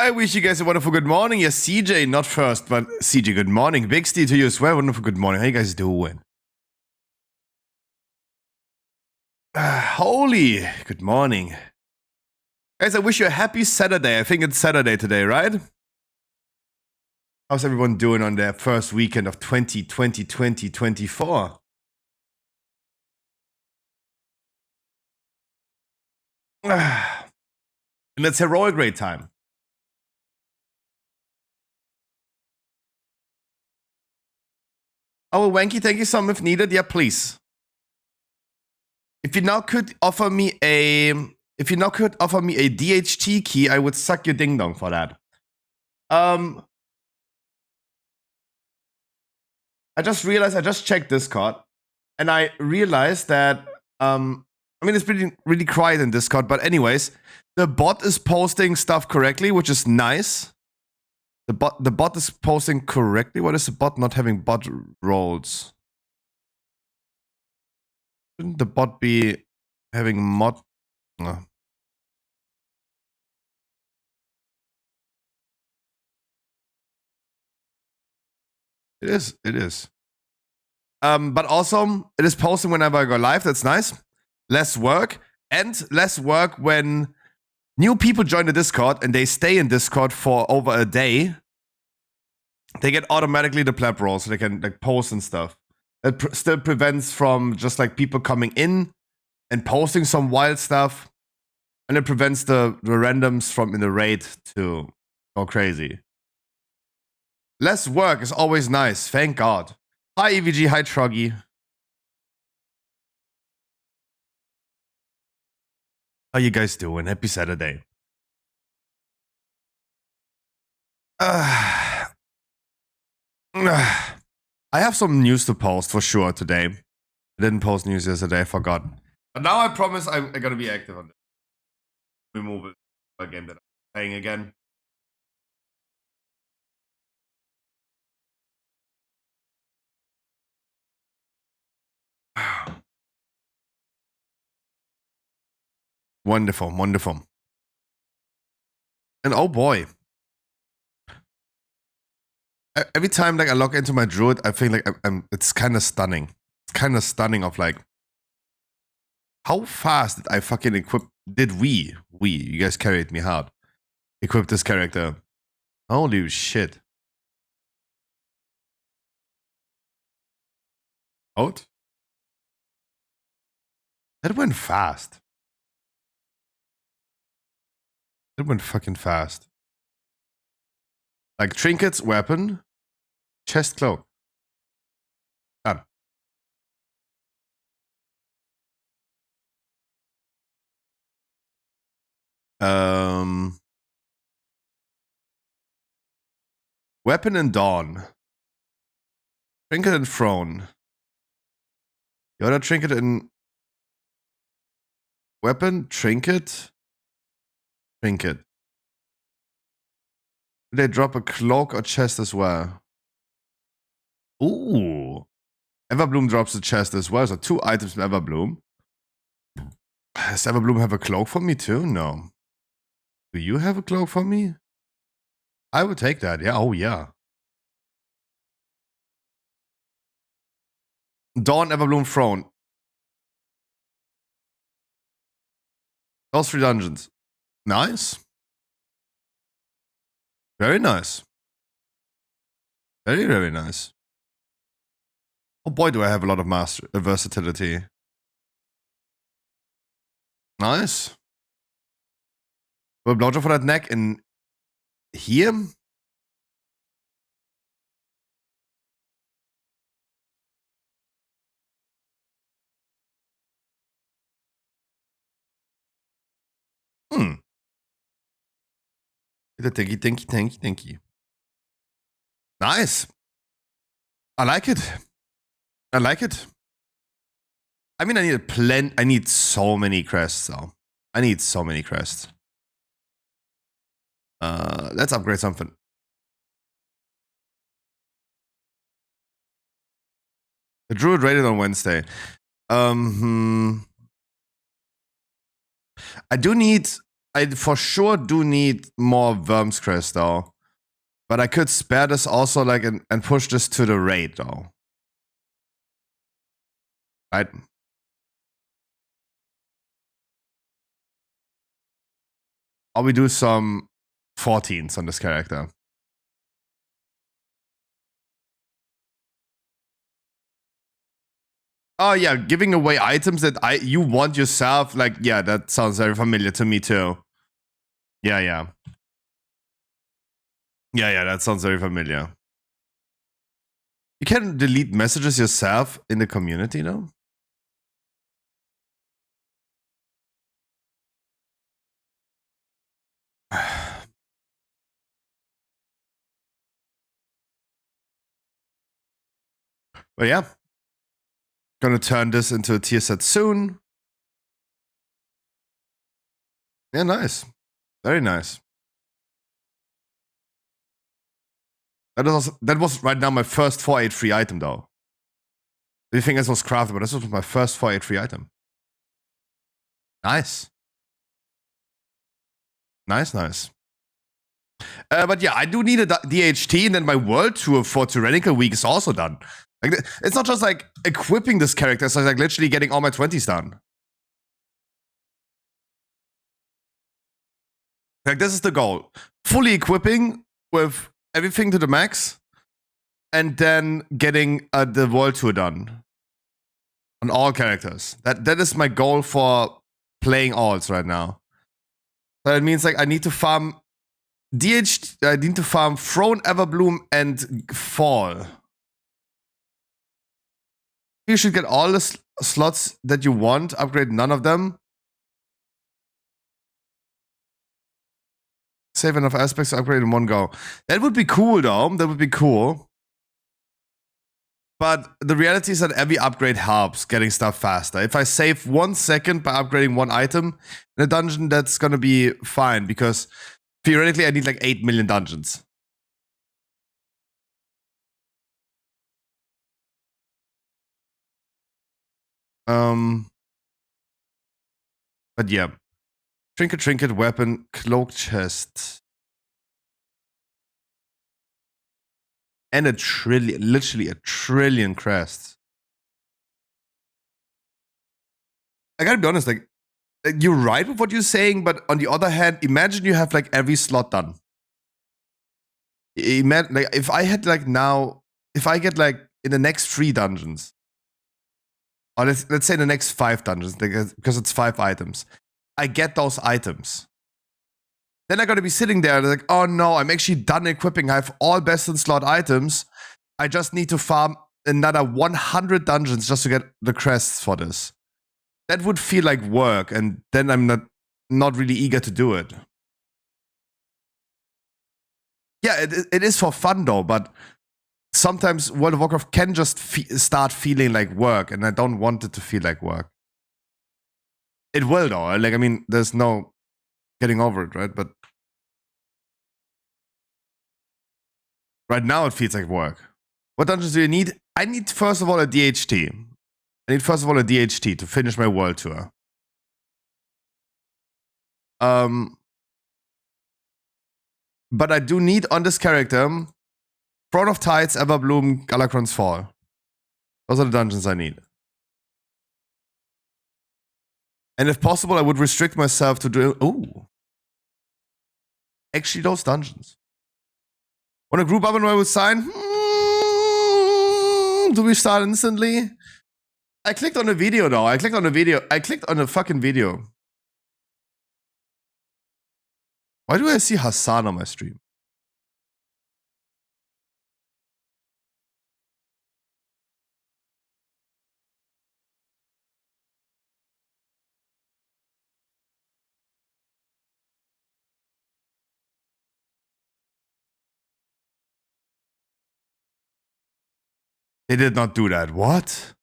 I wish you guys a wonderful good morning. Yes, CJ, not first, but CJ, good morning. Big Steve to you as well. Wonderful good morning. How you guys doing? Holy, good morning. Guys, I wish you a happy Saturday. I think it's Saturday today, right? How's everyone doing on their first weekend of 2024? And it's heroic great time. Oh, Wanky, thank you some if needed. Yeah, please. If you now could offer me a DHT key, I would suck your ding dong for that. I just realized I just checked Discord, and I realized that I mean it's really quiet in Discord, but anyways, the bot is posting stuff correctly, which is nice. The bot is posting correctly. What is the bot not having bot roles? Shouldn't the bot be having mod? No. It is. It is. But also, it is posting whenever I go live. That's nice. Less work. And less work when new people join the Discord and they stay in Discord for over a day. They get automatically the pleb role, so they can like post and stuff. It still prevents from just like people coming in and posting some wild stuff. And it prevents the randoms from in the raid to go crazy. Less work is always nice. Thank God. Hi, EVG. Hi, Truggy. How you guys doing? Happy Saturday. I have some news to post for sure today. I didn't post news yesterday. I forgot. But now I promise I'm going to be active on this. Remove it. A game that I'm playing again. Wonderful, wonderful. And oh boy. Every time like I log into my druid, I think like it's kind of stunning. It's kind of stunning of like how fast did I fucking equip? Did we, you guys carried me hard, equip this character? Holy shit. Out? That went fast. It went fucking fast. Like trinkets, weapon, chest, cloak. Done. Weapon and dawn. Trinket and throne. The other trinket and weapon, trinket, trinket. Did they drop a cloak or chest as well? Ooh. Everbloom drops a chest as well. So 2 items from Everbloom. Does Everbloom have a cloak for me too? No. Do you have a cloak for me? I would take that. Yeah. Oh, yeah. Dawn, Everbloom, Throne. Those 3 dungeons. Nice. Very nice. Very, very nice. Oh boy, do I have a lot of versatility. Nice. Blowjob for that neck in here? Thank you. Nice. I like it. I like it. I mean, I need so many crests, though. I need so many crests. Let's upgrade something. The druid raided on Wednesday. I do need I for sure do need more Worm's Crest though. But I could spare this also like and push this to the raid though. Right? Or we do some 14s on this character. Oh yeah, giving away items that you want yourself, like, yeah, that sounds very familiar to me too. Yeah, that sounds very familiar. You can delete messages yourself in the community though? But yeah. Gonna turn this into a tier set soon. Yeah, nice. Very nice. That was right now my first 4-8 free item though. You think this was crafted, but this was my first 4-8 free item. Nice. Nice. But yeah, I do need a DHT, and then my world tour for Tyrannical Week is also done. Like, it's not just like equipping this character, it's like literally getting all my 20s done. Like, this is the goal. Fully equipping with everything to the max, and then getting the world tour done. On all characters. That is my goal for playing alts right now. So it means like I need to farm I need to farm Throne, Everbloom, and Fall. You should get all the slots that you want, upgrade none of them. Save enough aspects to upgrade in one go. That would be cool though, that would be cool. But the reality is that every upgrade helps getting stuff faster. If I save 1 second by upgrading one item in a dungeon, that's gonna be fine, because theoretically I need like 8 million dungeons. But yeah. Trinket, weapon, cloak chest. And a trillion, literally a trillion crests. I gotta be honest, like, you're right with what you're saying, but on the other hand, imagine you have like every slot done. Imagine, like, if I had like now, if I get like in the next 3 dungeons, or let's say the next 5 dungeons, because it's 5 items, I get those items. Then I'm gonna be sitting there like, oh no, I'm actually done equipping. I have all best in slot items. I just need to farm another 100 dungeons just to get the crests for this. That would feel like work, and then I'm not really eager to do it. Yeah, it is for fun though, but sometimes World of Warcraft can just start feeling like work, and I don't want it to feel like work. It will though. Like, I mean, there's no getting over it, right? But right now it feels like work. What dungeons do you need? I need, first of all, a DHT. I need, first of all, a DHT to finish my world tour. But I do need on this character Throne of Tides, Everbloom, Galakron's Fall. Those are the dungeons I need. And if possible, I would restrict myself to do... Ooh. Actually, those dungeons. Want a group up and I would sign? Do we start instantly? I clicked on the video though. I clicked on the fucking video. Why do I see Hassan on my stream? They did not do that. What?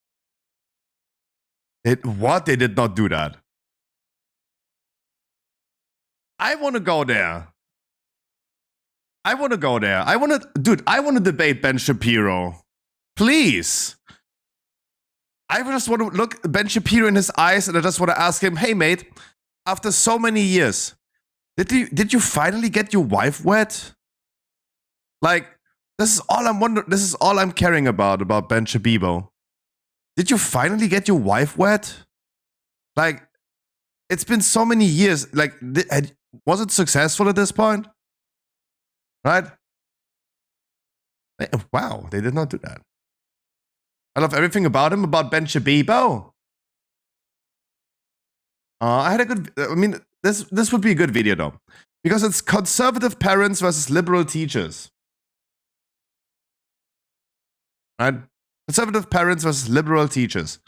What? They did not do that. I want to go there. I want to go there. I want to debate Ben Shapiro. Please. I just want to look Ben Shapiro in his eyes, and I just want to ask him, hey, mate, after so many years, Did you finally get your wife wet? Like, this is all I'm wondering. This is all I'm caring about Ben Shabibo. Did you finally get your wife wet? Like, it's been so many years. Like, was it successful at this point? Right? Wow, they did not do that. I love everything about him, about Ben Shabibo. I had a good. I mean, this would be a good video though, because it's conservative parents versus liberal teachers. Right? Conservative parents versus liberal teachers.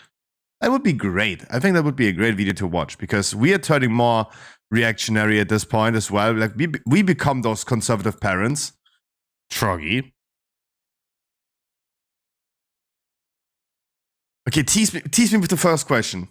That would be great. I think that would be a great video to watch because we are turning more reactionary at this point as well. Like we become those conservative parents. Troggy. Okay, tease me with the first question.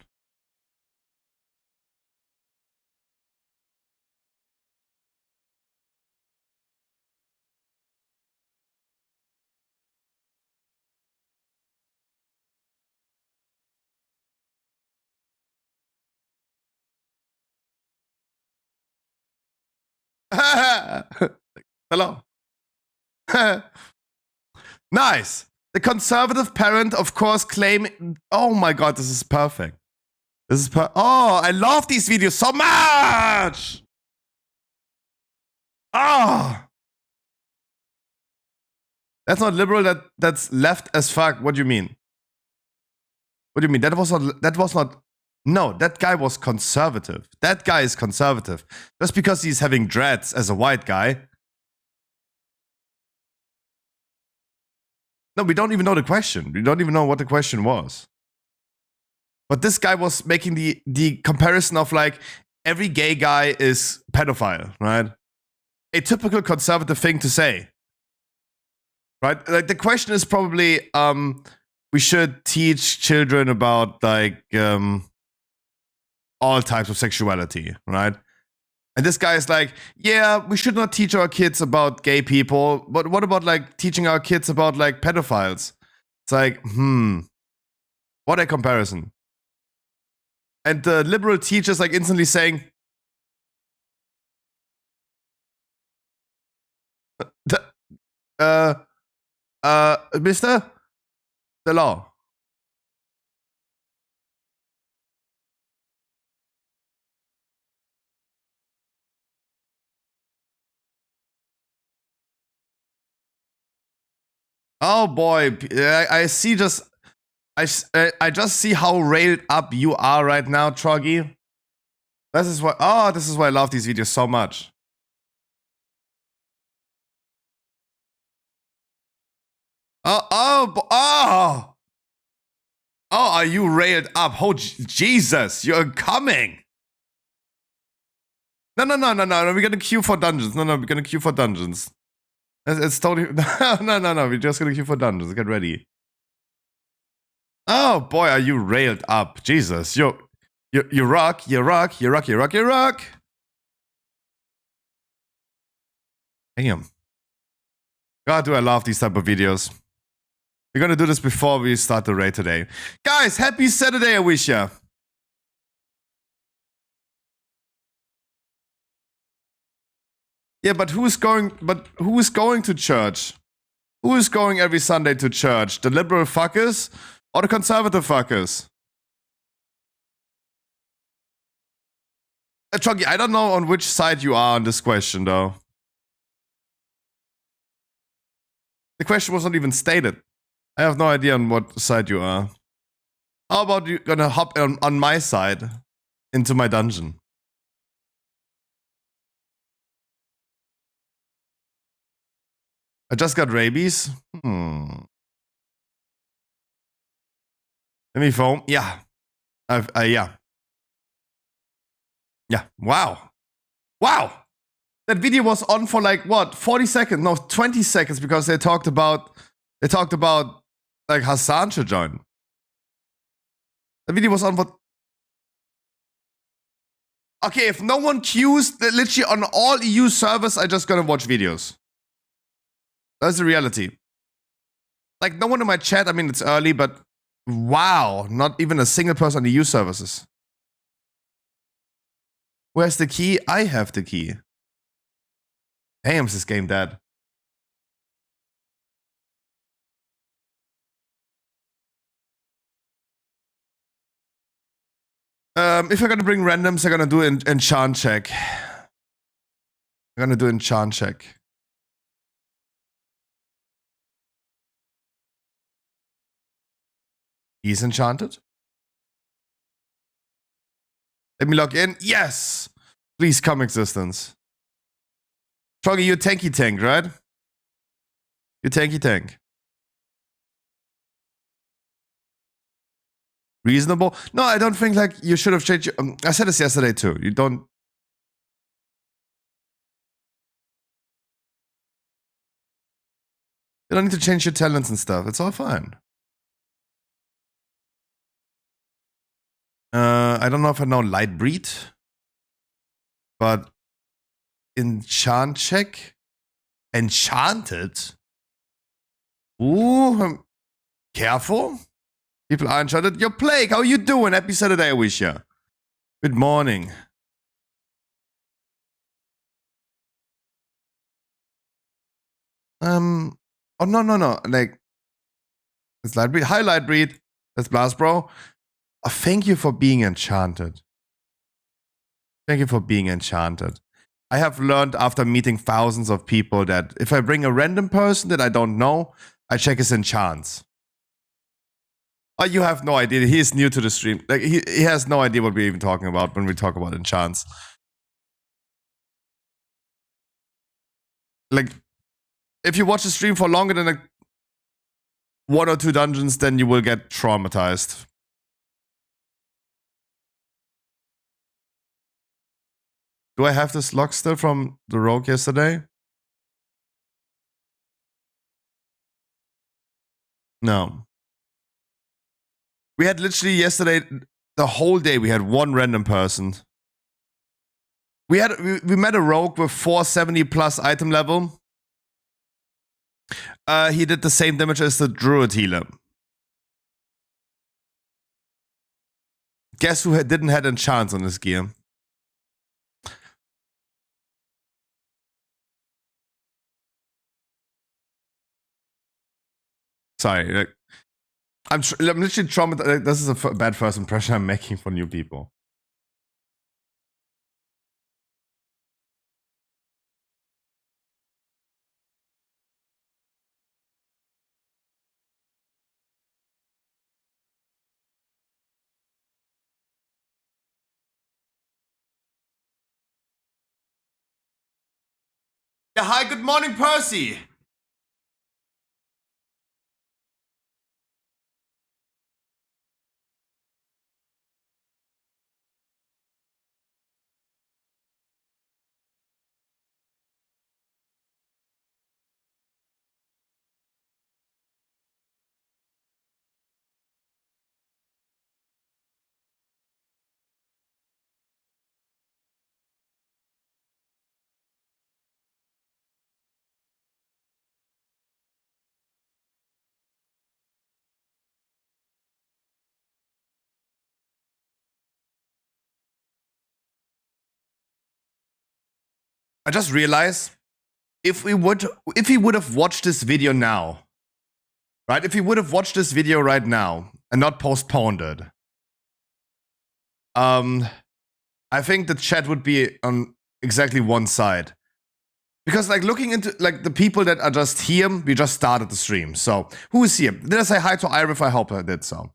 Hello. Nice. The conservative parent, of course, claim. Oh my god, this is perfect. This is oh, I love these videos so much. Oh, that's not liberal. That's left as fuck. What do you mean? What do you mean? That was not. No, that guy was conservative. That guy is conservative. Just because he's having dreads as a white guy. No, we don't even know the question. We don't even know what the question was. But this guy was making the comparison of like every gay guy is pedophile, right? A typical conservative thing to say. Right? Like the question is probably we should teach children about like all types of sexuality, right? And this guy is like, yeah, we should not teach our kids about gay people, but what about like teaching our kids about like pedophiles? It's like, what a comparison. And the liberal teacher's like instantly saying, Mister, the law. Oh boy, I see just I just see how railed up you are right now, Troggy. This is why I love these videos so much. Oh, are you railed up? Oh Jesus, you're coming. No, we're gonna queue for dungeons. No, we're gonna queue for dungeons. It's totally no. We're just gonna queue for dungeons. Get ready. Oh boy, are you railed up? Jesus, you rock. Damn. God, do I love these type of videos. We're gonna do this before we start the raid today. Guys, happy Saturday, I wish ya. Yeah, but who is going to church? Who is going every Sunday to church? The liberal fuckers or the conservative fuckers? Choggy, I don't know on which side you are on this question, though. The question was not even stated. I have no idea on what side you are. How about you gonna hop on my side into my dungeon? I just got rabies. Let me foam. Yeah. Yeah. Yeah. Wow. That video was on for like what? 40 seconds? No, 20 seconds because they talked about like Hassan should join. The video was on for. Okay, if no one queues, literally on all EU servers, I just gonna watch videos. That's the reality. Like, no one in my chat, I mean, it's early, but wow, not even a single person on the EU services. Where's the key? I have the key. Damn, is this game dead? If you're gonna bring randoms, I'm gonna do an enchant check. I'm gonna do enchant check. He's enchanted. Let me log in. Yes! Please come existence. Troggy, you tanky tank, right? You tanky tank. Reasonable? No, I don't think like you should have changed. I said this yesterday too. You don't. You don't need to change your talents and stuff. It's all fine. I don't know if I know Lightbreed, but enchant check, enchanted. Ooh, careful. People are enchanted. Yo, Plague, how you doing? Happy Saturday, I wish ya. Good morning. Oh no. Like, it's Lightbreed. Hi, Lightbreed. That's Blast, bro. Thank you for being enchanted. Thank you for being enchanted. I have learned after meeting thousands of people that if I bring a random person that I don't know, I check his enchants. Oh, you have no idea. He is new to the stream. Like he has no idea what we're even talking about when we talk about enchants. Like, if you watch the stream for longer than like 1 or 2 dungeons, then you will get traumatized. Do I have this lock still from the rogue yesterday? No. We had literally yesterday, the whole day, we had one random person. We met a rogue with 470 plus item level. He did the same damage as the druid healer. Guess who didn't have enchants on his gear? Sorry, I'm literally traumatized. This is a bad first impression I'm making for new people. Yeah, hi, good morning, Percy. I just realized if he would have watched this video now, right? If he would have watched this video right now and not postponed it, I think the chat would be on exactly one side. Because like looking into like the people that are just here, we just started the stream. So who is here? Did I say hi to Irif? I hope I did so.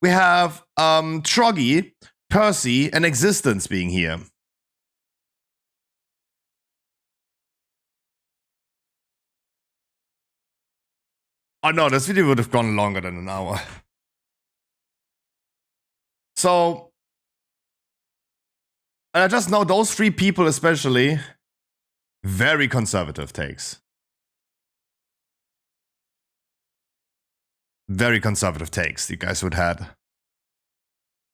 We have Troggy, Percy, and Existence being here. Oh no, this video would have gone longer than an hour. So, and I just know those 3 people especially, very conservative takes. Very conservative takes you guys would have.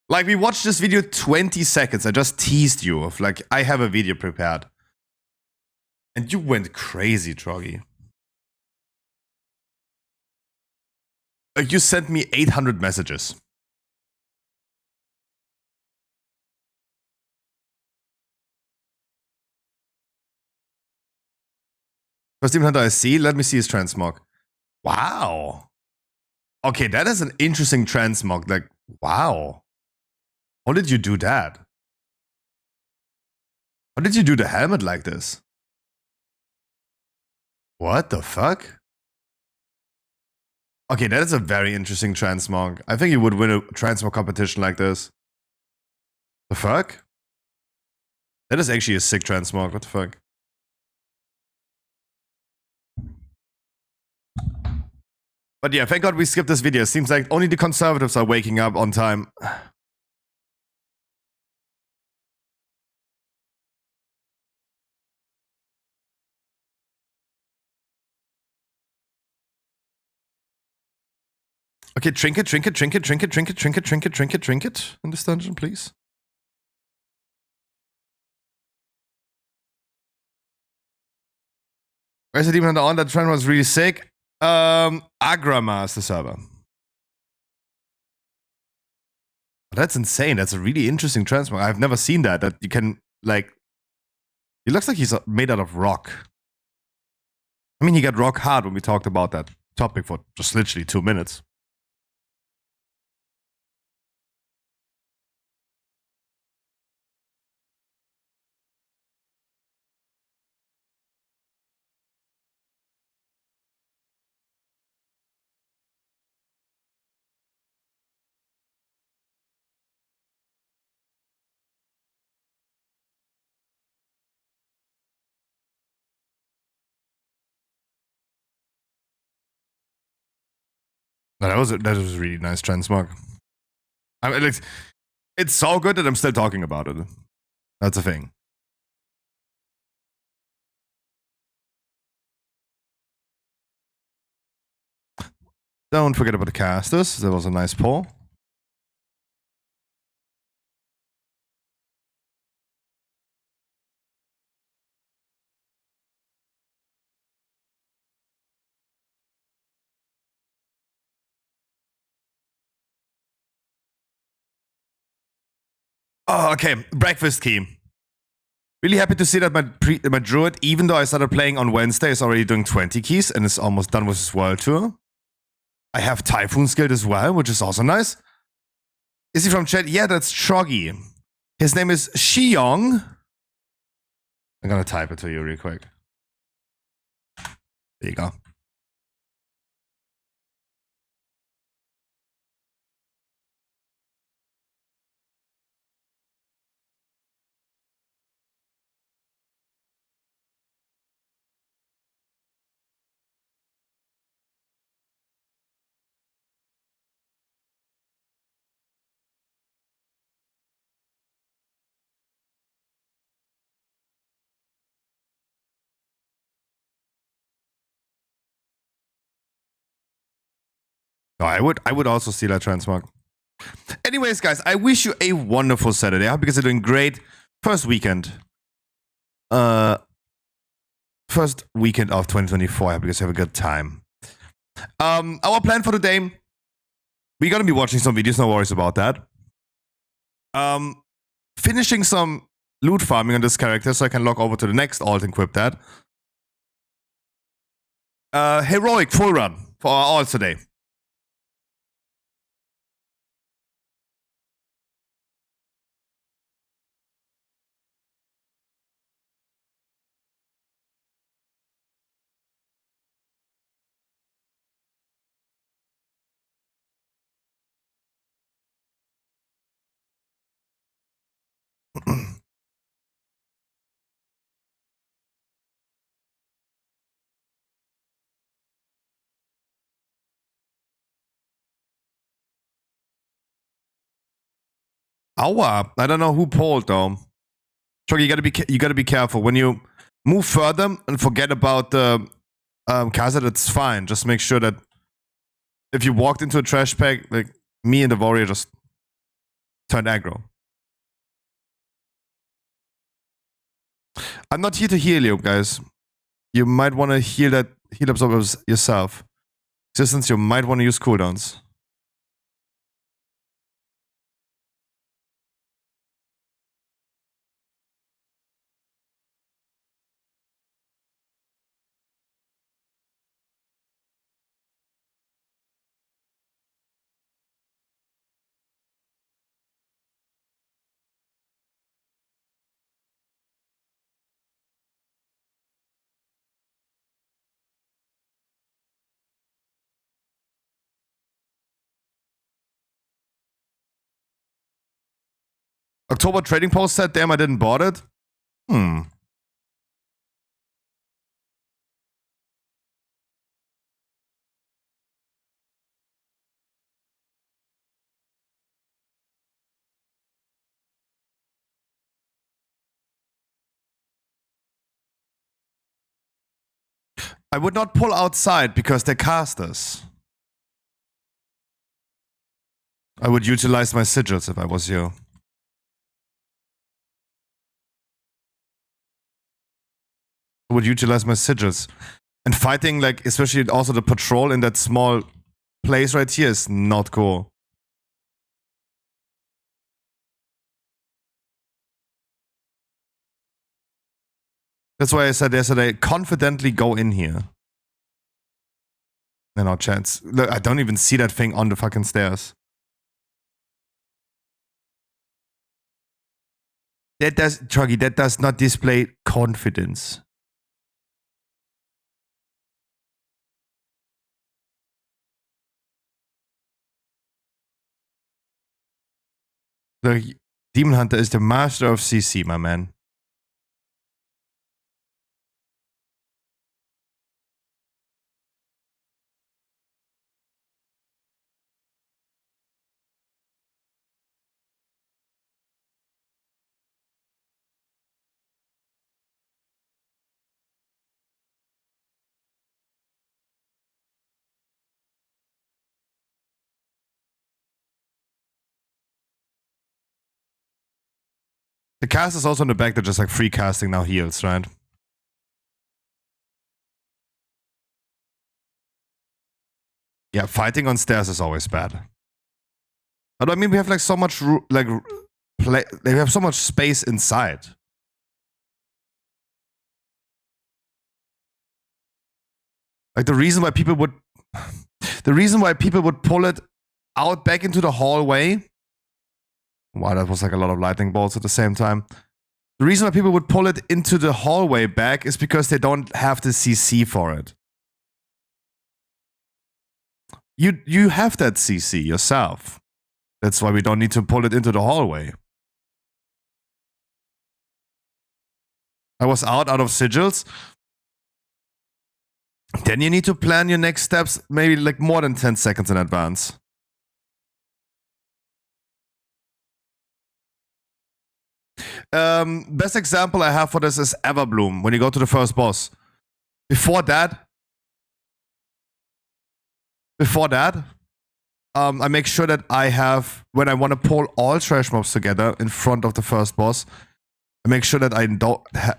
Like, we watched this video 20 seconds. I just teased you of like, I have a video prepared. And you went crazy, Troggy. Like, you sent me 800 messages. First Demon Hunter I see. Let me see his transmog. Wow. Okay, that is an interesting transmog. Like, wow. How did you do that? How did you do the helmet like this? What the fuck? Okay, that is a very interesting transmog. I think you would win a transmog competition like this. The fuck? That is actually a sick transmog. What the fuck? But yeah, thank God we skipped this video. Seems like only the conservatives are waking up on time. Okay, trinket in this dungeon, please. Where's the demon hunter on? That trend was really sick. Agrama is the server. That's insane. That's a really interesting transmog. I've never seen that. That you can, like... He looks like he's made out of rock. I mean, he got rock hard when we talked about that topic for just literally 2 minutes. No, that was a really nice transmog. I mean, it's so good that I'm still talking about it. That's a thing. Don't forget about the casters. That was a nice pull. Oh, okay. Breakfast key. Really happy to see that my druid, even though I started playing on Wednesday, is already doing 20 keys and is almost done with his world tour. I have Typhoon skilled as well, which is also nice. Is he from chat? Yeah, that's Troggy. His name is Shiyong. I'm gonna type it to you real quick. There you go. No, I would also see that transmog. Anyways, guys, I wish you a wonderful Saturday. I hope you guys are doing great. First weekend of 2024. I hope you guys have a good time. Our plan for the day, we're gonna be watching some videos, no worries about that. Finishing some loot farming on this character so I can log over to the next alt and equip that. Heroic full run for our alts today. Aua. I don't know who pulled though. Chuck, you gotta be careful when you move further and forget about the Kazet. It's fine. Just make sure that if you walked into a trash bag, like me and the warrior just turned aggro. I'm not here to heal you guys. You might want to heal absorbers yourself. Since you might want to use cooldowns. October trading post said, damn, I didn't bought it. I would not pull outside because they're casters. I would utilize my sigils if I was you. I would utilize my sigils. And fighting, like, especially also the patrol in that small place right here is not cool. That's why I said yesterday, confidently go in here. No chance. Look, I don't even see that thing on the fucking stairs. That does, Truggy, that does not display confidence. The Demon Hunter is the master of CC, my man. The cast is also in the back that just like free casting now heals, right? Yeah, fighting on stairs is always bad. But I mean, we have like so much they have so much space inside. Like the reason why people would pull it out back into the hallway. Wow, that was like a lot of lightning bolts at the same time. The reason why people would pull it into the hallway back is because they don't have the CC for it. You have that CC yourself. That's why we don't need to pull it into the hallway. I was out of sigils. Then you need to plan your next steps maybe like more than 10 seconds in advance. Best example I have for this is Everbloom, when you go to the first boss. Before that, I make sure that I have, when I want to pull all trash mobs together in front of the first boss, I make sure that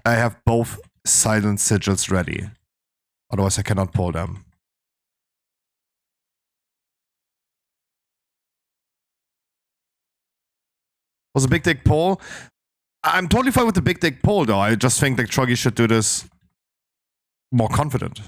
I have both silent sigils ready. Otherwise I cannot pull them. Was a big dick pull? I'm totally fine with the big dick pull though. I just think that Truggy should do this more confident.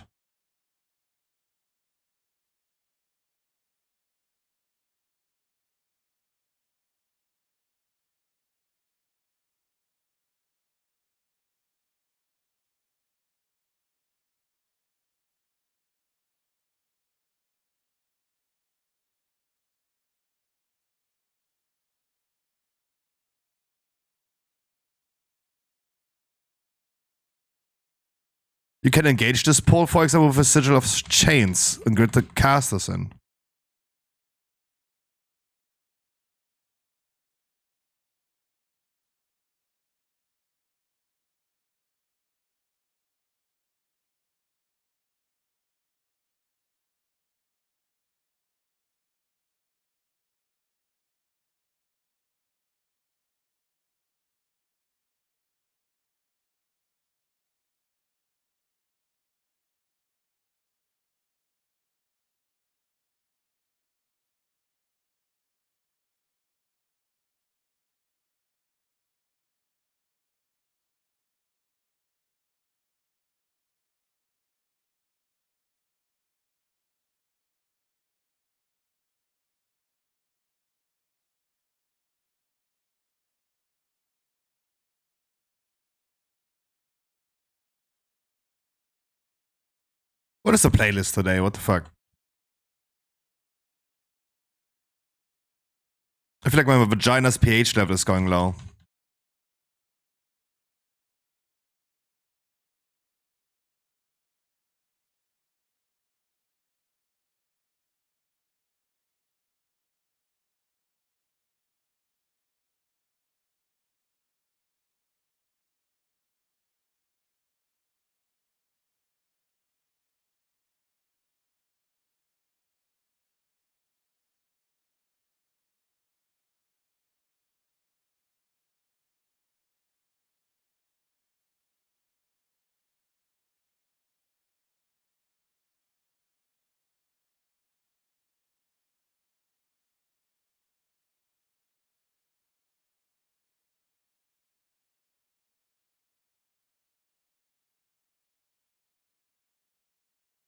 You can engage this pull, for example, with a sigil of chains and get the casters in. What is the playlist today? What the fuck? I feel like my vagina's pH level is going low.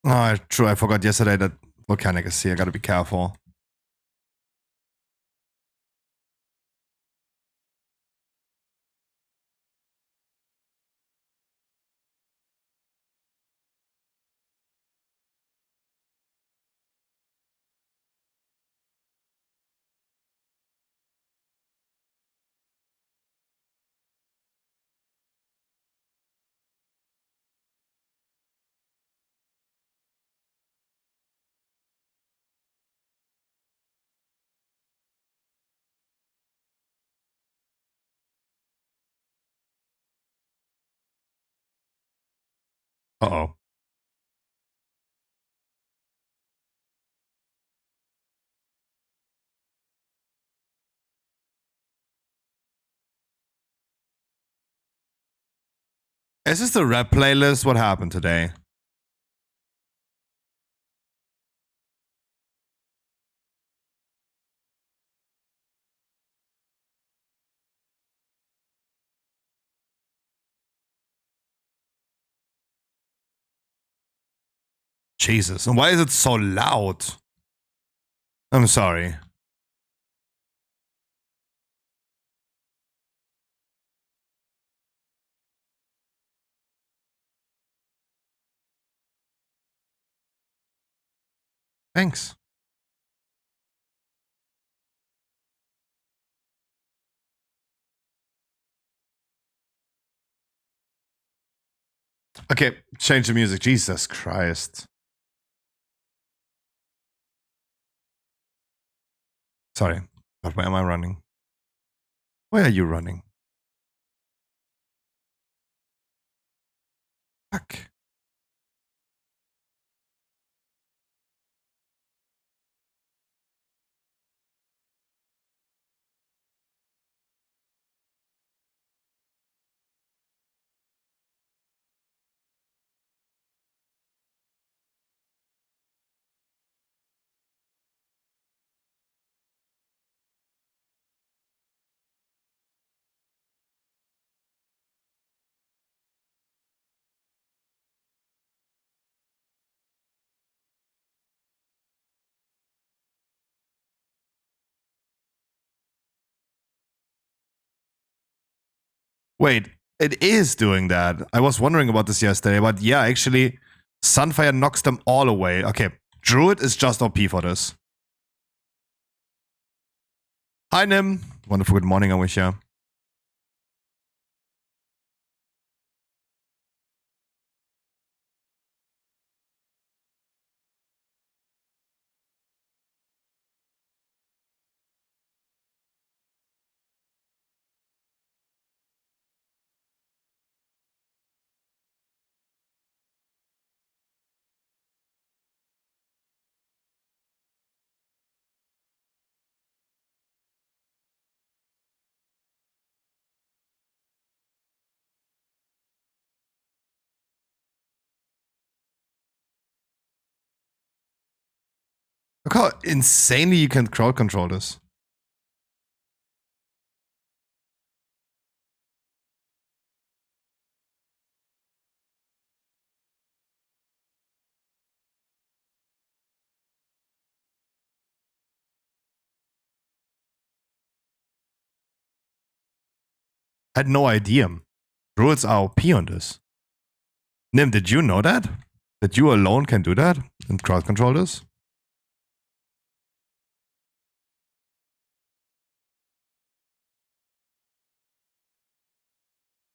Oh, true. I forgot yesterday that volcanic is here. I gotta be careful. Uh-oh. Is this the rap playlist? What happened today? Jesus. And why is it so loud? I'm sorry. Thanks. Okay, change the music. Jesus Christ. Sorry. But where am I running? Where are you running? Fuck. Wait, it is doing that. I was wondering about this yesterday, but yeah, actually, Sunfire knocks them all away. Okay, Druid is just OP for this. Hi, Nim. Wonderful good morning, I wish you. Look how insanely you can crowd control this. I had no idea. Druids are OP on this. Nim, did you know that? That you alone can do that and crowd control this?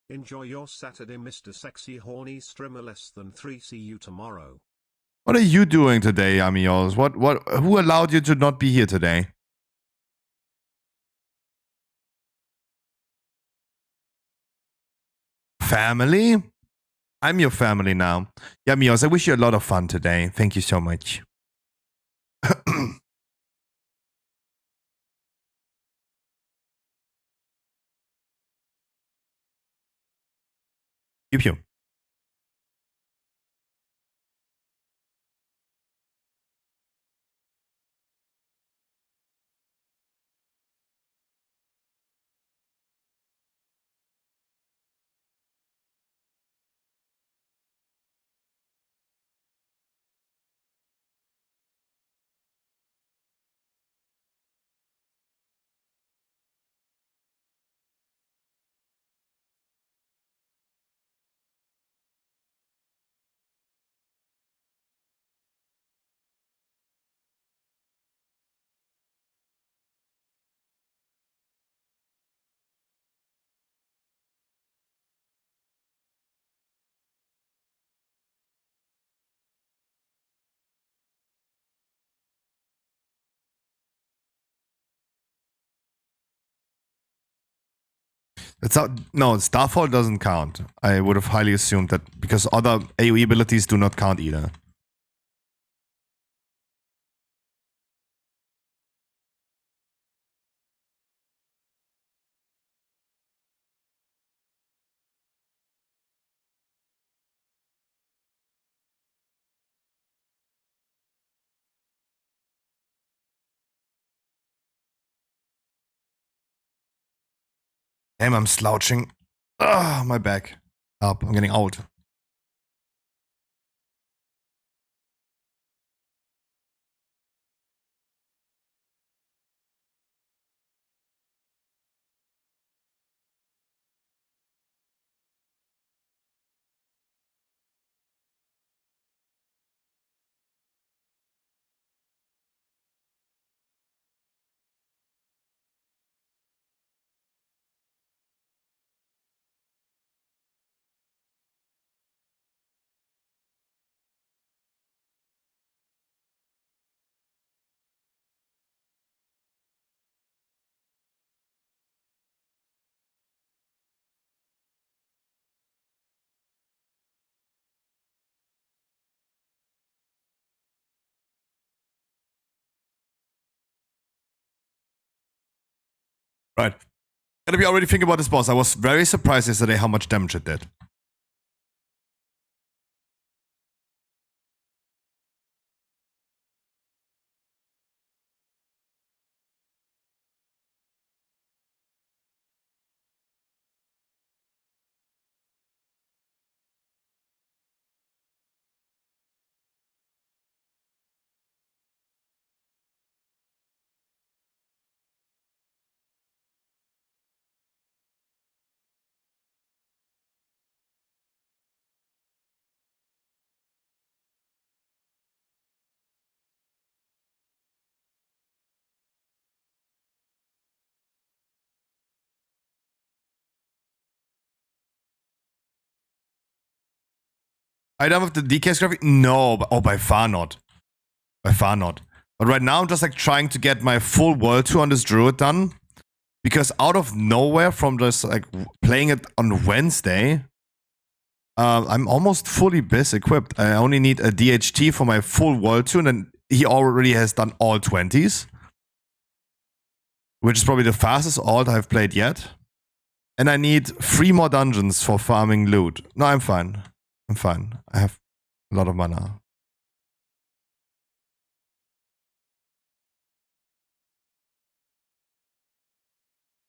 Enjoy your Saturday, Mr. Sexy Horny Streamer. Less than 3. See you tomorrow. What are you doing today, Amios? Who allowed you to not be here today? Family? I'm your family now. Yeah, Mios, I wish you a lot of fun today. Thank you so much. Pew pew. It's not, no, Starfall doesn't count. I would have highly assumed that because other AoE abilities do not count either. Damn, I'm slouching. Ah, my back. Up. I'm getting old. Right. Gotta be already thinking about this boss. I was very surprised yesterday how much damage it did. I done with the DK graphic? No, oh, by far not. By far not. But right now I'm just like trying to get my full world tour on this druid done. Because out of nowhere, from just like playing it on Wednesday, I'm almost fully biz equipped. I only need a DHT for my full world tour, and then he already has done all 20s. Which is probably the fastest alt I've played yet. And I need 3 more dungeons for farming loot. No, I'm fine. I'm fine. I have a lot of mana.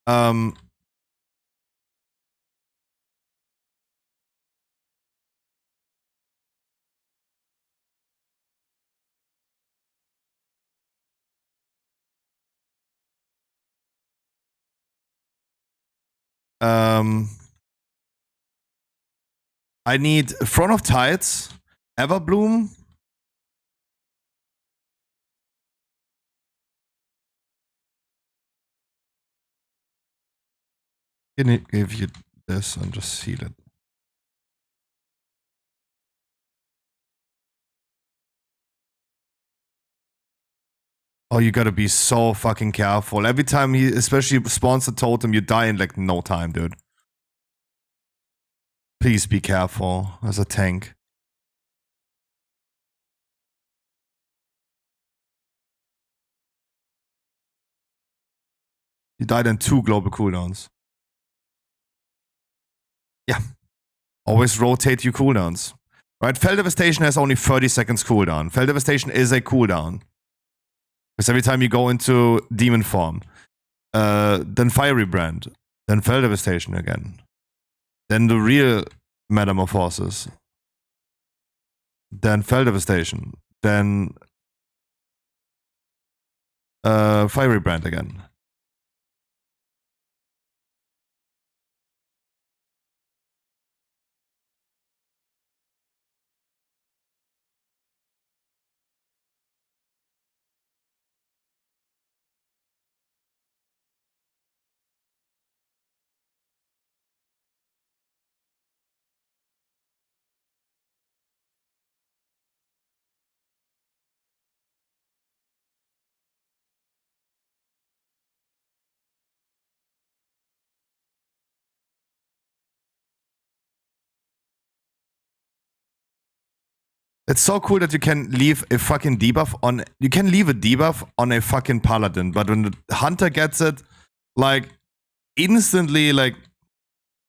Um, I need Throne of Tides, Everbloom. Can I give you this and just seal it? Oh, you gotta be so fucking careful. Every time he especially spawns the totem, you die in like no time, dude. Please be careful as a tank. You died in 2 global cooldowns. Yeah. Always rotate your cooldowns. Right? Fell Devastation has only 30 seconds cooldown. Fell Devastation is a cooldown. Because every time you go into demon form, then Fiery Brand, then Fell Devastation again. Then the real Metamorphosis. Then Fell Devastation. Then Fiery Brand again. It's so cool that you can leave a fucking debuff on. You can leave a debuff on a fucking paladin, but when the hunter gets it, like instantly, like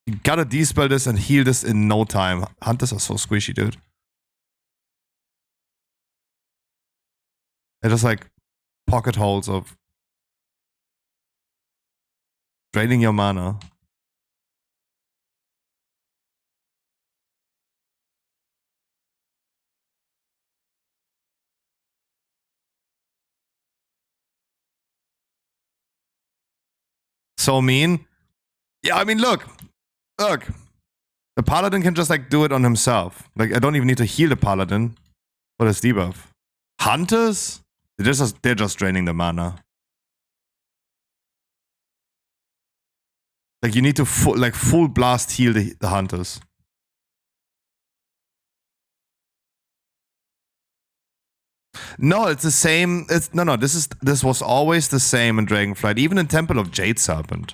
you gotta dispel this and heal this in no time. Hunters are so squishy, dude. They're just like pocket holes of draining your mana. So mean. Yeah, I mean, look. The paladin can just like do it on himself. Like I don't even need to heal the paladin for this debuff. Hunters, they're just draining the mana. Like you need to full blast heal the hunters. No, it's the same. It's no. This was always the same in Dragonflight, even in Temple of Jade Serpent.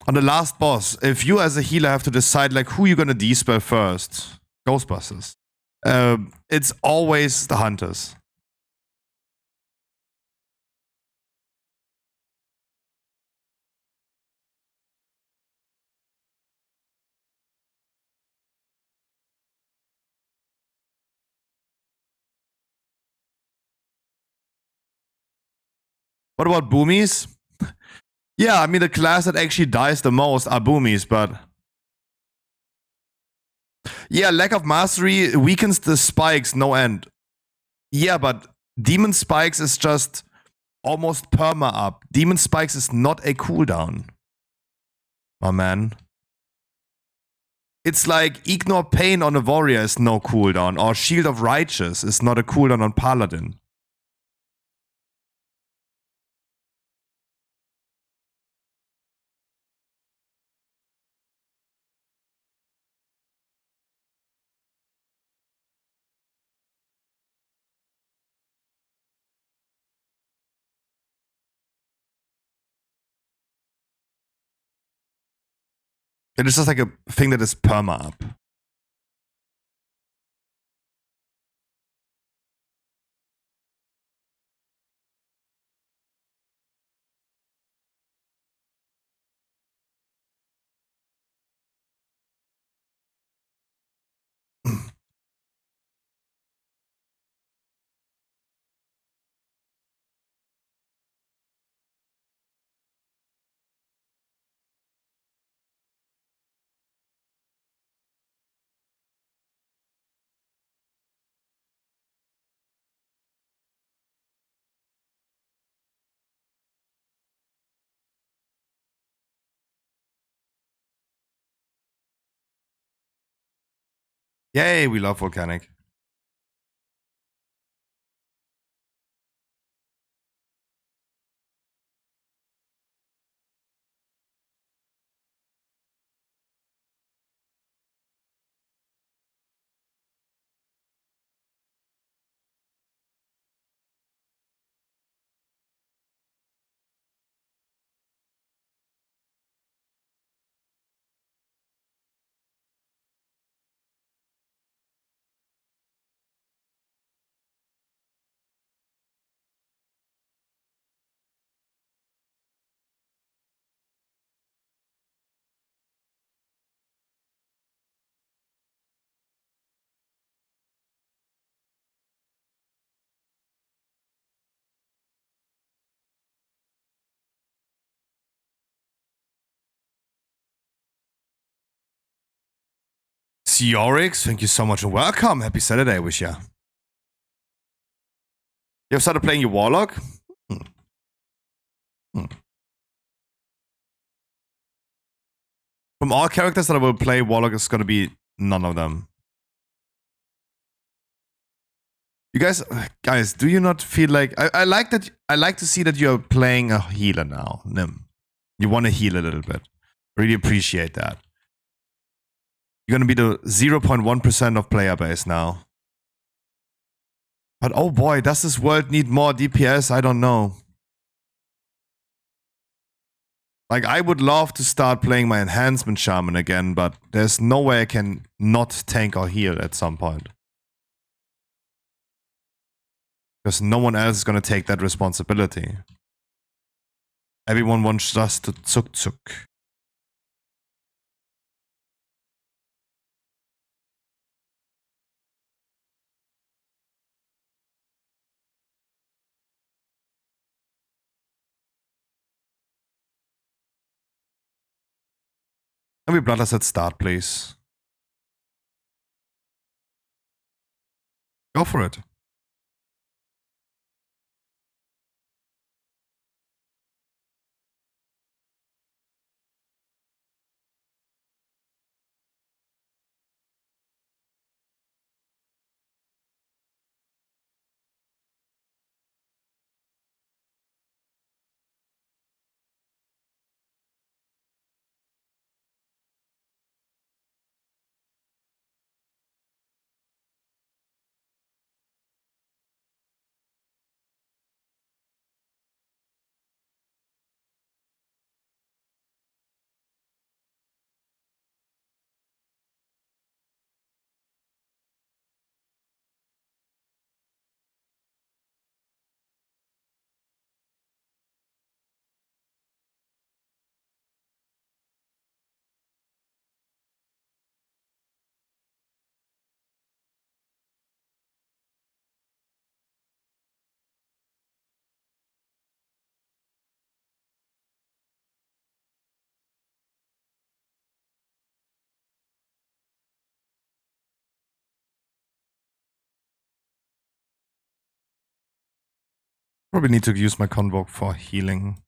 On the last boss, if you as a healer have to decide like who you're gonna dispel first, Ghostbusters, it's always the hunters. What about boomies? Yeah, I mean the class that actually dies the most are boomies, but yeah, lack of mastery weakens the spikes no end. Yeah, but demon spikes is just almost perma up. Demon spikes is not a cooldown. My man. It's like ignore pain on a warrior is no cooldown, or shield of righteous is not a cooldown on paladin. It is just like a thing that is perma up. Yay, we love volcanic. Ciorix, thank you so much and welcome. Happy Saturday, wish ya. You have started playing your Warlock? From all characters that I will play, Warlock is gonna be none of them. You guys, do you not feel like I like that? I like to see that you're playing a healer now, Nim. You want to heal a little bit. Really appreciate that. You're gonna be the 0.1% of player base now. But oh boy, does this world need more DPS? I don't know. Like, I would love to start playing my enhancement shaman again, but there's no way I can not tank or heal at some point. Because no one else is gonna take that responsibility. Everyone wants just to tsuk. Can we Bloodlust at start, please? Go for it. Probably need to use my Convoke for healing.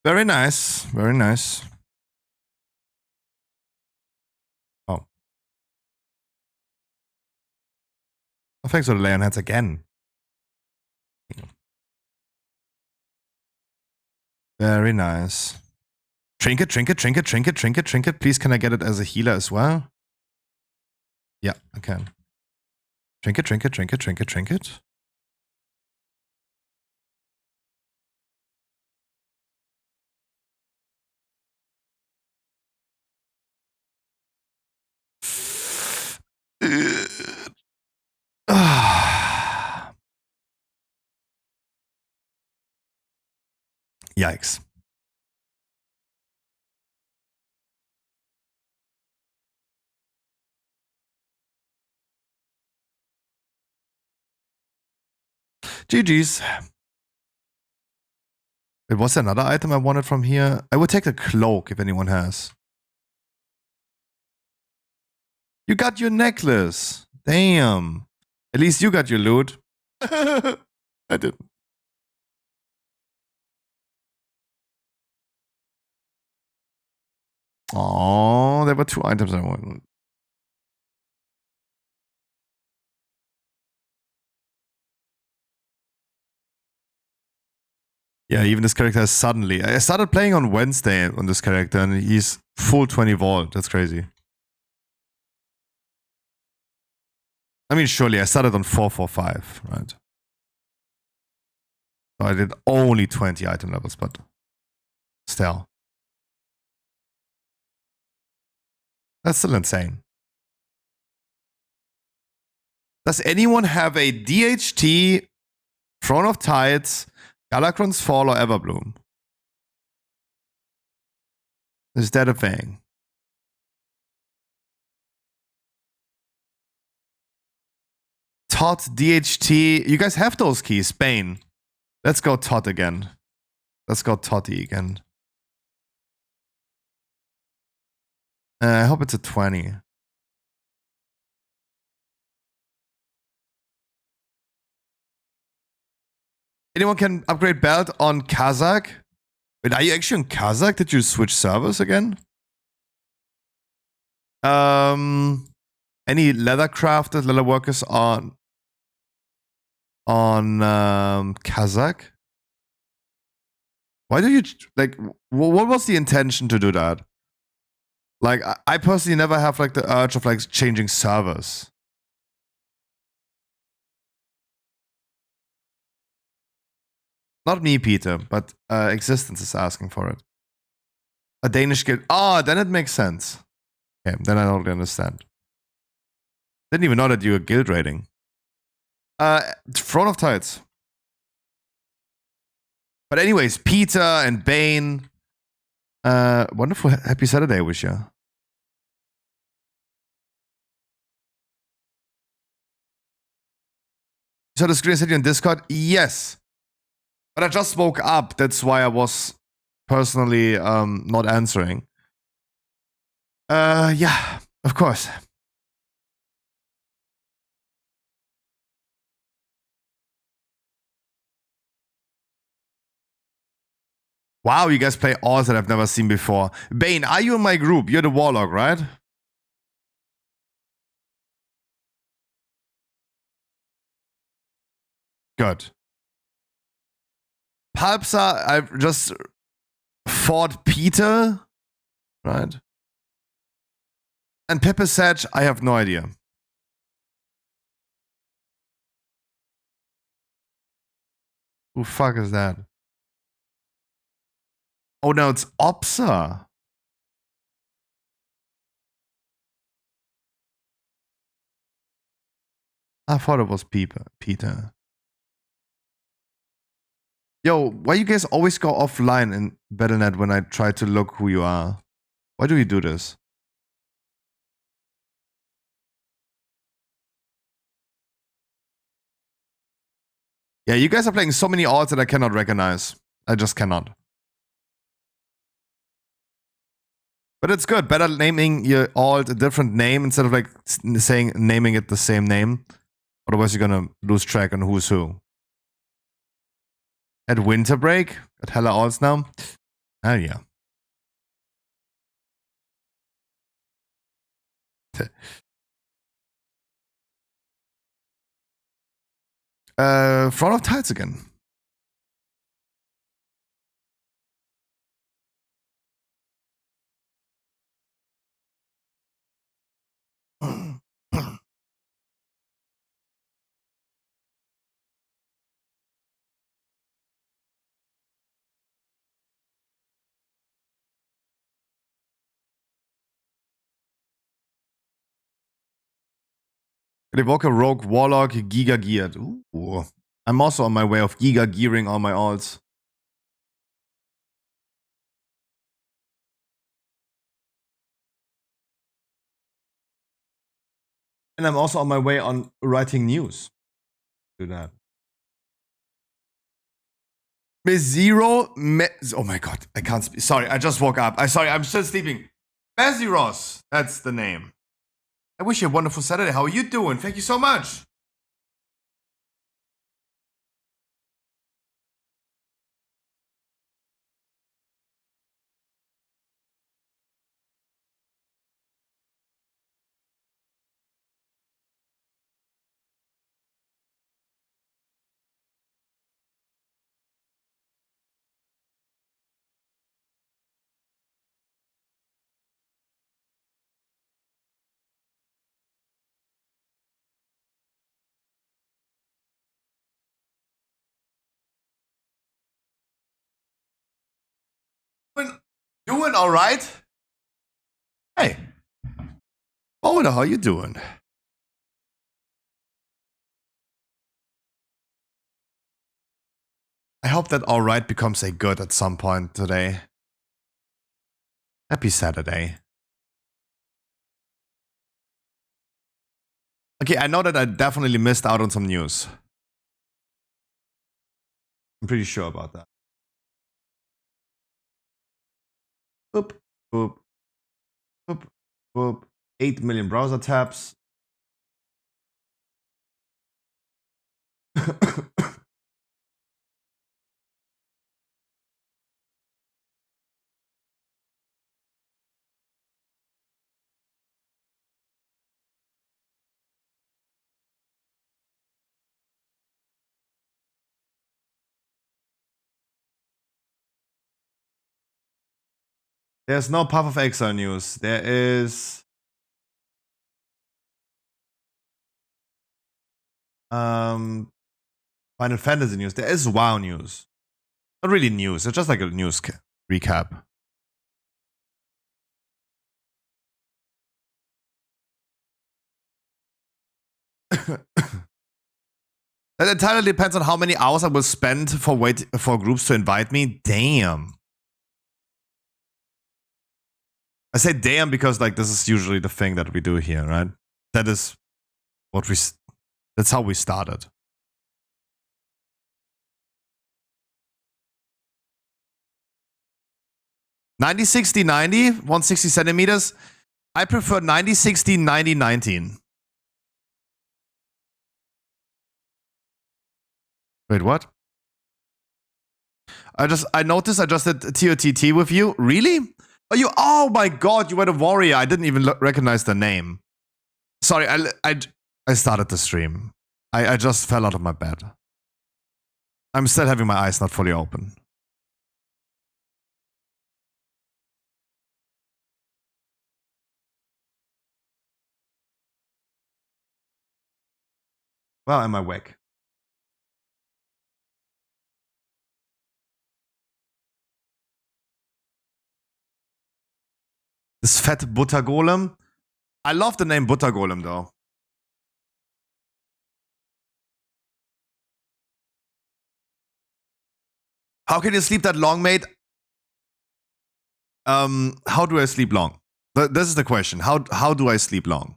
Very nice. Very nice. Oh. Oh, thanks for the lay on hands again. Very nice. Trinket. Please, can I get it as a healer as well? Yeah, I can. Trinket. Yikes. GG's. Wait, was there another item I wanted from here? I would take the cloak if anyone has. You got your necklace. Damn. At least you got your loot. I didn't. Oh, there were 2 items I wanted. Yeah, even this character has suddenly. I started playing on Wednesday on this character and he's full 20 vault. That's crazy. I mean, surely I started on 445, right? So I did only 20 item levels, but still. That's still insane. Does anyone have a DHT, Throne of Tides, Galakron's Fall, or Everbloom? Is that a thing? Todd, DHT. You guys have those keys. Bane. Let's go Todd again. Let's go Toddy again. I hope it's a 20. Anyone can upgrade belt on Kazakh? Wait, are you actually on Kazakh? Did you switch servers again? Any leather crafters, leather workers on Kazakh? Why do you like? What was the intention to do that? Like, I personally never have like the urge of like changing servers. Not me, Peter, but existence is asking for it. A Danish guild. Oh, then it makes sense. Okay, then I totally understand. Didn't even know that you were guild rating. Throne of Tides. But anyways, Peter and Bane. Wonderful happy Saturday, wish you. You saw the screen setting on Discord? Yes. But I just woke up. That's why I was personally not answering. Yeah, of course. Wow, you guys play alls that I've never seen before. Bane, are you in my group? You're the warlock, right? Good. Palpsa, I've just fought Peter, right? And Pepe Sedge, I have no idea. Who fuck is that? Oh no, it's Opsa. I thought it was Peter. Yo, why you guys always go offline in Battle.net when I try to look who you are? Why do we do this? Yeah, you guys are playing so many odds that I cannot recognize. I just cannot. But it's good. Better naming your alt a different name instead of like naming it the same name. Otherwise, you're gonna lose track on who's who. At winter break, at hella alts now. Oh yeah. Front of Tides again. They evoke a rogue warlock giga geared. Ooh. I'm also on my way of giga gearing all my alts. And I'm also on my way on writing news. Do that. Meziro, oh my god, I can't speak. Sorry, I just woke up. I'm still sleeping. Meziros, that's the name. I wish you a wonderful Saturday. How are you doing? Thank you so much. Doing all right? Hey. Oh, how you doing? I hope that all right becomes a good at some point today. Happy Saturday. Okay, I know that I definitely missed out on some news. I'm pretty sure about that. Boop, boop, boop, boop. 8 million browser tabs. There's no Path of Exile news. There is Final Fantasy news. There is WoW news. Not really news. It's just like a news recap. That entirely depends on how many hours I will spend for groups to invite me. Damn. I say damn because like this is usually the thing that we do here, right? That is what that's how we started. '90, 60, 90, 160 centimeters. I prefer 90, 60, 90, 19. Wait, what? I noticed I just did TOTT with you. Really? Oh my god, you were the warrior. I didn't even recognize the name. Sorry, I started the stream. I just fell out of my bed. I'm still having my eyes not fully open. Well, am I whack? This fat Butter Golem. I love the name Butter Golem though. How can you sleep that long, mate? How do I sleep long? This is the question. How do I sleep long?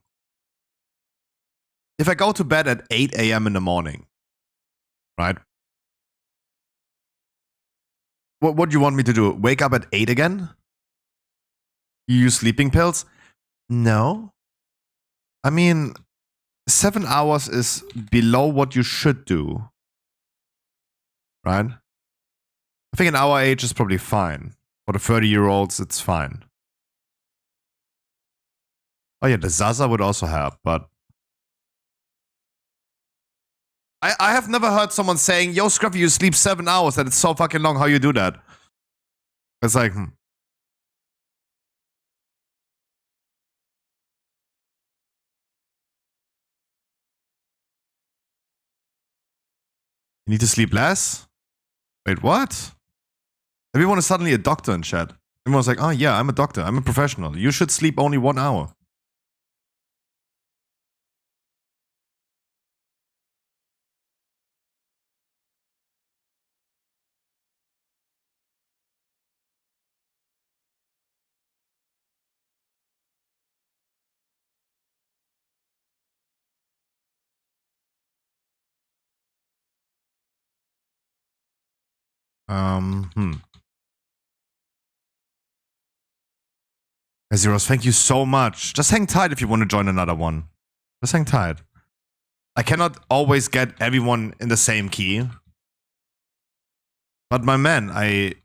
If I go to bed at 8 a.m. in the morning, right? What do you want me to do? Wake up at 8 again? You use sleeping pills? No. I mean, 7 hours is below what you should do. Right? I think an hour age is probably fine. For the 30-year-olds, it's fine. Oh yeah, the Zaza would also help, but I have never heard someone saying, yo, Scruffy, you sleep 7 hours. That it's so fucking long. How you do that? It's like, You need to sleep less? Wait, what? Everyone is suddenly a doctor in chat. Everyone's like, oh yeah, I'm a doctor. I'm a professional. You should sleep only 1 hour. Zeros, thank you so much. Just hang tight if you want to join another one. Just hang tight. I cannot always get everyone in the same key. But my man, I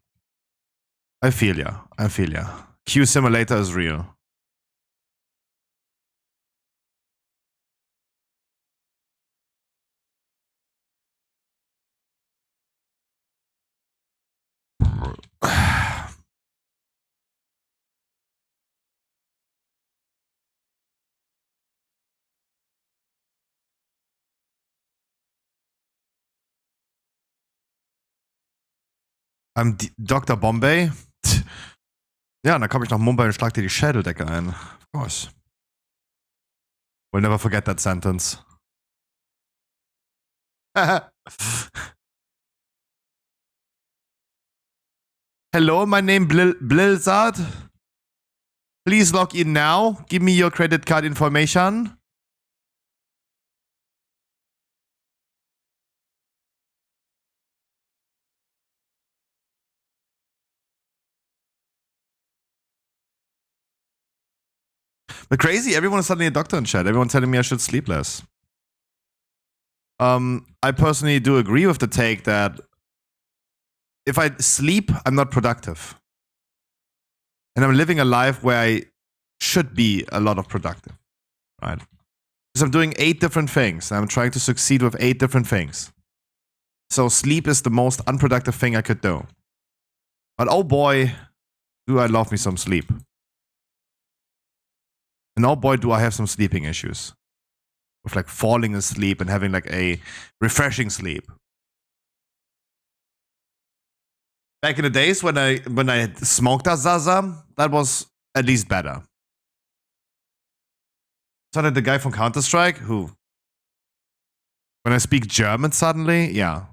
feel ya. I feel ya. Q Simulator is real. I'm Dr. Bombay. Ja, und dann komme ich nach Mumbai und schlag dir die Schädeldecke ein. Of course. We'll never forget that sentence. Hello, my name Blizzard. Please log in now. Give me your credit card information. But crazy, everyone is suddenly a doctor in chat. Everyone telling me I should sleep less. I personally do agree with the take that if I sleep, I'm not productive. And I'm living a life where I should be a lot of productive, right? Because I'm doing 8 different things. I'm trying to succeed with 8 different things. So sleep is the most unproductive thing I could do. But oh boy, do I love me some sleep. And oh boy, do I have some sleeping issues. With like falling asleep and having like a refreshing sleep. Back in the days when I smoked a Zaza, that was at least better. So that the guy from Counter-Strike? Who? When I speak German suddenly? Yeah.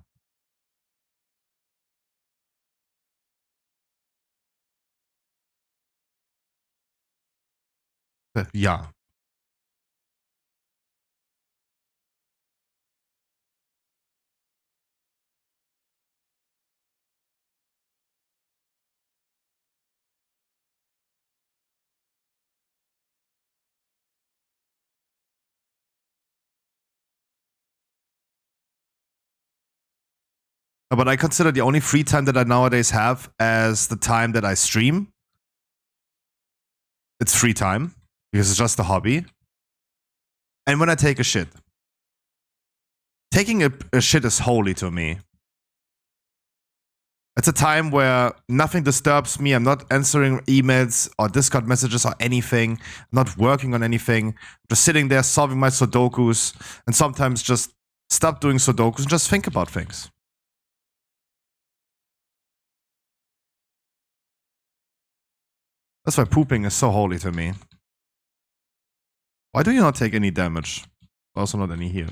Yeah. But I consider the only free time that I nowadays have as the time that I stream. It's free time because it's just a hobby. And when I take a shit. Taking a shit is holy to me. It's a time where nothing disturbs me. I'm not answering emails or Discord messages or anything. I'm not working on anything. I'm just sitting there solving my Sudokus and sometimes just stop doing Sudokus and just think about things. That's why pooping is so holy to me. Why do you not take any damage? Also not any heal.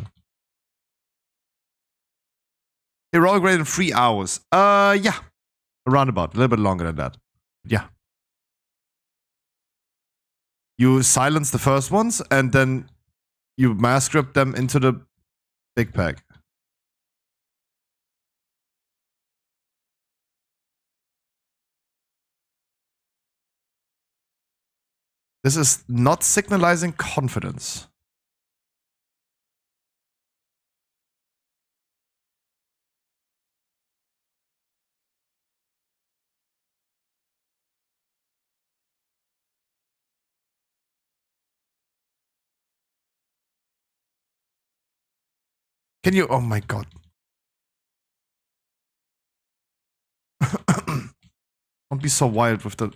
Heroic rate in 3 hours. Yeah. Around about. A little bit longer than that. Yeah. You silence the first ones and then you mass grip them into the big pack. This is not signalizing confidence. Can you? Oh my god. Don't be so wild with the.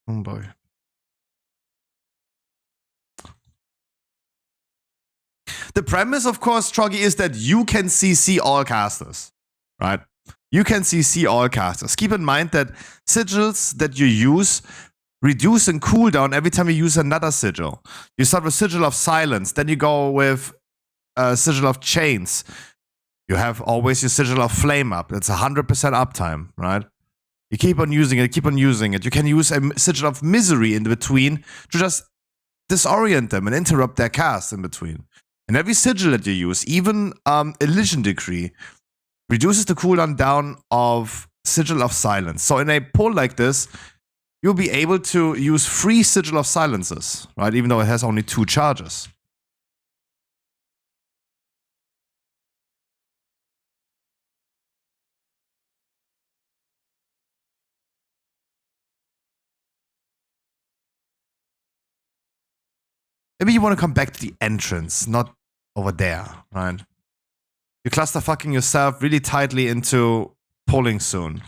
Oh boy. The premise, of course, Troggy, is that you can CC all casters, right? You can CC all casters. Keep in mind that sigils that you use reduce in cooldown every time you use another sigil. You start with Sigil of Silence, then you go with Sigil of Chains. You have always your Sigil of Flame up. It's 100% uptime, right? You keep on using it, keep on using it. You can use a Sigil of Misery in between to just disorient them and interrupt their cast in between. And every sigil that you use, even Elision Decree, reduces the cooldown down of Sigil of Silence. So in a pull like this, you'll be able to use 3 Sigil of Silences, right? Even though it has only 2 charges. Maybe you want to come back to the entrance, not over there, right? You're cluster fucking yourself really tightly into pulling soon.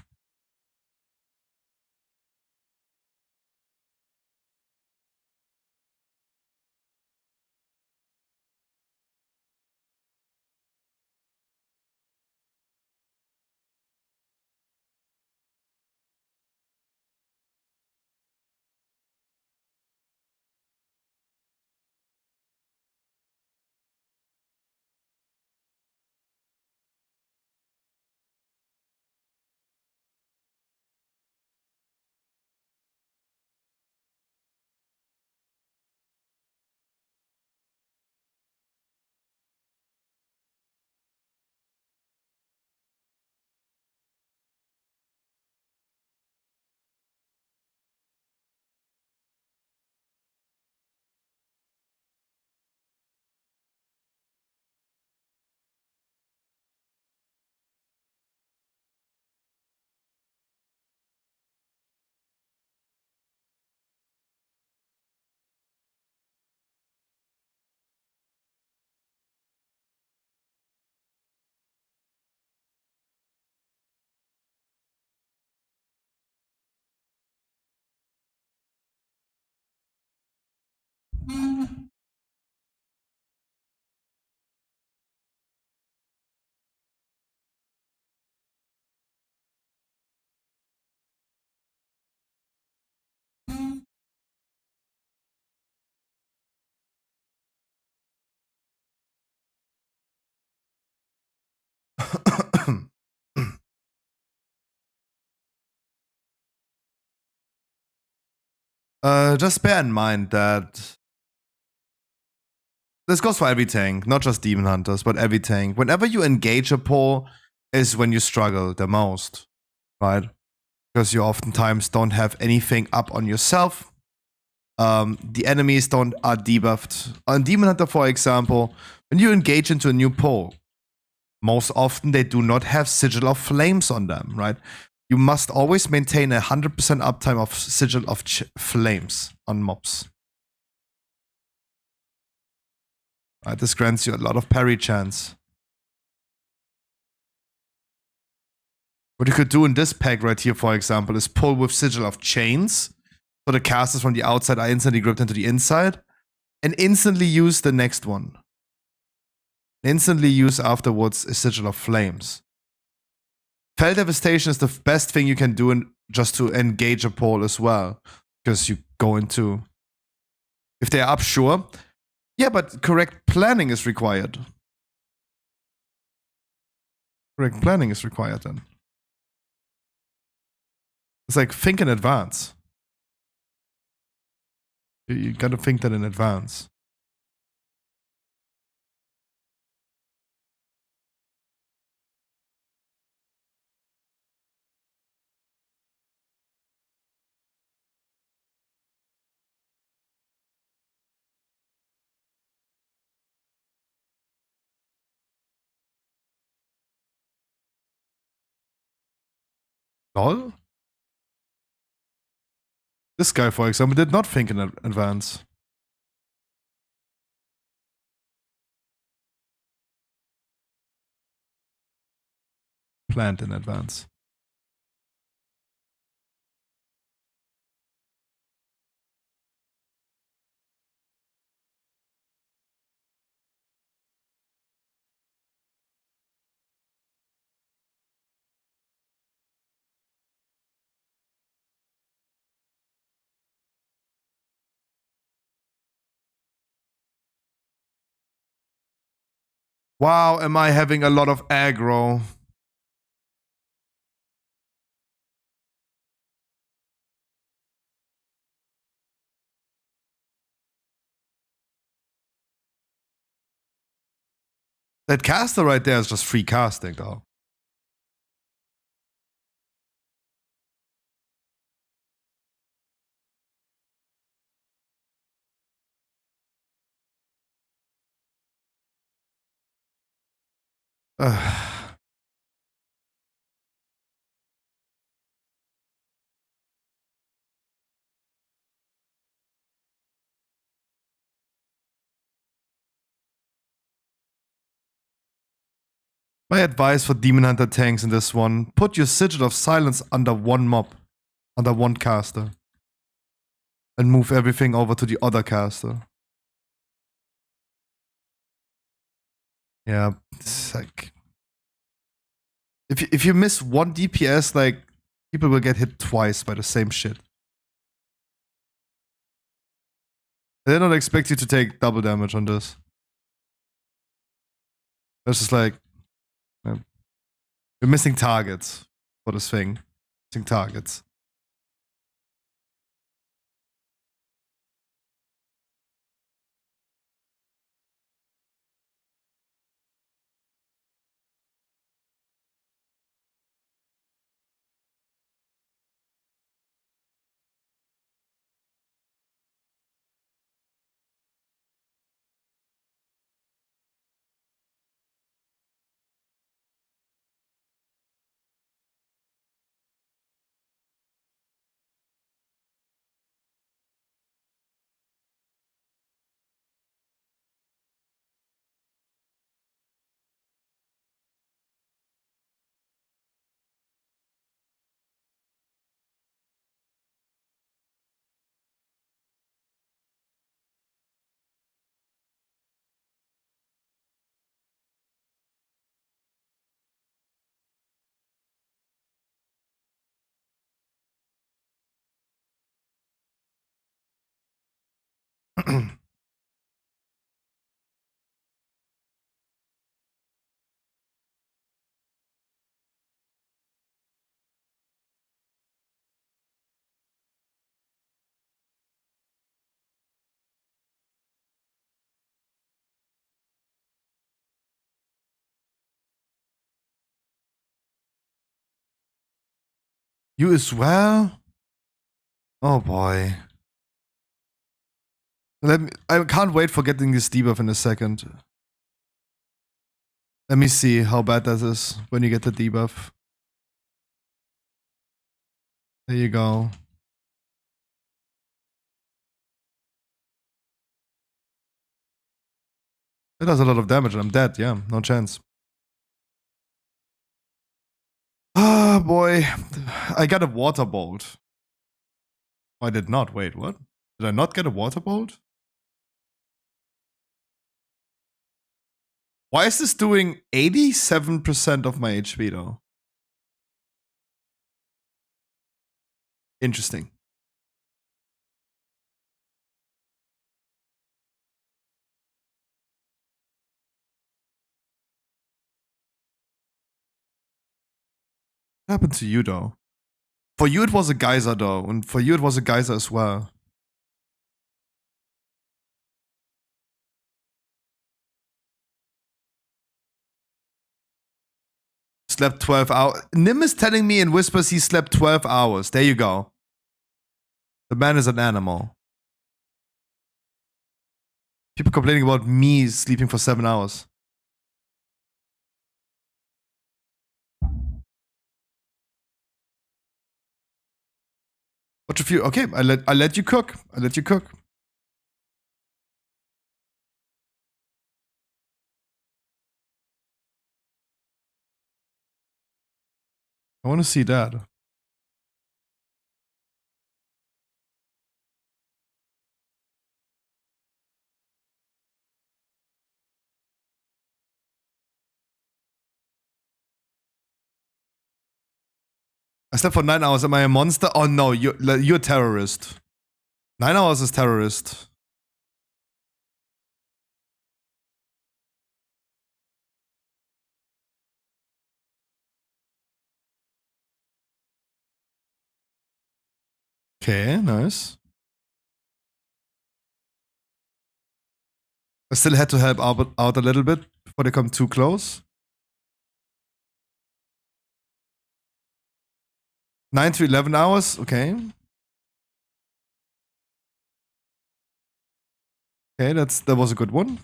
Just bear in mind that this goes for every tank, not just demon hunters, but every tank. Whenever you engage a pull is when you struggle the most, right? Because you oftentimes don't have anything up on yourself. The enemies are debuffed. On Demon Hunter, for example, when you engage into a new pull, most often they do not have Sigil of Flames on them, right? You must always maintain 100% uptime of Sigil of Flames on mobs. Right, this grants you a lot of parry chance. What you could do in this pack right here, for example, is pull with Sigil of Chains. So the casters from the outside are instantly gripped into the inside. And instantly use the next one. Instantly use afterwards a Sigil of Flames. Fell Devastation is the best thing you can do just to engage a pull as well. Because you go into... If they're up, sure. Yeah, but correct planning is required. Correct planning is required then. It's like, think in advance. You gotta think that in advance. Lol? This guy, for example, did not think in advance. Planned in advance. Wow, am I having a lot of aggro? That caster right there is just free casting, though. My advice for Demon Hunter tanks in this one, put your Sigil of Silence under one mob, under one caster. And move everything over to the other caster. Yeah, it's like... If you miss one DPS, like, people will get hit twice by the same shit. They don't expect you to take double damage on this. It's just like... We're missing targets for this thing. Missing targets. You as well? Oh boy. I can't wait for getting this debuff in a second. Let me see how bad that is when you get the debuff. There you go. It does a lot of damage and I'm dead, yeah, no chance. Ah, boy. I got a water bolt. I did not. Wait, what? Did I not get a water bolt? Why is this doing 87% of my HP though? Interesting. What happened to you though? For you it was a geyser though, and for you it was a geyser as well. Slept 12 hours. Nim is telling me in whispers he slept 12 hours. There you go. The man is an animal. People complaining about me sleeping for 7 hours. What if you? Okay, I let you cook. I let you cook. I want to see that. I slept for 9 hours. Am I a monster? Oh no, you're a terrorist. 9 hours is terrorist. Okay, nice. I still had to help out a little bit before they come too close. 9 to 11 hours. Okay. Okay, that was a good one.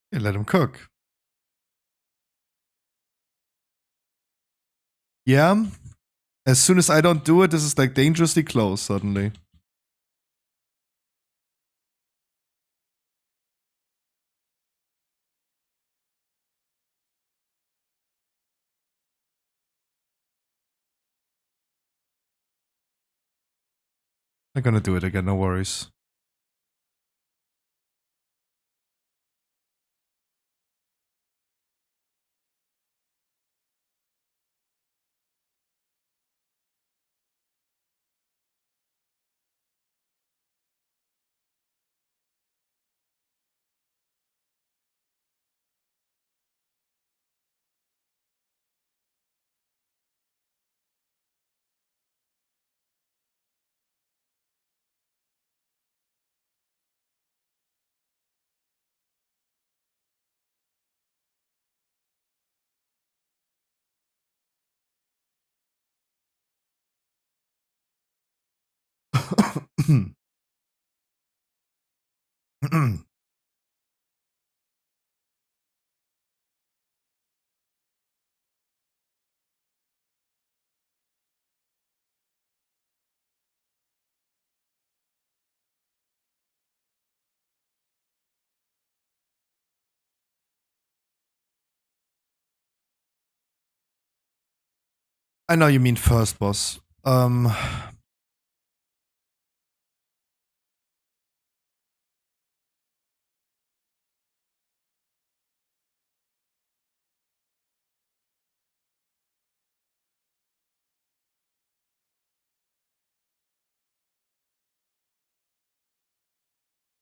Yeah, let him cook. Yeah. As soon as I don't do it, this is like dangerously close suddenly. I'm gonna do it again, no worries. I know you mean first boss.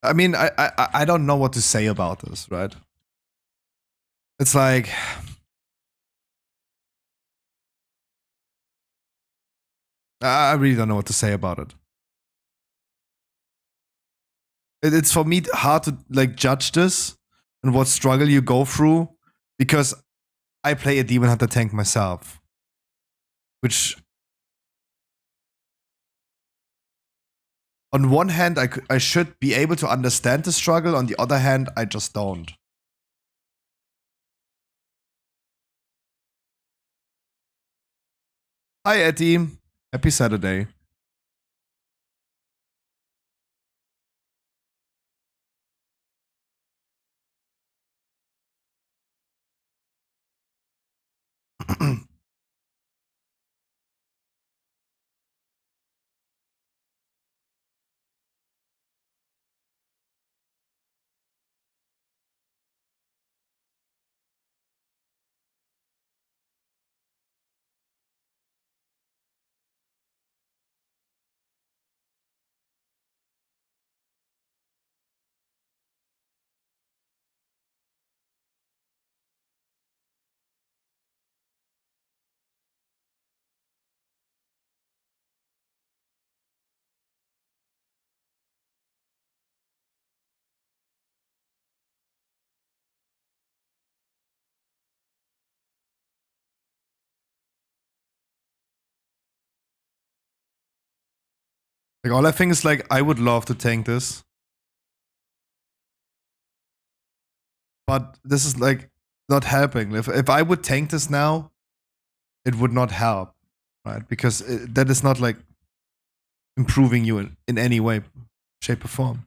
I mean, I don't know what to say about this, right? It's like I really don't know what to say about it. It's for me hard to like judge this and what struggle you go through because I play a demon hunter tank myself, which on one hand I should be able to understand the struggle. On the other hand, I just don't. Hi Eddie, happy Saturday. Like all I think is like I would love to tank this, but this is like not helping. If I would tank this now, it would not help, right? Because that is not like improving you in any way, shape, or form.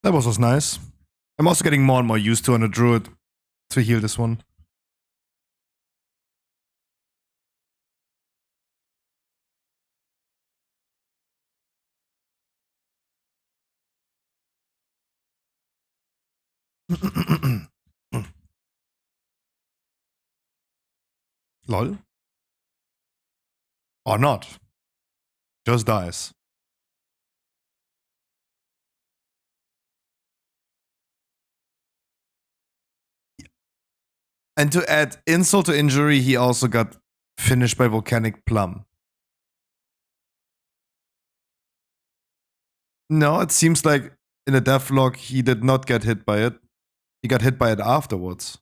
That was nice. I'm also getting more and more used to on a druid to heal this one. Lol. Or not. Just dies. And to add insult to injury, he also got finished by Volcanic Plum. No, it seems like in a deathlock, he did not get hit by it. He got hit by it afterwards.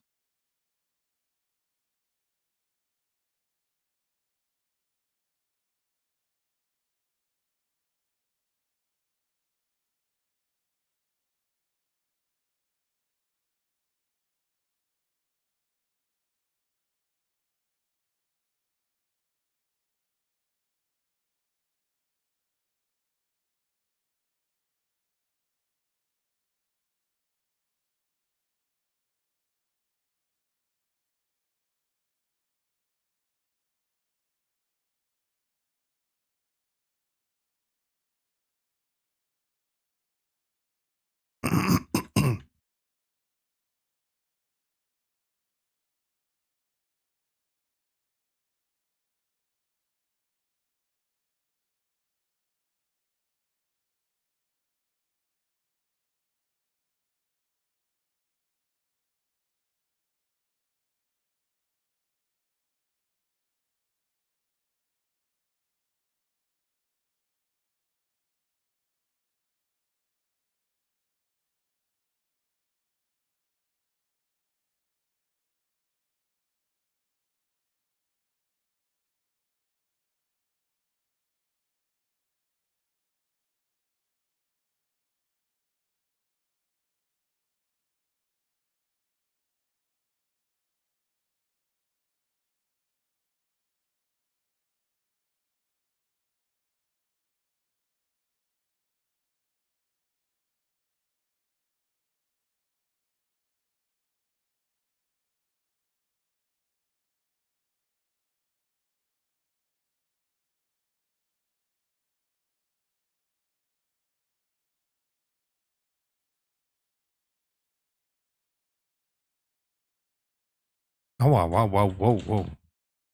Oh, wow, wow, wow, whoa, whoa.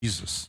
Jesus.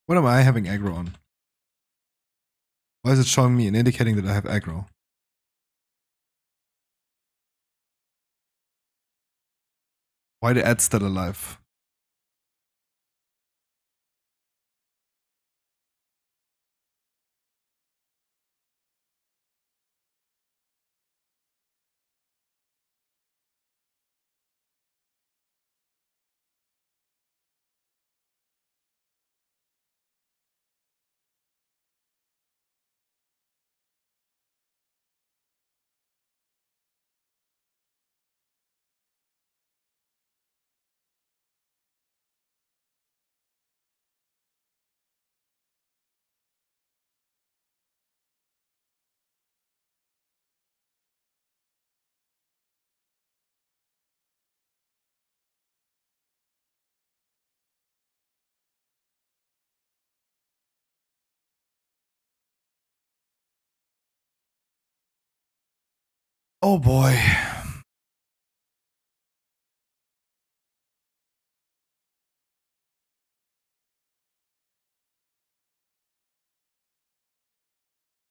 What am I having aggro on? Why is it showing me and indicating that I have aggro? Why the ad still alive? Oh boy.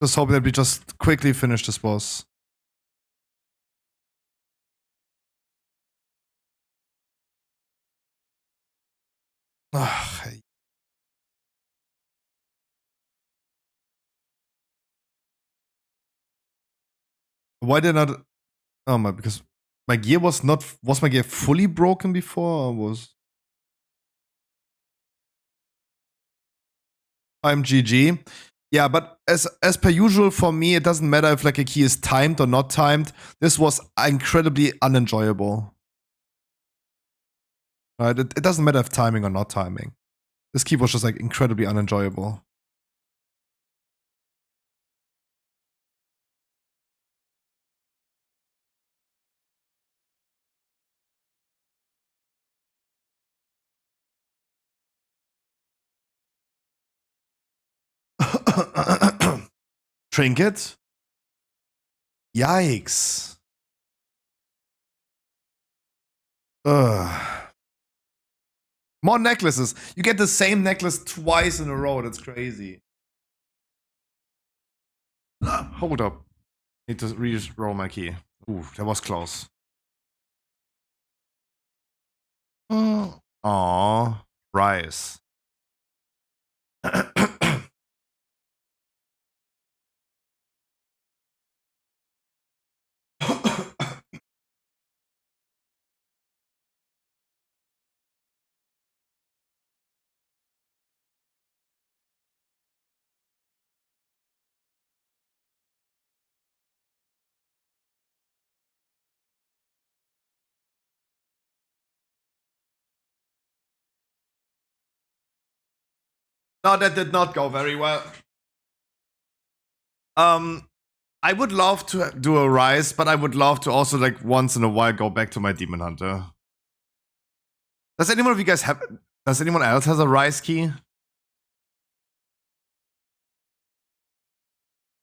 Just hoping that we just quickly finish this boss. Ugh. Why did not? Oh my, because my gear was not. Was my gear fully broken before, or was? I'm GG. Yeah, but as per usual for me, it doesn't matter if like a key is timed or not timed. This was incredibly unenjoyable. Right? It doesn't matter if timing or not timing. This key was just like incredibly unenjoyable. Trinket? Yikes. Ugh. More necklaces. You get the same necklace twice in a row. That's crazy. Hold up. Need to re-roll my key. Ooh, that was close. Aww. Rice. No, that did not go very well. I would love to do a rise, but I would love to also like once in a while go back to my Demon Hunter. Does anyone of you guys have? Does anyone else has a rise key?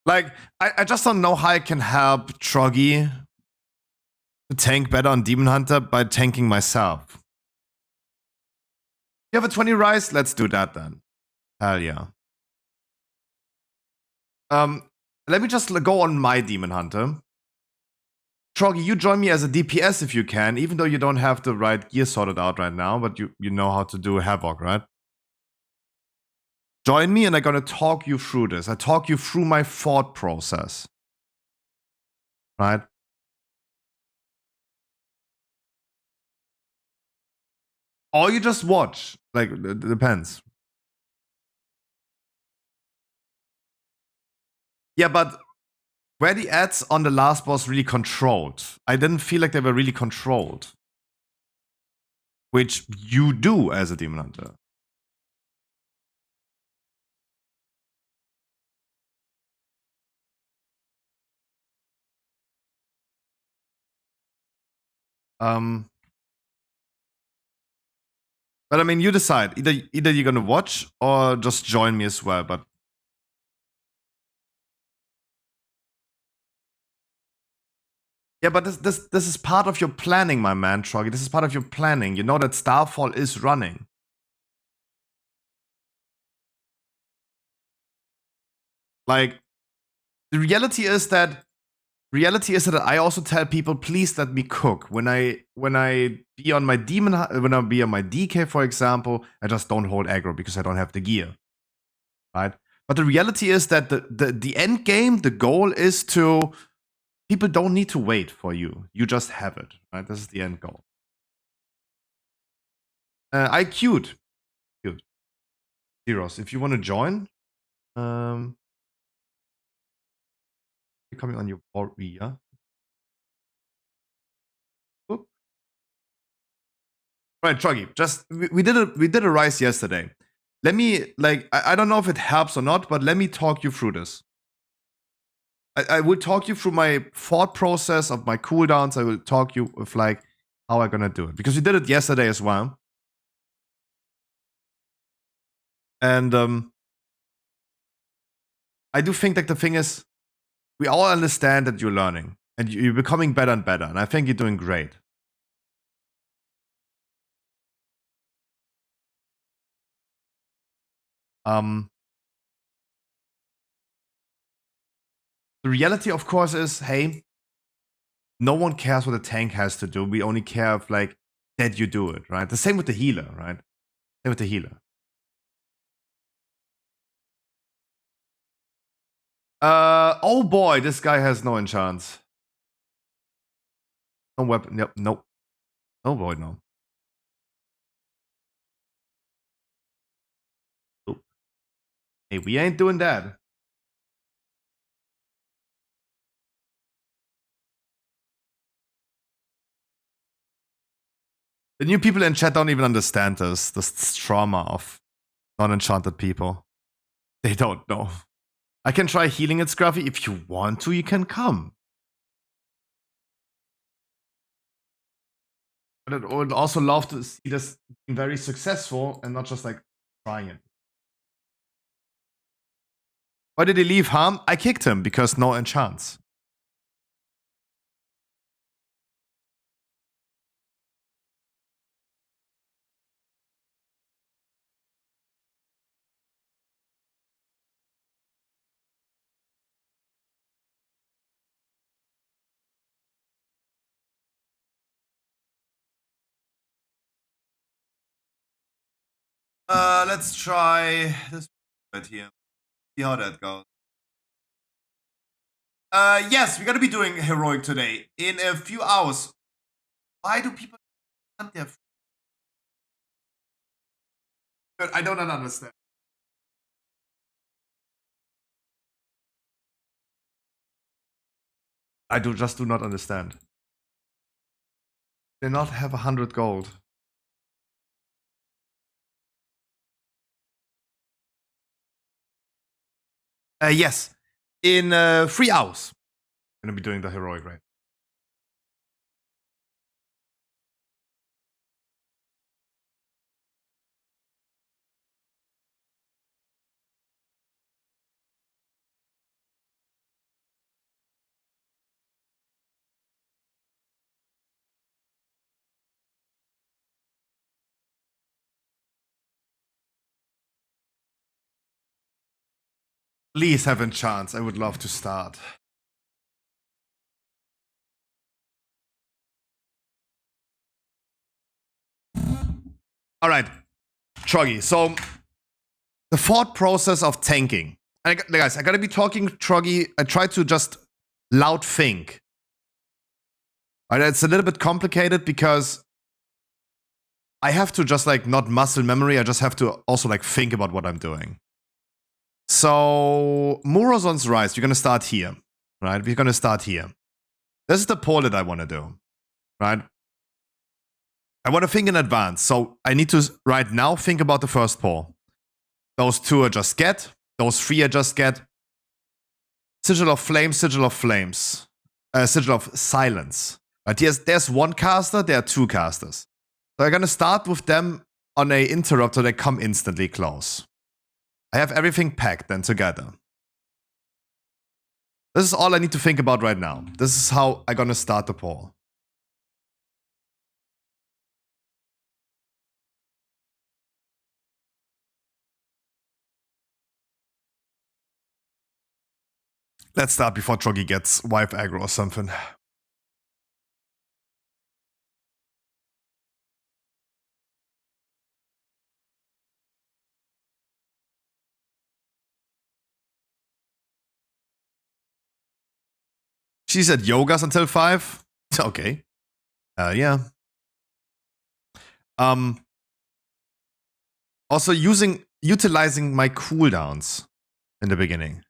Like, I just don't know how I can help Troggy to tank better on Demon Hunter by tanking myself. You have a 20 rise? Let's do that then. Hell yeah. Let me just go on my Demon Hunter. Troggy, you join me as a DPS if you can, even though you don't have the right gear sorted out right now, but you know how to do Havoc, right? Join me and I'm gonna talk you through this. I talk you through my thought process. Right? Or you just watch. Like, it depends. Yeah, but were the ads on the last boss really controlled? I didn't feel like they were really controlled. Which you do as a Demon Hunter. But I mean, you decide. Either you're gonna watch or just join me as well. But yeah, but this is part of your planning, my man, Troggy. This is part of your planning. You know that Starfall is running. Like, the reality is that I also tell people, please let me cook. When I be on my when I be on my DK, for example, I just don't hold aggro because I don't have the gear. Right? But the reality is that the end game, the goal is to people don't need to wait for you. You just have it. Right? This is the end goal. I queued. Zeros, if you want to join, you're coming on your board via. Oop. Right, Truggy, just we did a rise yesterday. Let me I don't know if it helps or not, but let me talk you through this. I will talk you through my thought process of my cooldowns. I will talk you with like how I'm gonna do it because we did it yesterday as well. And I do think that the thing is, we all understand that you're learning and you're becoming better and better, and I think you're doing great. The reality, of course, is, hey, no one cares what a tank has to do. We only care if like that you do it, right? The same with the healer, right? Same with the healer. Oh boy, this guy has no enchants. No weapon. Yep, nope. Oh boy, no. Nope. Hey, we ain't doing that. The new people in chat don't even understand this trauma of non-enchanted people. They don't know. I can try healing it, Scruffy. If you want to, you can come. But I would also love to see this being very successful and not just like trying it. Why did he leave, Harm? I kicked him because no enchants. Let's try this right here. See how that goes. Yes, we're gonna be doing heroic today in a few hours. Why do people want their? I don't understand. I do not understand. They not have 100 gold. Yes, in 3 hours. I'm gonna be doing the heroic raid. Please have a chance. I would love to start. All right, Troggy. So the thought process of tanking. Guys, I gotta be talking Troggy. I try to just loud think. Right, it's a little bit complicated because I have to just like not muscle memory. I just have to also like think about what I'm doing. So Murozon's Rise, we're gonna start here, right? We're gonna start here. This is the poll that I want to do, right? I want to think in advance. So I need to right now think about the first poll. Those 2 are just get. Those 3 are just get. Sigil of Flames, Sigil of Flames. Sigil of Silence. Right, there's 1 caster, there are 2 casters. So I'm gonna start with them on a interrupt so they come instantly close. I have everything packed then together. This is all I need to think about right now. This is how I'm gonna start the poll. Let's start before Troggy gets wife aggro or something. She said yogas until 5. Okay. Yeah. Also utilizing my cooldowns in the beginning.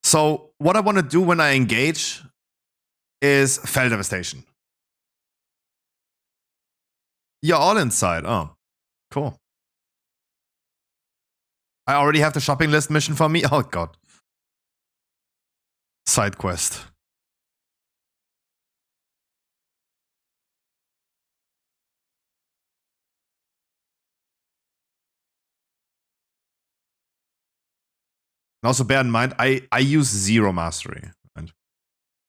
So what I want to do when I engage is Fell Devastation. You're all inside. Oh, cool. I already have the shopping list mission for me. Oh god. Side quest. And also bear in mind, I use 0 mastery. Right?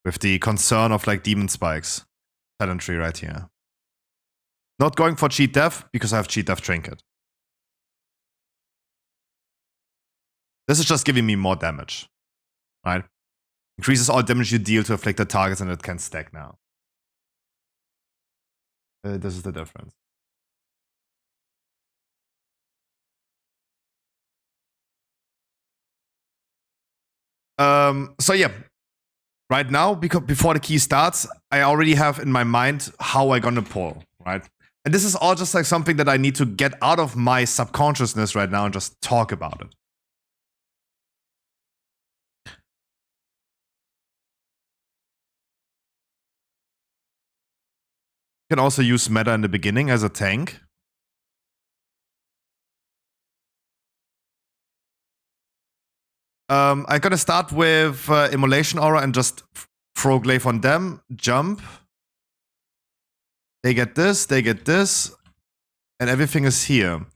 With the concern of like demon spikes. Talent tree right here. Not going for cheat death because I have cheat death trinket. This is just giving me more damage. Right? Increases all damage you deal to afflicted targets and it can stack now. This is the difference. So yeah, right now, because before the key starts, I already have in my mind how I'm gonna pull, right? And this is all just like something that I need to get out of my subconsciousness right now and just talk about it. You can also use meta in the beginning as a tank. I'm gonna start with Immolation Aura and just throw Glaive on them, jump. They get this, and everything is here.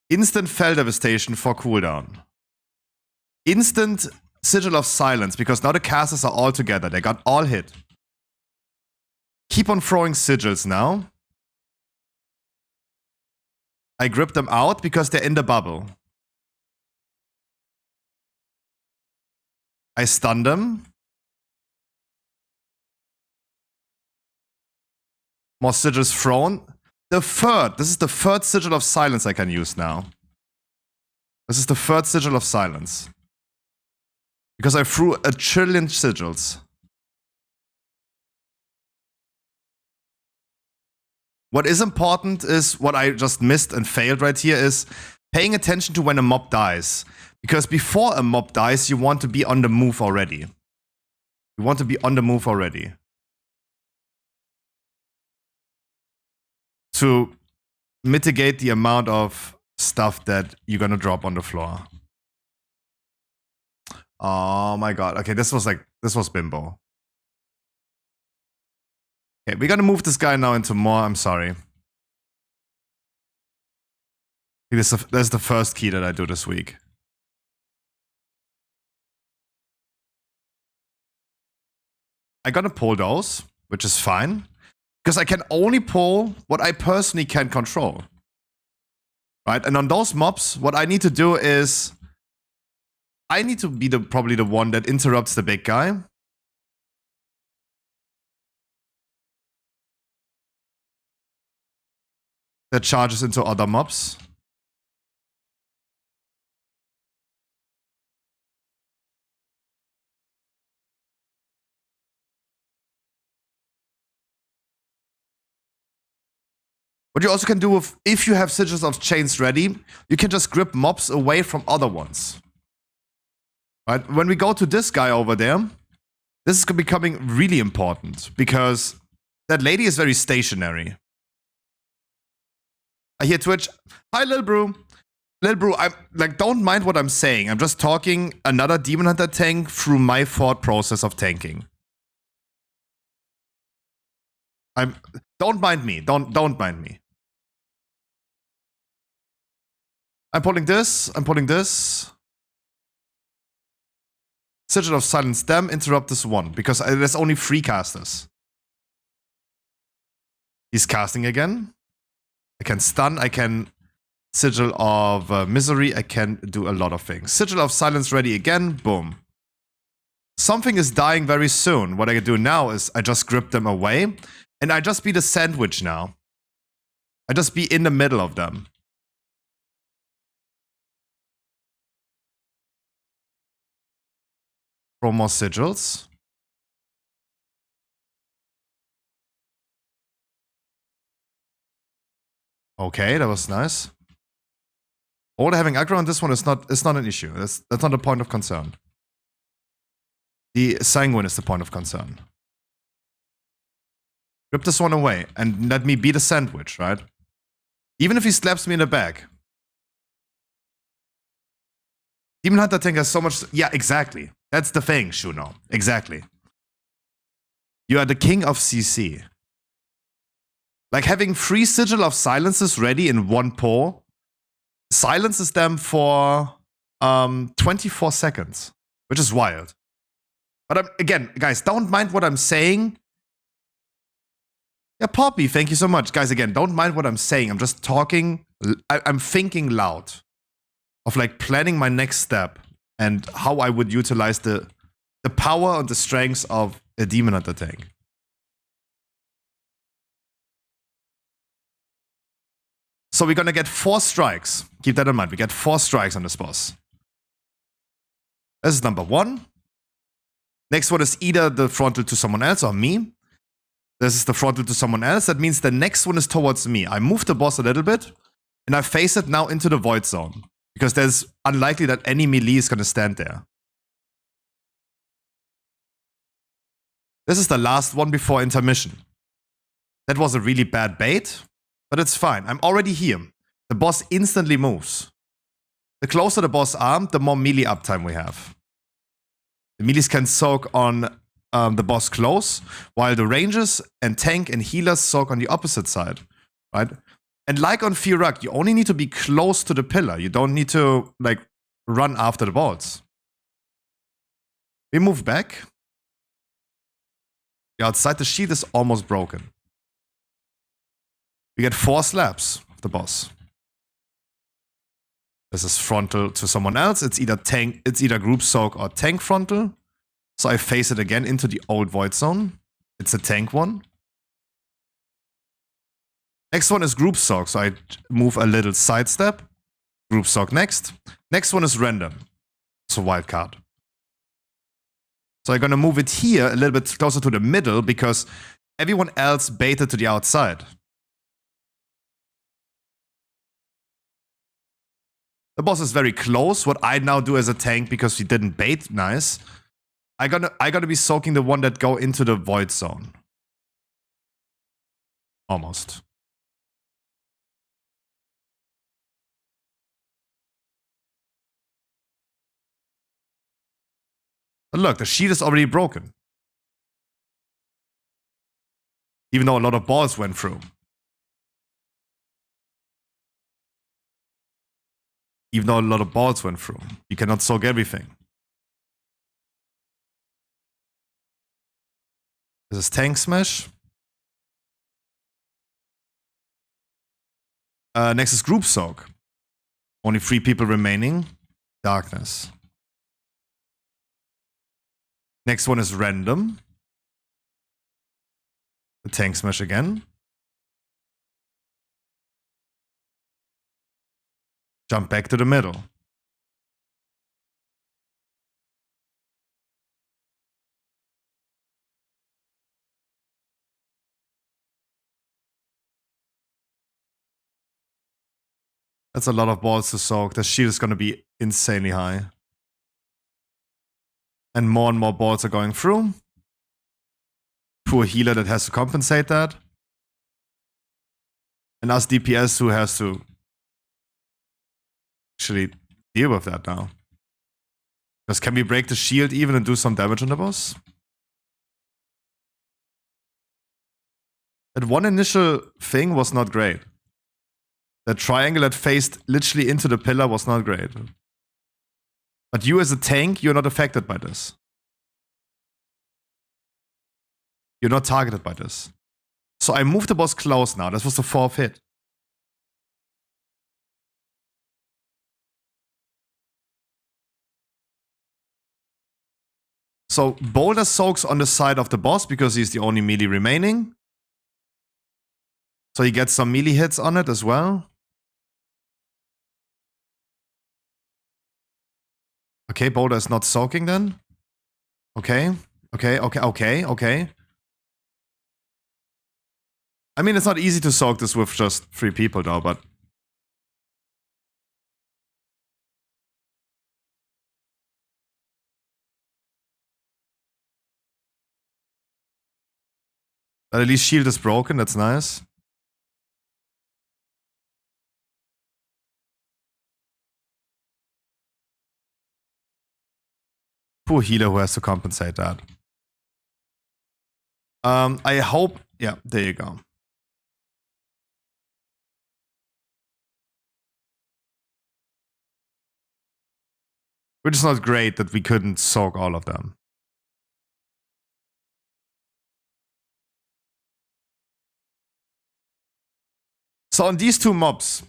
Instant Fell Devastation for cooldown. Instant Sigil of Silence, because now the casters are all together. They got all hit. Keep on throwing sigils now. I grip them out because they're in the bubble. I stun them. More sigils thrown. This is the third Sigil of Silence I can use now. This is the third Sigil of Silence. Because I threw 1 trillion sigils. What is important is, what I just missed and failed right here, is paying attention to when a mob dies. Because before a mob dies, you want to be on the move already. You want to be on the move already. To mitigate the amount of stuff that you're gonna drop on the floor. Oh my god. Okay, this was Bimbo. Okay, we're gonna move this guy now into more. I'm sorry. This is the first key that I do this week. I'm gonna pull those, which is fine. Because I can only pull what I personally can control. Right? And on those mobs, what I need to do is I need to be probably the one that interrupts the big guy. That charges into other mobs. What you also can do with, if you have Sigils of Chains ready, you can just grip mobs away from other ones. Right? When we go to this guy over there, this is becoming really important because that lady is very stationary. I hear Twitch. Hi, Lil Brew. Lil Brew, I'm like, don't mind what I'm saying. I'm just talking another Demon Hunter tank through my thought process of tanking. Don't mind me. Don't mind me. I'm pulling this. I'm pulling this. Sigil of Silence them, interrupt this one, because there's only 3 casters. He's casting again. I can stun, I can Sigil of Misery, I can do a lot of things. Sigil of Silence ready again, boom. Something is dying very soon. What I can do now is I just grip them away, and I just be the sandwich now. I just be in the middle of them. Throw more sigils. Okay, that was nice. Order having aggro on this one is not an issue. That's not a point of concern. The Sanguine is the point of concern. Rip this one away and let me be the sandwich, right? Even if he slaps me in the back. Demon Hunter tank has so much... Yeah, exactly. That's the thing, Shuno. Exactly. You are the king of CC. Like having 3 Sigil of Silences ready in one pull silences them for 24 seconds, which is wild. But again, guys, don't mind what I'm saying. Yeah, Poppy, thank you so much. Guys, again, don't mind what I'm saying. I'm just talking. I'm thinking loud of like planning my next step and how I would utilize the power and the strengths of a Demon Hunter tank. So we're gonna get 4 strikes. Keep that in mind. We get 4 strikes on this boss. This is number 1. Next one is either the frontal to someone else or me. This is the frontal to someone else. That means the next one is towards me. I move the boss a little bit, and I face it now into the void zone. Because there's unlikely that any melee is gonna stand there. This is the last one before intermission. That was a really bad bait, but it's fine. I'm already here. The boss instantly moves. The closer the boss armed, the more melee uptime we have. The melees can soak on the boss close, while the rangers and tank and healers soak on the opposite side, right? And like on Firak, you only need to be close to the pillar. You don't need to like run after the balls. We move back. The outside, the shield is almost broken. We get 4 slaps of the boss. This is frontal to someone else. It's either group soak or tank frontal. So I face it again into the old void zone. It's a tank one. Next one is group soak, so I move a little sidestep. Group soak next. Next one is random. It's a wild card. So I'm gonna move it here a little bit closer to the middle because everyone else baited to the outside. The boss is very close. What I now do as a tank, because we didn't bait nice, I gotta be soaking the one that go into the void zone. Almost. But look, the sheet is already broken. Even though a lot of balls went through. Even though a lot of balls went through. You cannot soak everything. This is tank smash. Next is group soak. Only 3 people remaining. Darkness. Next one is random. The tank smash again. Jump back to the middle. That's a lot of balls to soak. The shield is going to be insanely high. And more balls are going through. Poor healer that has to compensate that. And us DPS who has to actually deal with that now. Because can we break the shield even and do some damage on the boss? That one initial thing was not great. That triangle that faced literally into the pillar was not great. But you as a tank, you're not affected by this. You're not targeted by this. So I moved the boss close now. This was the 4th hit. So Boulder soaks on the side of the boss because he's the only melee remaining. So he gets some melee hits on it as well. Okay, Boulder is not soaking then. Okay. Okay. I mean, it's not easy to soak this with just 3 people though, but... At least shield is broken, that's nice. Poor healer who has to compensate that. I hope... Yeah, there you go. Which is not great that we couldn't soak all of them. So on these 2 mobs,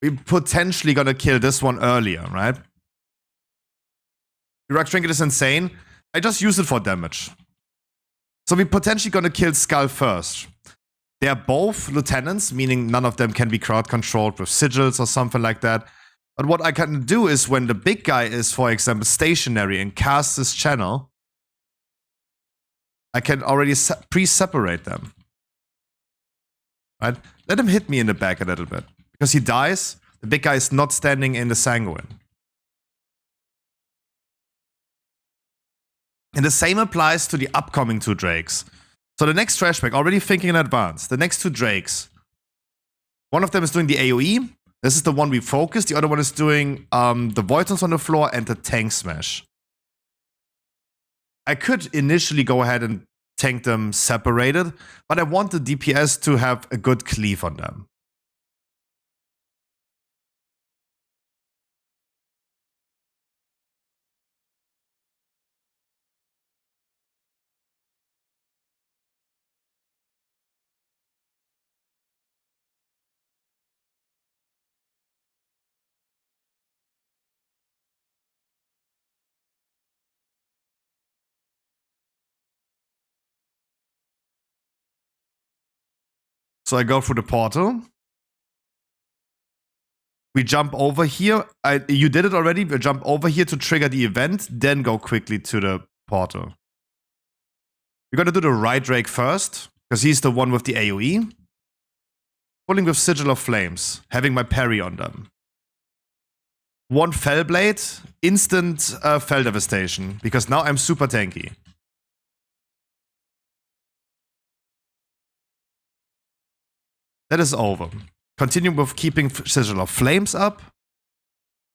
we're potentially gonna kill this one earlier, right? The Rock Trinket is insane. I just use it for damage. So we're potentially gonna kill Skull first. They're both lieutenants, meaning none of them can be crowd controlled with sigils or something like that. But what I can do is when the big guy is, for example, stationary and casts his channel, I can already pre-separate them. Right? Let him hit me in the back a little bit. Because he dies, the big guy is not standing in the sanguine. And the same applies to the upcoming 2 drakes. So the next trash bag, already thinking in advance, the next 2 drakes. One of them is doing the AoE. This is the one we focus. The other one is doing the Voidstones on the floor and the tank smash. I could initially go ahead and tank them separated, but I want the DPS to have a good cleave on them. So I go through the portal. We jump over here. You did it already. We jump over here to trigger the event, then go quickly to the portal. We're gonna do the right Drake first, because he's the one with the AoE. Pulling with Sigil of Flames, having my parry on them. 1 Fellblade, instant Fell Devastation, because now I'm super tanky. That is over. Continue with keeping Sigil of Flames up.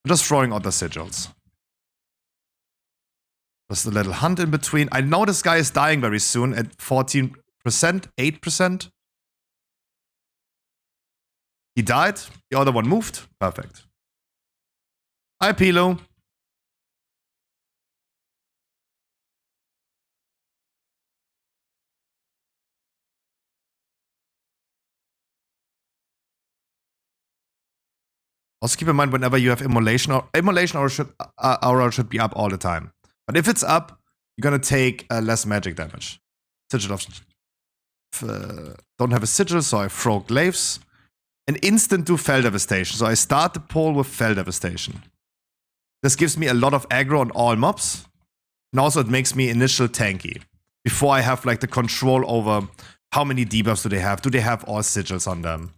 Just throwing other sigils. Just a little hunt in between. I know this guy is dying very soon at 14%, 8%. He died. The other one moved. Perfect. Hi, Pilo. Also keep in mind whenever you have immolation aura should be up all the time. But if it's up, you're gonna take less magic damage. Sigil of don't have a sigil, so I throw glaives. An instant do Fell Devastation. So I start the poll with Fell Devastation. This gives me a lot of aggro on all mobs. And also it makes me initial tanky. Before I have like the control over how many debuffs do they have. Do they have all sigils on them?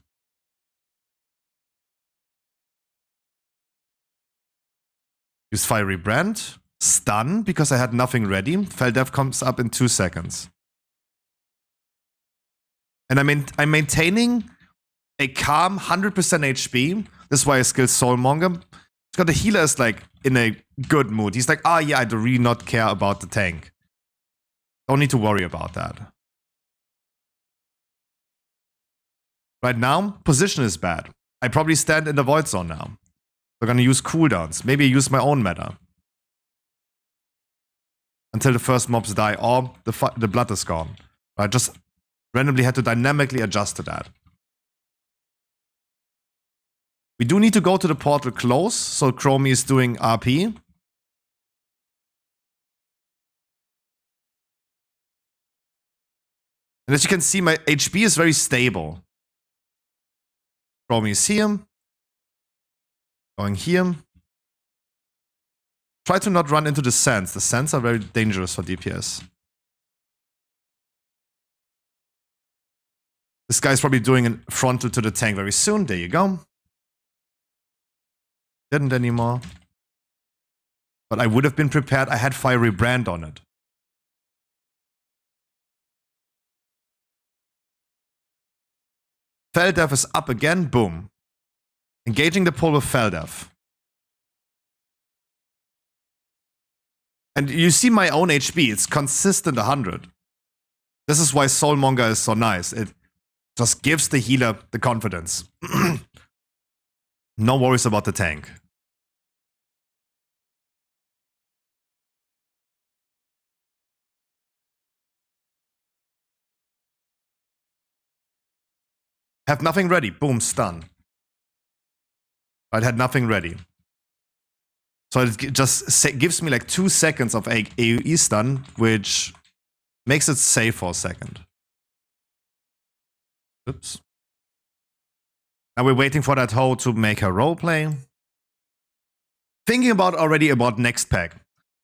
Use Fiery Brand. Stun, because I had nothing ready. Fell Dev comes up in 2 seconds. And I'm maintaining a calm 100% HP. This is why I skill Soulmonger. Because the healer is like in a good mood. He's like, ah, yeah, I do really not care about the tank. Don't need to worry about that. Right now, position is bad. I probably stand in the Void Zone now. We're gonna use cooldowns. Maybe I use my own meta. Until the first mobs die or the blood is gone. I just randomly had to dynamically adjust to that. We do need to go to the portal close, so Chromie is doing RP. And as you can see, my HP is very stable. Roaming is here. Going here. Try to not run into the sands. The sands are very dangerous for DPS. This guy's probably doing a frontal to the tank very soon. There you go. Didn't anymore. But I would have been prepared. I had Fiery Brand on it. Feldev is up again. Boom. Engaging the pole with Feldev. And you see my own HP. It's consistent 100. This is why Soulmonger is so nice. It just gives the healer the confidence. No worries about the tank. Have nothing ready. Boom, stun. I had nothing ready. So it just gives me like 2 seconds of AoE stun, which makes it safe for a second. Oops. Now we're waiting for that hoe to make her roleplay. Thinking already about next pack.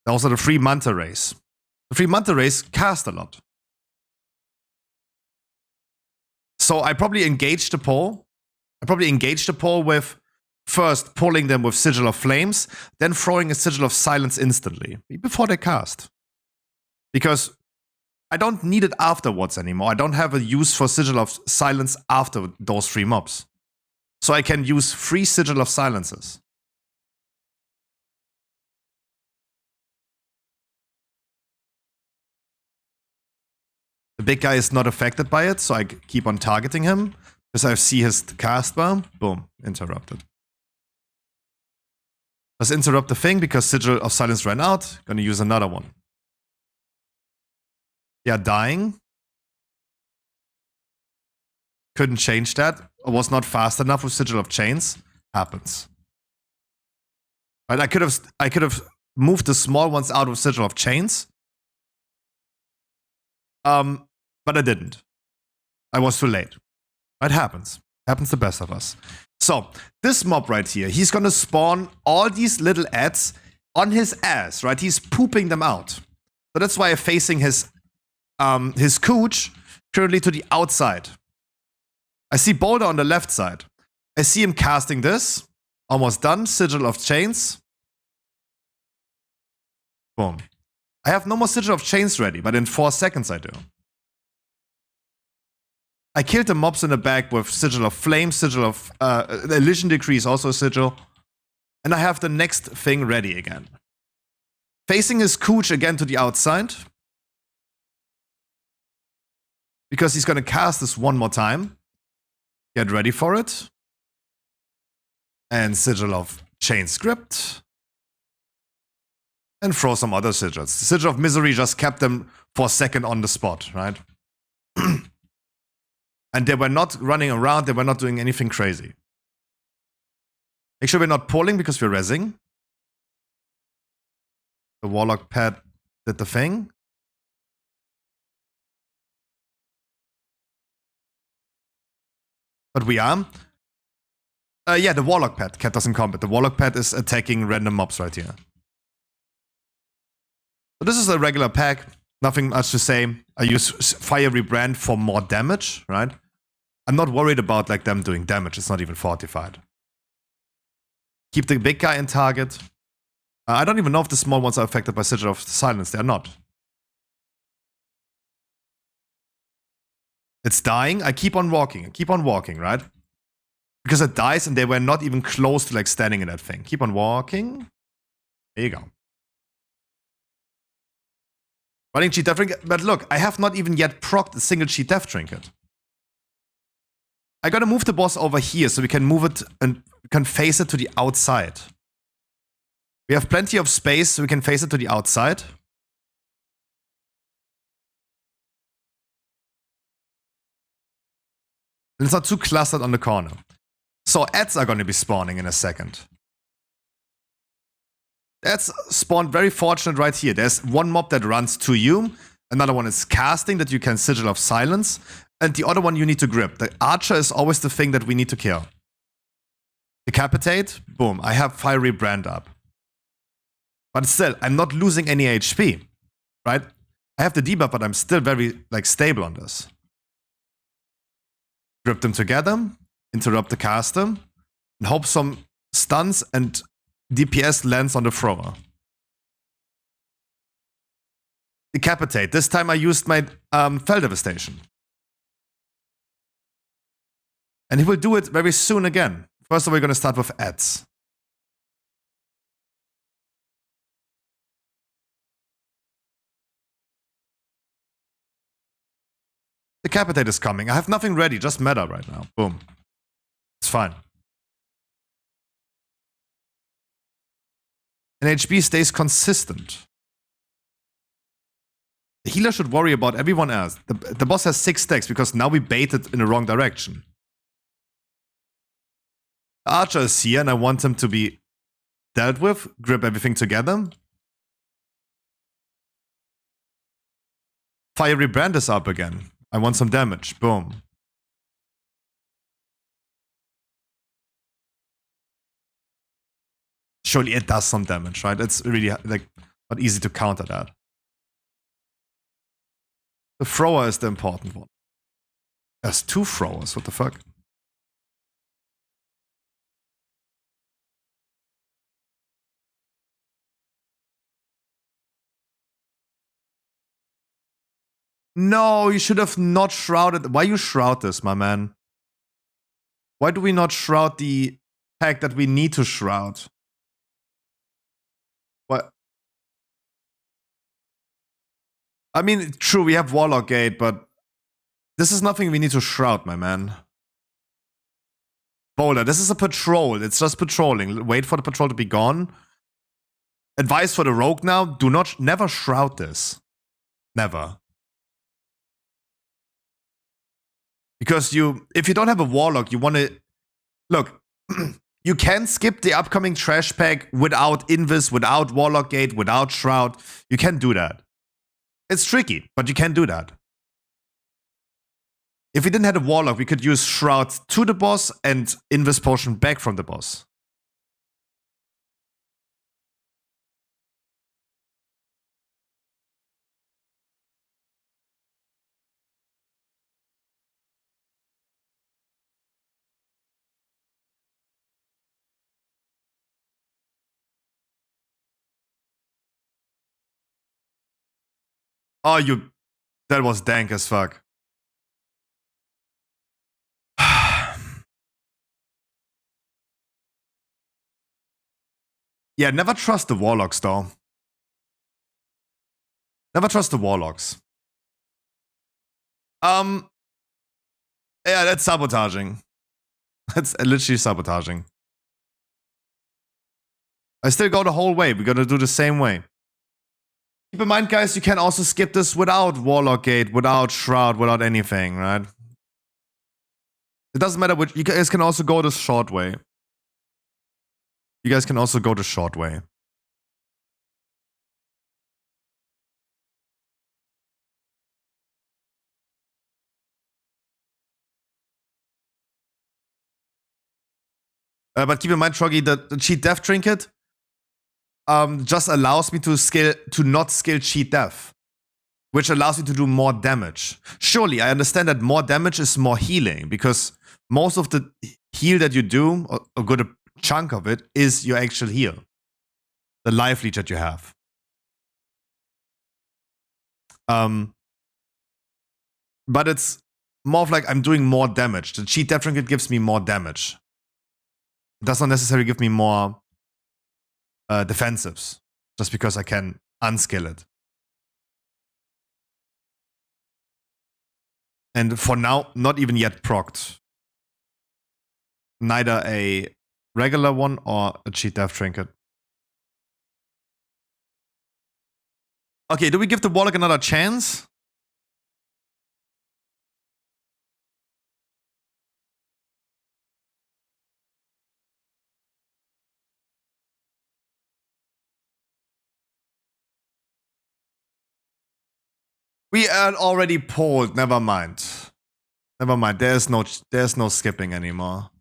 Also the free Manta Rays. The free Manta Rays cast a lot. So I probably engage the pole. With first pulling them with Sigil of Flames, then throwing a Sigil of Silence instantly, before they cast. Because I don't need it afterwards anymore. I don't have a use for Sigil of Silence after those 3 mobs. So I can use 3 Sigil of Silences. The big guy is not affected by it, so I keep on targeting him. Because I see his cast bar. Boom, interrupted. Let's interrupt the thing because Sigil of Silence ran out. Gonna use another one. They are dying. Couldn't change that. I was not fast enough with Sigil of Chains. Happens. Right, I could have moved the small ones out with Sigil of Chains. But I didn't. I was too late. It happens. Happens to the best of us. So, this mob right here, he's gonna spawn all these little ads on his ass, right? He's pooping them out. So that's why I'm facing his cooch currently to the outside. I see Boulder on the left side. I see him casting this. Almost done. Sigil of Chains. Boom. I have no more Sigil of Chains ready, but in 4 seconds I do. I killed the mobs in the back with Sigil of Flame, Sigil of Elision Decree is also a Sigil. And I have the next thing ready again. Facing his cooch again to the outside. Because he's gonna cast this one more time. Get ready for it. And Sigil of Chain Script. And throw some other sigils. The Sigil of Misery just kept them for a second on the spot, right? And they were not running around, they were not doing anything crazy. Make sure we're not pulling because we're rezzing. The Warlock pad did the thing. But we are. Yeah, the Warlock pad. Cat doesn't combat. The Warlock pad is attacking random mobs right here. So this is a regular pack. Nothing much to say. I use Fiery Brand for more damage, right? I'm not worried about like them doing damage. It's not even fortified. Keep the big guy in target. I don't even know if the small ones are affected by Sigil of Silence. They are not. It's dying. I keep on walking. Right? Because it dies and they were not even close to like standing in that thing. Keep on walking. There you go. Running Cheat Death Trinket. But look, I have not even yet procced a single Cheat Death Trinket. I gotta move the boss over here so we can move it and can face it to the outside. We have plenty of space so we can face it to the outside. And it's not too clustered on the corner. So ads are gonna be spawning in a second. Ads spawned very fortunate right here. There's one mob that runs to you, Another one is casting, that you can Sigil of Silence. And the other one you need to grip. The Archer is always the thing that we need to kill. Decapitate, boom, I have Fiery Brand up. But still, I'm not losing any HP, right? I have the debuff, but I'm still very like stable on this. Grip them together, interrupt the caster, and hope some stuns and DPS lands on the thrower. Decapitate. This time I used my Fell Devastation. And he will do it very soon again. First of all, we're going to start with ads. Decapitate is coming. I have nothing ready, just meta right now. Boom. It's fine. And HB stays consistent. The healer should worry about everyone else. The boss has 6 stacks because now we baited in the wrong direction. The Archer is here and I want him to be dealt with. Grip everything together. Fiery Brand is up again. I want some damage. Boom. Surely it does some damage, right? It's really like not easy to counter that. The thrower is the important one. There's 2 throwers. What the fuck? No, you should have not shrouded. Why you shroud this, my man? Why do we not shroud the pack that we need to shroud? What? I mean, true, we have Warlock Gate, but this is nothing we need to shroud, my man. Boulder, this is a patrol. It's just patrolling. Wait for the patrol to be gone. Advice for the rogue now, never shroud this. Never. Because if you don't have a Warlock, you want to... Look, you can skip the upcoming trash pack without Invis, without Warlock Gate, without Shroud. You can do that. It's tricky, but you can do that. If we didn't have a Warlock, we could use Shroud to the boss and Invis Potion back from the boss. Oh, that was dank as fuck. Yeah, never trust the Warlocks, though. Never trust the Warlocks. Yeah, that's sabotaging. That's literally sabotaging. I still go the whole way. We're gonna do the same way. Keep in mind, guys, you can also skip this without Warlock Gate, without Shroud, without anything, right? It doesn't matter which. You guys can also go the short way. You guys can also go the short way. But keep in mind, Troggy, the cheat death trinket just allows me to not skill cheat death, which allows me to do more damage. Surely, I understand that more damage is more healing, because most of the heal that you do, or a good chunk of it, is your actual heal. The life leech that you have. But it's more of like I'm doing more damage. The cheat death trinket gives me more damage. It does not necessarily give me more defensives, just because I can unskill it. And for now, not even yet procced. Neither a regular one or a cheat death trinket. Okay, do we give the Warlock another chance? We are already pulled. Never mind. Never mind. There's no skipping anymore.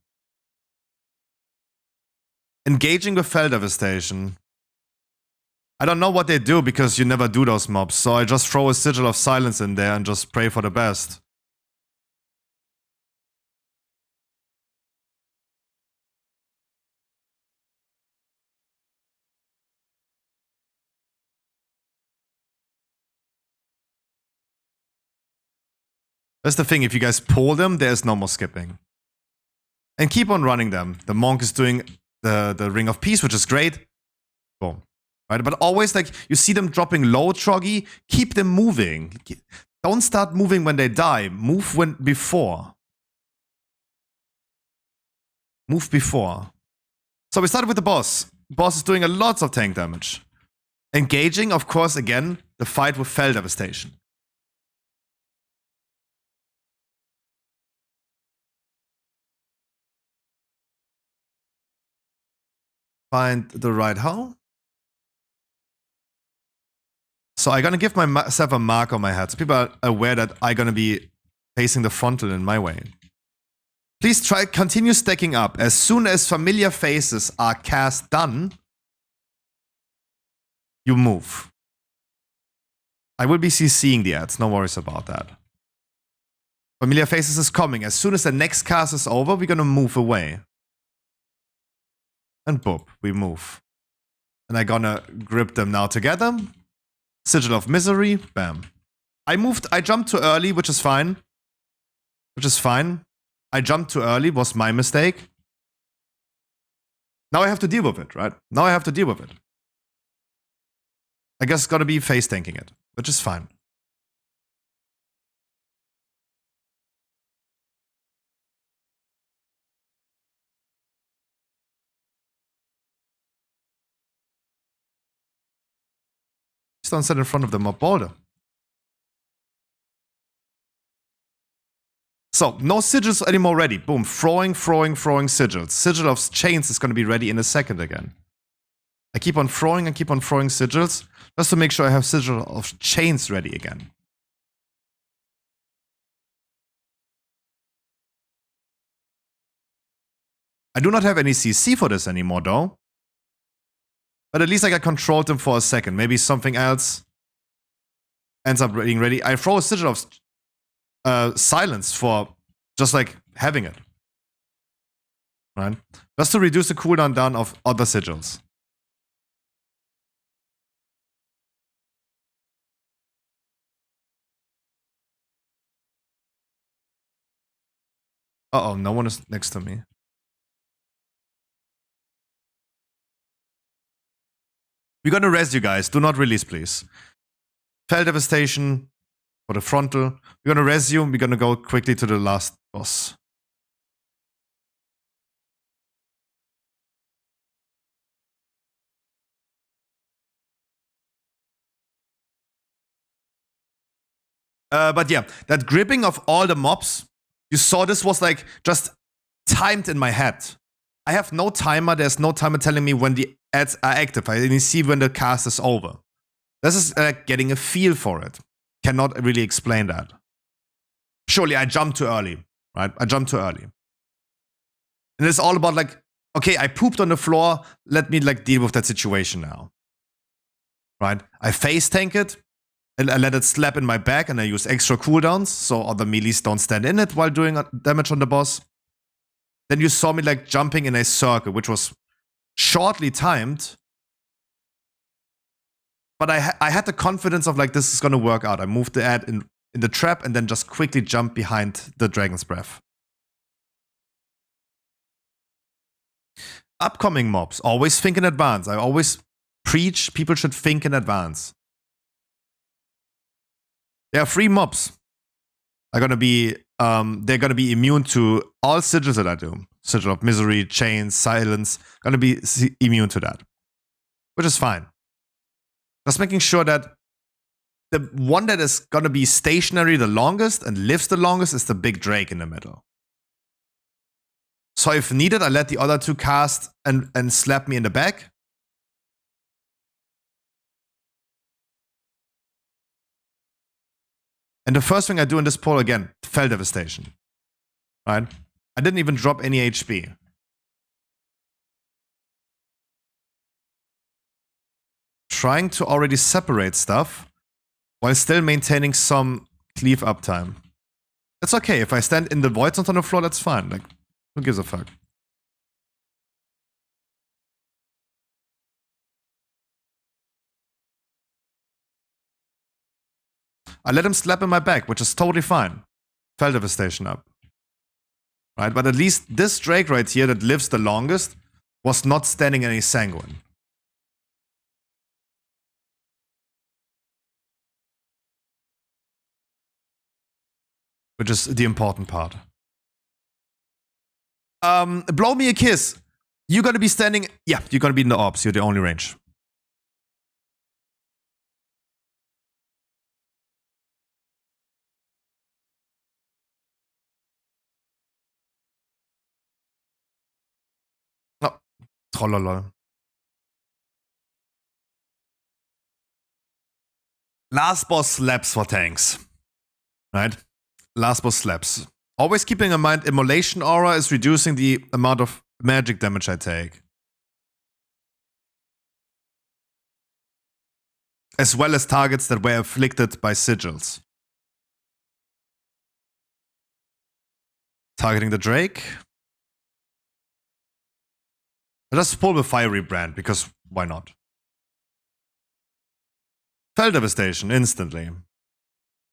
Engaging with Fell Devastation. I don't know what they do because you never do those mobs, so I just throw a Sigil of Silence in there and just pray for the best. That's the thing, if you guys pull them, there's no more skipping. And keep on running them. The Monk is doing the Ring of Peace, which is great. Boom. Right? But always, like, you see them dropping low, Troggy, keep them moving. Don't start moving when they die. Move before. Move before. So we started with the boss. Boss is doing a lot of tank damage. Engaging, of course, again, the fight with Fell Devastation. Find the right hole. So I'm gonna give myself a mark on my head, so people are aware that I'm gonna be facing the frontal in my way. Please continue stacking up. As soon as familiar faces are cast done, you move. I will be CCing the ads, no worries about that. Familiar faces is coming. As soon as the next cast is over, we're gonna move away. And boop, we move. And I'm gonna grip them now together. Sigil of Misery, bam. I jumped too early, which is fine. I jumped too early, was my mistake. Now I have to deal with it, right? Now I have to deal with it. I guess it's gonna be face tanking it, which is fine. Just don't sit in front of the mob boulder. So, no sigils anymore ready. Boom, throwing sigils. Sigil of Chains is gonna be ready in a second again. I keep on throwing sigils, just to make sure I have Sigil of Chains ready again. I do not have any CC for this anymore, though. But at least I controlled them for a second. Maybe something else ends up being ready. I throw a Sigil of Silence for just like having it. Right? Just to reduce the cooldown down of other sigils. Uh-oh, no one is next to me. We're gonna res you guys. Do not release, please. Fell Devastation for the frontal. We're gonna res you. We're gonna go quickly to the last boss. But yeah, that gripping of all the mobs, you saw this was like just timed in my head. I have no timer. There's no timer telling me when the ads are active. I only see when the cast is over. This is getting a feel for it. Cannot really explain that. Surely I jumped too early, right? I jumped too early. And it's all about like, okay, I pooped on the floor. Let me like deal with that situation now. Right? I face tank it. And I let it slap in my back and I use extra cooldowns so other melees don't stand in it while doing damage on the boss. Then you saw me like jumping in a circle, which was shortly timed. But I had the confidence of like, this is gonna work out. I moved the ad in the trap and then just quickly jump behind the Dragon's Breath. Upcoming mobs, always think in advance. I always preach people should think in advance. There are 3 mobs. They're gonna be immune to all sigils that I do. Sigil of Misery, Chains, Silence. Gonna be immune to that. Which is fine. Just making sure that the one that is gonna be stationary the longest and lives the longest is the big Drake in the middle. So if needed, I let the other 2 cast and slap me in the back. And the first thing I do in this poll, again, fell devastation. Right? I didn't even drop any HP. Trying to already separate stuff while still maintaining some cleave uptime. That's okay. If I stand in the void zones on the floor, that's fine. Like, who gives a fuck? I let him slap in my back, which is totally fine. Fell devastation up. Right? But at least this Drake right here that lives the longest was not standing any sanguine. Which is the important part. Blow me a kiss. You're gonna be standing. Yeah, you're gonna be in the orbs. You're the only range. Oh, trollolol. Last boss slaps for tanks. Right? Last boss slaps. Always keeping in mind, immolation aura is reducing the amount of magic damage I take. As well as targets that were afflicted by sigils. Targeting the Drake. I just pull the fiery brand, because why not? Fell devastation, instantly.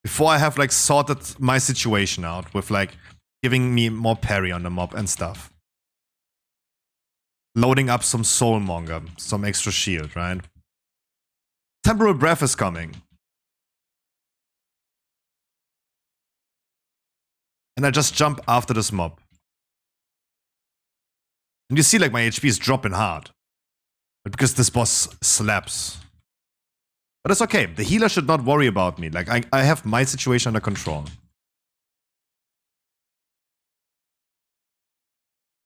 Before I have like sorted my situation out with like giving me more parry on the mob and stuff. Loading up some soulmonger, some extra shield, right? Temporal breath is coming. And I just jump after this mob. And you see like my HP is dropping hard. But because this boss slaps. But it's okay. The healer should not worry about me. Like, I have my situation under control.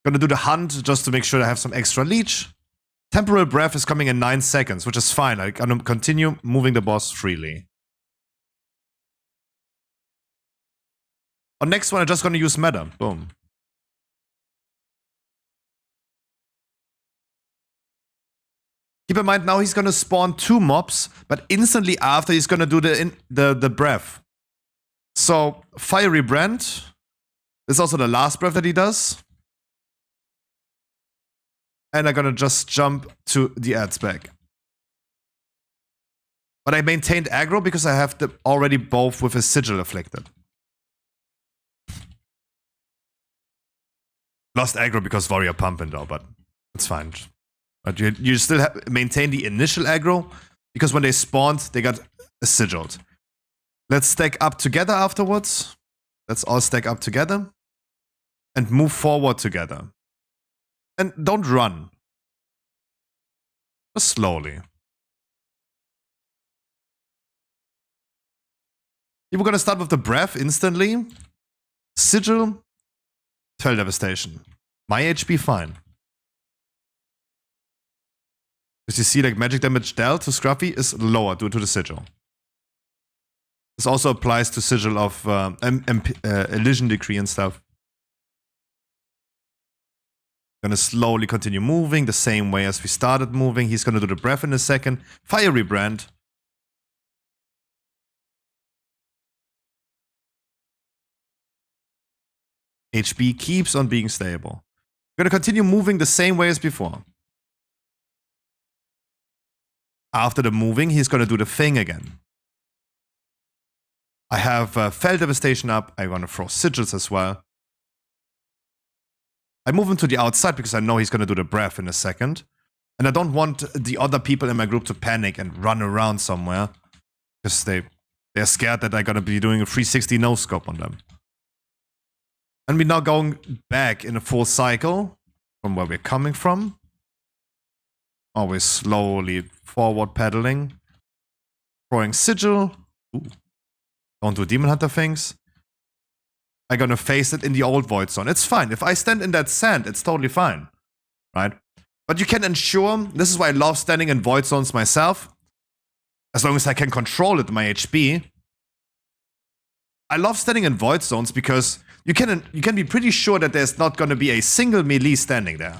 Gonna do the hunt just to make sure I have some extra leech. Temporal breath is coming in 9 seconds, which is fine. I'm gonna continue moving the boss freely. On next one, I'm just gonna use meta. Boom. Keep in mind, now he's gonna spawn 2 mobs, but instantly after he's gonna do the breath. So, Fiery Brand. This is also the last breath that he does. And I'm gonna just jump to the ads back. But I maintained aggro because I have them already both with a sigil afflicted. Lost aggro because warrior pumping though, but it's fine. But you still maintain the initial aggro, because when they spawned, they got sigiled. Let's stack up together afterwards. Let's all stack up together. And move forward together. And don't run. Just slowly. We're gonna start with the breath instantly. Sigil. Fell devastation. My HP fine. As you see, like, magic damage dealt to Scruffy is lower due to the sigil. This also applies to sigil of Elision Decree and stuff. Gonna slowly continue moving the same way as we started moving. He's gonna do the breath in a second. Fiery Brand. HP keeps on being stable. Gonna continue moving the same way as before. After the moving, he's gonna do the thing again. I have Fell Devastation up. I'm gonna throw sigils as well. I move him to the outside because I know he's gonna do the breath in a second. And I don't want the other people in my group to panic and run around somewhere. Because they're scared that I'm gonna be doing a 360 no-scope on them. And we're now going back in a full cycle from where we're coming from. Always slowly forward pedaling. Throwing sigil. Ooh. Don't do Demon Hunter things. I'm gonna face it in the old void zone. It's fine. If I stand in that sand, it's totally fine. Right? But you can ensure, this is why I love standing in void zones myself. As long as I can control it, my HP. I love standing in void zones because you can be pretty sure that there's not going to be a single melee standing there.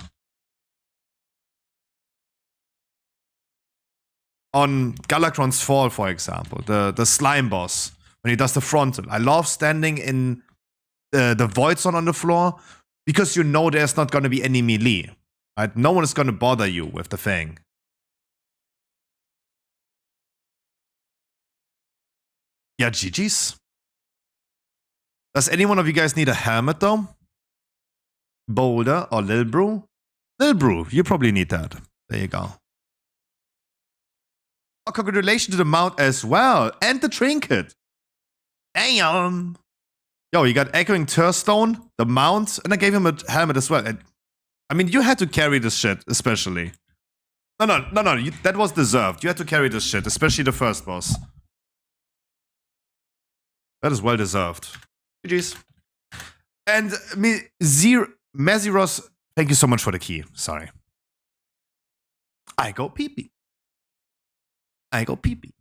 On Galakron's Fall, for example, the slime boss, when he does the frontal, I love standing in the void zone on the floor because you know there's not going to be any melee. Right? No one is going to bother you with the thing. Yeah, GG's. Does any one of you guys need a helmet though? Boulder or Lil Brew? Lil Brew, you probably need that. There you go. Oh, congratulations to the mount as well. And the trinket. Damn. Yo, you got Echoing Turstone, the mount, and I gave him a helmet as well. And, I mean, you had to carry this shit, especially. No, that was deserved. You had to carry this shit, especially the first boss. That is well deserved. GG's. And Maziros, thank you so much for the key. Sorry. I go pee-pee. I go pee-pee.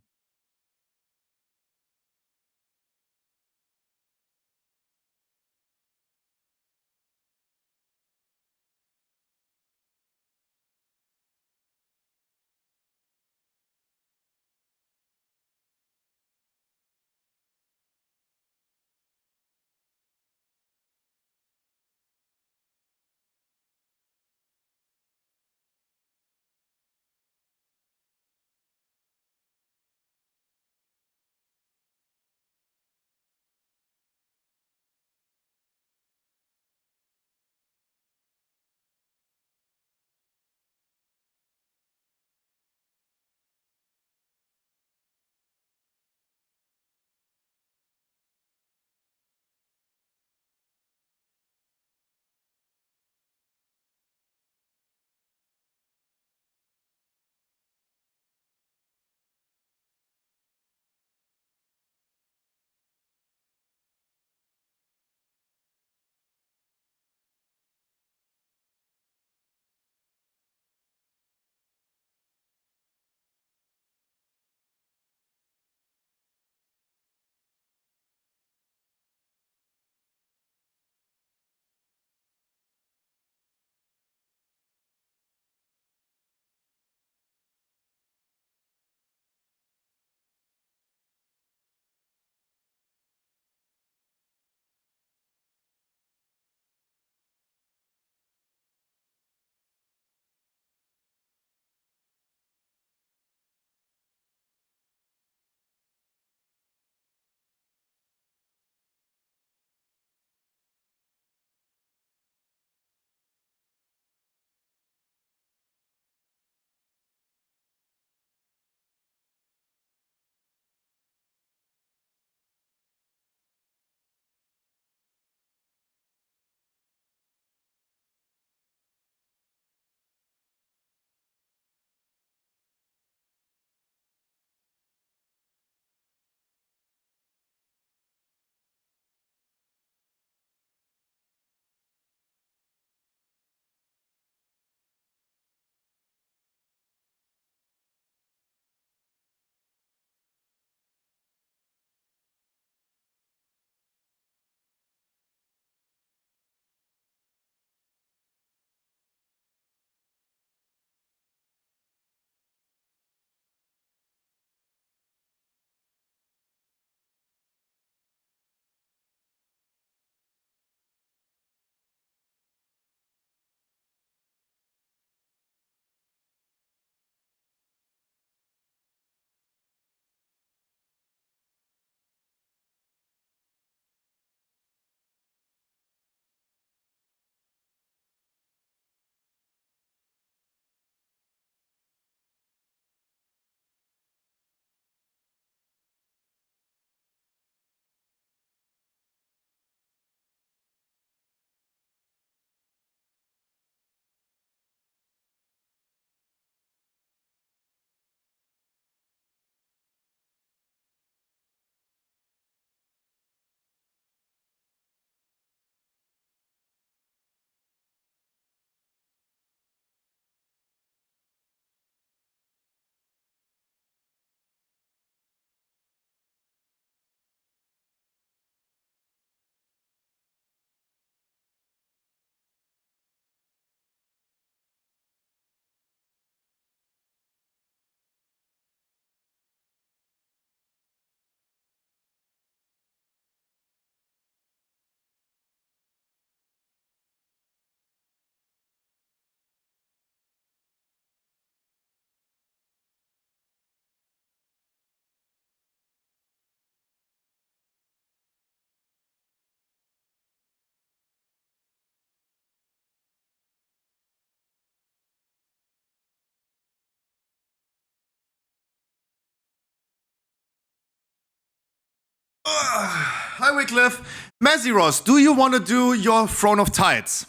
Hi, Wycliffe. Maziros, do you want to do your Throne of Tides?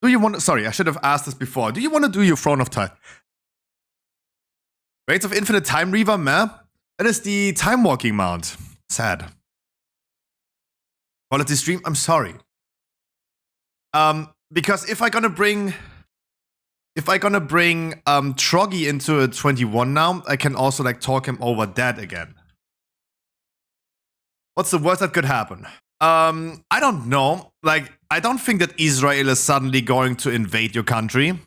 Do you want to... Sorry, I should have asked this before. Do you want to do your Throne of Tides? Rates of Infinite Time Reaver, meh? That is the Time Walking mount. Sad. Quality stream? I'm sorry. Because if I'm gonna bring Troggy into a 21 now, I can also like talk him over that again. What's the worst that could happen? I don't know. Like, I don't think that Israel is suddenly going to invade your country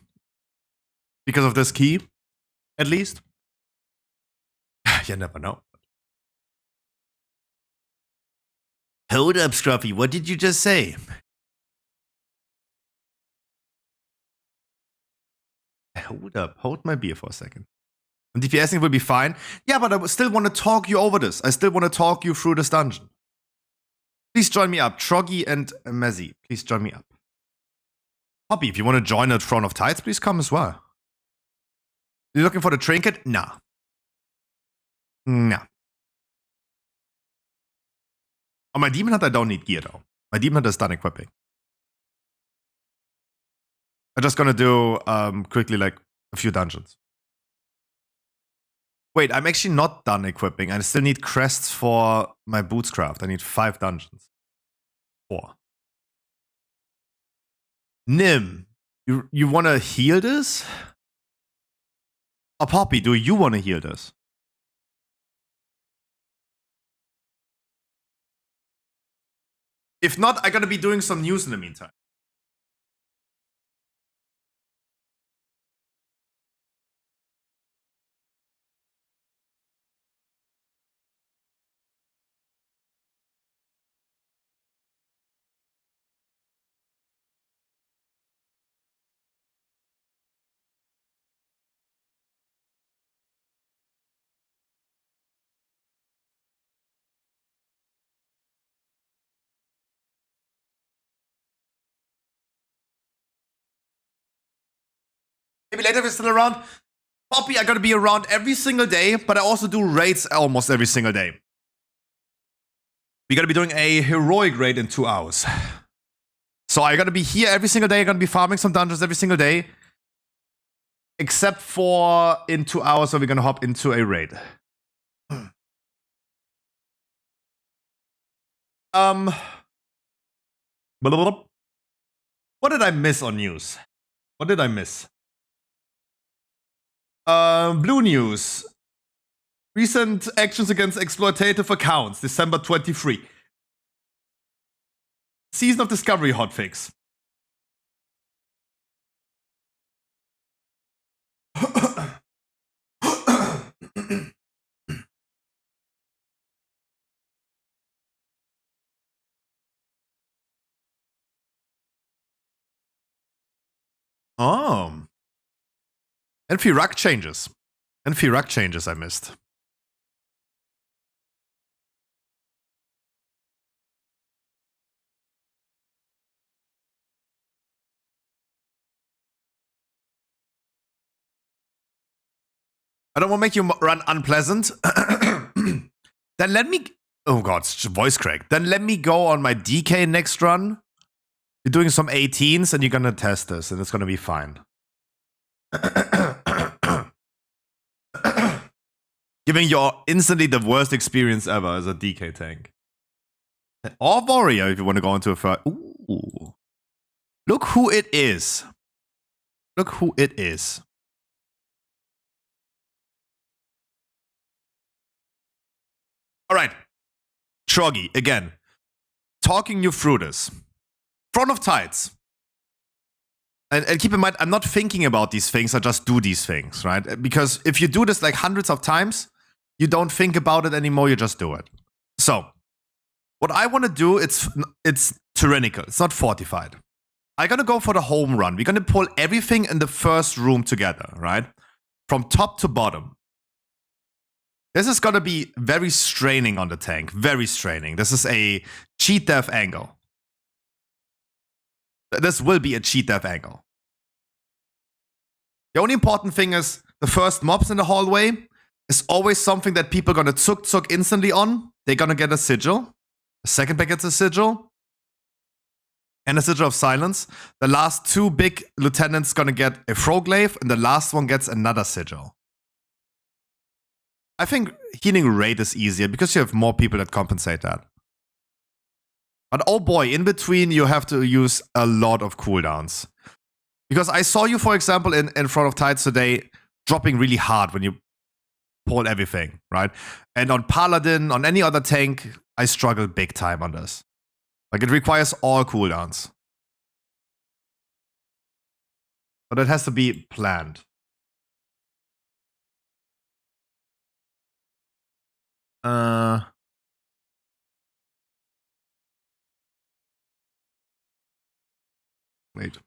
because of this key, at least. You never know. Hold up, Scruffy. What did you just say? Hold up. Hold my beer for a second. And DPSing will be fine. Yeah, but I still want to talk you over this. I still want to talk you through this dungeon. Please join me up. Troggy and Mezzy, please join me up. Poppy, if you want to join at Throne of Tides, please come as well. You looking for the trinket? Nah. Nah. On my Demon Hunter, I don't need gear though. My Demon Hunter is done equipping. I'm just gonna do quickly like a few dungeons. Wait, I'm actually not done equipping. I still need crests for my bootscraft. I need 5 dungeons. 4. Nim, you wanna heal this? Oh, Poppy, do you wanna heal this? If not, I'm gonna be doing some news in the meantime. Maybe later if you're still around. Poppy, I gotta be around every single day, but I also do raids almost every single day. We gotta be doing a heroic raid in 2 hours. So I gotta be here every single day. I'm gonna be farming some dungeons every single day. Except for in 2 hours where we're gonna hop into a raid. What did I miss on news? What did I miss? Blue news. Recent actions against exploitative accounts, December 23. Season of Discovery hotfix. Oh. Enfi Ruck changes. Enfi Ruck changes I missed. I don't want to make you run unpleasant. Then let me... Oh god, voice crack. Then let me go on my DK next run. You're doing some 18s and you're gonna test this and it's gonna be fine. Giving you instantly the worst experience ever as a DK tank. Or warrior if you want to go into a first. Ooh. Look who it is. Look who it is. Alright. Troggy, again. Talking you through this. Throne of Tides. And keep in mind, I'm not thinking about these things, I just do these things, right? Because if you do this like hundreds of times, you don't think about it anymore, you just do it. So, what I want to do, it's tyrannical, it's not fortified. I'm gonna go for the home run. We're gonna pull everything in the first room together, right? From top to bottom. This is gonna be very straining on the tank, very straining. This is a cheat death angle. This will be a cheat death angle. The only important thing is the first mobs in the hallway. is always something that people are gonna tzuk instantly on. They're gonna get a sigil. The second pack gets a sigil. And a sigil of silence. The last 2 big lieutenants gonna get a Froglaive, and the last one gets another sigil. I think healing raid is easier because you have more people that compensate that. But oh boy, in between you have to use a lot of cooldowns. Because I saw you, for example, in front of Tides today, dropping really hard when you pull everything, right? And on Paladin, on any other tank, I struggle big time on this. Like, it requires all cooldowns. But it has to be planned. Wait.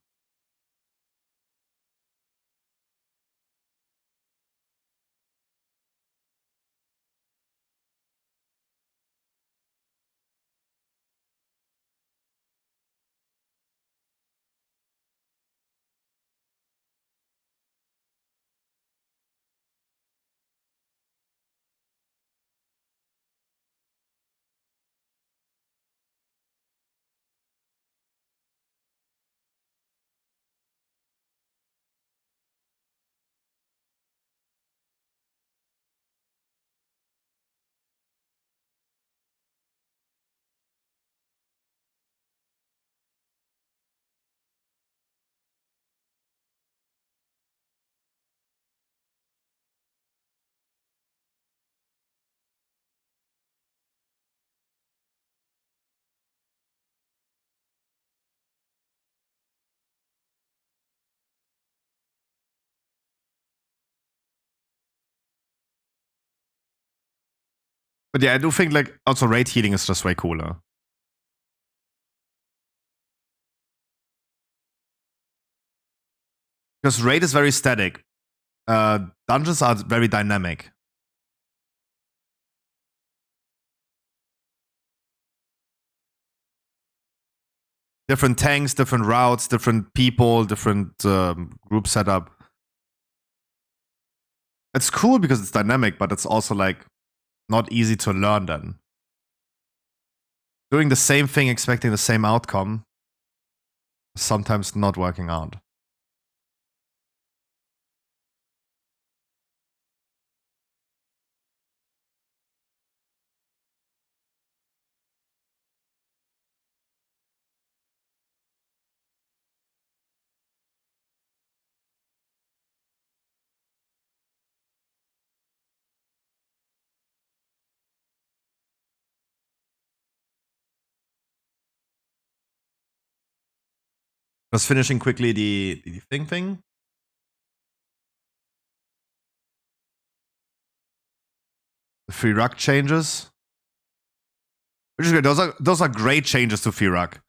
But yeah, I do think like also raid healing is just way cooler. Because raid is very static. Dungeons are very dynamic. Different tanks, different routes, different people, different group setup. It's cool because it's dynamic, but it's also like not easy to learn then. Doing the same thing, expecting the same outcome, is sometimes not working out. Just finishing quickly the thing. The free ruck changes. Which is great. Those are great changes to free ruck.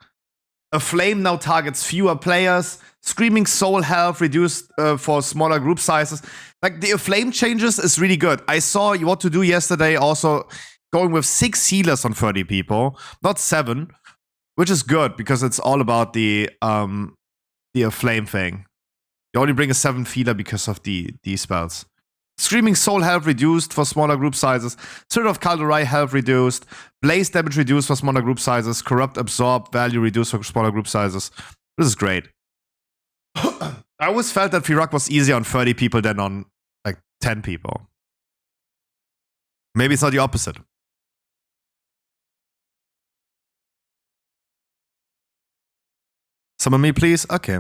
A flame now targets fewer players. Screaming soul health reduced for smaller group sizes. Like, the flame changes is really good. I saw what to do yesterday also going with 6 healers on 30 people, not 7, which is good because it's all about the flame thing. You only bring a 7th healer because of the spells. Screaming soul health reduced for smaller group sizes. Spirit of Kaldurai health reduced. Blaze damage reduced for smaller group sizes. Corrupt absorb value reduced for smaller group sizes. This is great. I always felt that Firak was easier on 30 people than on like 10 people. Maybe it's not the opposite. Summon me, please? Okay.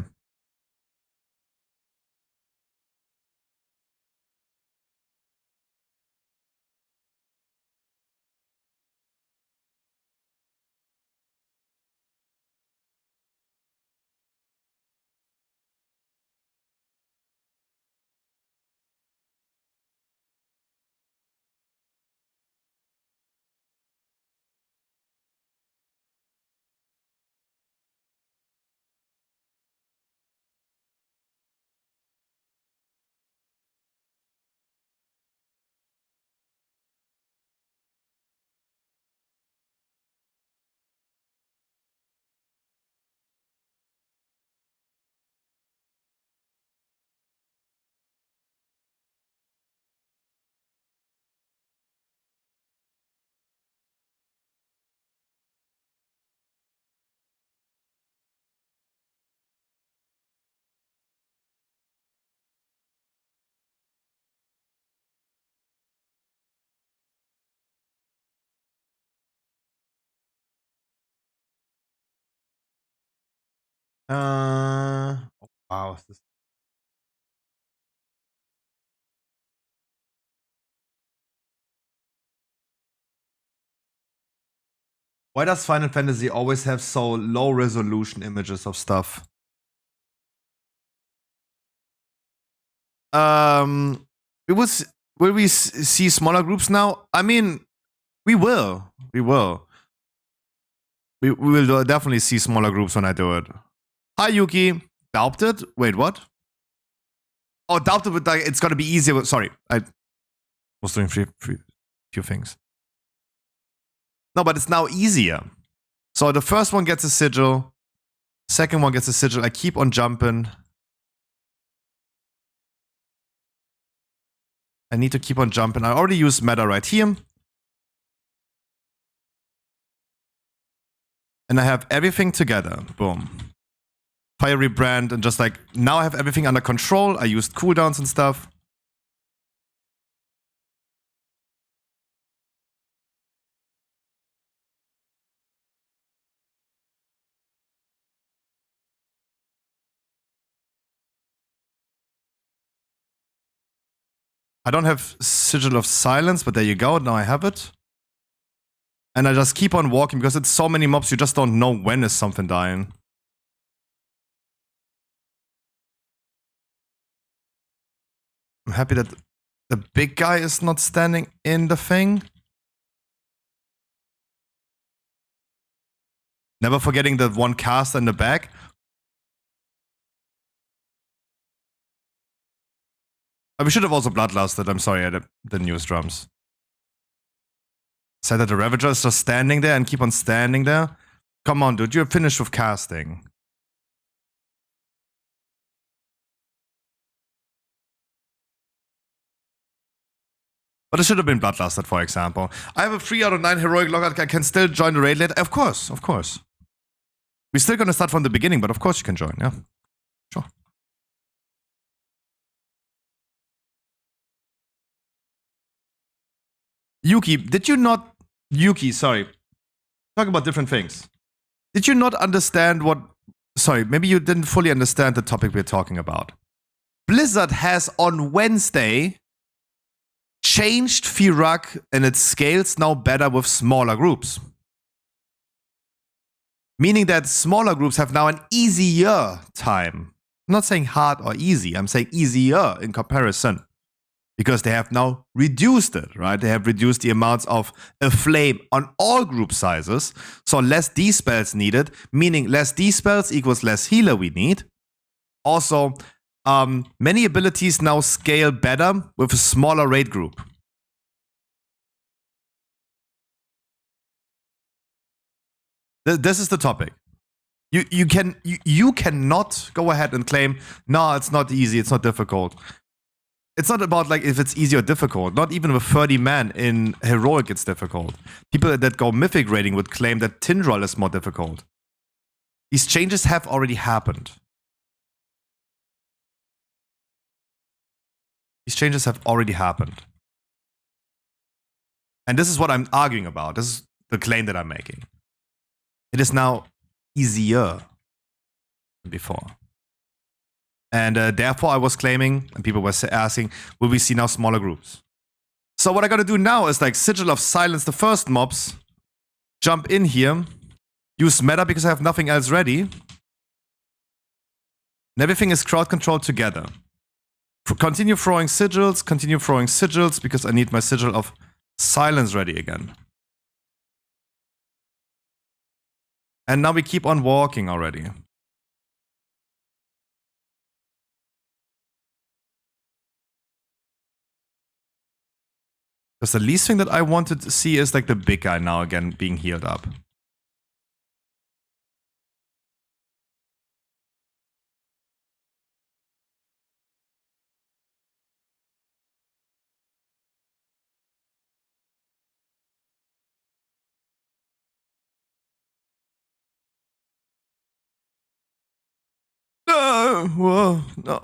Wow. Why does Final Fantasy always have so low resolution images of stuff? We will will we see smaller groups now? I mean, we will. We will. We will definitely see smaller groups when I do it. Hi, Yuki. Doubted? Wait, what? Oh, doubted with like it's gonna be easier. Sorry, I was doing few things. No, but it's now easier. So the first one gets a sigil. Second one gets a sigil. I keep on jumping. I need to keep on jumping. I already used meta right here. And I have everything together. Boom. Fiery brand and just like, now I have everything under control. I used cooldowns and stuff. I don't have Sigil of Silence, but there you go. Now I have it. And I just keep on walking because it's so many mobs, you just don't know when is something dying. I'm happy that the big guy is not standing in the thing. Never forgetting the one caster in the back. We should have also bloodlusted. I'm sorry, I didn't use drums. Said that the Ravager is just standing there and keep on standing there. Come on, dude, you're finished with casting. But it should have been bloodlusted, for example. I have a 3 out of 9 heroic logart. I can still join the raid later. Of course, of course. We're still gonna start from the beginning, but of course you can join, yeah. Sure. Yuki, did you not... Yuki, sorry. Talk about different things. Did you not understand what... Sorry, maybe you didn't fully understand the topic we're talking about. Blizzard has on Wednesday changed Firak and it scales now better with smaller groups. Meaning that smaller groups have now an easier time. I'm not saying hard or easy, I'm saying easier in comparison. Because they have now reduced it, right? They have reduced the amounts of a flame on all group sizes. So less D-spells needed, meaning less D-spells equals less healer we need. Also, many abilities now scale better with a smaller raid group. This is the topic. You cannot go ahead and claim, no, it's not easy, it's not difficult. It's not about like if it's easy or difficult. Not even with 30 man in Heroic it's difficult. People that go Mythic rating would claim that Tindral is more difficult. These changes have already happened. These changes have already happened. And this is what I'm arguing about. This is the claim that I'm making. It is now easier than before. And therefore I was claiming, and people were asking, will we see now smaller groups? So what I gotta do now is like Sigil of Silence the first mobs, jump in here, use meta because I have nothing else ready. And everything is crowd controlled together. Continue throwing sigils because I need my Sigil of Silence ready again. And now we keep on walking already. Because the least thing that I wanted to see is like the big guy now again being healed up. No, whoa, no.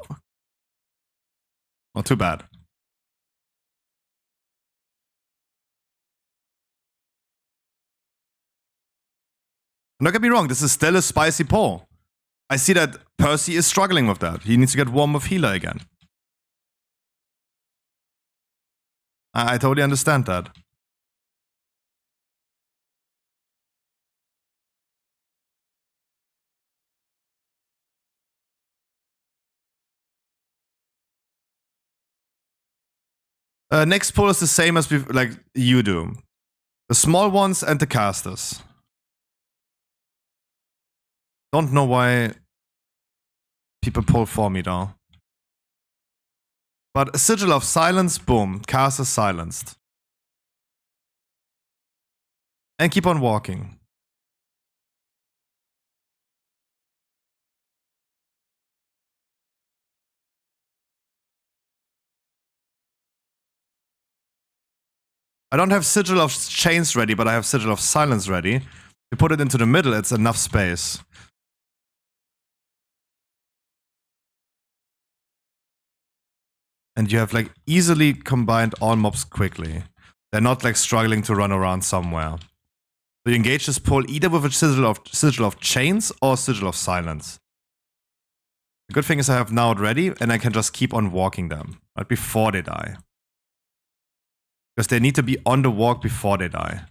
Not too bad. Don't get me wrong, this is still a spicy poll. I see that Percy is struggling with that. He needs to get warm with healer again. I totally understand that. Next pull is the same as like you do. The small ones and the casters. Don't know why people pull for me though. But a Sigil of Silence, boom, caster silenced. And keep on walking. I don't have Sigil of Chains ready, but I have Sigil of Silence ready. You put it into the middle, it's enough space. And you have like easily combined all mobs quickly. They're not like struggling to run around somewhere. So you engage this pull either with a Sigil of Chains or Sigil of Silence. The good thing is I have now it ready and I can just keep on walking them, right before they die. Because they need to be on the walk before they die.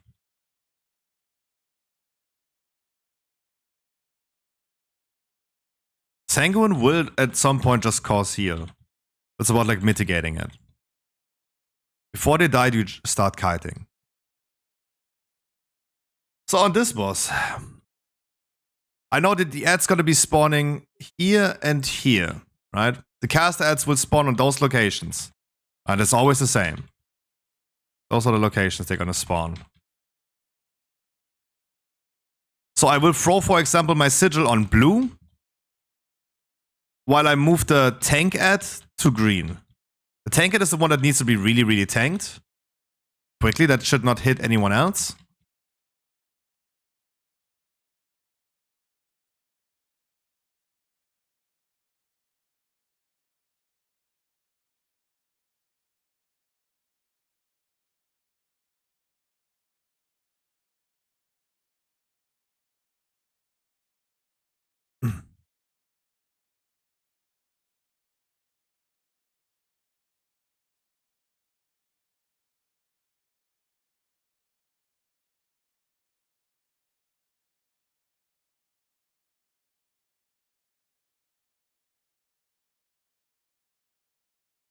Sanguine will at some point just cause heal. It's about like mitigating it. Before they die, you start kiting. So on this boss, I know that the ads gonna be spawning here and here, right? The caster ads will spawn on those locations. And it's always the same. Those are the locations they're gonna spawn. So I will throw, for example, my sigil on blue, while I move the tank ad to green. The tank ad is the one that needs to be really, really tanked. Quickly, that should not hit anyone else.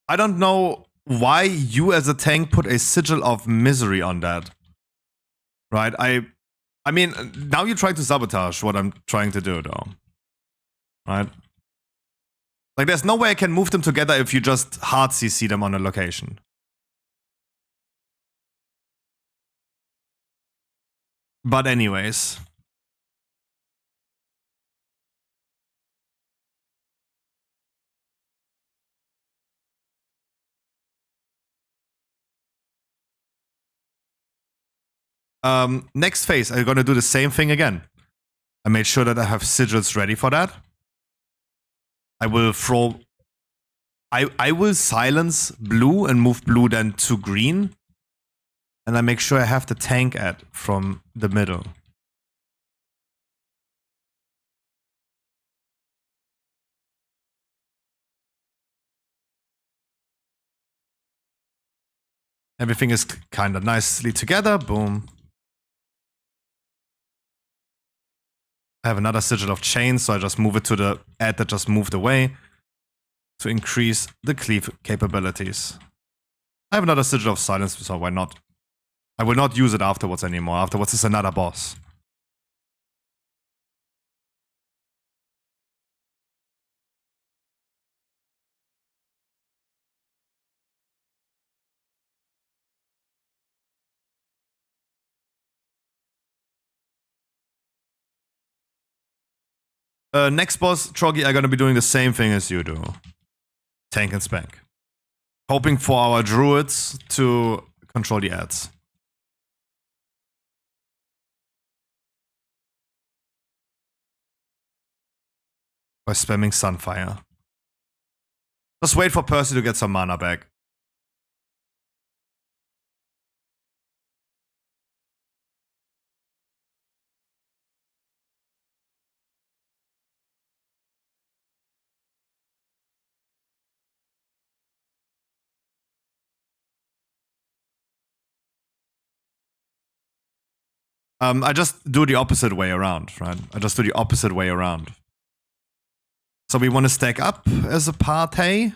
I don't know why you as a tank put a sigil of misery on that. Right? I mean, now you're trying to sabotage what I'm trying to do, though. Right? Like, there's no way I can move them together if you just hard CC them on a location. But anyways. Next phase, I'm gonna do the same thing again. I made sure that I have sigils ready for that. I will throw... I will silence blue and move blue then to green. And I make sure I have the tank ad from the middle. Everything is kind of nicely together. Boom. I have another sigil of chains, so I just move it to the ad that just moved away to increase the cleave capabilities. I have another sigil of silence, so why not? I will not use it afterwards anymore. Afterwards is another boss. Next boss, Troggy, are gonna be doing the same thing as you do. Tank and spank. Hoping for our druids to control the ads. By spamming Sunfire. Just wait for Percy to get some mana back. I just do the opposite way around, right? I just do the opposite way around. So we want to stack up as a party.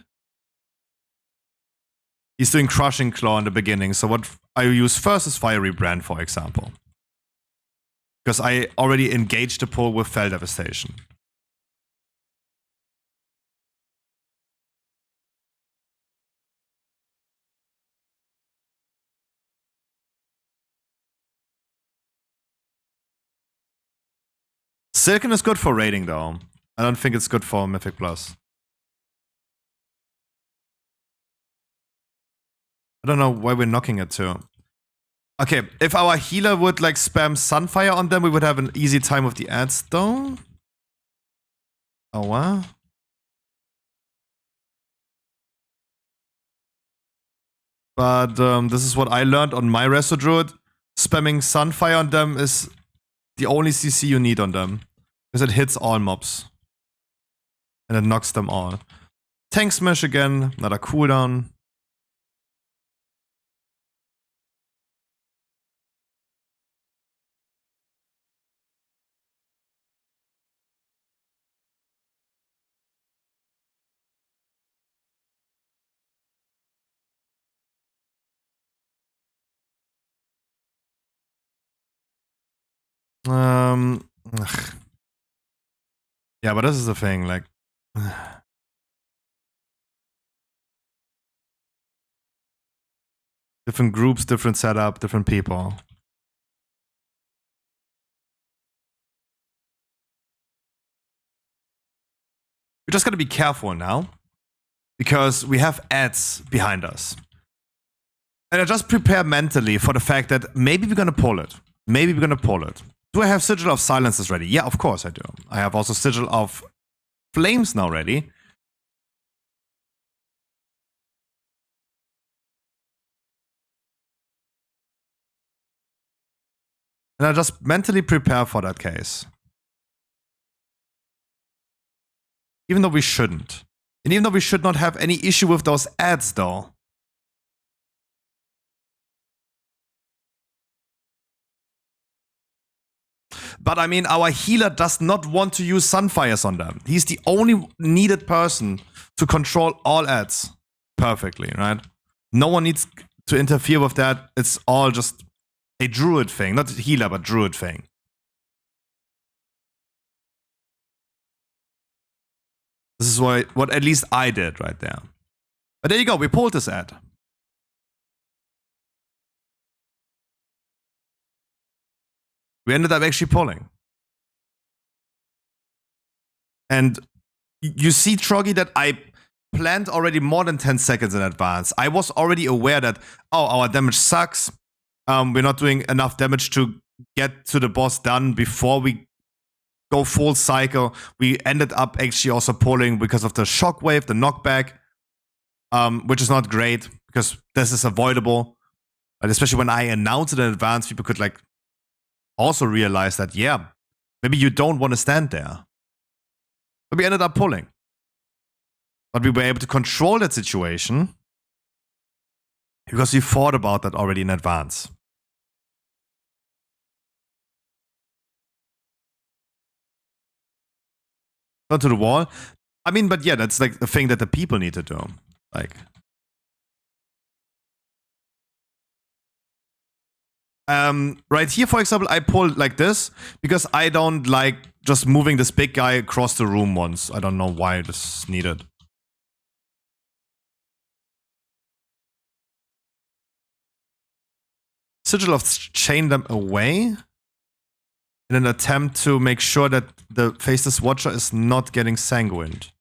He's doing Crushing Claw in the beginning. So what I use first is Fiery Brand, for example. Because I already engaged the pull with Fell Devastation. Silken is good for raiding though. I don't think it's good for Mythic Plus. I don't know why we're knocking it to. Okay, if our healer would like spam Sunfire on them, we would have an easy time with the ads though. Oh wow. But this is what I learned on my Resto Druid. Spamming Sunfire on them is the only CC you need on them. Because it hits all mobs. And it knocks them all. Tank Smash again, another cooldown. Ugh. Yeah, but this is the thing, like... different groups, different setup, different people. We just gotta be careful now. Because we have ads behind us. And I just prepare mentally for the fact that maybe we're gonna pull it. Maybe we're gonna pull it. Do I have Sigil of Silences ready? Yeah, of course I do. I have also Sigil of Flames now ready. And I just mentally prepare for that case. Even though we shouldn't. And even though we should not have any issue with those ads though. But I mean, our healer does not want to use Sunfires on them. He's the only needed person to control all ads perfectly, right? No one needs to interfere with that. It's all just a druid thing. Not healer, but druid thing. This is what at least I did right there. But there you go, we pulled this ad. We ended up actually pulling. And you see, Troggy, that I planned already more than 10 seconds in advance. I was already aware that, oh, our damage sucks. We're not doing enough damage to get to the boss done before we go full cycle. We ended up actually also pulling because of the shockwave, the knockback, which is not great because this is avoidable. But especially when I announced it in advance, people could like also realize that, yeah, maybe you don't want to stand there. But we ended up pulling. But we were able to control that situation because we thought about that already in advance. Onto the wall. I mean, but yeah, that's like the thing that the people need to do. Like, right here, for example, I pulled like this because I don't like just moving this big guy across the room once. I don't know why this is needed. Sigil of chain them away in an attempt to make sure that the Faceless Watcher is not getting sanguined.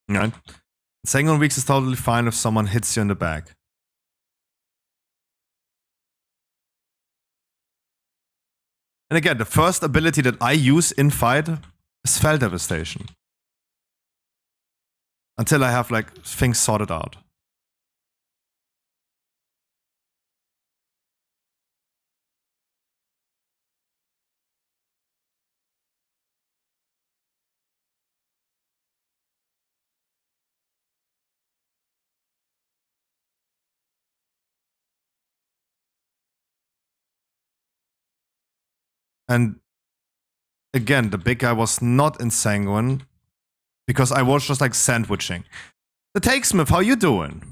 Right. Sanguine Weeks is totally fine if someone hits you in the back. And again, the first ability that I use in fight is Fell Devastation. Until I have like things sorted out. And again, the big guy was not in Sanguine because I was just like sandwiching. The Takesmith, how you doing?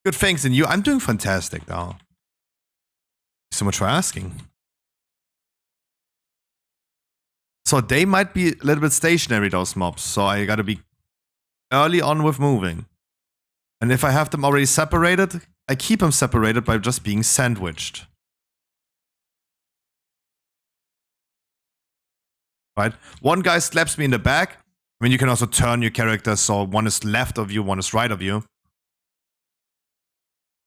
Good thanks, and you? I'm doing fantastic now. So much for asking. So they might be a little bit stationary, those mobs. So I gotta be early on with moving. And if I have them already separated, I keep them separated by just being sandwiched. Right? One guy slaps me in the back. I mean, you can also turn your character so one is left of you, one is right of you.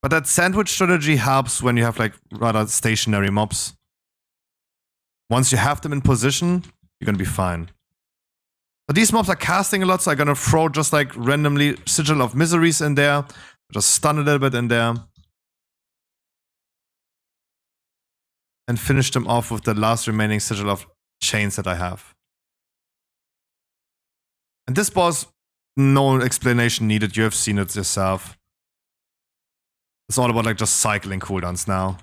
But that sandwich strategy helps when you have like rather stationary mobs. Once you have them in position, you're gonna be fine. But these mobs are casting a lot, so I'm gonna throw just like randomly Sigil of Miseries in there. Just stun a little bit in there. And finish them off with the last remaining Sigil of Chains that I have. And this boss, no explanation needed. You have seen it yourself. It's all about like just cycling cooldowns now.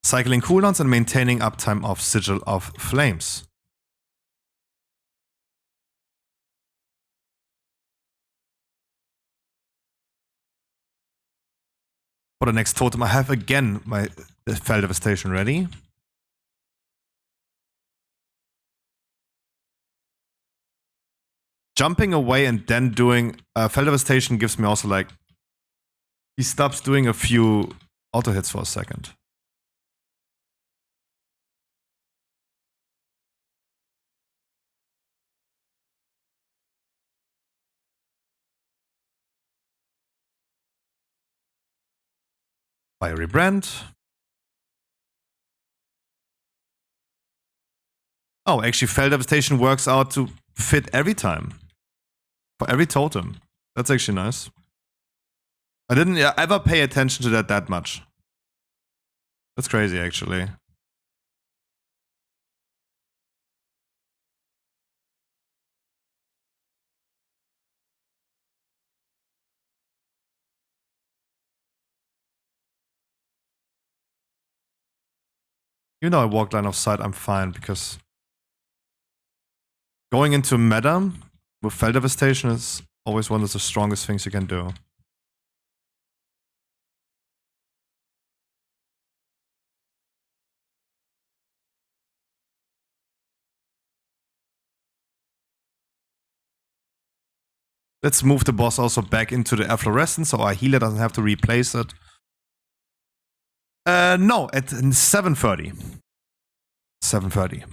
Cycling cooldowns and maintaining uptime of Sigil of Flames. For the next totem, I have again my Fell Devastation ready. Jumping away and then doing Fell Devastation gives me also like... He stops doing a few auto hits for a second. Fiery Brand. Oh, actually Fell Devastation works out to fit every time. For every totem. That's actually nice. I didn't ever pay attention to that much. That's crazy, actually. Even though I walk line of sight, I'm fine because going into meta with Fell Devastation is always one of the strongest things you can do. Let's move the boss also back into the efflorescence so our healer doesn't have to replace it. No, at 7:30. 7:30.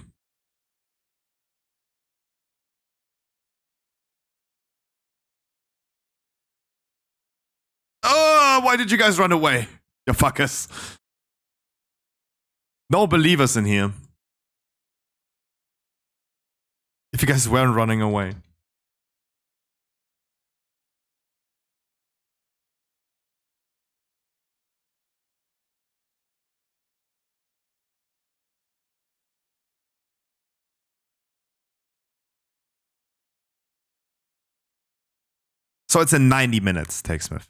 Oh, why did you guys run away? You fuckers. No believers in here. If you guys weren't running away. So it's in 90 minutes, Takesmith.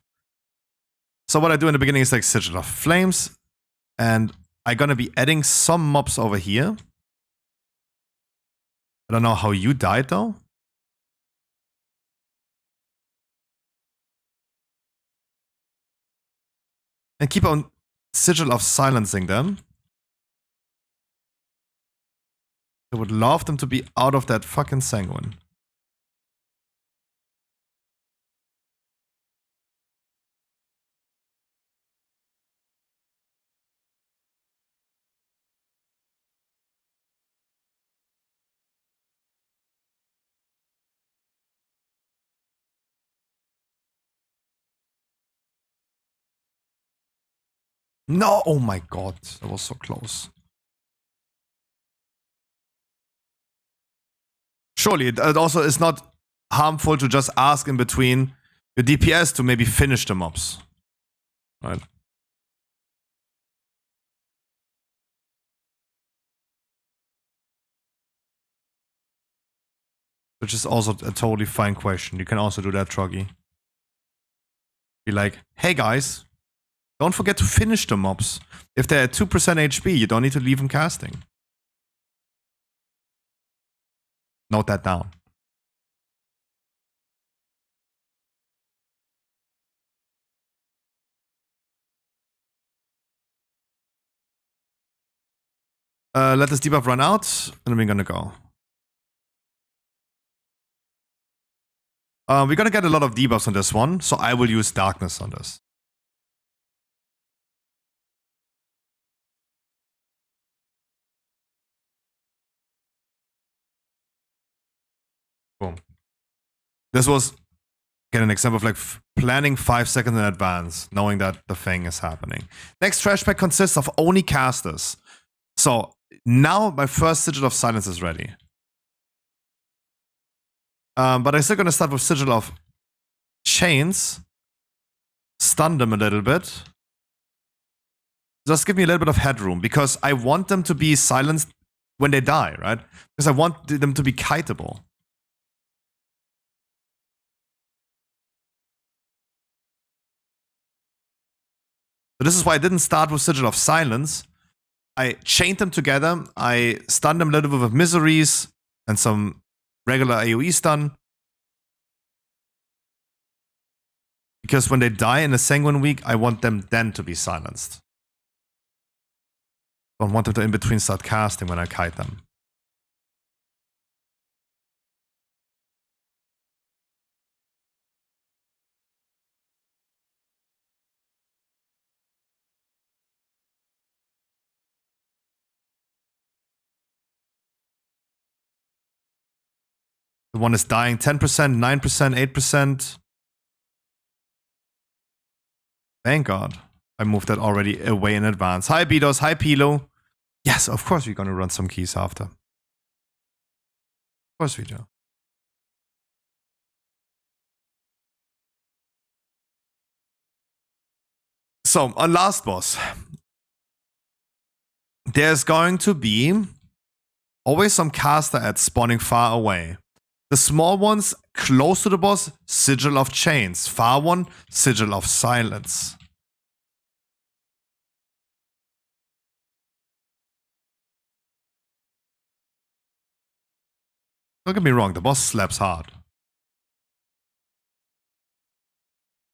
So what I do in the beginning is like Sigil of Flames. And I'm gonna be adding some mobs over here. I don't know how you died though. And keep on Sigil of silencing them. I would love them to be out of that fucking Sanguine. No, oh my god, that was so close. Surely, it also is not harmful to just ask in between your DPS to maybe finish the mobs. Right? Which is also a totally fine question. You can also do that, Troggy. Be like, hey guys, don't forget to finish the mobs. If they're at 2% HP, you don't need to leave them casting. Note that down. Let this debuff run out, and we're gonna go. We're gonna get a lot of debuffs on this one, so I will use darkness on this. Boom. This was, get an example of like planning 5 seconds in advance, knowing that the thing is happening. Next trash pack consists of only casters. So now my first Sigil of Silence is ready. But I'm still gonna start with Sigil of Chains. Stun them a little bit. Just give me a little bit of headroom, because I want them to be silenced when they die, right? Because I want them to be kiteable. So this is why I didn't start with Sigil of Silence. I chained them together. I stunned them a little bit with Miseries and some regular AoE stun. Because when they die in a Sanguine week, I want them then to be silenced. I don't want them to in between start casting when I kite them. The one is dying 10%, 9%, 8%. Thank God. I moved that already away in advance. Hi, Bedos. Hi, Pilo. Yes, of course we're going to run some keys after. Of course we do. So, on last boss, there's going to be always some caster ads spawning far away. The small ones close to the boss, Sigil of Chains. Far one, Sigil of Silence. Don't get me wrong, the boss slaps hard.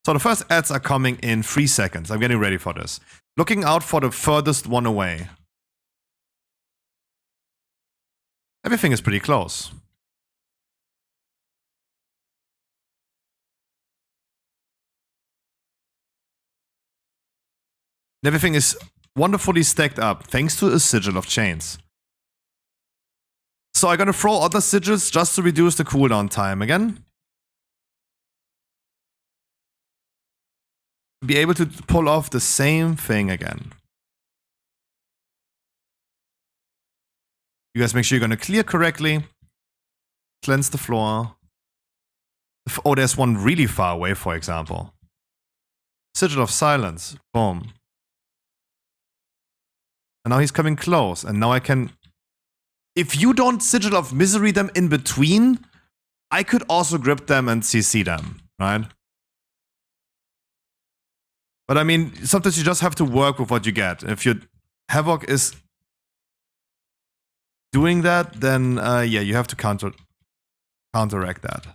So the first ads are coming in 3 seconds. I'm getting ready for this. Looking out for the furthest one away. Everything is pretty close. Everything is wonderfully stacked up, thanks to a Sigil of Chains. So I'm gonna throw other sigils just to reduce the cooldown time again. Be able to pull off the same thing again. You guys make sure you're gonna clear correctly. Cleanse the floor. Oh, there's one really far away, for example. Sigil of Silence. Boom. And now he's coming close. And now I can... If you don't Sigil of Misery them in between, I could also grip them and CC them, right? But I mean, sometimes you just have to work with what you get. If your Havoc is doing that, then yeah, you have to counteract that.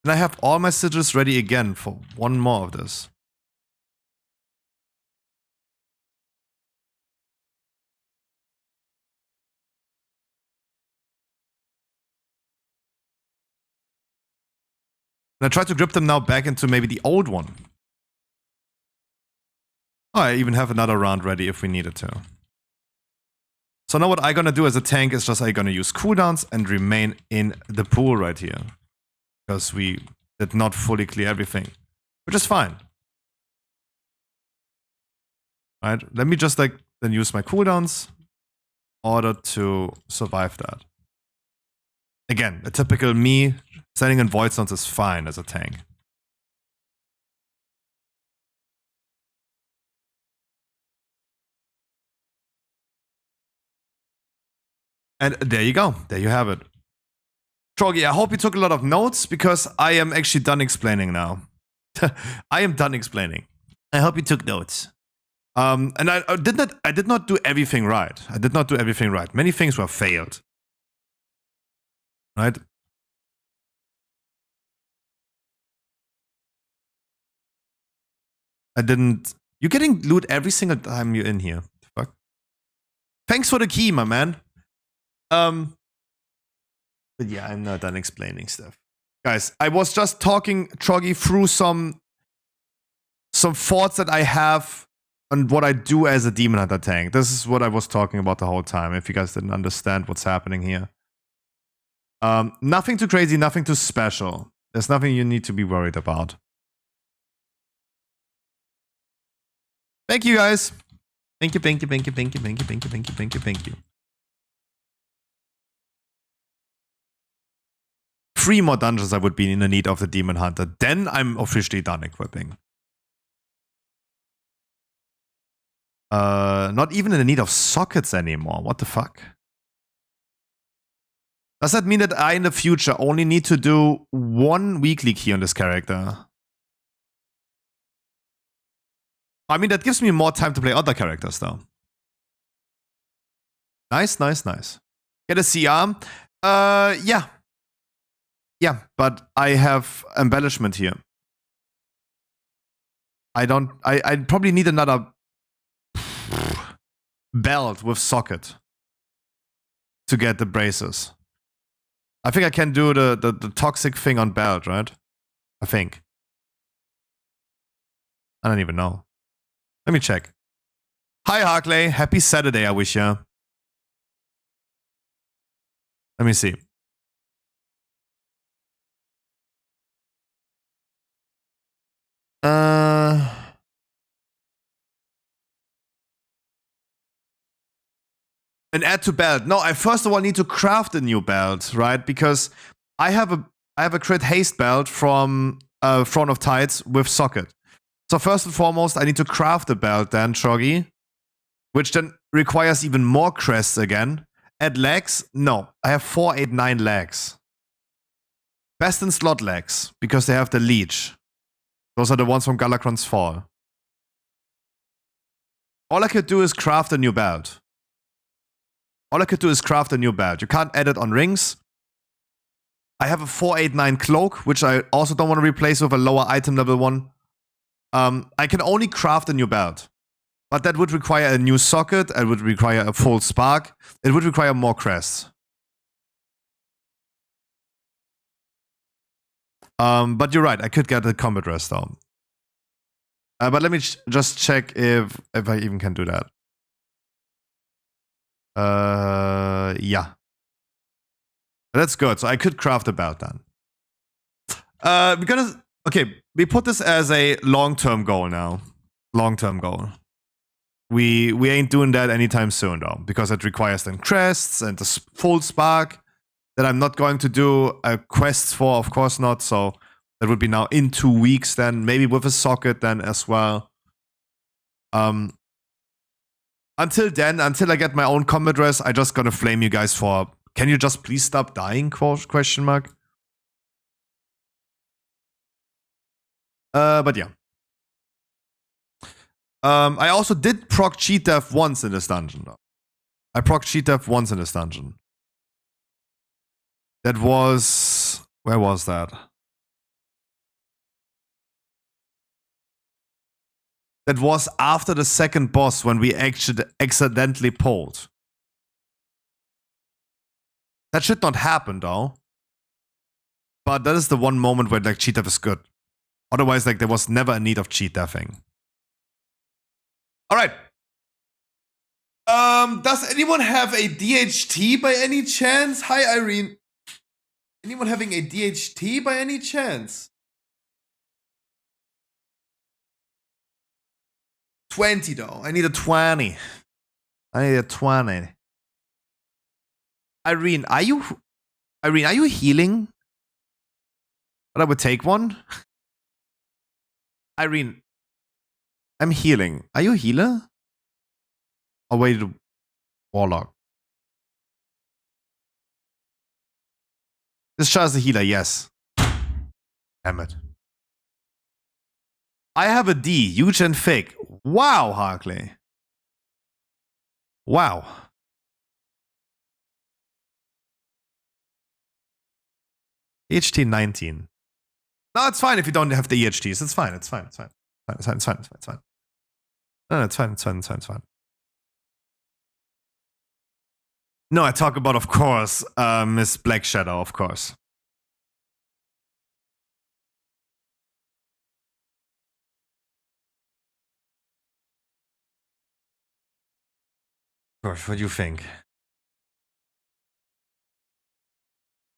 And I have all my sigils ready again for one more of this. And I try to grip them now back into maybe the old one. Oh, I even have another round ready if we needed to. So now what I'm gonna do as a tank is just I'm gonna use cooldowns and remain in the pool right here. Because we did not fully clear everything, which is fine. Right? Let me just like then use my cooldowns in order to survive that. Again, a typical me standing in void zones is fine as a tank. And there you go. There you have it. Troggy, I hope you took a lot of notes because I am actually done explaining now. I am done explaining. I hope you took notes. And I did not do everything right. I did not do everything right. Many things were failed. Right? I didn't. You're getting loot every single time you're in here. Fuck. Thanks for the key, my man. But yeah, I'm not done explaining stuff. Guys, I was just talking, Troggy, through some thoughts that I have on what I do as a Demon Hunter tank. This is what I was talking about the whole time, if you guys didn't understand what's happening here. Nothing too crazy, nothing too special. There's nothing you need to be worried about. Thank you, guys. Thank you, thank you, thank you, thank you, thank you, thank you, thank you, thank you, thank you. 3 more dungeons I would be in the need of the Demon Hunter. Then I'm officially done equipping. Not even in the need of sockets anymore. What the fuck? Does that mean that I in the future only need to do 1 weekly key on this character? I mean, that gives me more time to play other characters though. Nice, nice, nice. Get a CR? Yeah. Yeah, but I have embellishment here. I probably need another belt with socket to get the braces. I think I can do the toxic thing on belt, right? I think. I don't even know. Let me check. Hi, Harkley. Happy Saturday, I wish ya. Let me see. And add to belt. No, I first of all need to craft a new belt, right? Because I have a crit haste belt from Throne of Tides with socket. So first and foremost, I need to craft a belt then, Troggy, which then requires even more crests again. Add legs? No, I have 4, 8, 9 legs. Best in slot legs, because they have the leech. Those are the ones from Galakron's Fall. All I could do is craft a new belt. All I could do is craft a new belt. You can't add it on rings. I have a 489 cloak, which I also don't want to replace with a lower item level 1. I can only craft a new belt. But that would require a new socket. It would require a full spark. It would require more crests. But you're right. I could get a combat rest though. But let me just check if I even can do that. Yeah. That's good. So I could craft a belt then. Okay, we put this as a long-term goal now. Long-term goal. We ain't doing that anytime soon though, because it requires then crests and the full spark that I'm not going to do quests for, of course not. So that would be now in 2 weeks then, maybe with a socket then as well. Until then, until I get my own combat dress, I just gonna flame you guys for, can you just please stop dying, question mark. But yeah. I also did proc cheat death once in this dungeon though. I proc cheat death once in this dungeon. That was, where was that? That was after the second boss when we actually accidentally pulled. That should not happen though. But that is the one moment where like cheat death is good. Otherwise, like there was never a need of cheat deathing. Alright. Does anyone have a DHT by any chance? Hi Irene. Anyone having a DHT by any chance? 20 though. I need a 20. I need a 20. Irene, are you healing? But I would take one. Irene, I'm healing. Are you a healer? Oh wait, Warlock. This char is a healer, yes. Damn it. I have a D, huge and fake. Wow, Harkley. Wow. EHT 19. No, it's fine if you don't have the EHTs. It's fine. It's fine. It's fine. It's fine. It's fine. It's fine. It's fine. No, it's fine. It's fine. It's fine. It's fine. No, I talk about, of course, Miss Black Shadow, of course. Of course, what do you think?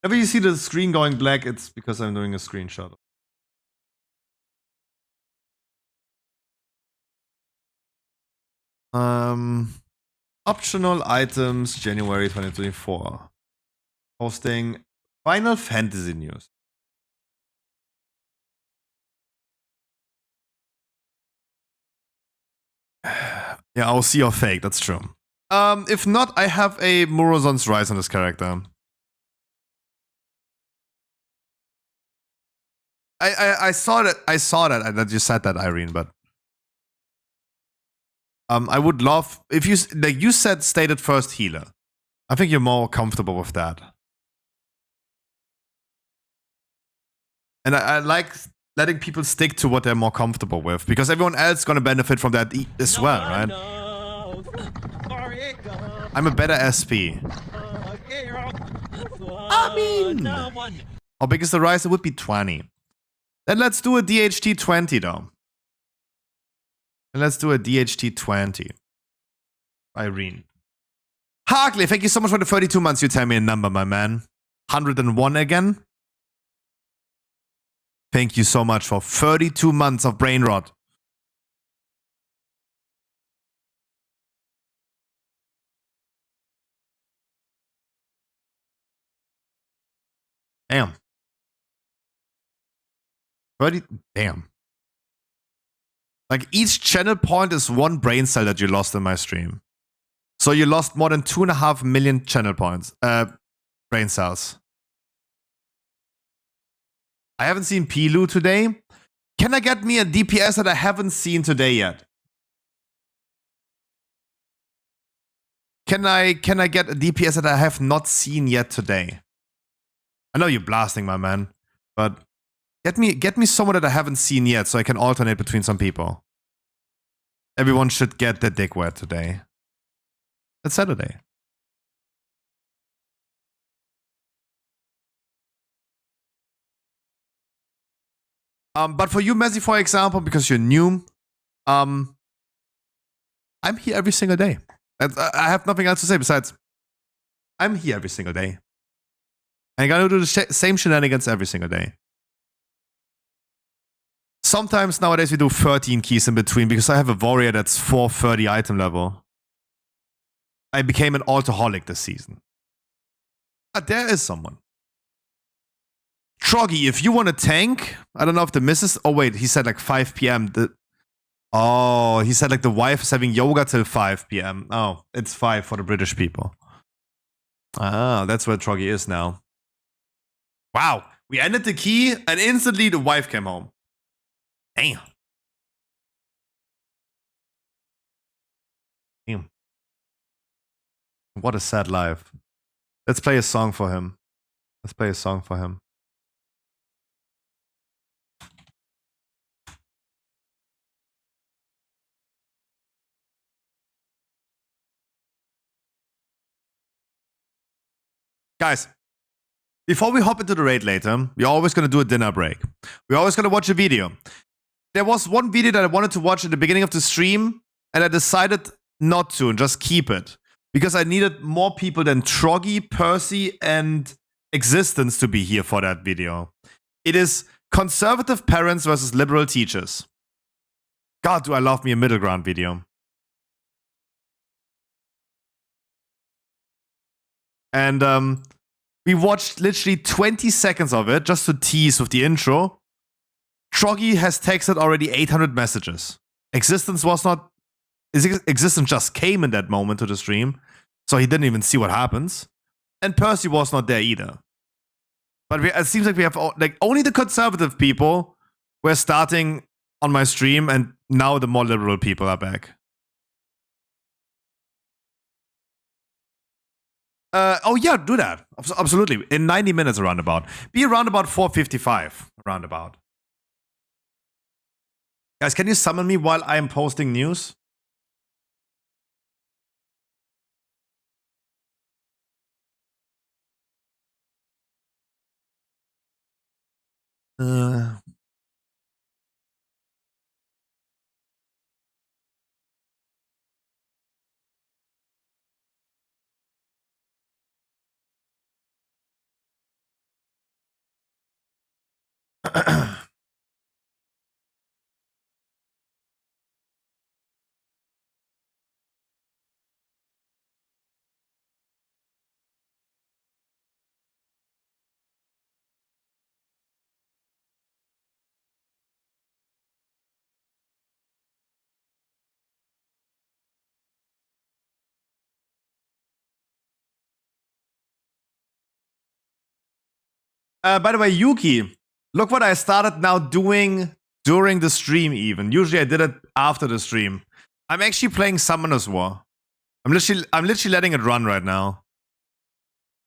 Whenever you see the screen going black, it's because I'm doing a screenshot. Optional items, January 2024. Posting Final Fantasy news. Yeah, I'll see your fake, that's true. If not, I have a Murozon's Rise on this character. I saw that you said that, Irene, but I would love if you like you said stated first healer. I think you're more comfortable with that. And I like letting people stick to what they're more comfortable with, because everyone else is gonna benefit from that as well, right? I'm a better SP. I mean, how big is the rise? It would be 20. Then let's do a DHT 20 though. And let's do a DHT 20. Irene. Harkley, thank you so much for the 32 months. You tell me a number, my man. 101 again. Thank you so much for 32 months of brain rot. Damn. 30. Damn. Like each channel point is one brain cell that you lost in my stream. So you lost more than 2.5 million channel points. Brain cells. I haven't seen Pilu today. Can I get me a DPS that I haven't seen today yet? Can I get a DPS that I have not seen yet today? I know you're blasting, my man, but get me someone that I haven't seen yet so I can alternate between some people. Everyone should get their dick wet today. It's Saturday. But for you, Messi, for example, because you're new, I'm here every single day. I have nothing else to say besides I'm here every single day. I gotta do the same shenanigans every single day. Sometimes nowadays we do 13 keys in between because I have a warrior that's 430 item level. I became an alcoholic this season. But there is someone. Troggy, if you want a tank, I don't know if the missus... Oh wait, he said like 5 PM. Oh, he said like the wife is having yoga till 5 PM. Oh, it's 5 for the British people. Ah, that's where Troggy is now. Wow, we ended the key and instantly the wife came home. Damn. Damn. What a sad life. Let's play a song for him. Let's play a song for him. Guys, before we hop into the raid later, we're always going to do a dinner break. We're always going to watch a video. There was one video that I wanted to watch at the beginning of the stream, and I decided not to and just keep it. Because I needed more people than Troggy, Percy, and Existence to be here for that video. It is conservative parents versus liberal teachers. God, do I love me a middle ground video. And we watched literally 20 seconds of it just to tease with the intro. Troggy has texted already 800 messages. Existence just came in that moment to the stream, so he didn't even see what happens. And Percy was not there either. But it seems like we have like only the conservative people were starting on my stream, and now the more liberal people are back. Oh yeah, do that. Absolutely. In 90 minutes around about. Be around about 4:55 around about. Guys, can you summon me while I am posting news? By the way, Yuki, look what I started now doing during the stream even. Usually I did it after the stream. I'm actually playing Summoner's War. I'm literally letting it run right now.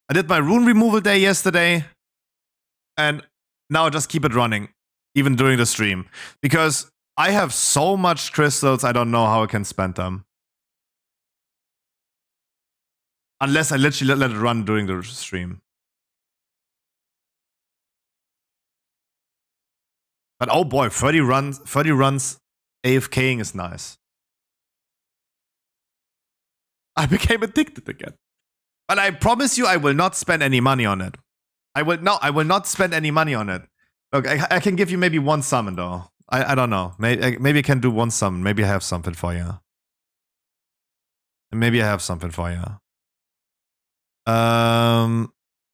I did my rune removal day yesterday, and now I just keep it running, even during the stream. Because I have so much crystals, I don't know how I can spend them. Unless I literally let it run during the stream. But oh boy, 30 runs AFKing is nice. I became addicted again. But I promise you I will not spend any money on it. I will not spend any money on it. Look, I can give you maybe one summon though. I don't know. Maybe I can do one summon. Maybe I have something for you. Maybe I have something for you.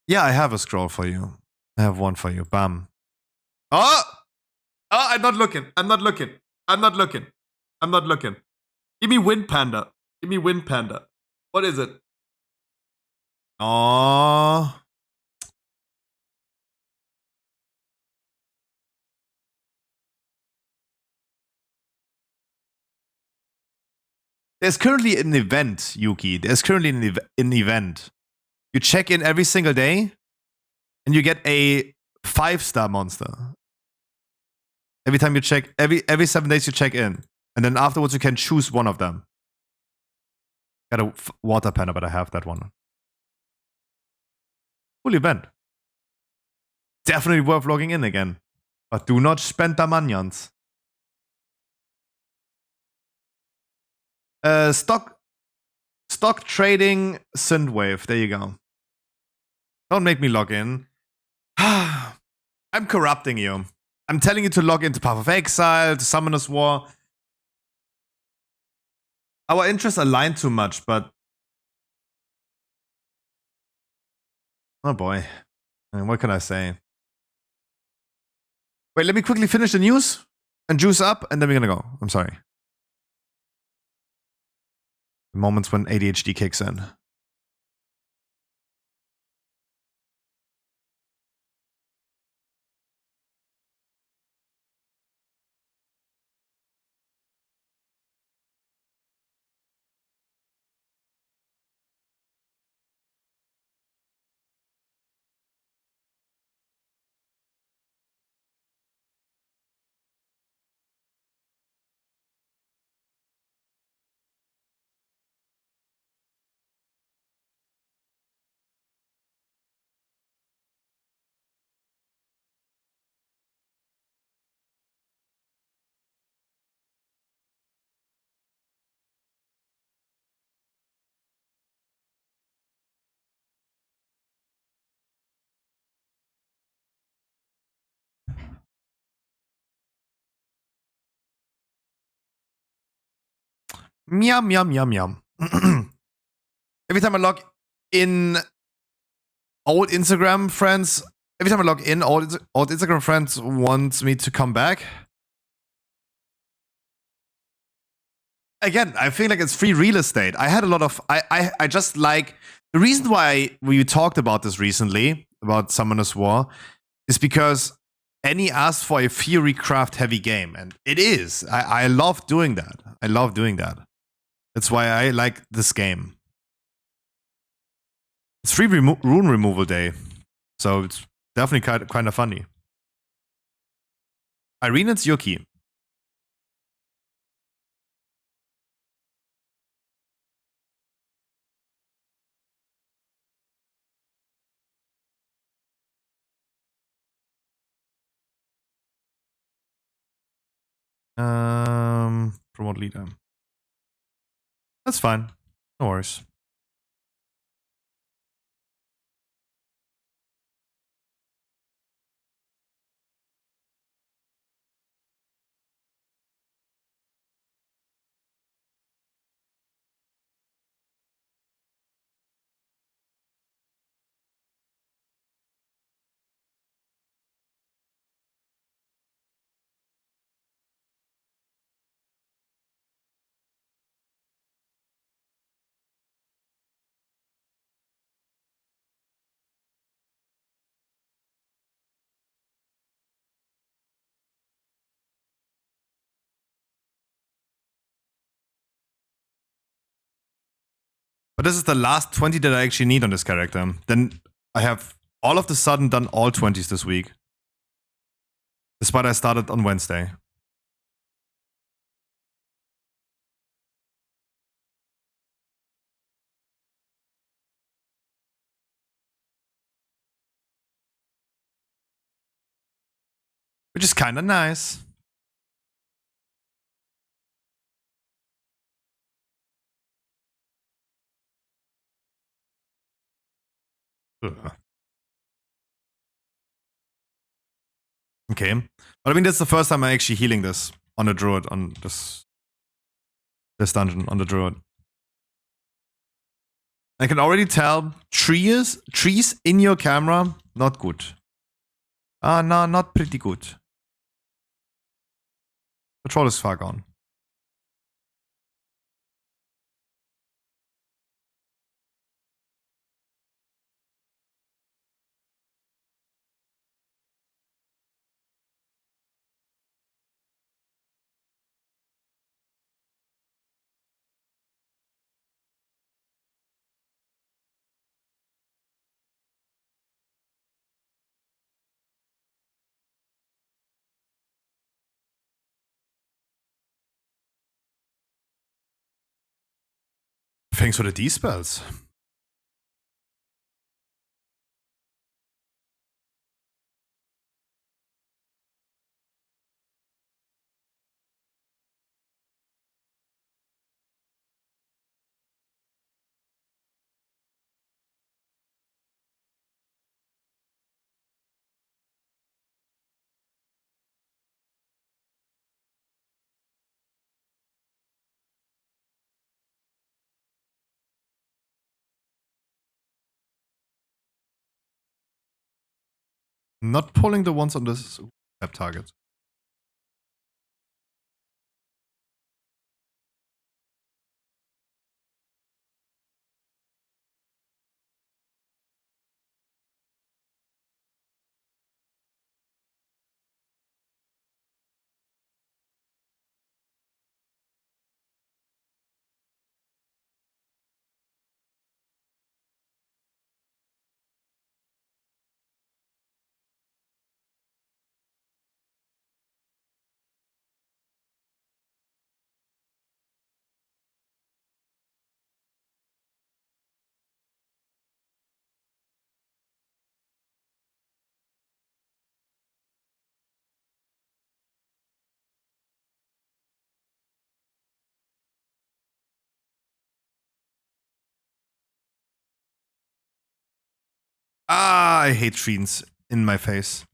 Yeah, I have a scroll for you. I have one for you. Bam. Oh! Oh, I'm not looking. I'm not looking. I'm not looking. I'm not looking. Give me Wind Panda. Give me Wind Panda. What is it? Oh. There's currently an event, Yuki. There's currently an event. You check in every single day, and you get a 5-star monster. Every time you check, every 7 days you check in, and then afterwards you can choose one of them. Got a water panda, but I have that one. Cool event. Definitely worth logging in again. But do not spend the minions. Stock trading Synthwave. There you go. Don't make me log in. I'm corrupting you. I'm telling you to log into Path of Exile, to Summoner's War. Our interests align too much, but... Oh boy. I mean, what can I say? Wait, let me quickly finish the news and juice up, and then we're gonna go. I'm sorry. The moments when ADHD kicks in. Yum, yum, yum, yum. Every time I log in, old Instagram friends, every time I log in, old Instagram friends want me to come back. Again, I feel like it's free real estate. I had a lot of, I just like, the reason why we talked about this recently, about Summoner's War, is because Annie asked for a theory craft heavy game, and it is. I love doing that. I love doing that. That's why I like this game. It's free rune removal day, so it's definitely kind of funny. Irene, it's Yuki. Promote leader. That's fine. No worries. But this is the last 20 that I actually need on this character. Then I have all of the sudden done all 20s this week. Despite I started on Wednesday. Which is kind of nice. Ugh. Okay. But I mean, that's the first time I'm actually healing this on the druid, on this dungeon, on the druid. I can already tell trees in your camera, not good. No, not pretty good. Control is far gone. Thanks for the D-spells. Not pulling the ones on this tap target. I hate trees in my face.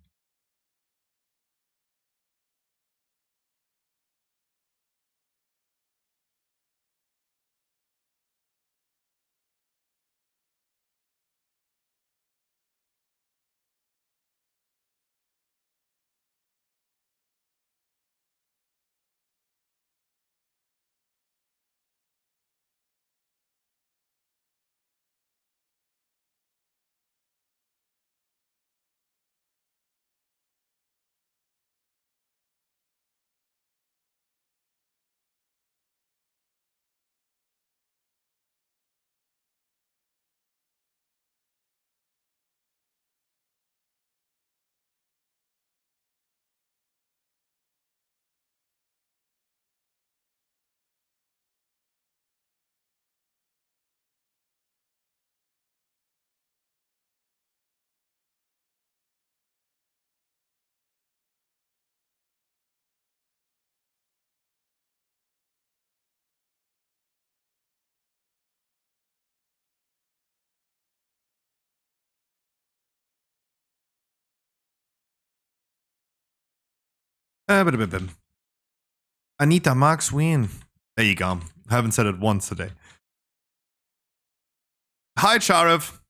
Anita Marks Wien. There you go. Haven't said it once today. Hi, Sharif.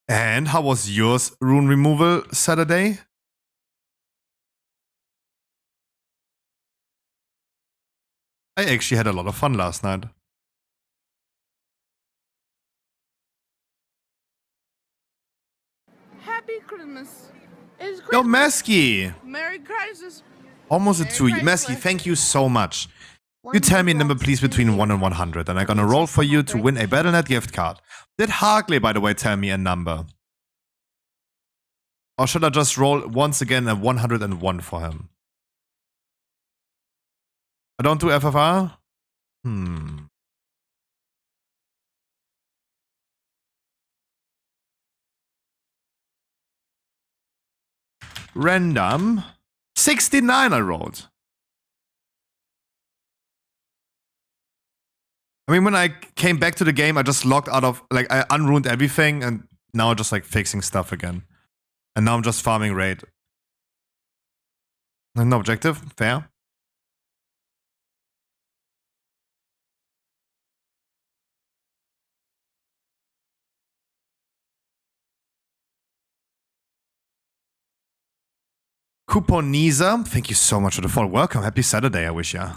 And how was yours rune removal Saturday? I actually had a lot of fun last night. Happy Christmas. It's Christmas. Yo, Mesky. Merry Christmas. Almost a Merry 2. Christmas. Mesky, thank you so much. You tell me a number, please, between 1 and 100, and I'm gonna roll for you to win a Battle.net gift card. Did Harkley, by the way, tell me a number? Or should I just roll once again a 101 for him? I don't do FFR? Random. 69 I rolled. I mean, when I came back to the game, I just logged out of, like, I unruined everything, and now I'm just, like, fixing stuff again. And now I'm just farming raid. No objective? Fair. Couponiza, thank you so much for the follow. Welcome. Happy Saturday, I wish ya.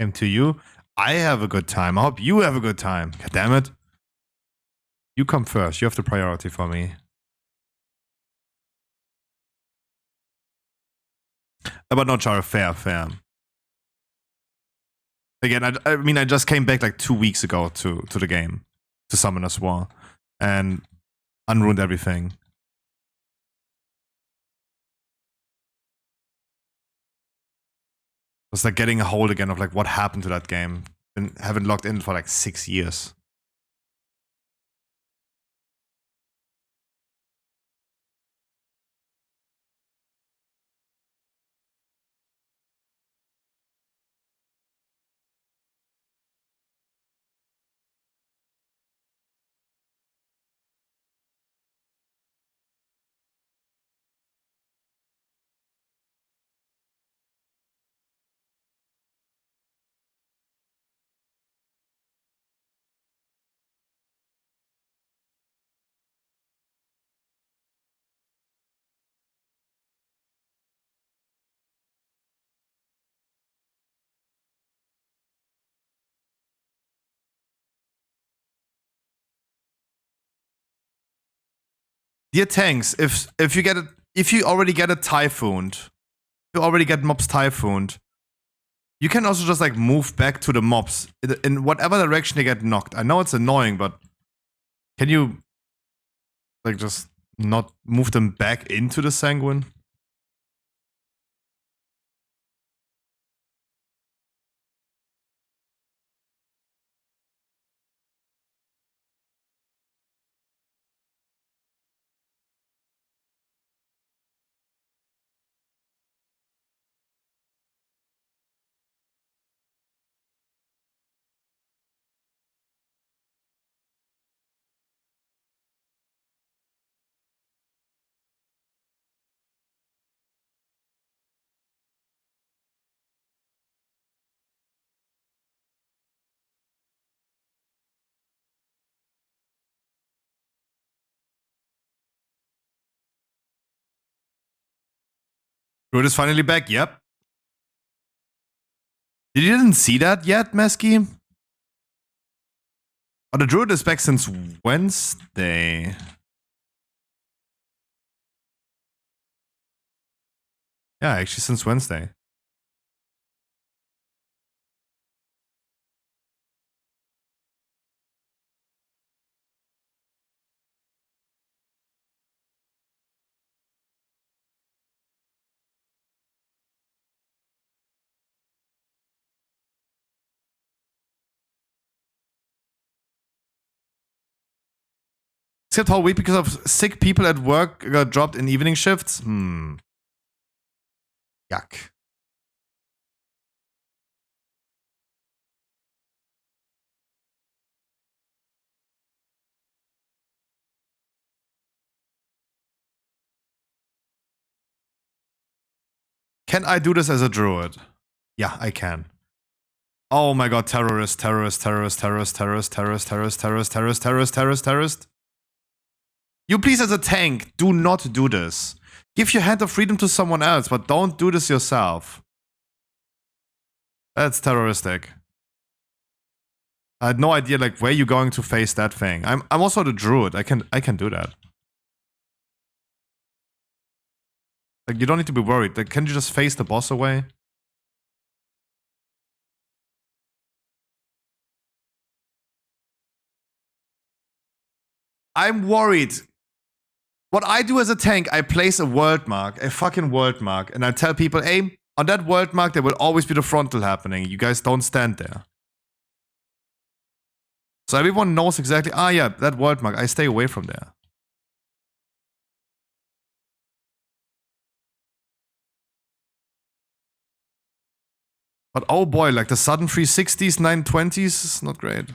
Same to you. I have a good time. I hope you have a good time. God damn it. You come first. You have the priority for me. But no, Chara, fair. Again, I mean, I just came back like 2 weeks ago to the game, to Summoner's War, and unruined everything. It's like getting a hold again of like what happened to that game. And haven't logged in for like 6 years. Dear tanks, if you already get a typhooned, you already get mobs typhooned, you can also just like move back to the mobs in whatever direction they get knocked. I know it's annoying, but can you like just not move them back into the sanguine? Druid is finally back, yep. You didn't see that yet, Mesky? Oh, the Druid is back since Wednesday. Yeah, actually since Wednesday. skipped whole week because of sick people at work got dropped in evening shifts. Yuck. Can I do this as a druid? Yeah, I can. Oh my god, terrorist. You please, as a tank, do not do this. Give your hand of freedom to someone else, but don't do this yourself. That's terroristic. I had no idea like where you're going to face that thing. I'm also the druid. I can do that. Like, you don't need to be worried. Like, can you just face the boss away? I'm worried. What I do as a tank, I place a world mark, a fucking world mark, and I tell people, hey, on that world mark, there will always be the frontal happening. You guys don't stand there. So everyone knows exactly, yeah, that world mark, I stay away from there. But oh boy, like the sudden 360s, 920s is not great.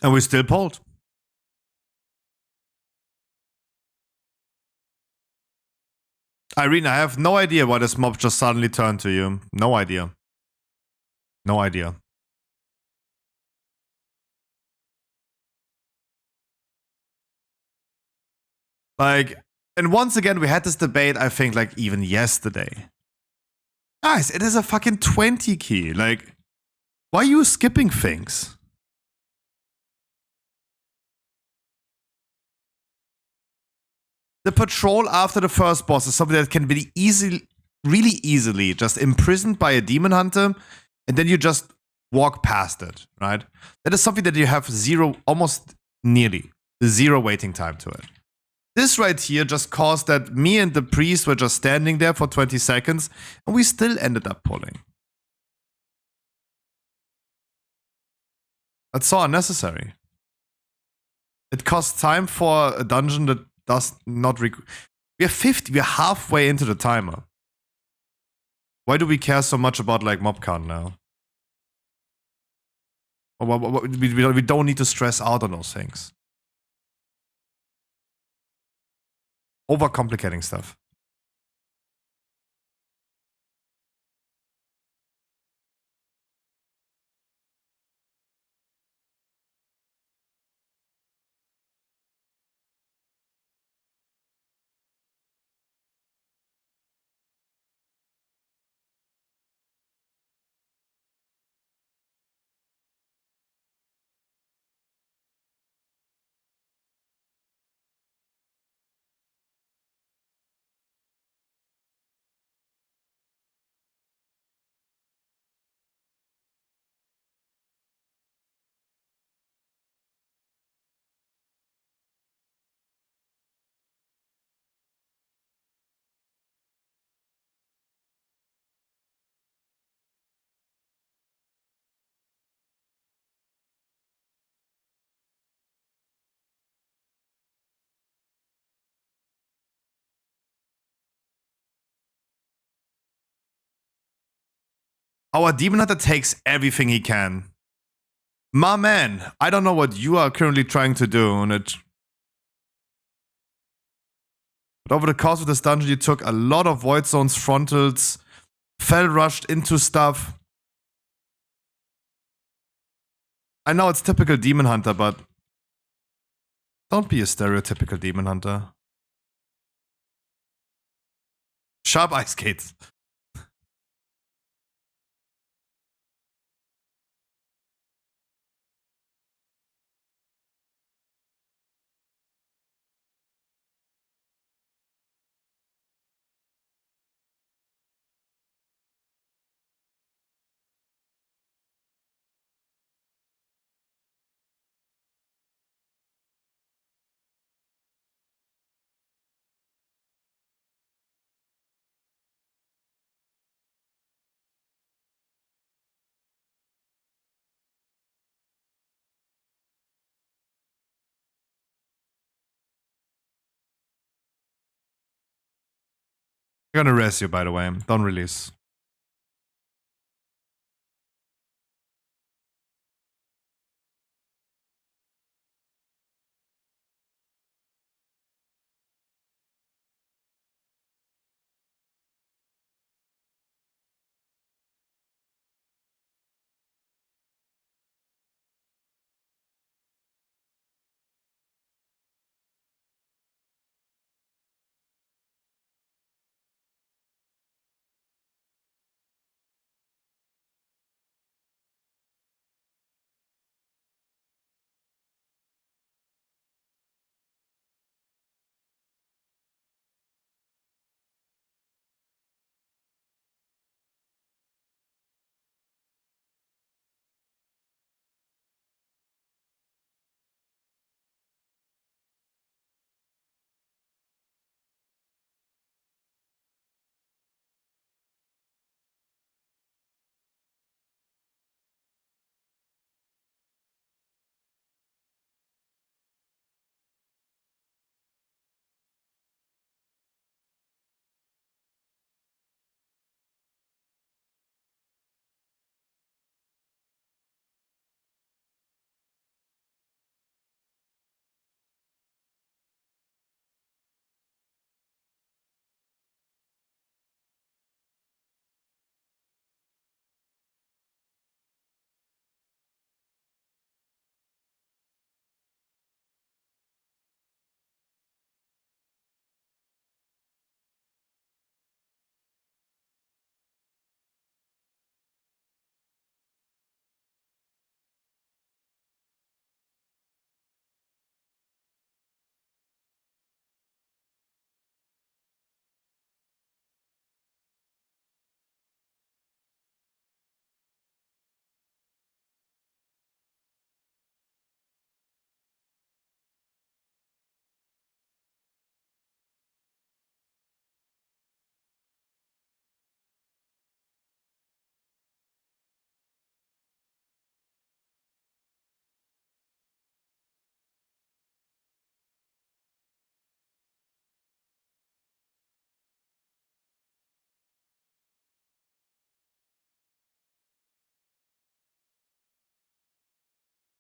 And we still pulled. Irene, I have no idea why this mob just suddenly turned to you. No idea. No idea. Like, and once again, we had this debate, I think, like, even yesterday. Guys, it is a fucking 20 key. Like, why are you skipping things? The patrol after the first boss is something that can be really easily just imprisoned by a demon hunter, and then you just walk past it, right? That is something that you have almost nearly zero waiting time to it. This right here just caused that me and the priest were just standing there for 20 seconds, and we still ended up pulling. That's so unnecessary. It costs time for a dungeon that does not we're halfway into the timer. Why do we care so much about like mob count now? We don't need to stress out on those things. overcomplicating stuff. Our Demon Hunter takes everything he can. My man, I don't know what you are currently trying to do on it. But over the course of this dungeon, you took a lot of Void Zones frontals, fell rushed into stuff. I know it's typical Demon Hunter, but don't be a stereotypical Demon Hunter. Sharp ice skates. I'm gonna res you, by the way. Don't release.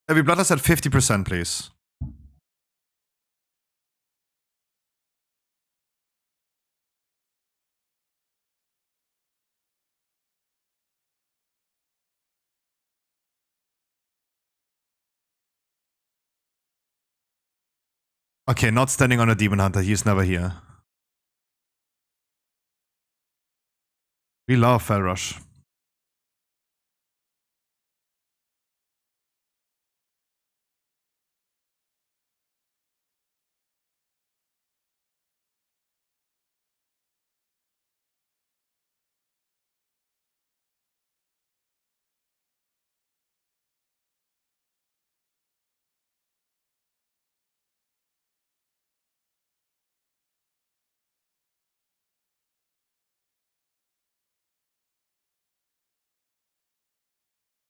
Every Bloodlust at 50%, please. Okay, not standing on a Demon Hunter. He's never here. We love Fell Rush.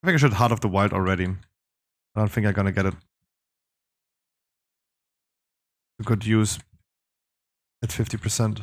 I think I should Heart of the Wild already. I don't think I'm gonna get it. Good use at 50%.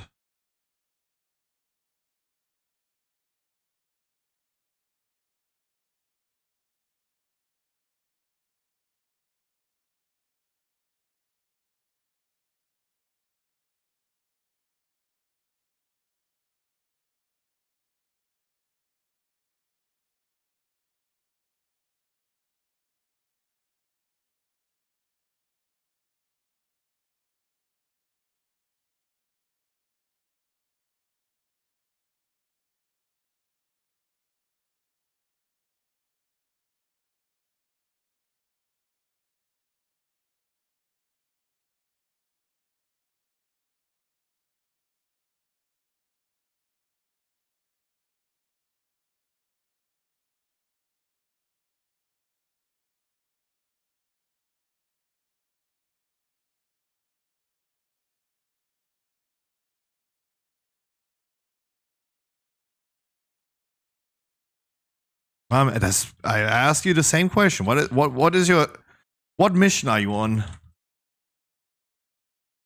I ask you the same question. What mission are you on?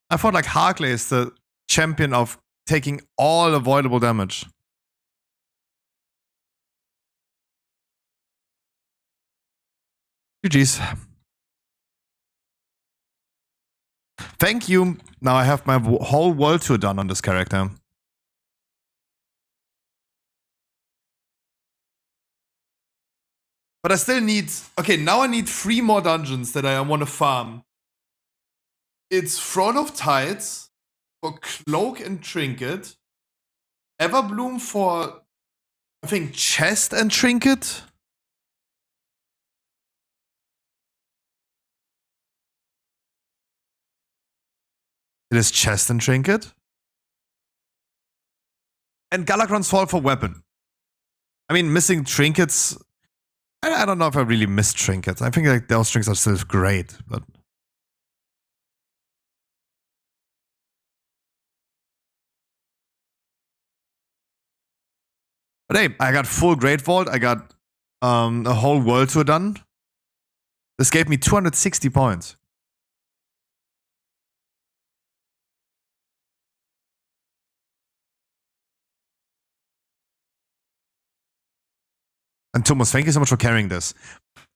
I thought like Harkley is the champion of taking all avoidable damage. GG's. Thank you. Now I have my whole world tour done on this character. But I still need... Okay, now I need 3 more dungeons that I want to farm. It's Throne of Tides for Cloak and Trinket. Everbloom for, I think, Chest and Trinket. It is Chest and Trinket. And Galakron's Fall for Weapon. I mean, missing Trinkets... I don't know if I really miss Trinkets. I think like those trinkets are still great, but... But hey, I got full Great Vault. I got a whole world tour done. This gave me 260 points. And Thomas, thank you so much for carrying this.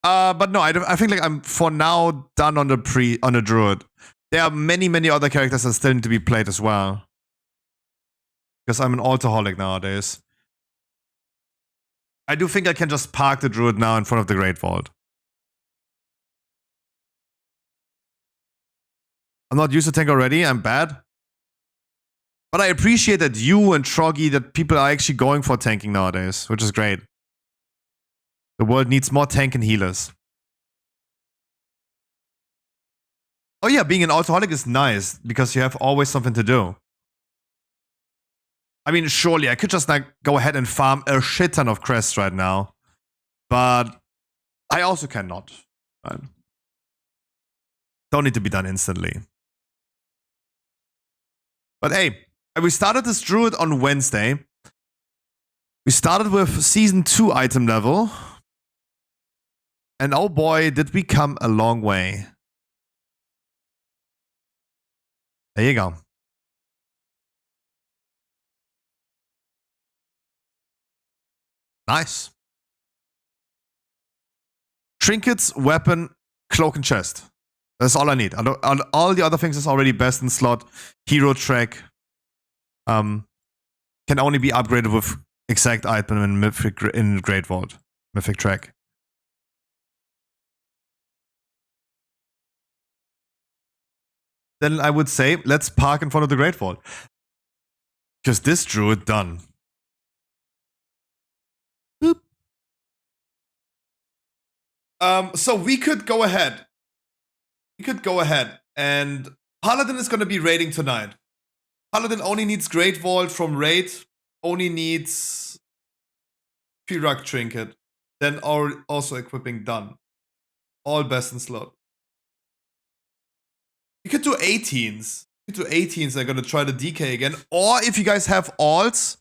But no, I think like I'm for now done on the druid. There are many other characters that still need to be played as well. Because I'm an alcoholic nowadays. I do think I can just park the druid now in front of the Great Vault. I'm not used to tank already, I'm bad. But I appreciate that you and Troggy, that people are actually going for tanking nowadays, which is great. The world needs more tank and healers. Oh yeah, being an alcoholic is nice, because you have always something to do. I mean, surely I could just like go ahead and farm a shit ton of crests right now. But I also cannot. Right? Don't need to be done instantly. But hey, we started this druid on Wednesday. We started with season 2 item level. And oh boy, did we come a long way. There you go. Nice. Trinkets, weapon, cloak, and chest. That's all I need. All the other things is already best in slot. Hero track. Can only be upgraded with exact item in Mythic in Great Vault. Mythic track. then I would say let's park in front of the Great Vault. Because this druid done. Boop. So we could go ahead. And Paladin is going to be raiding tonight. Paladin only needs Great Vault from raid. Only needs P-Rug Trinket. Then also equipping done. All best in slot. You could do 18s. They're going to try the DK again. Or if you guys have alts,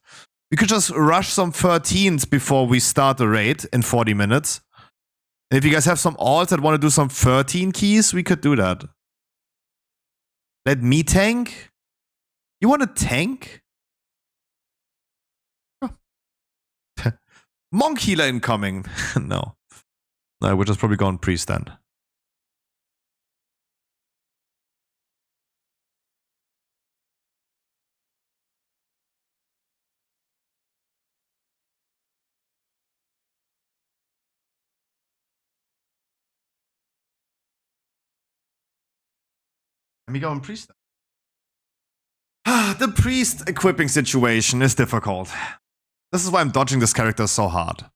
we could just rush some 13s before we start the raid in 40 minutes. And if you guys have some alts that want to do some 13 keys, we could do that. Let me tank? You want to tank? Oh. Monk healer incoming. No. No, we're just probably going priest then. Let me go on priest. The priest equipping situation is difficult. This is why I'm dodging this character so hard.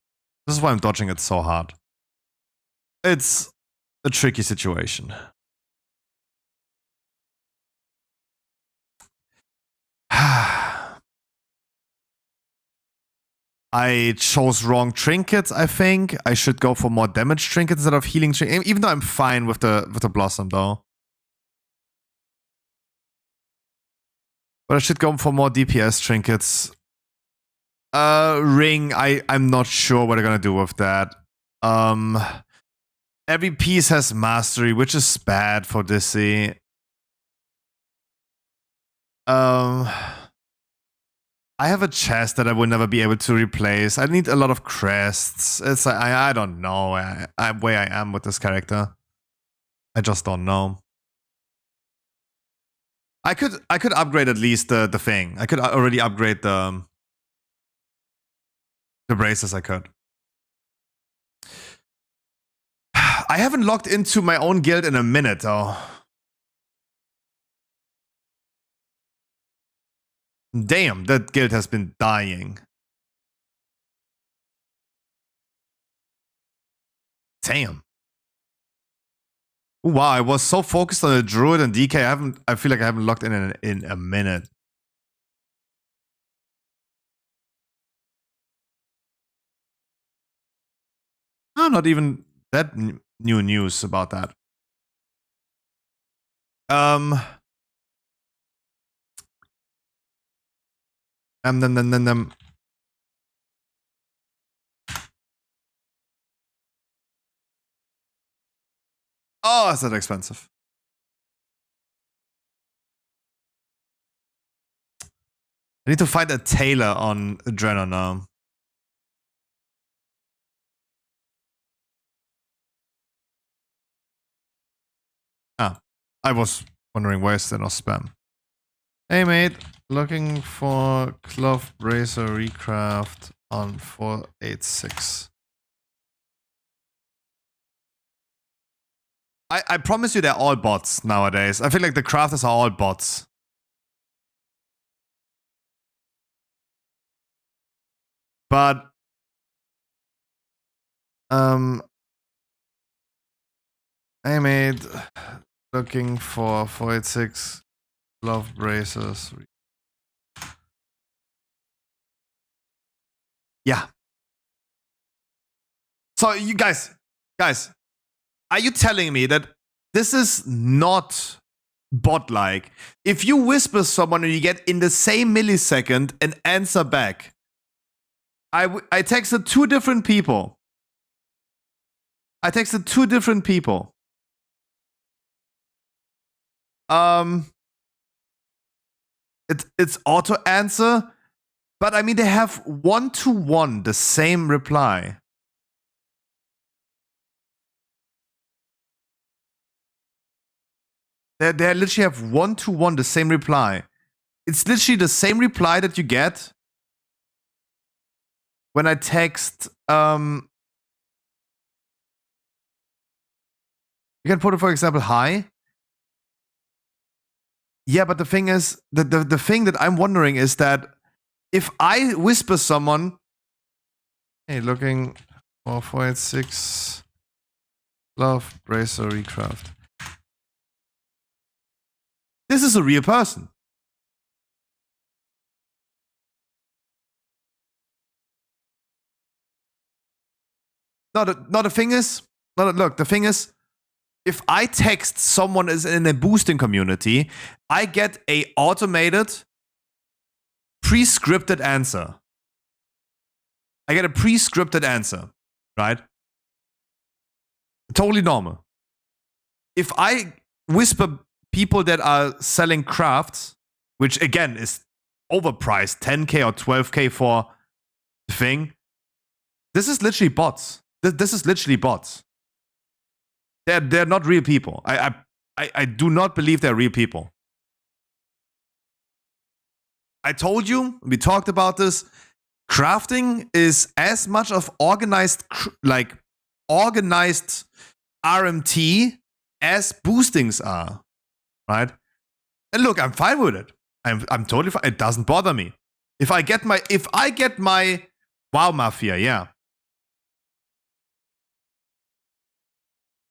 This is why I'm dodging it so hard. It's a tricky situation. I chose wrong trinkets, I think. I should go for more damage trinkets instead of healing trinkets. Even though I'm fine with the blossom though. But I should go for more DPS trinkets. Ring, I'm not sure what I'm gonna do with that. Every piece has mastery, which is bad for Dizzy. I have a chest that I will never be able to replace. I need a lot of crests. It's I don't know where I am with this character. I just don't know. I could upgrade at least the thing. I could already upgrade the braces. I could. I haven't logged into my own guild in a minute though. Damn, that guild has been dying. Damn. Ooh, wow, I was so focused on the druid and DK. I feel like I haven't logged in a minute. Oh, not even that new news about that. Oh, is that expensive? I need to find a tailor on Adrena now. Ah, I was wondering why is there no spam. Hey mate, looking for cloth bracer recraft on 486. I promise you they're all bots nowadays. I feel like the crafters are all bots. But I made looking for 486 glove braces. Yeah. So you guys, are you telling me that this is not bot-like? If you whisper someone and you get in the same millisecond an answer back. I texted two different people. It's auto answer, but I mean they have 1-to-1 the same reply. They literally have 1-to-1 the same reply. It's literally the same reply that you get when I text. You can put it, for example, hi. Yeah, but the thing is, the thing that I'm wondering is that if I whisper someone, hey, looking for 486 love bracer recraft. This is a real person. No, the thing is, look, the thing is, if I text someone is in a boosting community, I get a automated, pre-scripted answer. I get a pre-scripted answer, right? Totally normal. If I whisper people that are selling crafts, which again is overpriced, 10k or 12k for the thing, this is literally bots. This is literally bots. They're not real people. I do not believe they're real people. I told you, we talked about this. Crafting is as much of organized RMT as boostings are, right? And look, I'm fine with it. I'm totally fine. It doesn't bother me. If I get my WoW Mafia, yeah.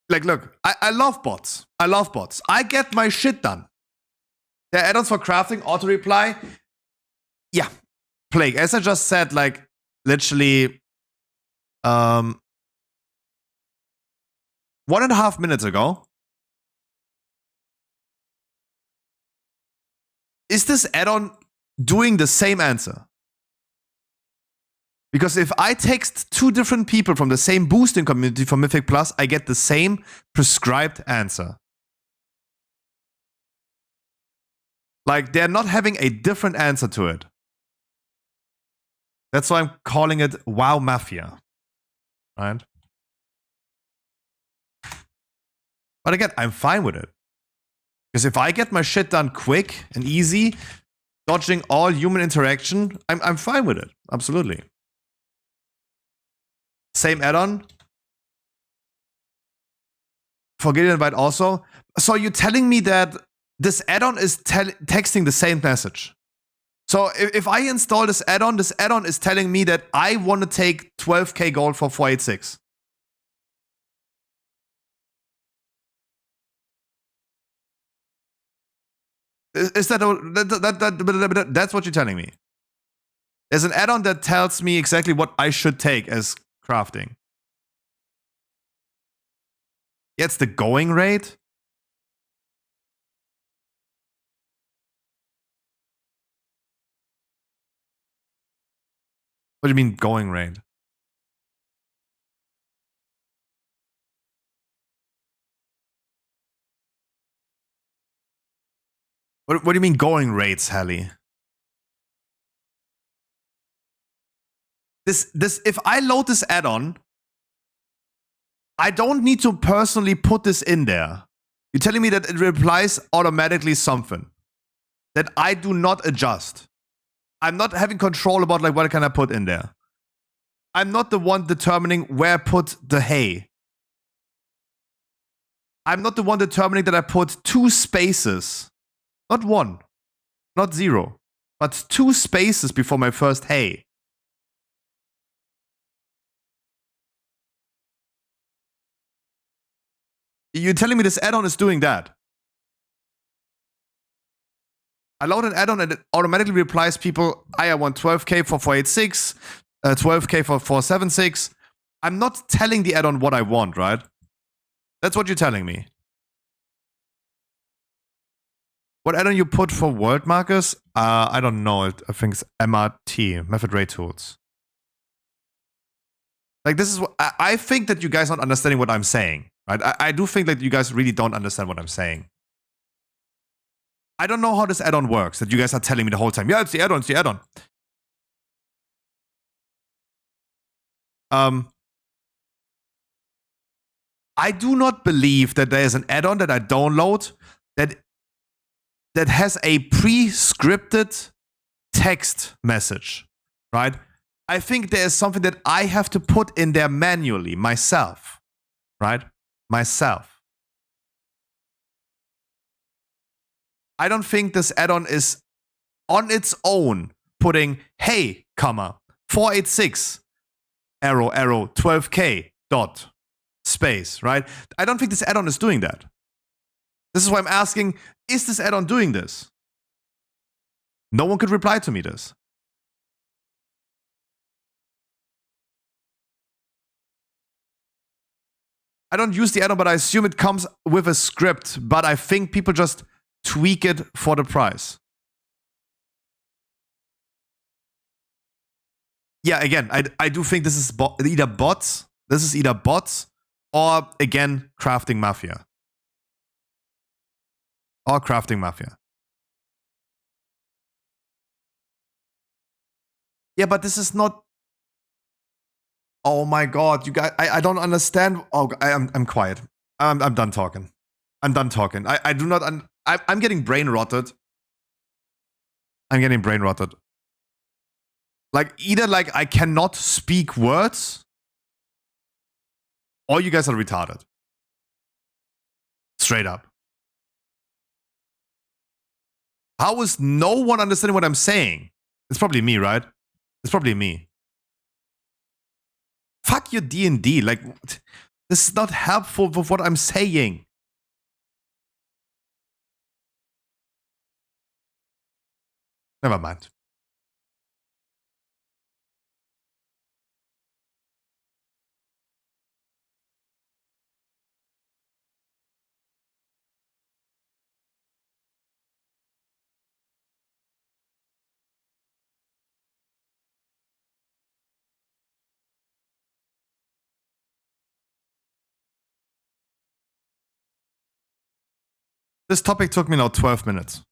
Like, look, I love bots. I love bots. I get my shit done. The add-ons for crafting, auto-reply. Yeah. Plague. As I just said, like, literally 1.5 minutes ago. Is this add-on doing the same answer? Because if I text 2 different people from the same boosting community for Mythic Plus, I get the same prescribed answer. Like, they're not having a different answer to it. That's why I'm calling it WoW Mafia. Right? But again, I'm fine with it. Because if I get my shit done quick and easy, dodging all human interaction, I'm fine with it. Absolutely. Same add-on. Forget invite also. So you're telling me that this add-on is texting the same message. So if I install this add-on is telling me that I want to take 12k gold for 486. Is that that's what you're telling me? There's an add-on that tells me exactly what I should take as crafting. Yeah, it's the going rate. What do you mean going rate? What do you mean going rates, Hallie? This if I load this add-on, I don't need to personally put this in there. You're telling me that it replies automatically something that I do not adjust. I'm not having control about like what can I put in there. I'm not the one determining where I put the hay. I'm not the one determining that I put 2 spaces. Not 1, not 0, but 2 spaces before my first hay. You're telling me this add-on is doing that? I load an add-on and it automatically replies people, I want 12k for 486, 12k for 476. I'm not telling the add-on what I want, right? That's what you're telling me. What add-on you put for world markers? I don't know. I think it's MRT, Method Rate Tools. Like, this is what I think that you guys aren't understanding what I'm saying, right? I do think that you guys really don't understand what I'm saying. I don't know how this add-on works that you guys are telling me the whole time. Yeah, it's the add-on, it's the add-on. I do not believe that there is an add-on that I download that has a pre-scripted text message, right? I think there is something that I have to put in there manually myself, right? Myself. I don't think this add-on is on its own putting, hey, comma, 486, arrow, 12K, dot, space, right? I don't think this add-on is doing that. This is why I'm asking, is this add-on doing this? No one could reply to me this. I don't use the add-on, but I assume it comes with a script, but I think people just tweak it for the price. Yeah, again, I do think this is either bots. This is either bots or, again, crafting mafia. Or crafting mafia. Yeah, but this is not... Oh my god, you guys, I don't understand. Oh, I'm quiet. I'm done talking. I'm done talking. I do not... I'm getting brain rotted. I'm getting brain rotted. Like, either like I cannot speak words, or you guys are retarded. Straight up. How is no one understanding what I'm saying? It's probably me, right? It's probably me. Fuck your D&D. Like, this is not helpful with what I'm saying. Never mind. This topic took me now 12 minutes.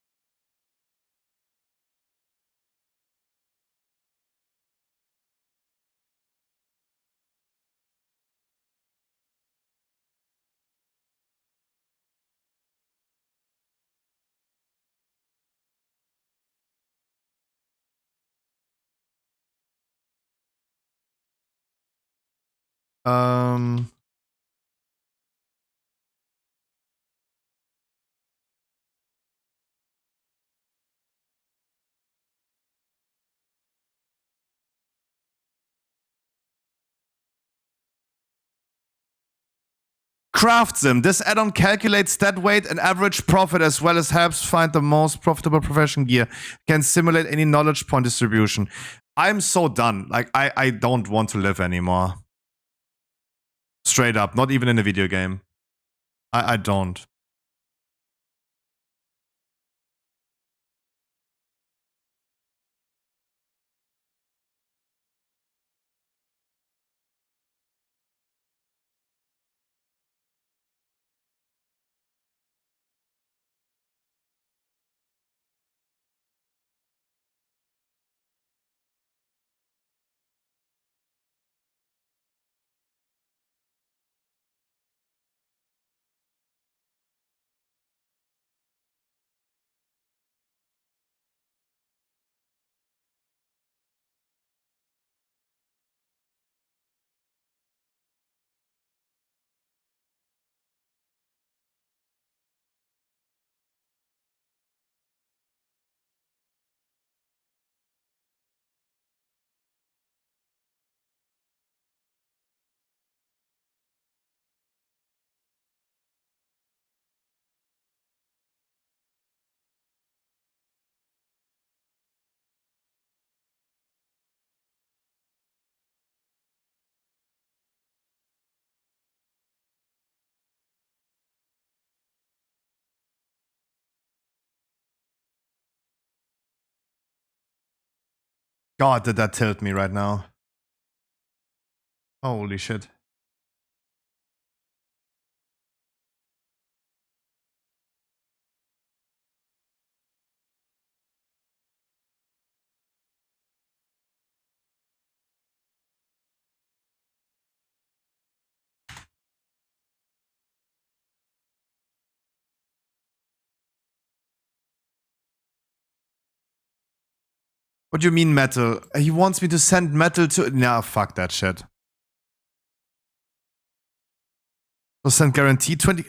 Craft Sim. This add-on calculates stat weight and average profit as well as helps find the most profitable profession gear. Can simulate any knowledge point distribution. I'm so done. Like, I don't want to live anymore. Straight up. Not even in a video game. I don't. God, did that tilt me right now. Holy shit. What do you mean metal? He wants me to send metal to... Nah, fuck that shit. So send guaranteed 20...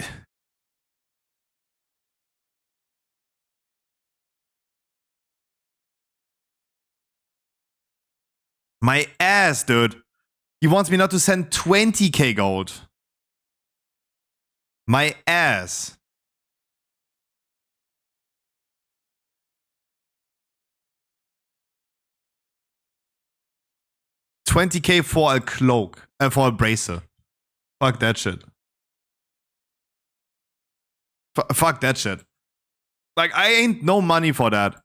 My ass, dude. He wants me not to send 20k gold. My ass. $20k for a cloak. For a bracer. Fuck that shit. Fuck that shit. Like, I ain't no money for that.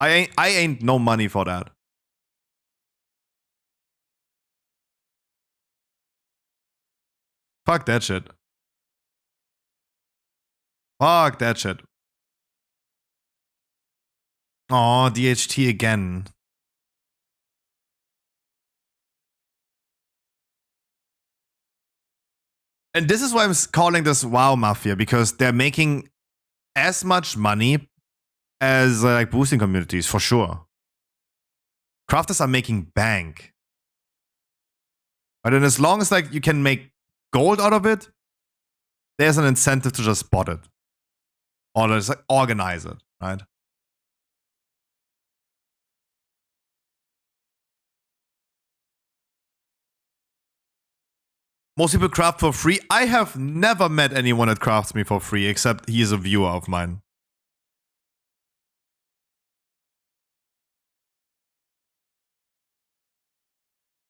I ain't no money for that. Fuck that shit. Fuck that shit. Oh, DHT again. And this is why I'm calling this WoW Mafia, because they're making as much money as like boosting communities, for sure. Crafters are making bank. But then as long as like you can make gold out of it, there's an incentive to just bot it. Or just like organize it, right? Most people craft for free. I have never met anyone that crafts me for free, except he is a viewer of mine.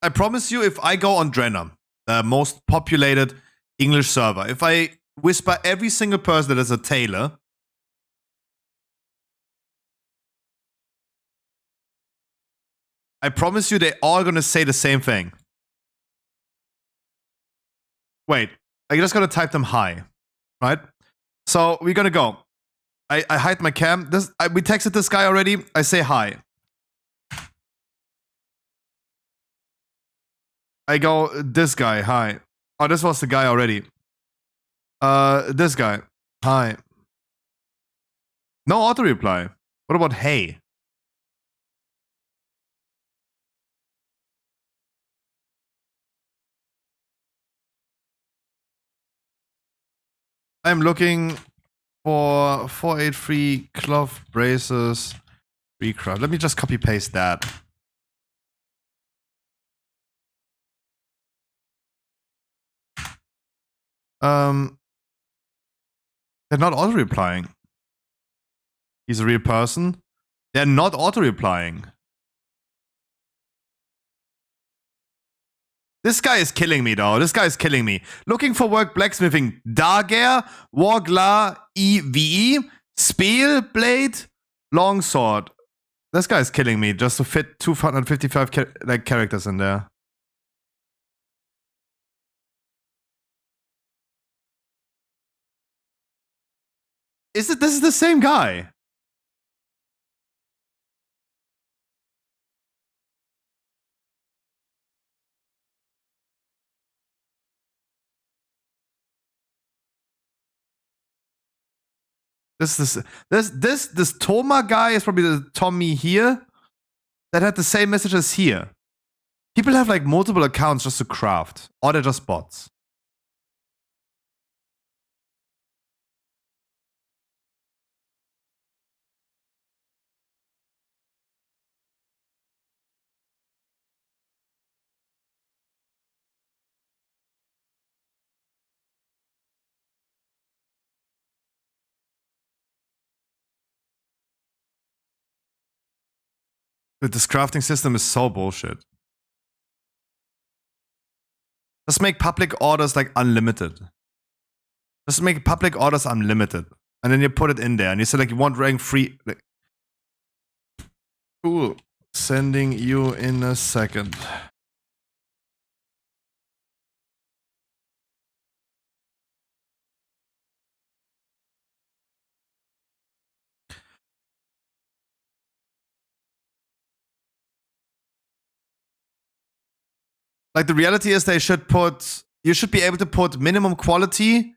I promise you, if I go on Drenna, the most populated English server, if I whisper every single person that is a tailor, I promise you they're all gonna say the same thing. Wait, I just gotta type them hi, right? So we're gonna go. I hide my cam. We texted this guy already. I say hi. I go, this guy, hi. Oh, this was the guy already. This guy, hi. No auto reply. What about hey? I'm looking for 483 cloth braces recraft. Let me just copy paste that. They're not auto replying. He's a real person. They're not auto replying. This guy is killing me, though. This guy is killing me. Looking for work blacksmithing. Dager, Wargla, EVE, Spiel, Blade, Longsword. This guy is killing me just to fit 255 characters in there. This is the same guy. This Toma guy is probably the Tommy here that had the same message as here. People have like multiple accounts just to craft, or they're just bots. This crafting system is so bullshit. Just make public orders like unlimited. Just make public orders unlimited. And then you put it in there and you say like you want rank free. Like, cool. Sending you in a second. Like the reality is you should be able to put minimum quality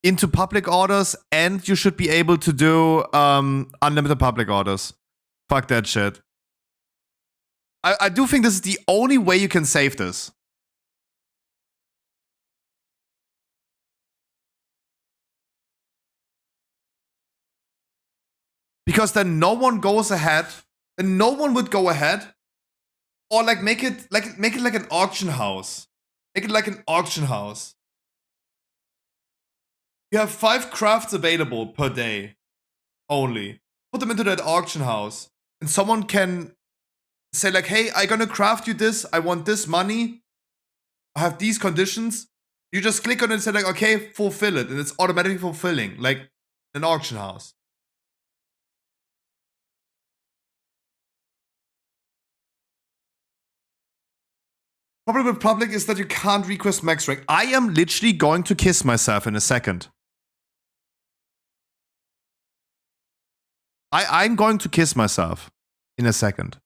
into public orders, and you should be able to do unlimited public orders. Fuck that shit. I do think this is the only way you can save this. Because then no one goes ahead, and no one would go ahead Or like make it like an auction house. Make it like an auction house. You have 5 crafts available per day only. Put them into that auction house. And someone can say like, hey, I'm gonna craft you this. I want this money. I have these conditions. You just click on it and say like, okay, fulfill it. And it's automatically fulfilling, like an auction house. Problem with public is that you can't request max rank. I am literally going to kiss myself in a second. I'm going to kiss myself in a second.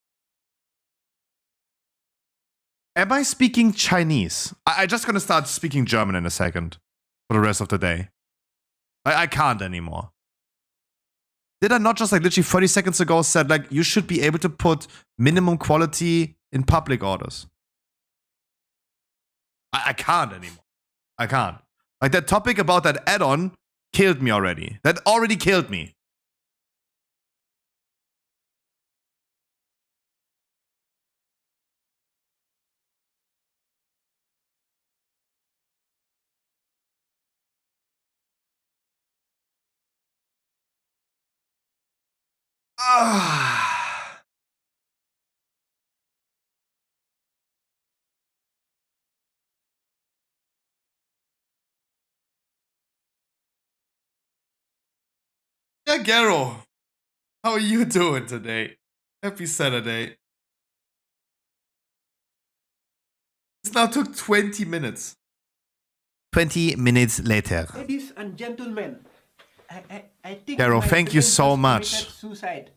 Am I speaking Chinese? I'm just gonna start speaking German in a second for the rest of the day. I can't anymore. Did I not just like literally 30 seconds ago said like you should be able to put minimum quality in public orders? I can't anymore. I can't. Like that topic about that add-on killed me already. That already killed me. Yeah, Garo. How are you doing today? Happy Saturday. This now took 20 minutes. 20 minutes later. Ladies and gentlemen, I think Garo, my thank you friend so has much. committed Suicide.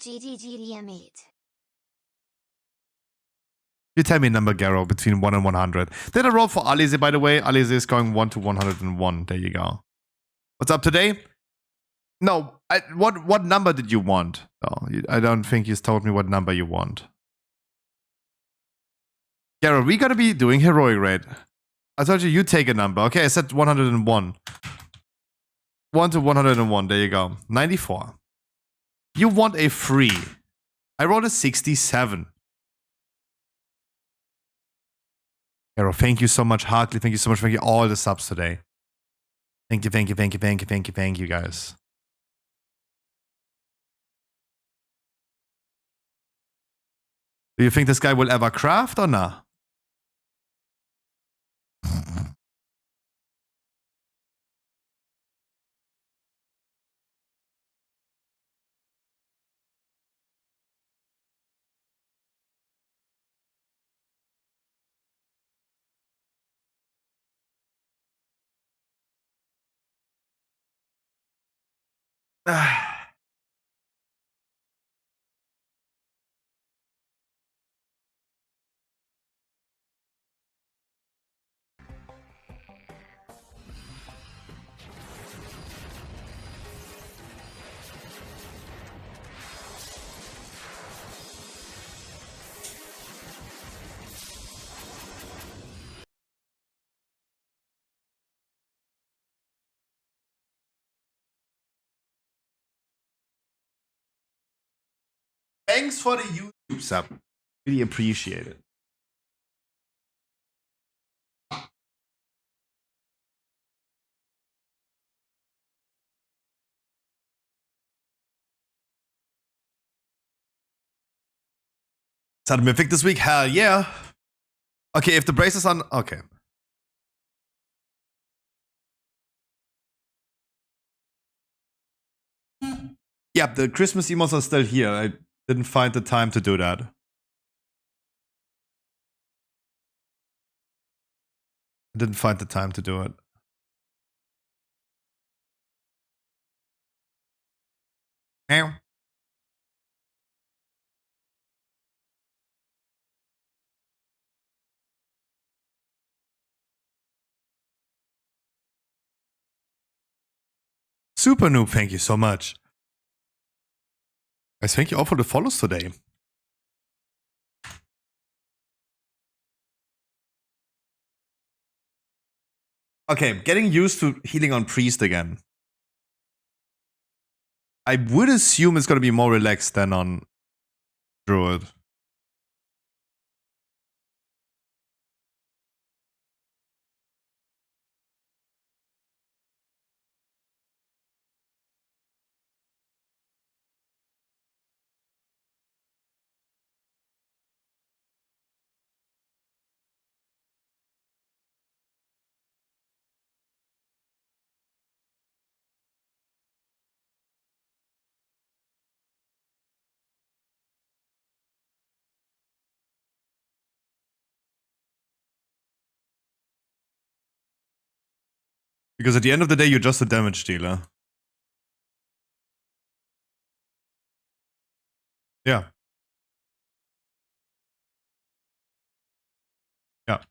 GGGDM8. You tell me a number, Garo, between 1 and 100. Did I roll for Alize, by the way? Alize is going 1 to 101. There you go. What's up today? No, what number did you want? Oh, I don't think you told me what number you want. Garo, we gotta be doing heroic raid. I told you take a number. Okay, I said 101. 1 to 101. There you go. 94. You want a free. I rolled a 67. Garo, thank you so much. Hartley, thank you so much. Thank you all the subs today. Thank you, thank you, thank you, thank you, thank you, thank you, guys. Do you think this guy will ever craft or not? Thanks for the YouTube sub. Really appreciate it. Is that a mythic this week? Hell yeah. Okay, if the brace is on... Okay. Yeah, the Christmas emotes are still here. I didn't find the time to do that. I didn't find the time to do it. Ow. Super noob, thank you so much. Guys, thank you all for the follows today. Okay, getting used to healing on priest again. I would assume it's going to be more relaxed than on druid. Because at the end of the day, you're just a damage dealer. Yeah. Yeah.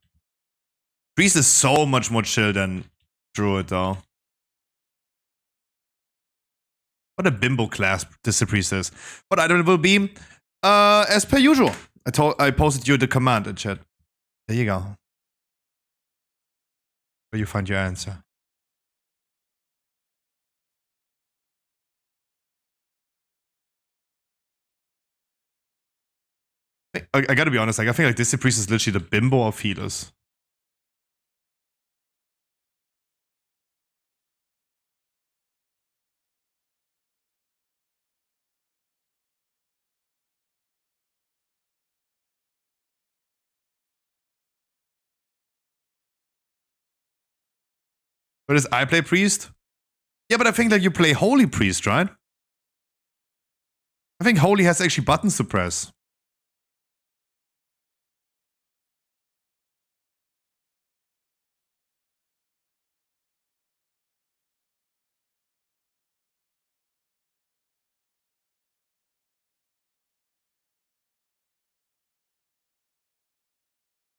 Priest is so much more chill than Druid, though. What a bimbo class this Priest is. What item it will be? As per usual. I posted you the command in chat. There you go. Where you find your answer. I gotta be honest, like I think like this Priest is literally the bimbo of healers. But is I play Priest? Yeah, but I think that you play Holy Priest, right? I think Holy has actually buttons to press.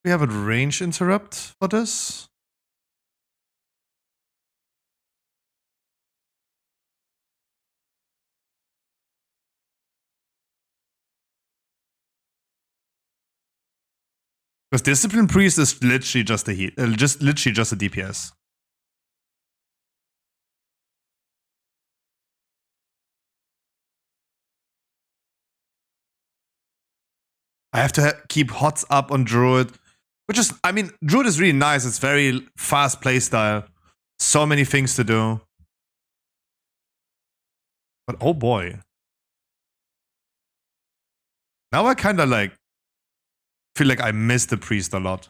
We have a range interrupt for this. Because Discipline Priest is literally just a heal, literally just a DPS. I have to keep HOTS up on Druid, which is, I mean, Druid is really nice. It's very fast playstyle. So many things to do. But oh boy. Now I kind of like feel like I miss the Priest a lot.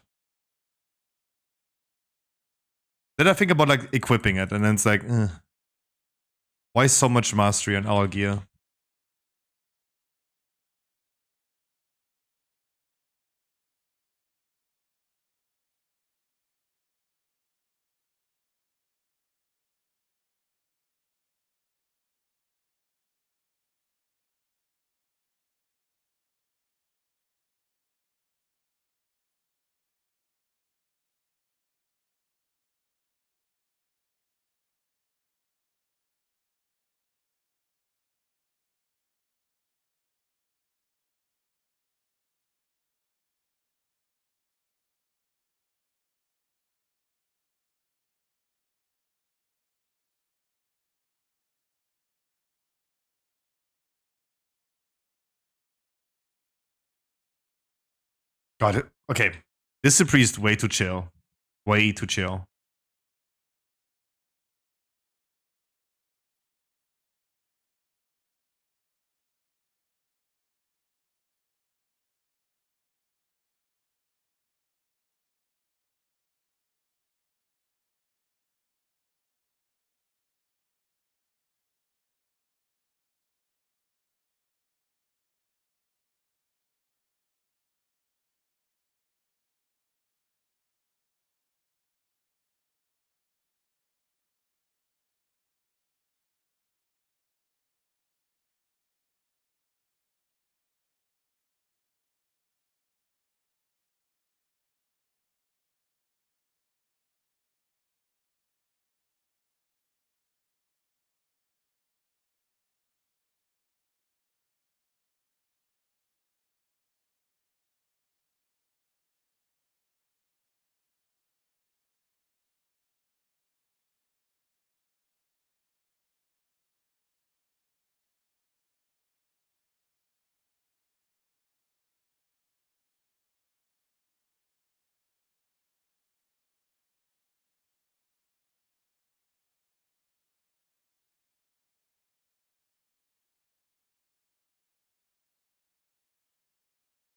Then I think about like equipping it, and then it's like, why so much mastery on our gear? Got it. Okay. This Priest way too chill. Way too chill.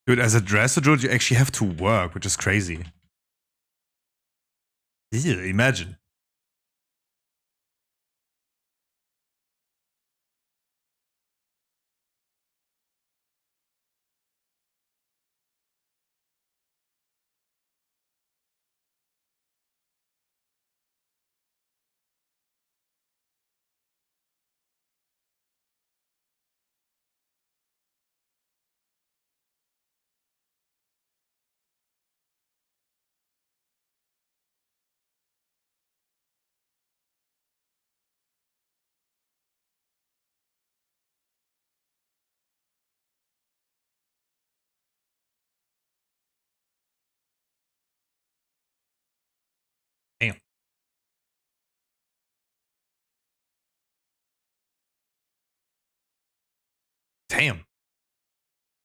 Dude, as a dresser Druid, you actually have to work, which is crazy. Yeah, imagine. damn.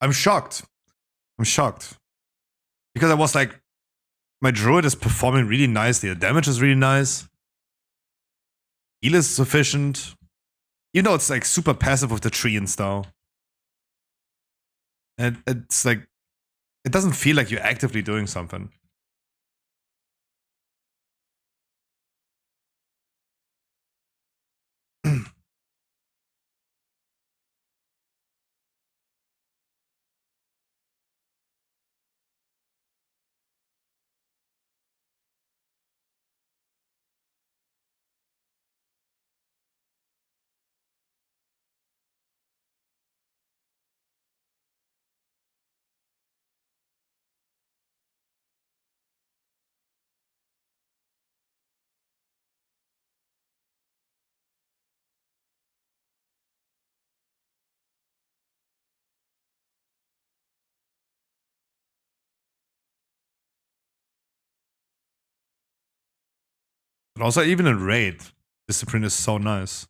I'm shocked. I'm shocked. Because I was like, my druid is performing really nicely. The damage is really nice. Heal is sufficient. Even though it's like super passive with the tree and stuff. And it's like, it doesn't feel like you're actively doing something. But also even in raid, discipline is so nice.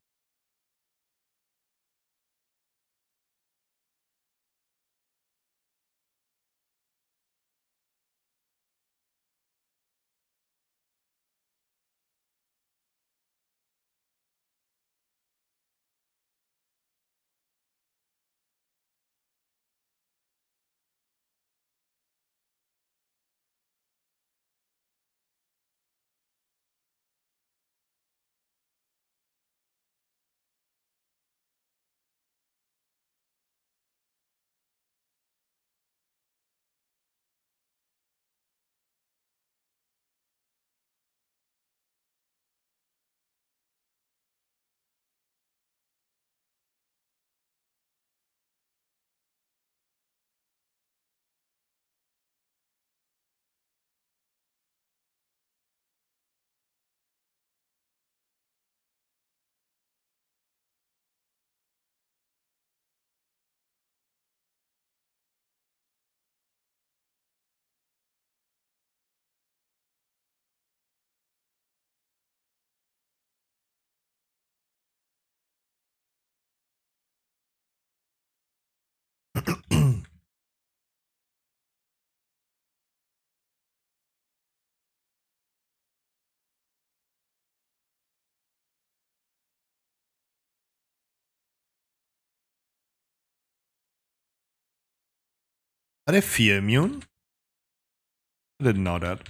Are they fear immune? I didn't know that.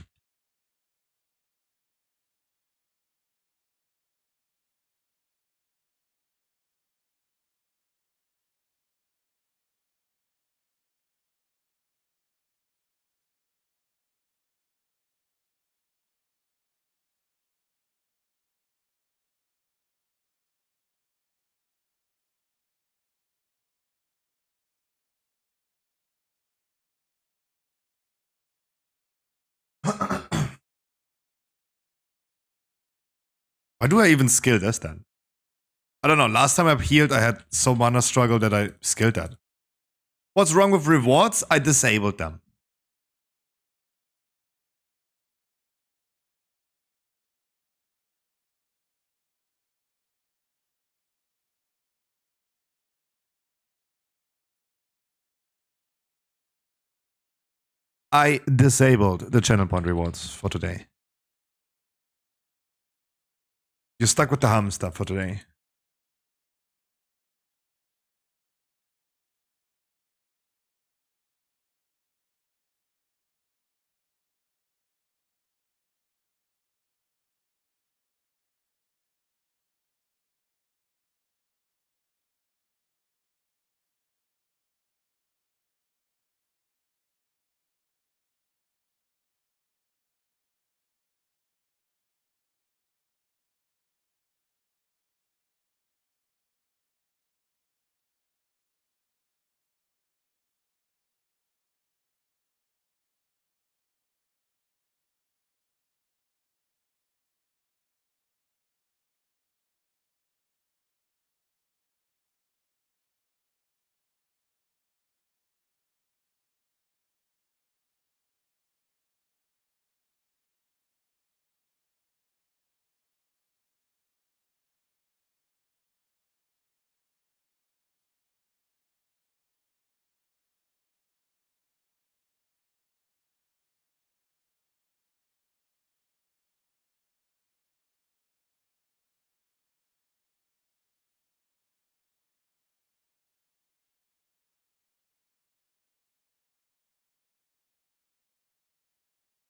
Why do I even skill this then? I don't know. Last time I healed, I had so mana struggle that I skilled that. What's wrong with rewards? I disabled them. I disabled the channel point rewards for today. You're stuck with the hamster for today.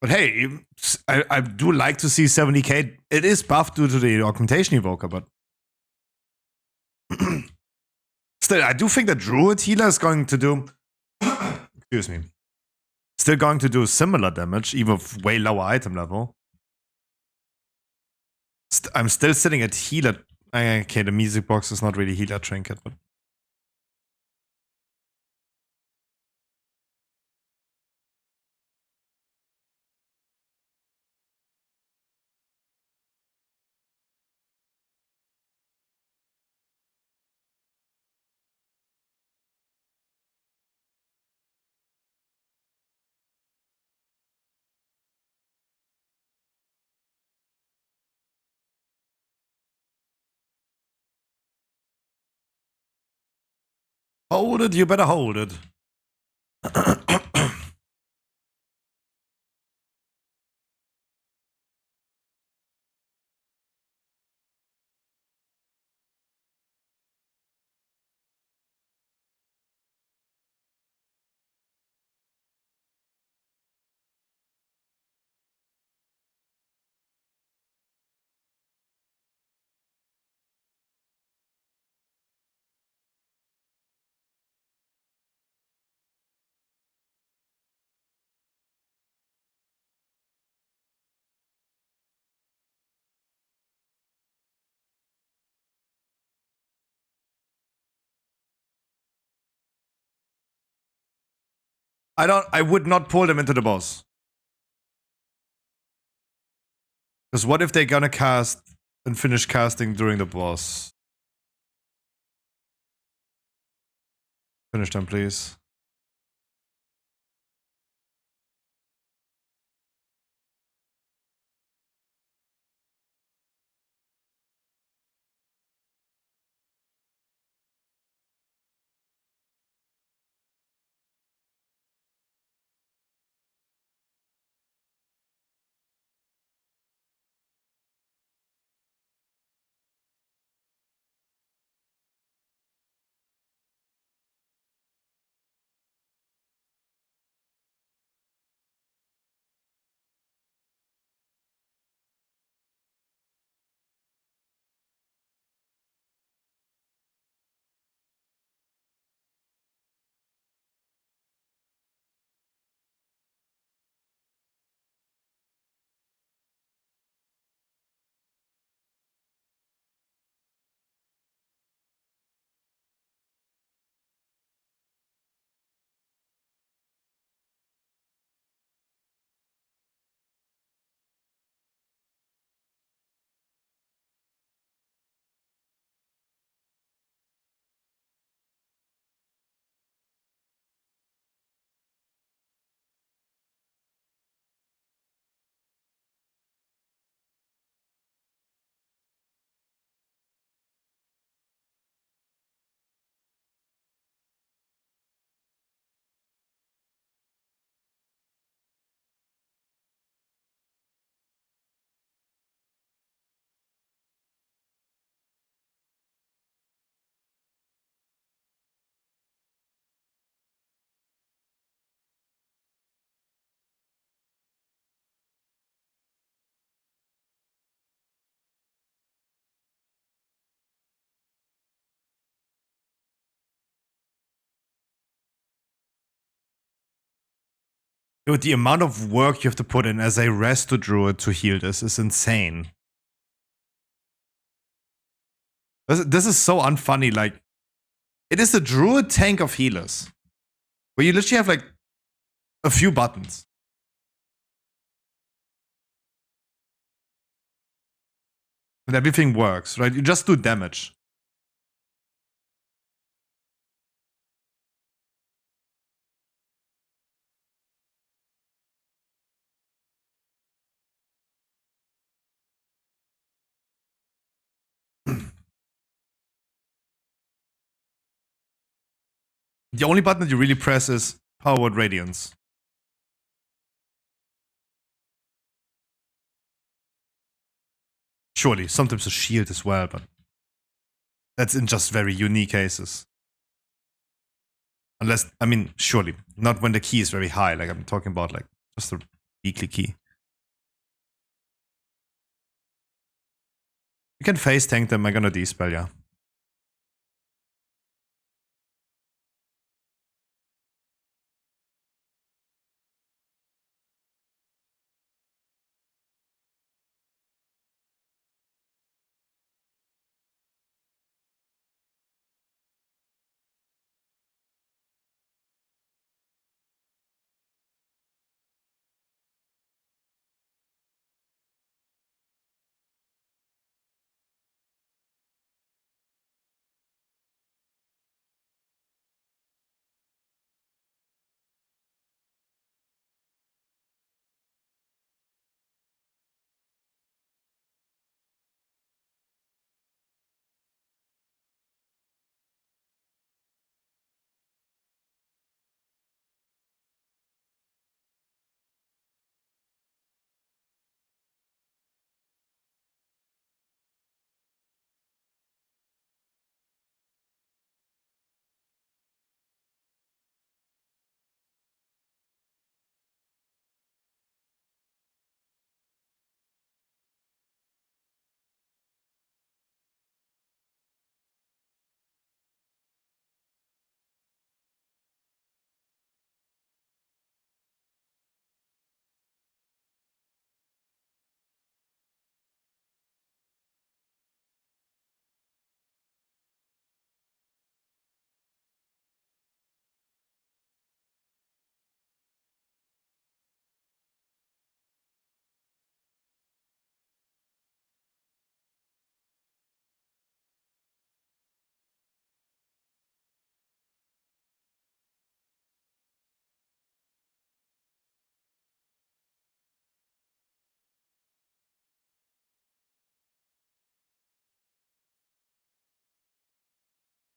But hey, I do like to see 70k. It is buffed due to the augmentation evoker, but still, I do think that Druid Healer is going to do. Excuse me. Still going to do similar damage, even with way lower item level. I'm still sitting at Healer. Okay, the music box is not really Healer Trinket, but. Hold it, you better hold it. I would not pull them into the boss. Because what if they're gonna cast and finish casting during the boss? Finish them, please. Dude, the amount of work you have to put in as a resto druid to heal this is insane. This is so unfunny. Like, it is the druid tank of healers, where you literally have like a few buttons. And everything works, right? You just do damage. The only button that you really press is Power Word Radiance. Surely, sometimes a shield as well, but that's in just very unique cases. Unless, I mean, surely, not when the key is very high. Like, I'm talking about, like, just a weekly key. You can face tank them. I'm gonna dispel, yeah.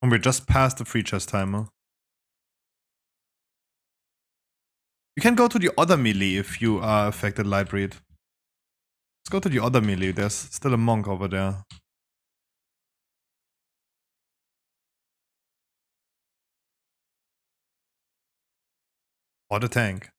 And we're just past the free chest timer. You can go to the other melee if you are affected Lightbreed. Let's go to the other melee. There's still a monk over there. Or the tank.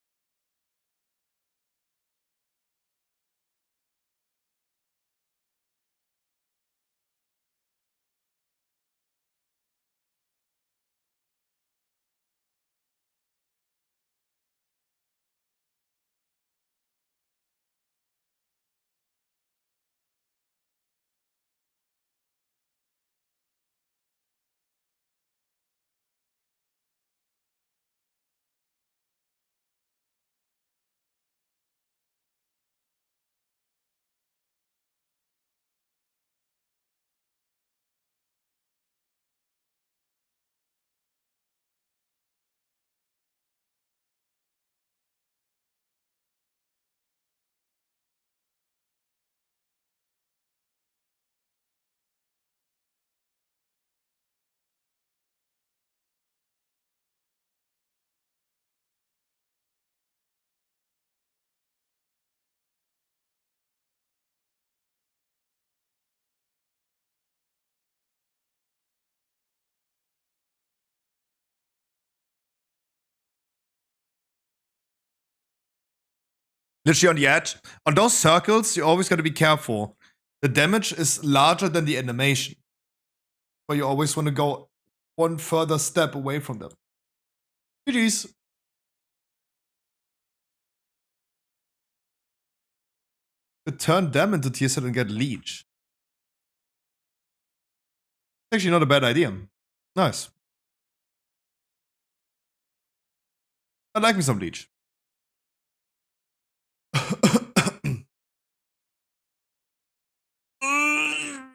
Literally on the edge. On those circles, you always gotta be careful. The damage is larger than the animation. But you always want to go one further step away from them. GG's. You turn them into tier set and get leech. Actually not a bad idea. Nice. I like me some leech.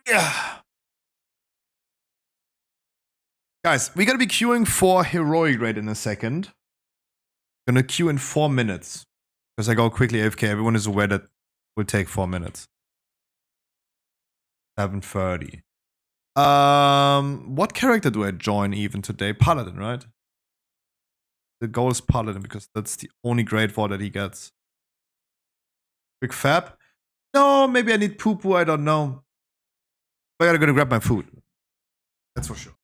Yeah. Guys, we're gonna be queuing for heroic raid in a second. Gonna queue in 4 minutes. Because I go quickly AFK. Everyone is aware that will take 4 minutes. 7:30. What character do I join even today? Paladin, right? The goal is Paladin because that's the only great VoD that he gets. Quick fab? No, maybe I need poo poo, I don't know. But I gotta go grab my food. That's for sure.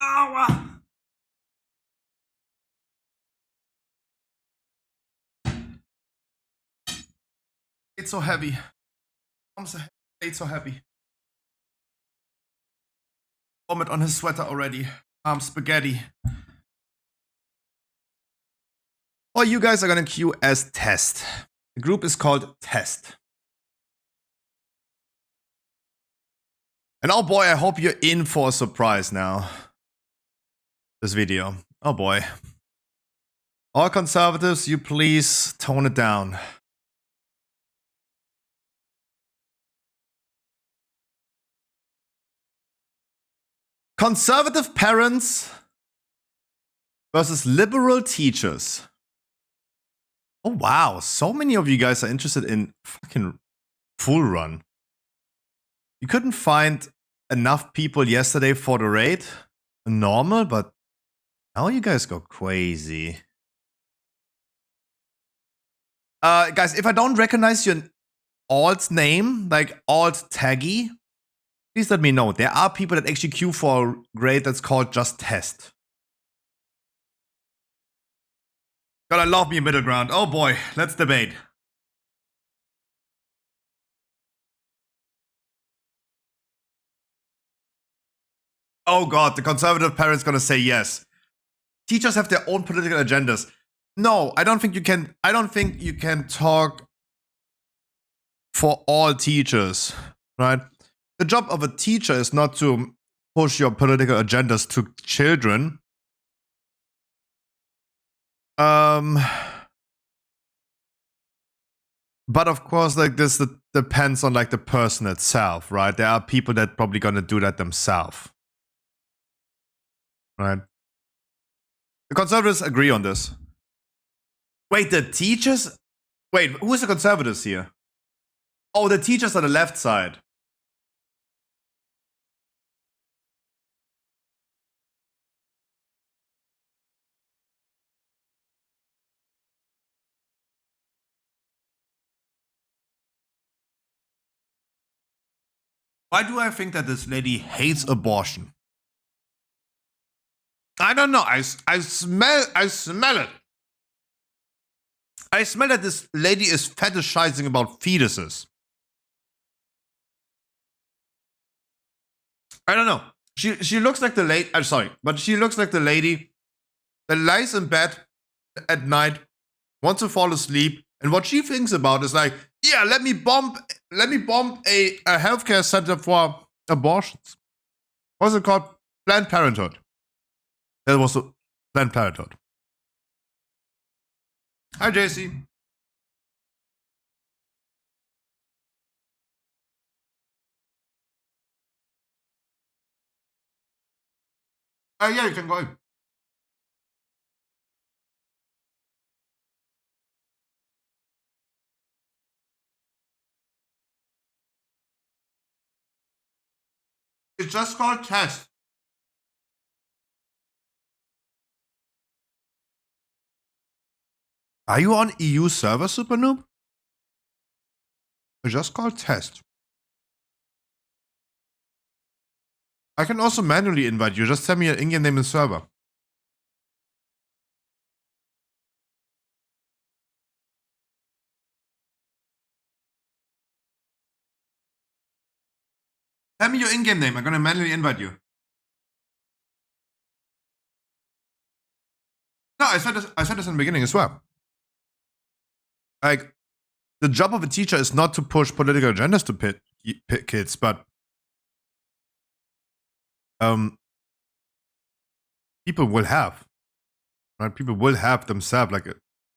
Ow. It's so heavy. It's so heavy. Vomit on his sweater already. Spaghetti. Or you guys are gonna queue as test. The group is called test. And oh boy, I hope you're in for a surprise now. This video. Oh boy. All conservatives, you please tone it down. Conservative parents versus liberal teachers. Oh wow, so many of you guys are interested in fucking Full Run. You couldn't find enough people yesterday for the raid. Normal, but now you guys go crazy. Guys, if I don't recognize your alt name, like alt taggy, please let me know. There are people that actually queue for a grade that's called just test. Gotta love me a middle ground. Oh boy, let's debate. Oh god, the conservative parent's gonna say yes. Teachers have their own political agendas. No, I don't think you can talk for all teachers, right? The job of a teacher is not to push your political agendas to children. But of course, like this depends on like the person itself, right? There are people that probably gonna do that themselves, right? The conservatives agree on this. Wait, the teachers? Wait, who's the conservatives here? Oh, the teachers on the left side. Why do I think that this lady hates abortion? I don't know. I smell it. I smell that this lady is fetishizing about fetuses. I don't know. She looks like the lady. I'm sorry, but she looks like the lady that lies in bed at night, wants to fall asleep, and what she thinks about is like, yeah, let me bomb a healthcare center for abortions. What's it called? Planned Parenthood. That was Planned Parenthood. Hi, JC. Yeah, you can go in. It's just called test. Are you on EU server, Super Noob? It's just called test. I can also manually invite you. Just tell me your in-game name and server. Tell me your in-game name. I'm gonna manually invite you. No, I said this in the beginning as well. Like, the job of a teacher is not to push political agendas to kids, but people will have, right? People will have themselves like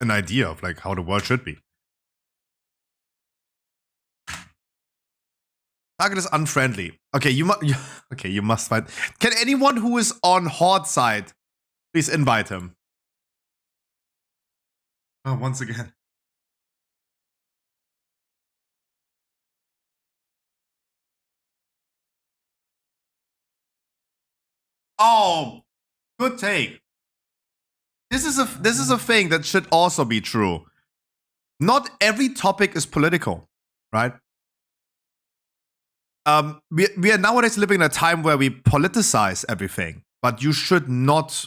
an idea of like how the world should be. Target is unfriendly. Okay, you must find. Can anyone who is on Horde side please invite him? Oh, once again. Oh, good take. This is a thing that should also be true. Not every topic is political, right? We are nowadays living in a time where we politicize everything, but you should not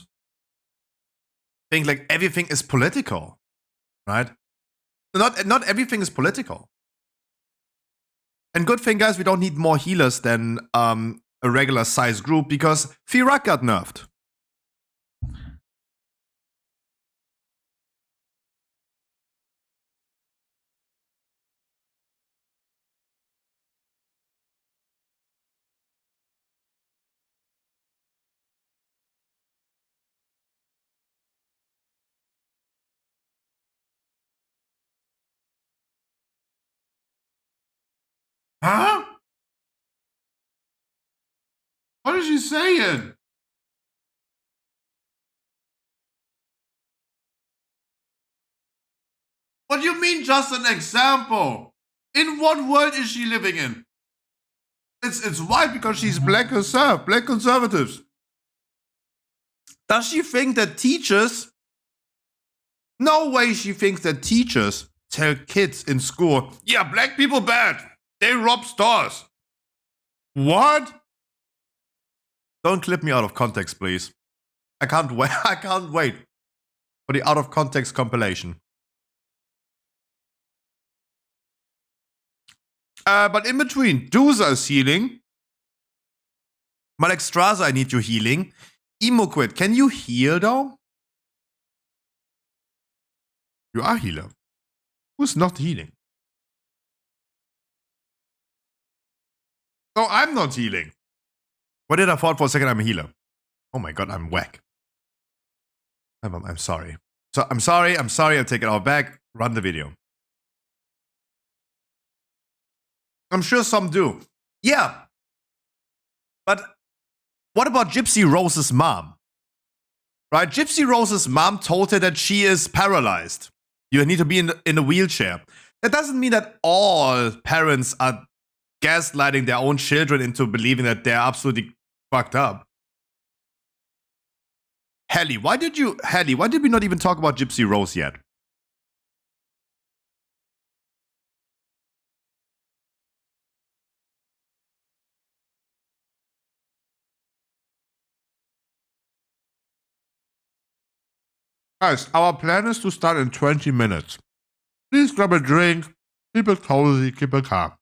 think like everything is political, right? Not everything is political. And good thing, guys, we don't need more healers than a regular size group because Firak got nerfed. Huh? What is she saying? What do you mean just an example? In what world is she living in? It's white because she's black herself, black conservatives. Does she think that teachers? No way she thinks that teachers tell kids in school, yeah, black people bad. They rob stores. What? Don't clip me out of context, please. I can't wait. I can't wait for the out of context compilation. But in between, Duza is healing. Malek Straza, I need your healing. Emoquid, can you heal though? You are healer. Who's not healing? Oh, I'm not healing. What did I thought for a second? I'm a healer. Oh my god, I'm whack. I'm sorry. So I'm sorry. I take it all back. Run the video. I'm sure some do. Yeah. But what about Gypsy Rose's mom? Right? Gypsy Rose's mom told her that she is paralyzed. You need to be in a wheelchair. That doesn't mean that all parents are gaslighting their own children into believing that they're absolutely fucked up. Helly, why did we not even talk about Gypsy Rose yet? Guys, our plan is to start in 20 minutes. Please grab a drink, keep it cozy, keep it calm.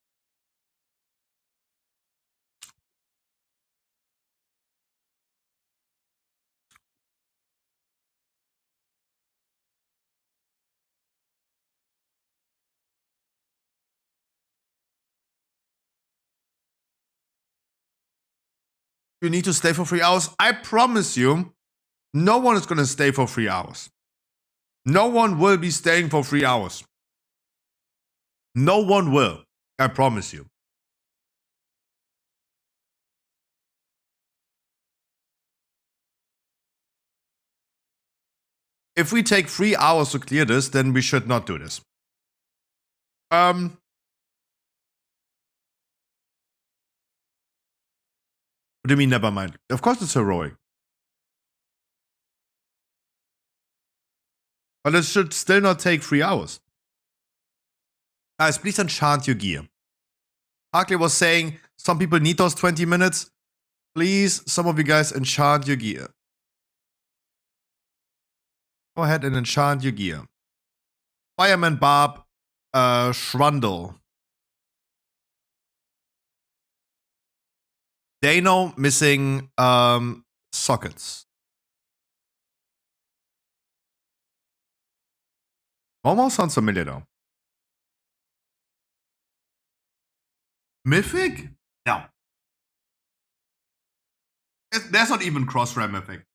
You need to stay for 3 hours. I promise you, no one is going to stay for 3 hours. No one will be staying for 3 hours. No one will. I promise you. If we take 3 hours to clear this, then we should not do this. What do you mean, never mind? Of course it's heroic. But it should still not take 3 hours. Guys, please enchant your gear. Harkley was saying some people need those 20 minutes. Please, some of you guys enchant your gear. Go ahead and enchant your gear. Fireman Barb, Schwandel. Dano missing sockets. Almost sounds familiar though. Mythic? No. There's not even cross-ram Mythic.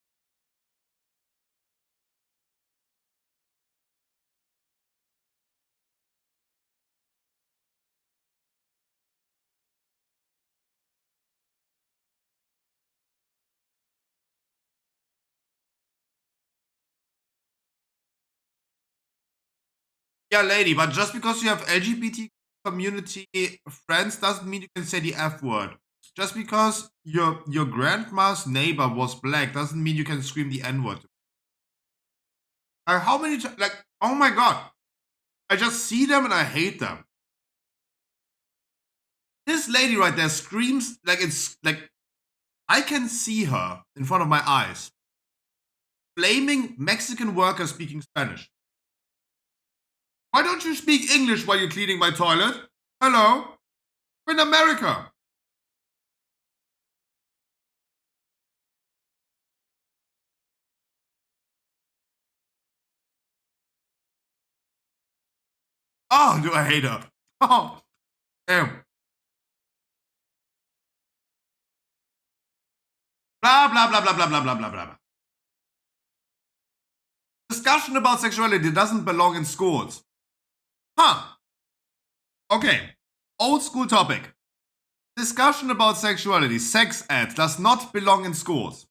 Yeah, lady, but just because you have LGBT community friends doesn't mean you can say the F word. Just because your grandma's neighbor was black doesn't mean you can scream the N word. How many times? Like, oh my god. I just see them and I hate them. This lady right there screams like it's like I can see her in front of my eyes blaming Mexican workers speaking Spanish. Why don't you speak English while you're cleaning my toilet? Hello? We're in America. Oh, do I hate her? Oh, damn. Blah, blah, blah, blah, blah, blah, blah, blah, blah. Discussion about sexuality doesn't belong in schools. Huh. Okay. Old school topic. Discussion about sexuality, sex ed, does not belong in schools.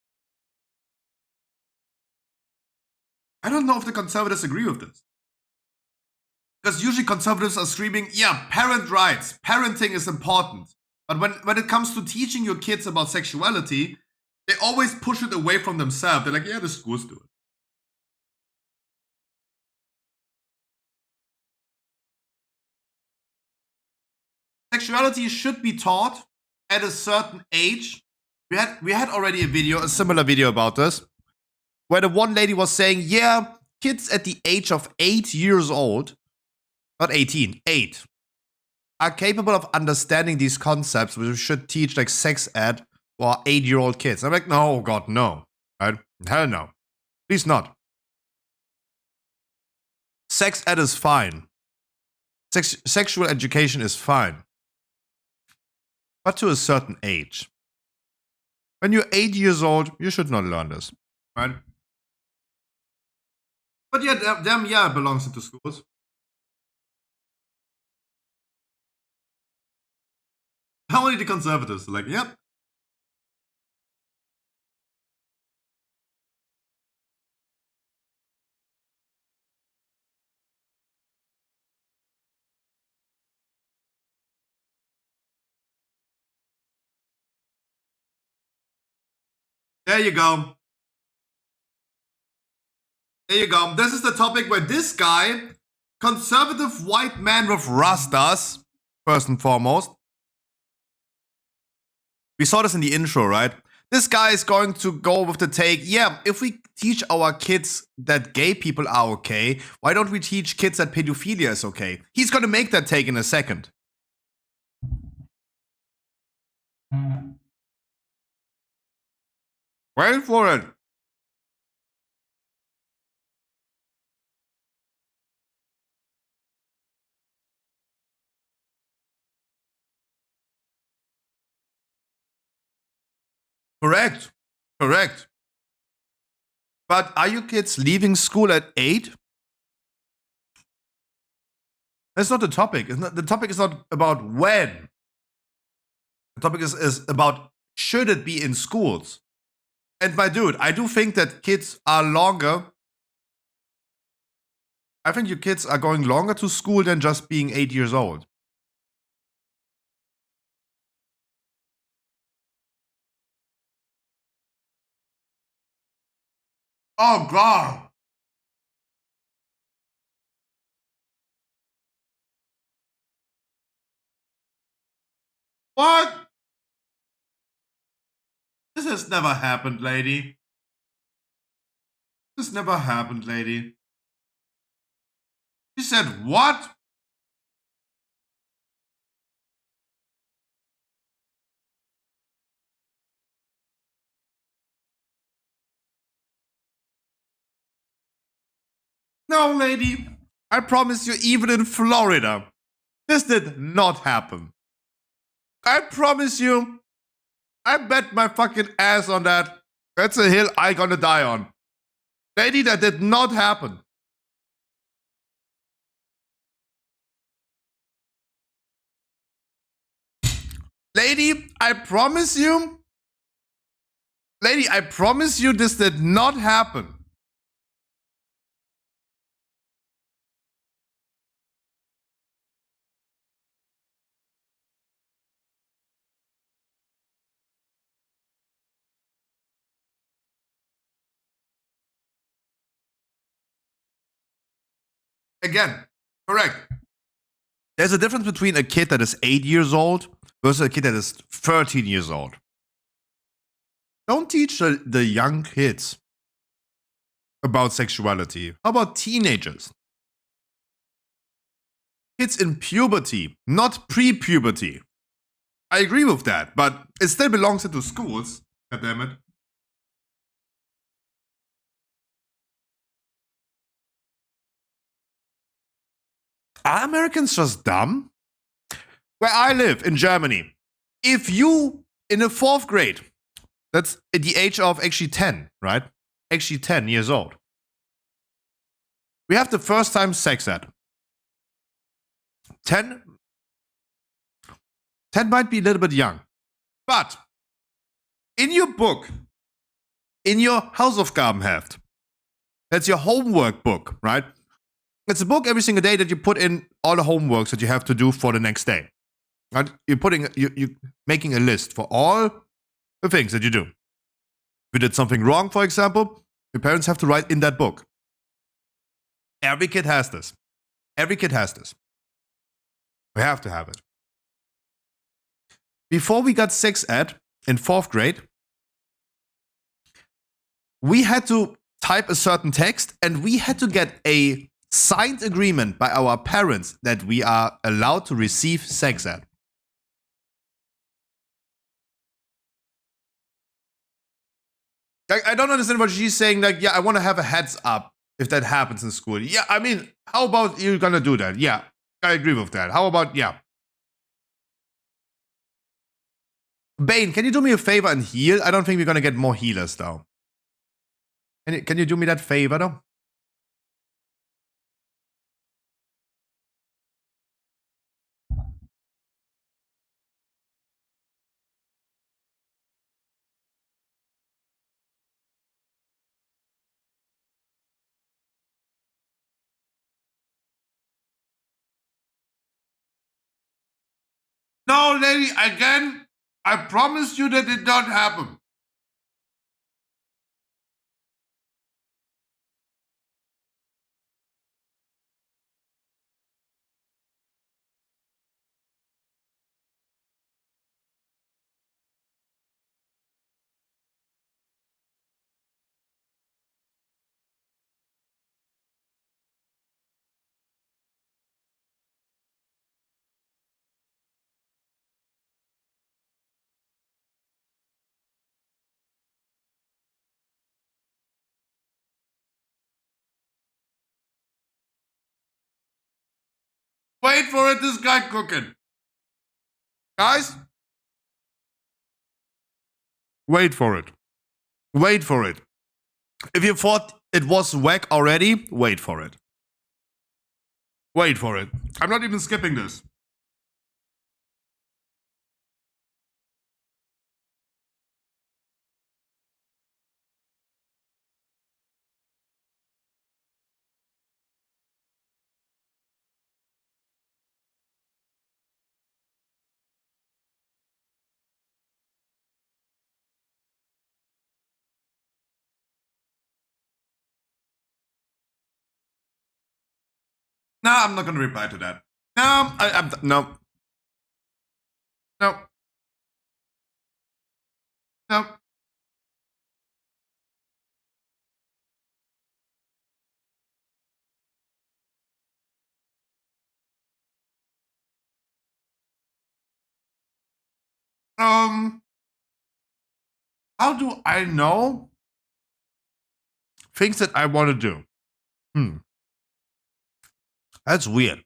I don't know if the conservatives agree with this. Because usually conservatives are screaming, yeah, parent rights, parenting is important. But when it comes to teaching your kids about sexuality, they always push it away from themselves. They're like, yeah, the schools do it. Sexuality should be taught at a certain age. We had already a similar video about this, where the one lady was saying, yeah, kids at the age of 8 years old, not 18, 8, are capable of understanding these concepts, which we should teach like sex ed for 8-year-old kids. I'm like, no, God, no. Right? Hell no. Please not. Sex ed is fine. Sexual education is fine. But to a certain age. When you're 8 years old, you should not learn this. Right? But yeah, them, yeah, it belongs into schools. How many the conservatives are like, yep. There you go. There you go. This is the topic where this guy, conservative white man with rastas, first and foremost. We saw this in the intro, right? This guy is going to go with the take, yeah, if we teach our kids that gay people are okay, why don't we teach kids that pedophilia is okay? He's going to make that take in a second. Wait for it. Correct. Correct. But are your kids leaving school at 8? That's not the topic. The topic is not about when. The topic is about should it be in schools? And my dude, I do think that kids are longer. I think your kids are going longer to school than just being 8 years old. Oh, God. What? This has never happened, lady. This never happened, lady. She said, what? No, lady. I promise you, even in Florida, this did not happen. I promise you, I bet my fucking ass on that. That's a hill I gonna die on. Lady, that did not happen. Lady, I promise you. Lady, I promise you this did not happen. Again, correct. There's a difference between a kid that is 8 years old versus a kid that is 13 years old. Don't teach the young kids about sexuality. How about teenagers? Kids in puberty, not pre-puberty. I agree with that, but it still belongs into schools. God damn it. Are Americans just dumb? Where I live in Germany, if you in the 4th grade, that's at the age of actually 10, right? Actually 10 years old. We have the first time sex ed. 10 might be a little bit young. But in your book, in your Hausaufgabenheft, that's your homework book, right? It's a book every single day that you put in all the homeworks that you have to do for the next day. Right? You're making a list for all the things that you do. If you did something wrong, for example, your parents have to write in that book. Every kid has this. Every kid has this. We have to have it. Before we got sex ed in 4th grade, we had to type a certain text and we had to get a signed agreement by our parents that we are allowed to receive sex ed. I don't understand what she's saying. Like, yeah, I want to have a heads up if that happens in school. Yeah, I mean, how about you gonna do that? Yeah, I agree with that. How about, yeah. Bane, can you do me a favor and heal? I don't think we're gonna get more healers, though. Can you do me that favor, though? No, lady, again, I promise you that did not happen. Wait for it, this guy cooking. Guys? Wait for it. Wait for it. If you thought it was whack already, wait for it. Wait for it. I'm not even skipping this. No, I'm not gonna reply to that. No, no. No. No. How do I know things that I want to do? That's weird.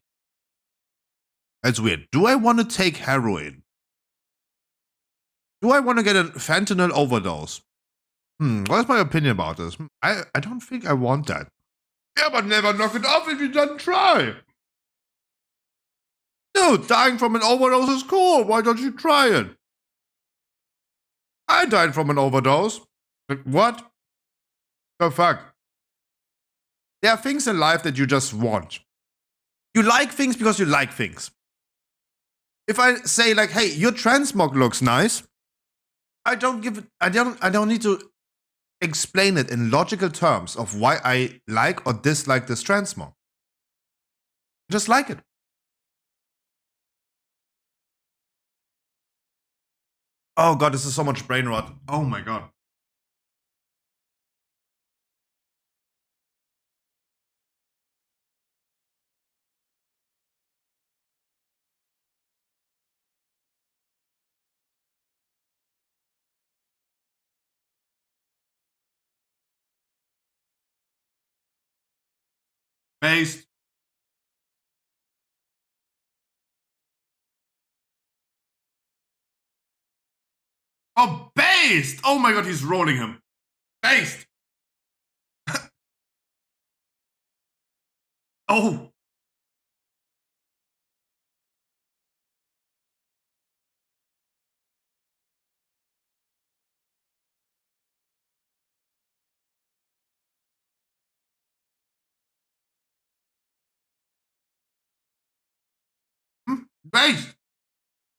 That's weird. Do I want to take heroin? Do I want to get a fentanyl overdose? What's my opinion about this? I don't think I want that. Yeah, but never knock it off if you don't try. Dude, dying from an overdose is cool. Why don't you try it? I died from an overdose. Like, what? The fuck? There are things in life that you just want. You like things because you like things. If I say like, hey, your transmog looks nice, I don't need to explain it in logical terms of why I like or dislike this transmog. Just like it. Oh god, this is so much brain rot. Oh my god. Based. Oh, based! Oh my god, he's rolling him. Based! Oh! Based!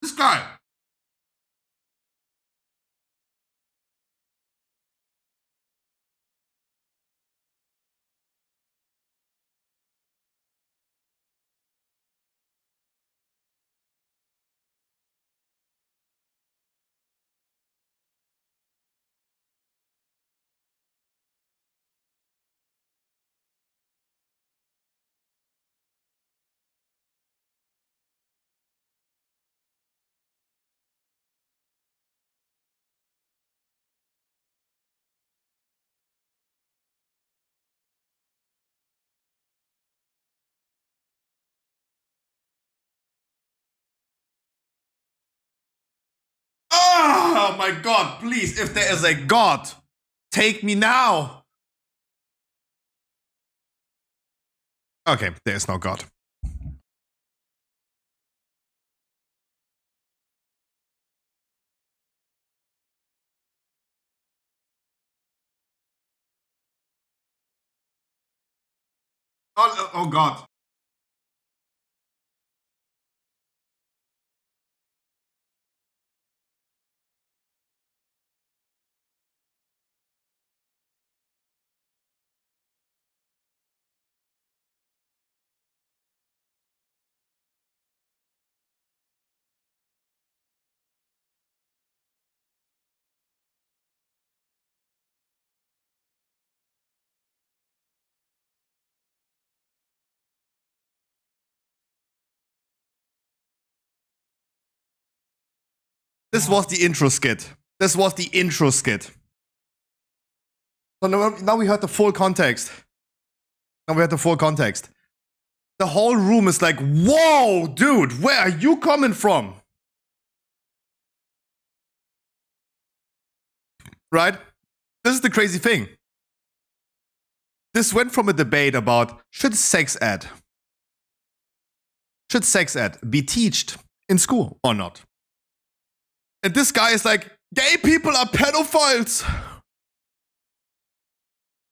This guy! Oh my god, please, if there is a god, take me now. Okay, there is no god. Oh god. This was the intro skit. This was the intro skit. So now we heard the full context. Now we heard the full context. The whole room is like, whoa, dude, where are you coming from? Right? This is the crazy thing. This went from a debate about should sex ed be taught in school or not? And this guy is like, gay people are pedophiles.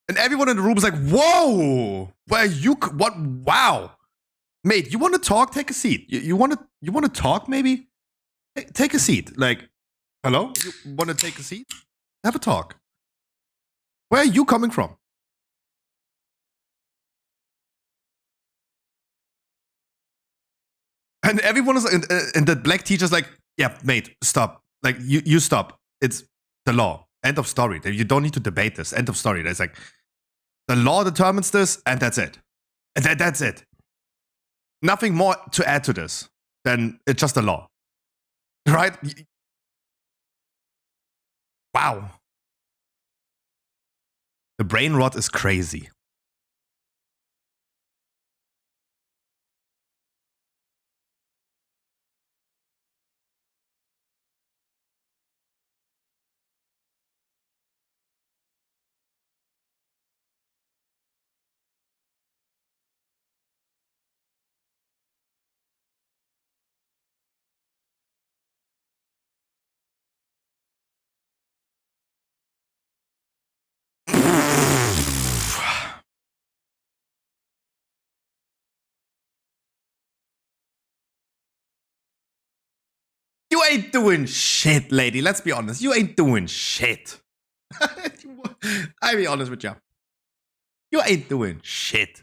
And everyone in the room is like, whoa, what? Wow. Mate, you want to talk? Take a seat. You want to talk maybe? Take a seat. Like, hello? You want to take a seat? Have a talk. Where are you coming from? And everyone is, and the black teacher's like, yeah, mate, stop. Like, you stop. It's the law. End of story. You don't need to debate this. End of story. It's like, the law determines this, and that's it. And that's it. Nothing more to add to this than it's just a law. Right? Wow. The brain rot is crazy. You ain't doing shit, lady. Let's be honest. You ain't doing shit. I'll be honest with you. You ain't doing shit.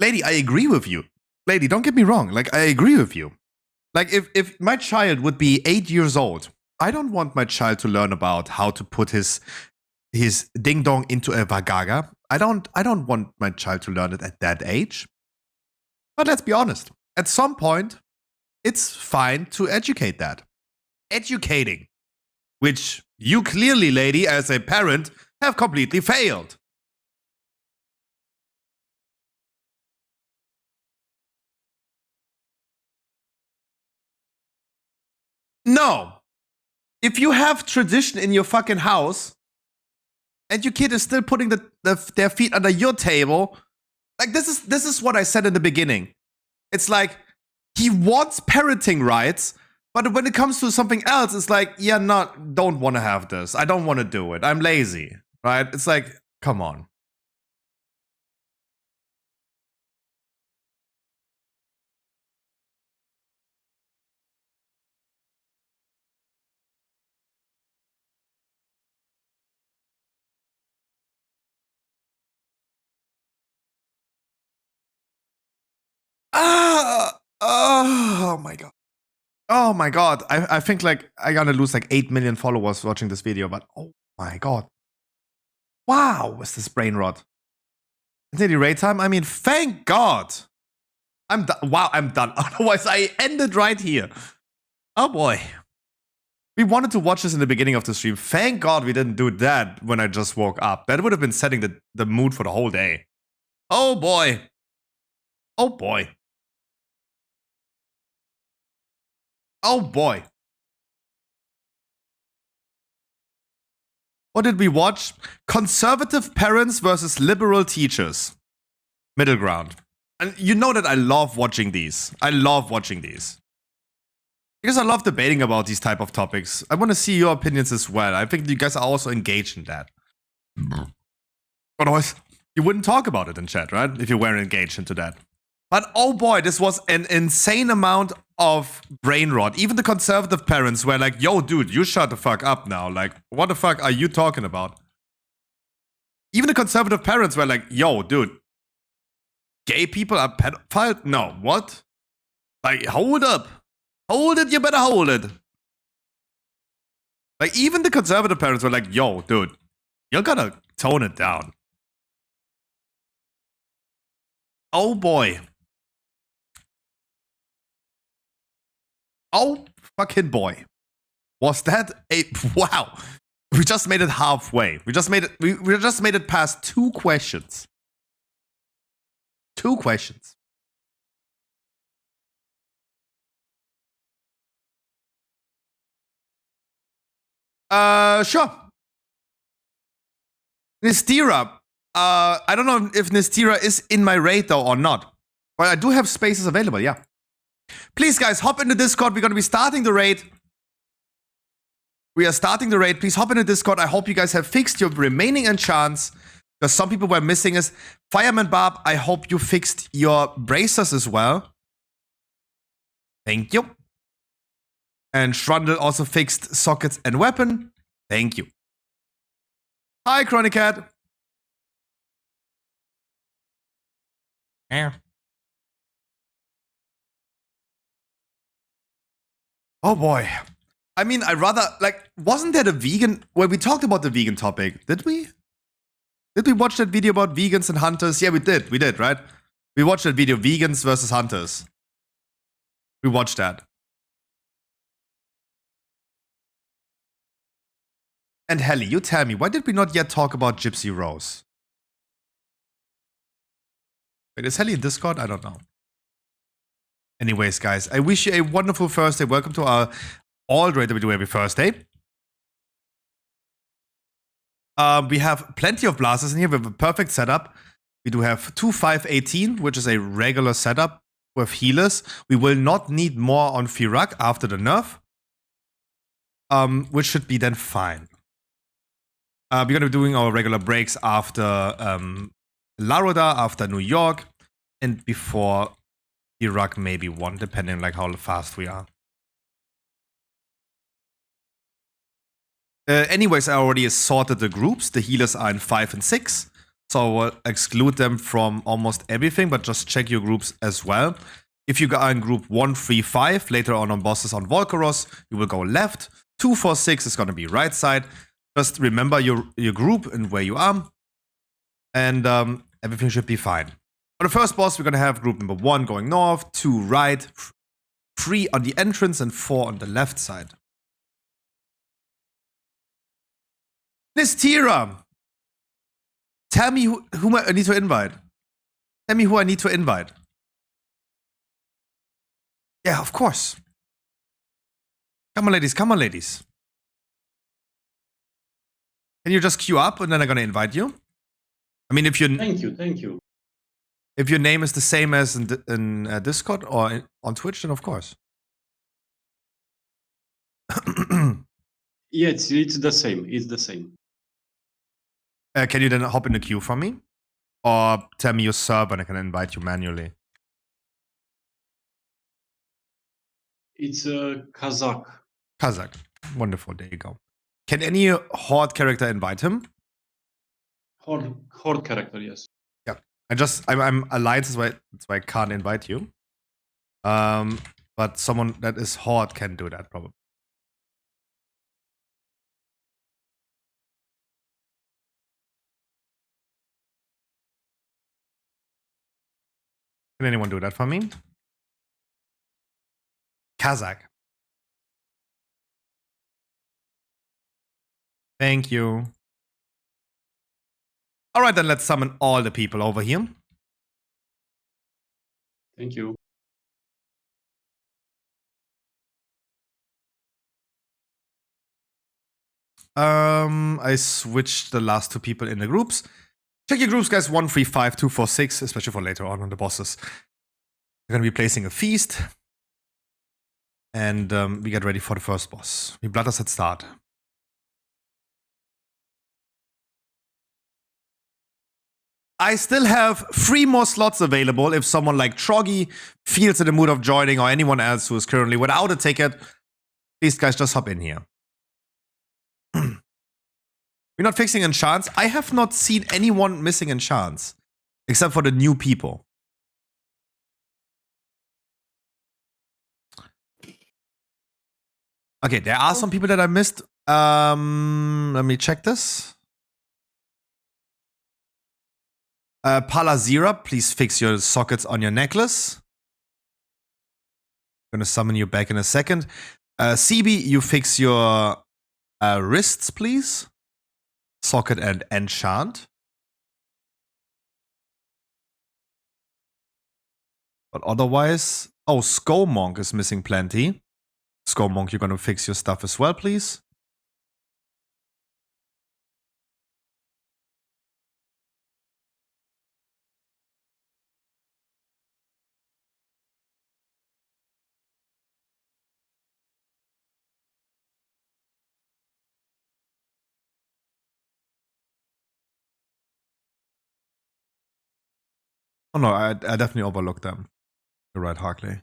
Lady, I agree with you. Lady, don't get me wrong. Like, I agree with you. Like, if my child would be 8 years old, I don't want my child to learn about how to put his ding dong into a vagaga. I don't want my child to learn it at that age. But let's be honest. at some point, it's fine to educate that. Educating. Which you clearly, lady, as a parent, have completely failed. No. If you have tradition in your fucking house, and your kid is still putting their feet under your table, like this is what I said in the beginning. It's like he wants parenting rights, but when it comes to something else, it's like, yeah, don't want to have this. I don't want to do it. I'm lazy, right? It's like, come on. Oh my god. Oh my god. I think like I'm gonna lose like 8 million followers watching this video, but oh my god. Wow, is this brain rot? Is it raid time? I mean, thank god. I'm done. Wow, I'm done. Otherwise, I ended right here. Oh boy. We wanted to watch this in the beginning of the stream. Thank god we didn't do that when I just woke up. That would have been setting the mood for the whole day. Oh boy. Oh boy. Oh boy. What did we watch? Conservative parents versus liberal teachers. Middle ground. And you know that I love watching these. I love watching these. Because I love debating about these type of topics. I want to see your opinions as well. I think you guys are also engaged in that. Otherwise, you wouldn't talk about it in chat, right? If you weren't engaged into that. But oh boy, this was an insane amount of brain rot. Even the conservative parents were like, yo, dude, you shut the fuck up now. Like, what the fuck are you talking about? Even the conservative parents were like, yo, dude, gay people are pedophiles? No, what? Like, hold up. Hold it, you better hold it. Like, even the conservative parents were like, yo, dude, you gotta tone it down. Oh boy. Oh fucking boy. Was that a wow. We just made it halfway. We just made it past 2 questions. 2 questions. Sure. Nistira. I don't know if Nistira is in my raid though or not. But I do have spaces available, yeah. Please, guys, hop into Discord. We're going to be starting the raid. We are starting the raid. Please hop into Discord. I hope you guys have fixed your remaining enchants. Because some people were missing us. Fireman Barb, I hope you fixed your bracers as well. Thank you. And Shrundle also fixed sockets and weapon. Thank you. Hi, Chronicat. Yeah. Oh boy. I mean, I rather, like, wasn't that a vegan? Well, we talked about the vegan topic, did we? Did we watch that video about vegans and hunters? Yeah, we did. We did, right? We watched that video, vegans versus hunters. We watched that. And Helly, you tell me, why did we not yet talk about Gypsy Rose? Wait, is Helly in Discord? I don't know. Anyways, guys, I wish you a wonderful Thursday. Welcome to our all raid that we do every Thursday. We have plenty of blasters in here. We have a perfect setup. We do have 2 518, which is a regular setup with healers. We will not need more on Firak after the nerf, which should be then fine. We're going to be doing our regular breaks after Laroda, after New York, and before Iraq maybe 1, depending on like how fast we are. Anyways, I already sorted the groups. The healers are in 5 and 6. So I'll exclude them from almost everything, but just check your groups as well. If you are in group 1, 3, 5, later on bosses on Volcaros, you will go left. 2, 4, 6 is going to be right side. Just remember your group and where you are. And everything should be fine. For the first boss, we're gonna have group number 1 going north, 2 right, 3 on the entrance, and 4 on the left side. Nistira! Tell me who I need to invite. Tell me who I need to invite. Yeah, of course. Come on, ladies. Come on, ladies. Can you just queue up and then I'm gonna invite you? I mean, if you Thank you. if your name is the same as in Discord or on Twitch, then of course. Yeah, it's the same. It's the same. Can you then hop in the queue for me? Or tell me your sub and I can invite you manually. It's a Kazakh. Kazakh. Wonderful. There you go. Can any Horde character invite him? Horde character, yes. Yeah. I'm alliance, that's why I can't invite you. But someone that is Horde can do that probably. Can anyone do that for me? Kazakh. Thank you. All right, then let's summon all the people over here. Thank you. I switched the last 2 people in the groups. Check your groups, guys. 1, 3, 5, 2, 4, 6, especially for later on the bosses. We're gonna be placing a feast. And we get ready for the first boss. We blood us at start. I still have 3 more slots available if someone like Troggy feels in the mood of joining or anyone else who is currently without a ticket. Please, guys, just hop in here. We're not fixing enchants. I have not seen anyone missing enchants except for the new people. Okay, there are some people that I missed. Let me check this. Palazira, please fix your sockets on your necklace. I'm gonna summon you back in a second. CB, you fix your wrists, please. Socket and enchant. But otherwise, oh, Skullmonk is missing plenty. Skullmonk, you're gonna fix your stuff as well, please. Oh no, I definitely overlooked them. You're right, Harkley.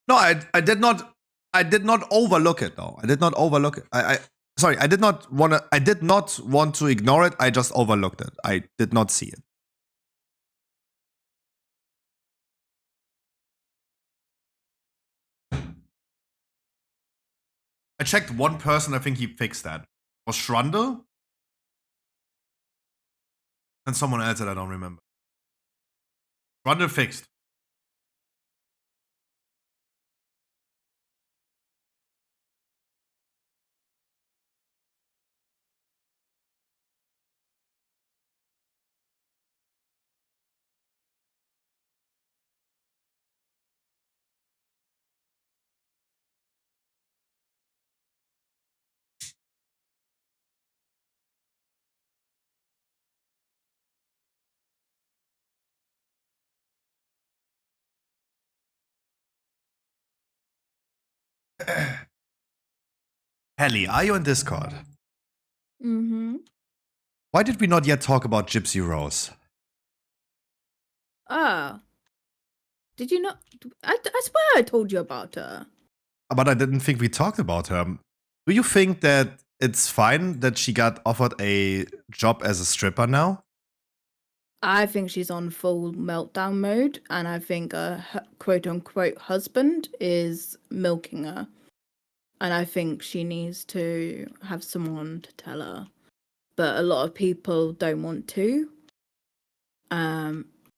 No, I did not overlook it though. I did not overlook it. Sorry, I did not want to ignore it. I just overlooked it. I did not see it. I checked one person, I think he fixed that. Was Shrundle? And someone else that I don't remember. Shrundle fixed. Helly, are you on Discord? Mm-hmm. Why did we not yet talk about Gypsy Rose? Oh. Did you not? I swear I told you about her. But I didn't think we talked about her. Do you think that it's fine that she got offered a job as a stripper now? I think she's on full meltdown mode, and I think her quote-unquote husband is milking her. and I think she needs to have someone to tell her. But a lot of people don't want to.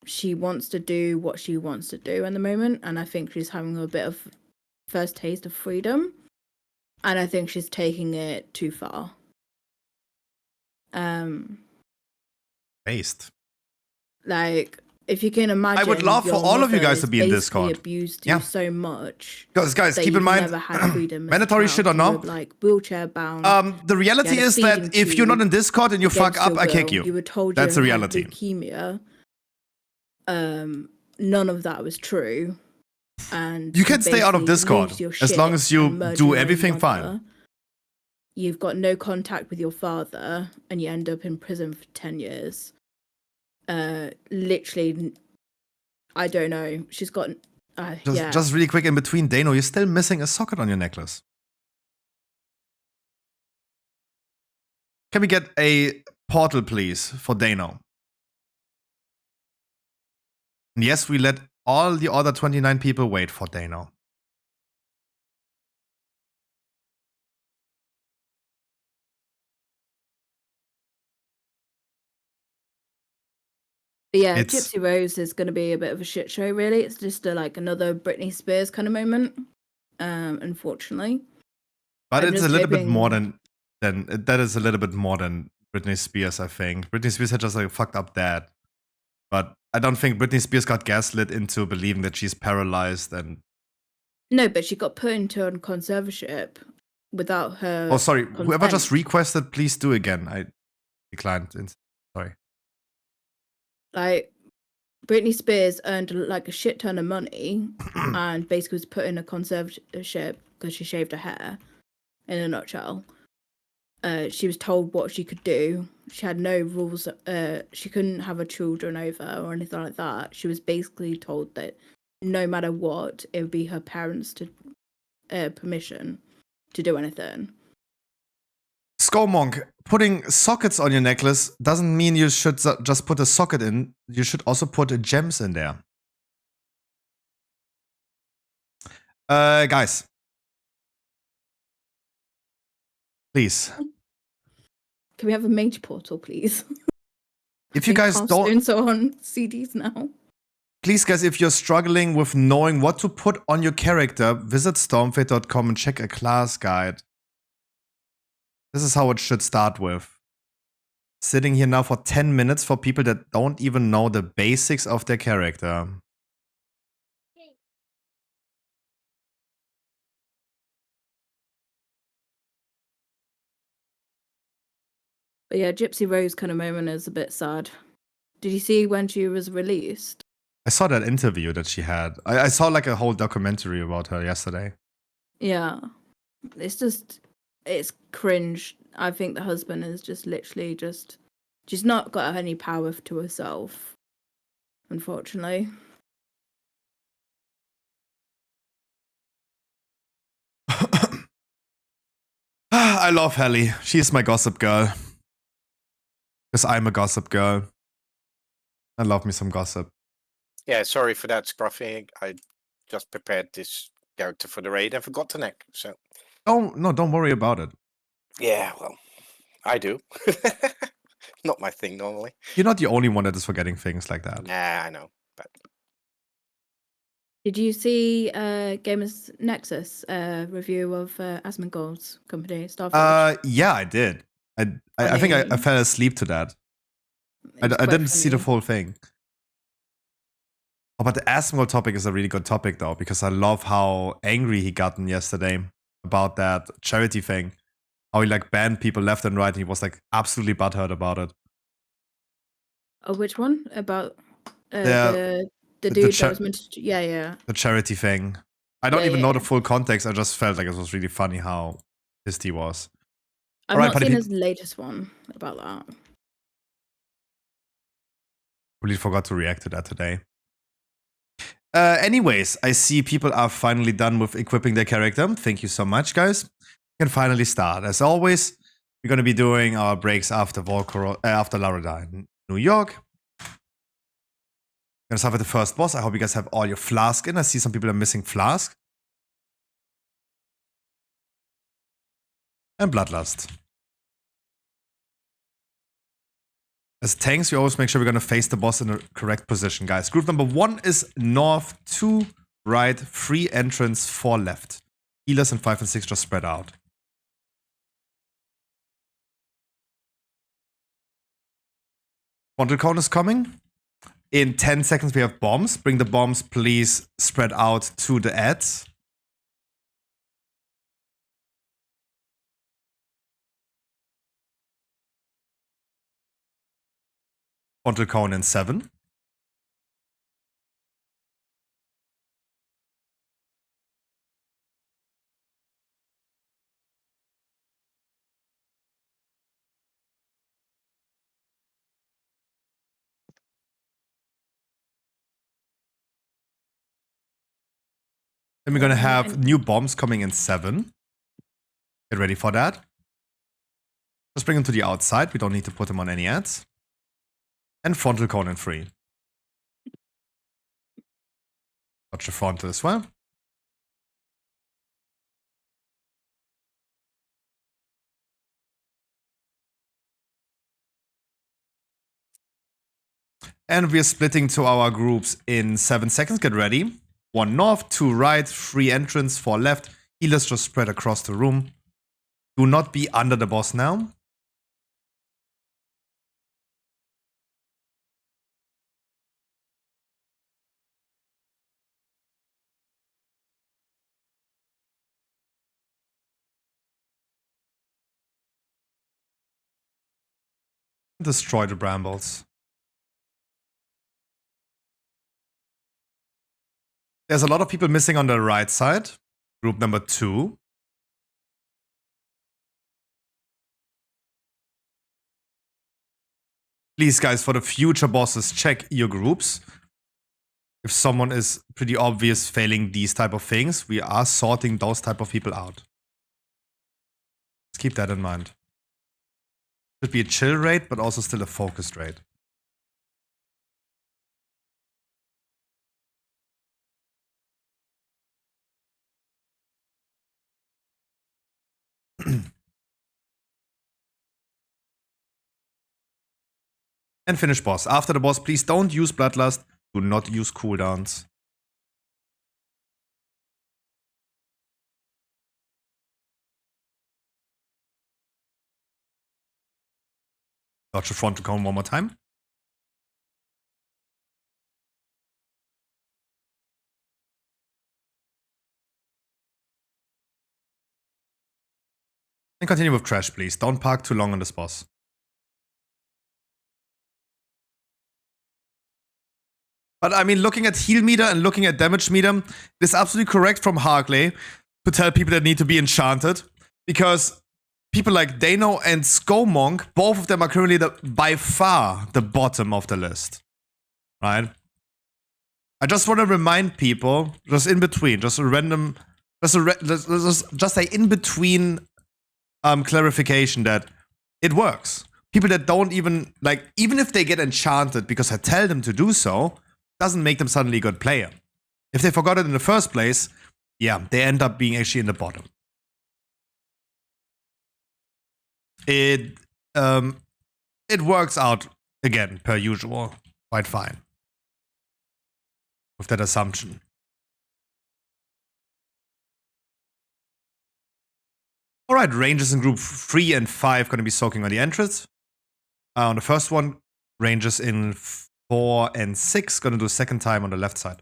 She wants to do what she wants to do in the moment, and I think she's having a bit of first taste of freedom, and I think she's taking it too far. Based. Like, if you can imagine, I would love for your all of you mother guys to has be in basically Discord. abused you Yeah. so much. Guys, that keep in you've mind, never had freedom as a mandatory child. shit or You no, were, like, wheelchair bound. the reality You had a is that feeding if you're not tube in Discord and you fuck against up, your I kick will. you. You were told That's you the had reality. leukemia. None of that was true. And You can stay out of basically Discord lose your as long shit as you and murder do your own everything fine. mother. You've got no contact with your father, and you end up in prison for 10 years. Literally, I don't know. She's got, yeah. Just really quick in between, Dano, you're still missing a socket on your necklace. Can we get a portal, please, for Dano? And yes, we let all the other 29 people wait for Dano. But yeah, It's- Gypsy Rose is going to be a bit of a shit show, really. It's just like another Britney Spears kind of moment, unfortunately. But I'm it's a just little bit more hoping- than that is a little bit more than Britney Spears, I think. Britney Spears had just like a fucked up dad. But I don't think Britney Spears got gaslit into believing that she's paralyzed and No, but she got put into a conservatorship without her. oh sorry, whoever just consent. requested, please do again. I declined. Sorry. Like, Britney Spears earned like a shit ton of money and basically was put in a conservatorship because she shaved her hair, in a nutshell. She was told what she could do. She had no rules. She couldn't have her children over or anything like that. She was basically told that no matter what, it would be her parents' permission to do anything. Skullmonk, putting sockets on your necklace doesn't mean you should just put a socket in. You should also put gems in there. Guys. Please. Can we have a mage portal, please? If you guys don't... Carstones are on CDs now. Please, guys, if you're struggling with knowing what to put on your character, visit stormfate.com and check a class guide. This is how it should start with. Sitting here now for 10 minutes for people that don't even know the basics of their character. But yeah, Gypsy Rose kind of moment is a bit sad. Did you see when she was released? I saw that interview that she had. I saw like a whole documentary about her yesterday. Yeah. It's cringe. I think the husband is just literally she's not got any power to herself, unfortunately. I love Hallie. She's my gossip girl. Because I'm a gossip girl. I love me some gossip. Yeah, sorry for that, Scruffy. I just prepared this character for the raid and forgot to neck. So Oh, no, don't worry about it. yeah, well, I do. Not my thing normally. You're not the only one that is forgetting things like that. Nah, I know. But Did you see Gamers Nexus review of Asmongold's company, Starforge? Yeah, I did. I think I fell asleep to that. I didn't see the full thing. Oh, but the Asmongold topic is a really good topic, though, because I love how angry he gotten yesterday about that charity thing. How he like banned people left and right, and he was like absolutely butthurt about it. Oh, which one? About The dude cha- that was meant to... Yeah. The charity thing. I don't Yeah, even yeah, know the yeah. full context. I just felt like it was really funny how pissed he was. I've Alright, not seen Paddy, his latest one about that. really forgot to react to that today. Anyways, I see people are finally done with equipping their character. Thank you so much, guys. We can finally start. As always, we're going to be doing our breaks after after Larada in New York. Gonna start with the first boss. I hope you guys have all your flask in. I see some people are missing flask. And Bloodlust. As tanks, we always make sure we're gonna face the boss in the correct position, guys. Group number 1 is north, 2 right, 3 entrance, 4 left. Healers in 5 and 6 just spread out. Frontal cone is coming. In 10 seconds, we have bombs. Bring the bombs, please, spread out to the ads. Frontal cone in 7. Then we're gonna have new bombs coming in 7. Get ready for that. Just bring them to the outside. We don't need to put them on any ads. And frontal cone in 3. Watch the frontal as well. And we're splitting to our groups in 7 seconds. Get ready. 1 north, 2 right, 3 entrance, 4 left. Healers just spread across the room. Do not be under the boss now. Destroy the brambles. There's a lot of people missing on the right side. Group number 2. Please, guys, for the future bosses, check your groups. If someone is pretty obvious failing these type of things, we are sorting those type of people out. Let's keep that in mind. Should be a chill raid, but also still a focused raid. And finish boss. After the boss, please don't use Bloodlust. Do not use cooldowns. Dodge the frontal cone one more time. And continue with trash, please. Don't park too long on this boss. But I mean, looking at heal meter and looking at damage meter, it is absolutely correct from Harkley to tell people that need to be enchanted. Because people like Dano and Skommonk, both of them are currently by far the bottom of the list. Right? I just want to remind people, just in between, just a random, just a in between clarification that it works. People that don't even, like, even if they get enchanted because I tell them to do so, doesn't make them suddenly a good player. If they forgot it in the first place, yeah, they end up being actually in the bottom. It works out, again, per usual, quite fine. With that assumption. Alright, Rangers in group 3 and 5 gonna be soaking on the entrance. On the first one, Rangers in 4 and 6 gonna do a second time on the left side.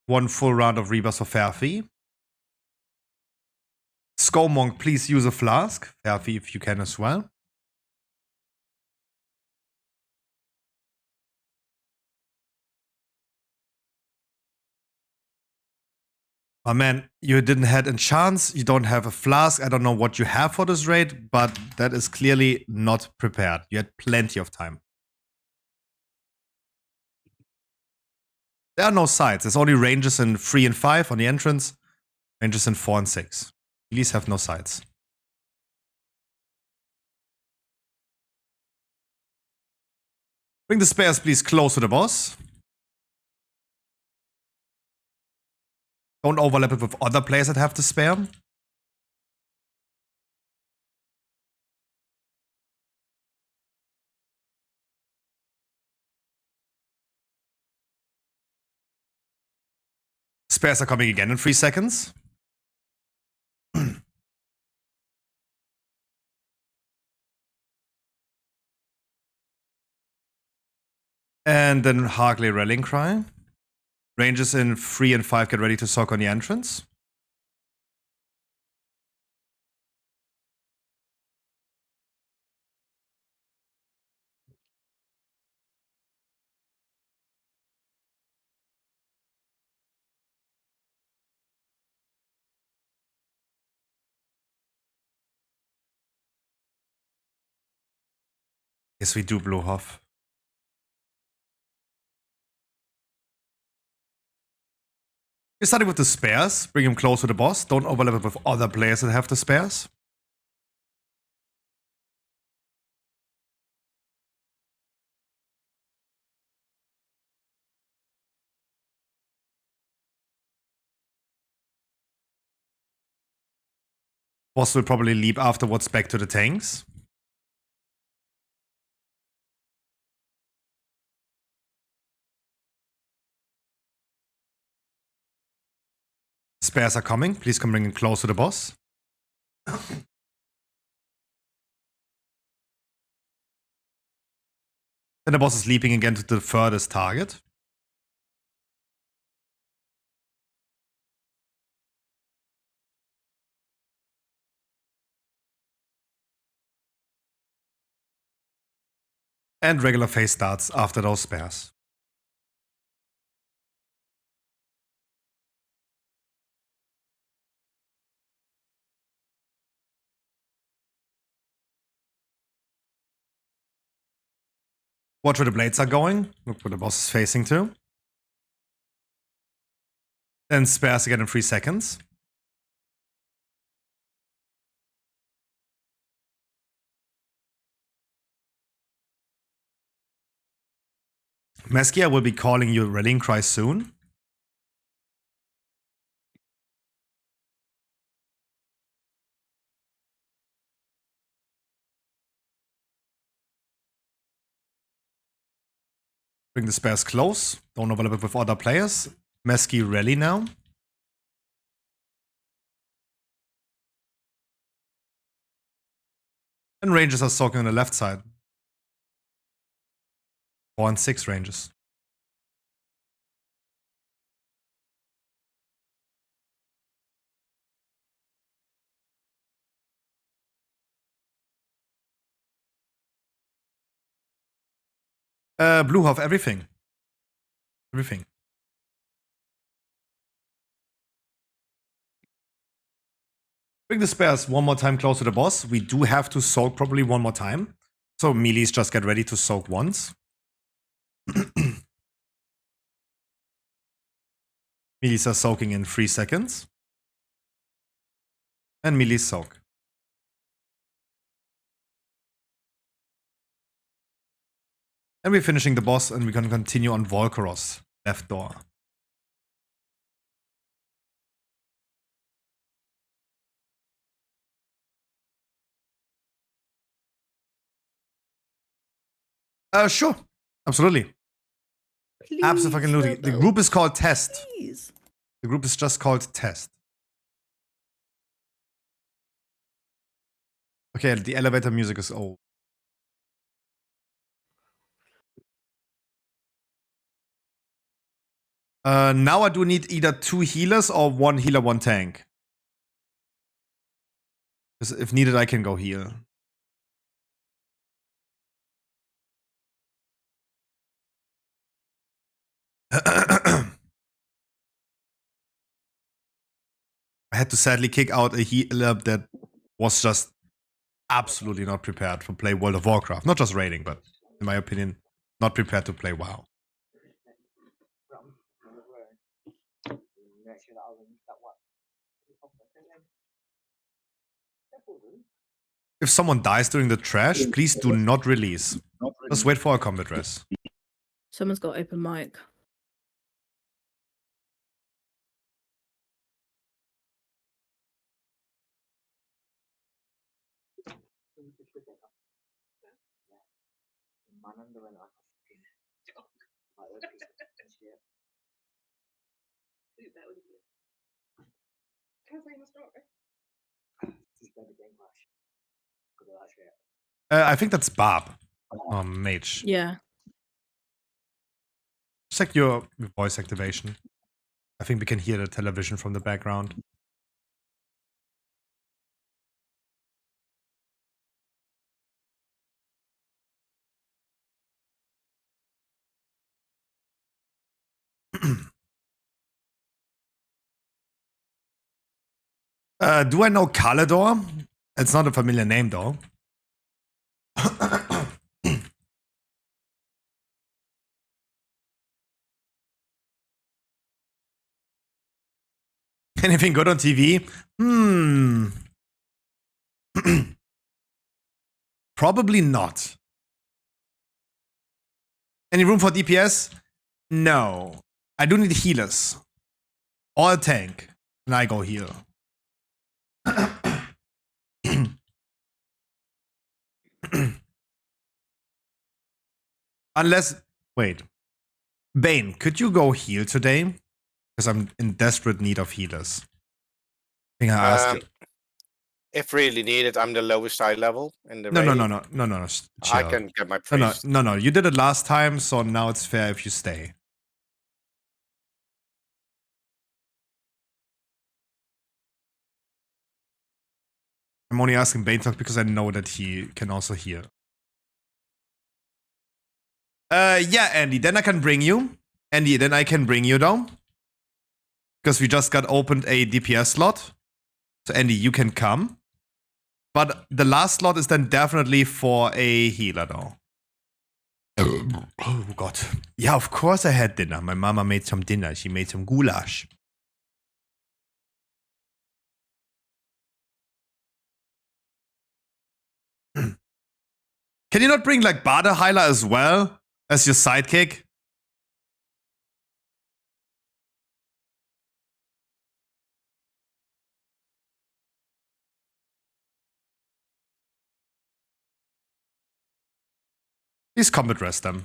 One full round of rebus for Fairfee. Skommonk, please use a flask. Fairfee if you can as well. Oh man, you didn't have enchants, you don't have a flask. I don't know what you have for this raid, but that is clearly not prepared. You had plenty of time. There are no sides. There's only ranges in 3 and 5 on the entrance. Ranges in 4 and 6. Please have no sides. Bring the spares, please, close to the boss. Don't overlap it with other players that have the spare. Spares are coming again in 3 seconds. And then Hargley Rallying Cry. Rangers in 3 and 5 get ready to soak on the entrance. Yes, we do Blue Huff. We're starting with the spares. Bring him close to the boss. Don't overlap it with other players that have the spares. Boss will probably leap afterwards back to the tanks. Spares are coming. Please come bring him close to the boss. Then the boss is leaping again to the furthest target. And regular phase starts after those spares. Watch where the blades are going. Look where the boss is facing to. Then spares again in 3 seconds. Mesky, I will be calling you Rallying Cry soon. Bring the spares close. Don't overlap it with other players. Mesky rally now. And Rangers are soaking on the left side. 4 and 6 Rangers. Blue Huff, everything. Everything. Bring the spares one more time close to the boss. We do have to soak probably one more time. So melees just get ready to soak once. Melees are soaking in 3 seconds. And melees soak. And we're finishing the boss and we can continue on Volkaros, left door. Sure. Absolutely. Please, Absolutely. The Rebel, group is called Test. please. The group is just called Test. Okay, the elevator music is old. Now I do need either 2 healers or 1 healer, 1 tank. Because if needed, I can go heal. I had to sadly kick out a healer that was just absolutely not prepared to play World of Warcraft. Not just raiding, but in my opinion, not prepared to play WoW. If someone dies during the trash, please do not release. Just wait for a combat res. Someone's got open mic. I think that's Bob. Mage. Yeah. Check your voice activation. I think we can hear the television from the background. Do I know Calador? It's not a familiar name though. Anything good on TV? Probably not. Any room for DPS? No. I do need healers. Or a tank. And I go heal. Unless... Wait. Bane, could you go heal today? Because I'm in desperate need of healers. I think I asked you. If really needed, I'm the lowest eye level in the No. I Chill. can get my No. priest. You did it last time, so now it's fair if you stay. I'm only asking Bane Talk because I know that he can also heal. Yeah, Andy, then I can bring you. Andy, then I can bring you though. Because we just got opened a DPS slot. So Andy, you can come. But the last slot is then definitely for a healer though. Oh god. Yeah, of course I had dinner. My mama made some dinner. She made some goulash. Can you not bring like Bada Heiler as well as your sidekick? Please combat rest them.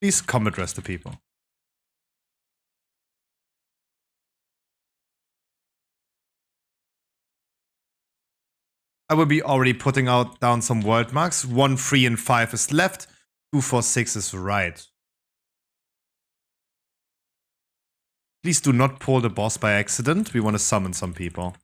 Please combat rest the people. I will be already putting out down some world marks. 1, 3, and 5 is left. 2, 4, 6 is right. Please do not pull the boss by accident. We want to summon some people.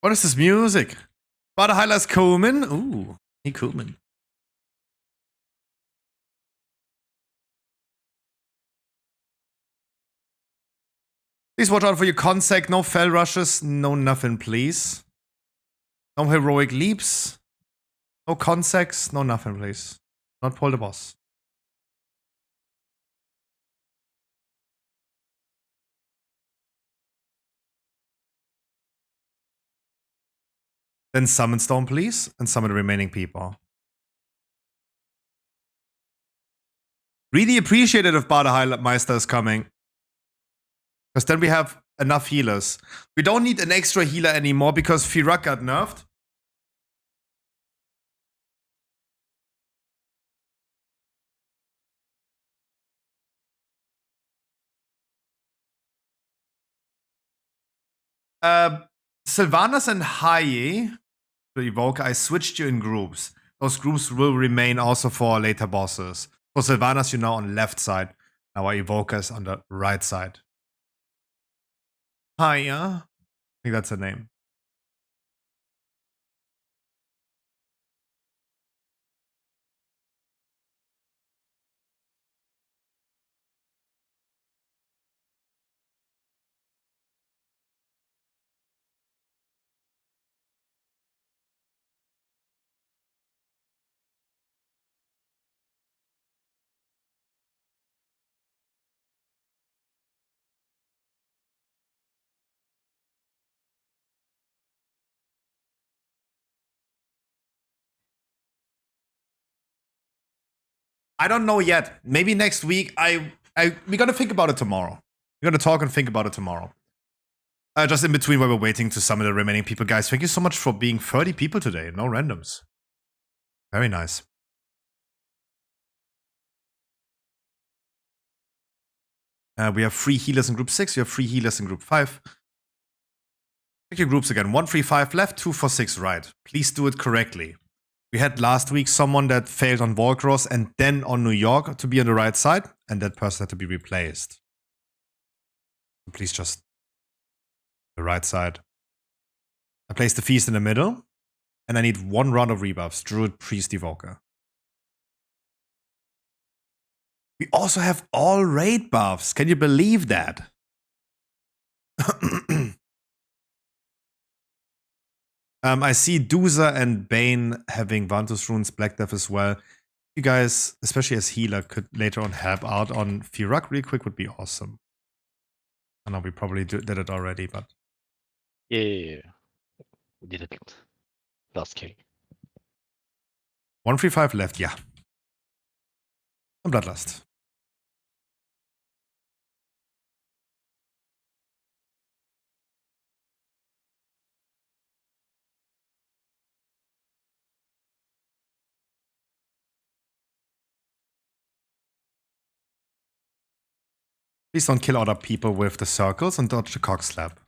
What is this music? Bada Heiler's coming. Ooh, he coming. Please watch out for your consec. No fell rushes. No nothing, please. No heroic leaps. No consecs. No nothing, please. Not pull the boss. Then summon Stone, please. And summon the remaining people. Really appreciate it if Bada Heilermeister is coming. Because then we have enough healers. We don't need an extra healer anymore because Firak got nerfed. Sylvanas and Haye, to evoke, I switched you in groups. Those groups will remain also for later bosses. For Sylvanas, you're now on left side. Now our Evoker is on the right side. Haye, I think that's her name. I don't know yet. Maybe next week. We're gonna think about it tomorrow. We're gonna talk and think about it tomorrow. Just in between while we're waiting to summon the remaining people, guys. Thank you so much for being 30 people today. No randoms. Very nice. We have 3 healers in group 6. We have 3 healers in group 5. Pick your groups again. 1, 3, 5 left, 2, 4, 6 right. Please do it correctly. We had last week someone that failed on Volcross and then on New York to be on the right side, and that person had to be replaced. Please just the right side. I place the feast in the middle, and I need 1 round of rebuffs. Druid, Priest, Evoker. We also have all raid buffs. Can you believe that? I see Duza and Bane having Vantus runes, Black Death as well. You guys, especially as healer, could later on help out on Firak real quick would be awesome. I know we probably did it already, but Yeah. We did it last kill. 135 left, yeah. And Bloodlust. Please don't kill other people with the circles and dodge the cock slap.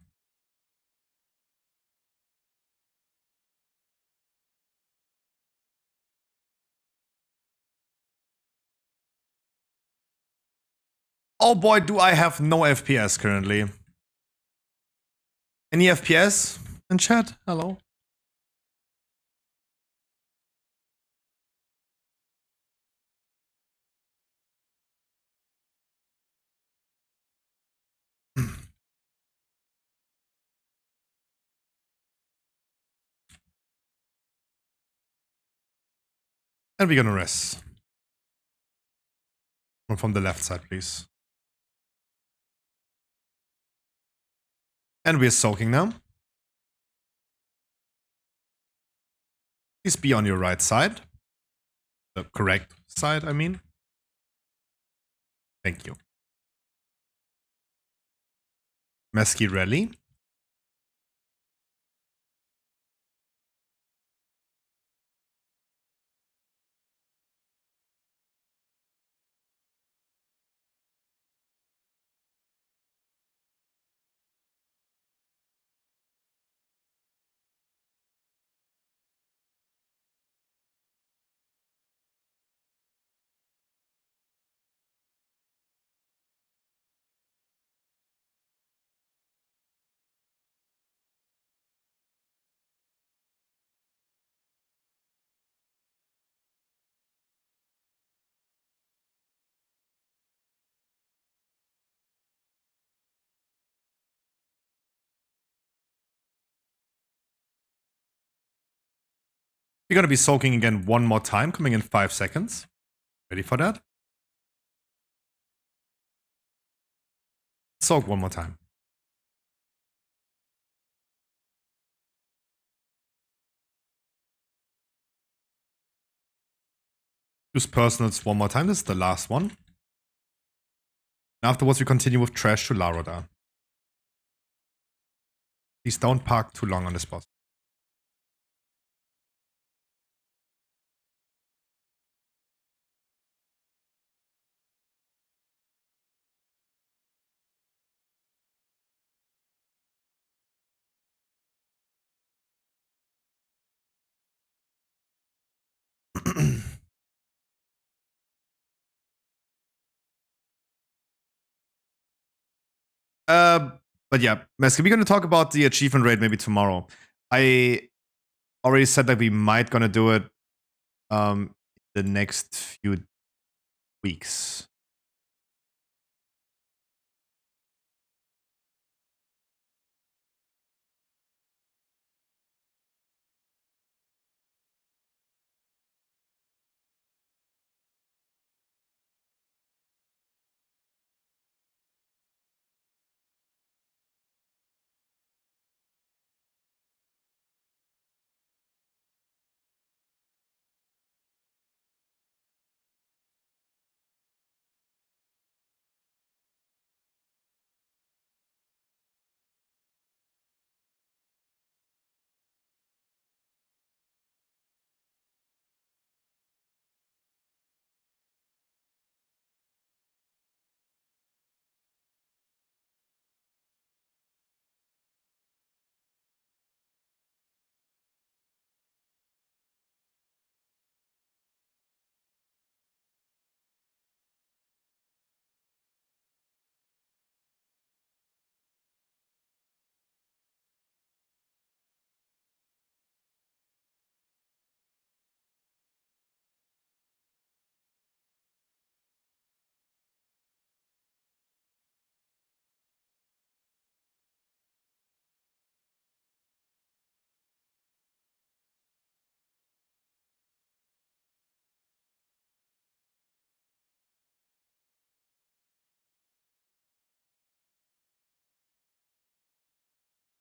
Oh boy, do I have no FPS currently. Any FPS in chat? Hello? And we're gonna rest. One from the left side, please. And we're soaking now. Please be on your right side. The correct side, I mean. Thank you. Mesky Rally. We're gonna be soaking again one more time, coming in 5 seconds. Ready for that? Soak one more time. Use personals one more time. This is the last one. And afterwards, we continue with Trash to Laroda. Please don't park too long on this boss. But yeah, Meska, we're going to talk about the achievement rate maybe tomorrow. I already said that we might going to do it the next few weeks.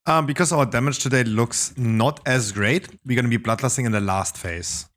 Because our damage today looks not as great, we're going to be bloodlusting in the last phase.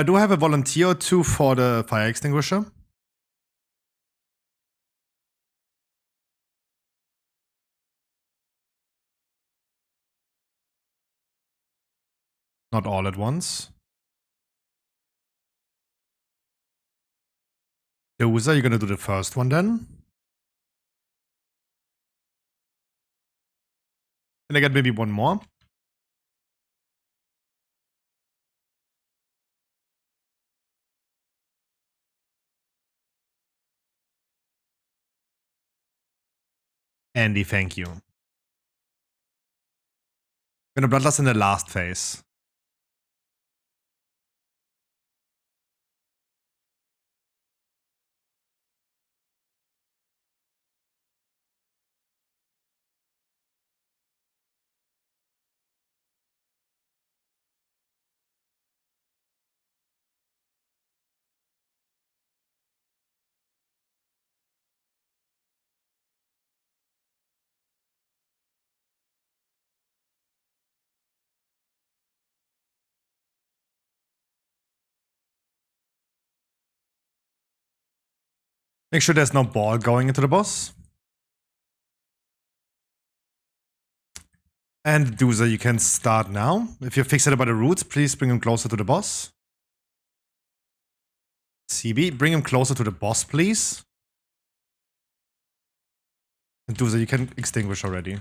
Do I have a volunteer or two for the fire extinguisher? Not all at once. User, you're gonna do the first one then? Can I get maybe one more? Andy, thank you. Gonna bloodlust in the last phase. Make sure there's no ball going into the boss. And Doozer, you can start now. If you're fixated by the roots, please bring him closer to the boss. CB, bring him closer to the boss, please. And Doozer, you can extinguish already.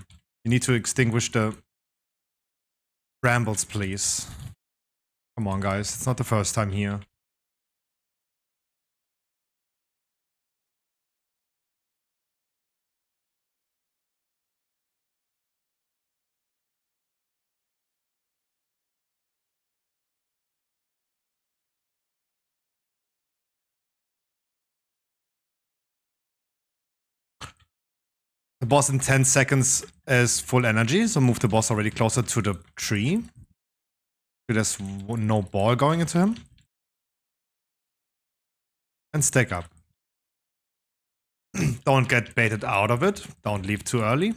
You need to extinguish the brambles, please. Come on, guys. It's not the first time here. The boss in 10 seconds is full energy, so move the boss already closer to the tree. There's no ball going into him. And stack up. Don't get baited out of it. Don't leave too early.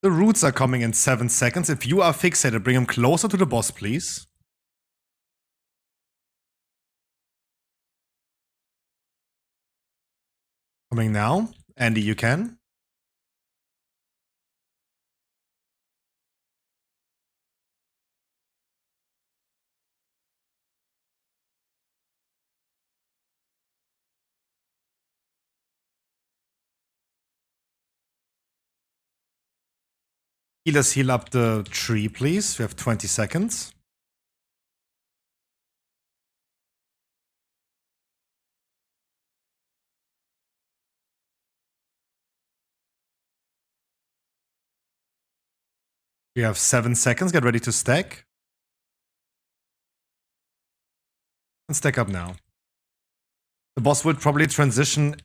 The roots are coming in 7 seconds. If you are fixated, bring him closer to the boss, please. Coming now. Andy, you can. Healers, heal up the tree, please. We have 20 seconds. We have 7 seconds. Get ready to stack. And stack up now. The boss will probably transition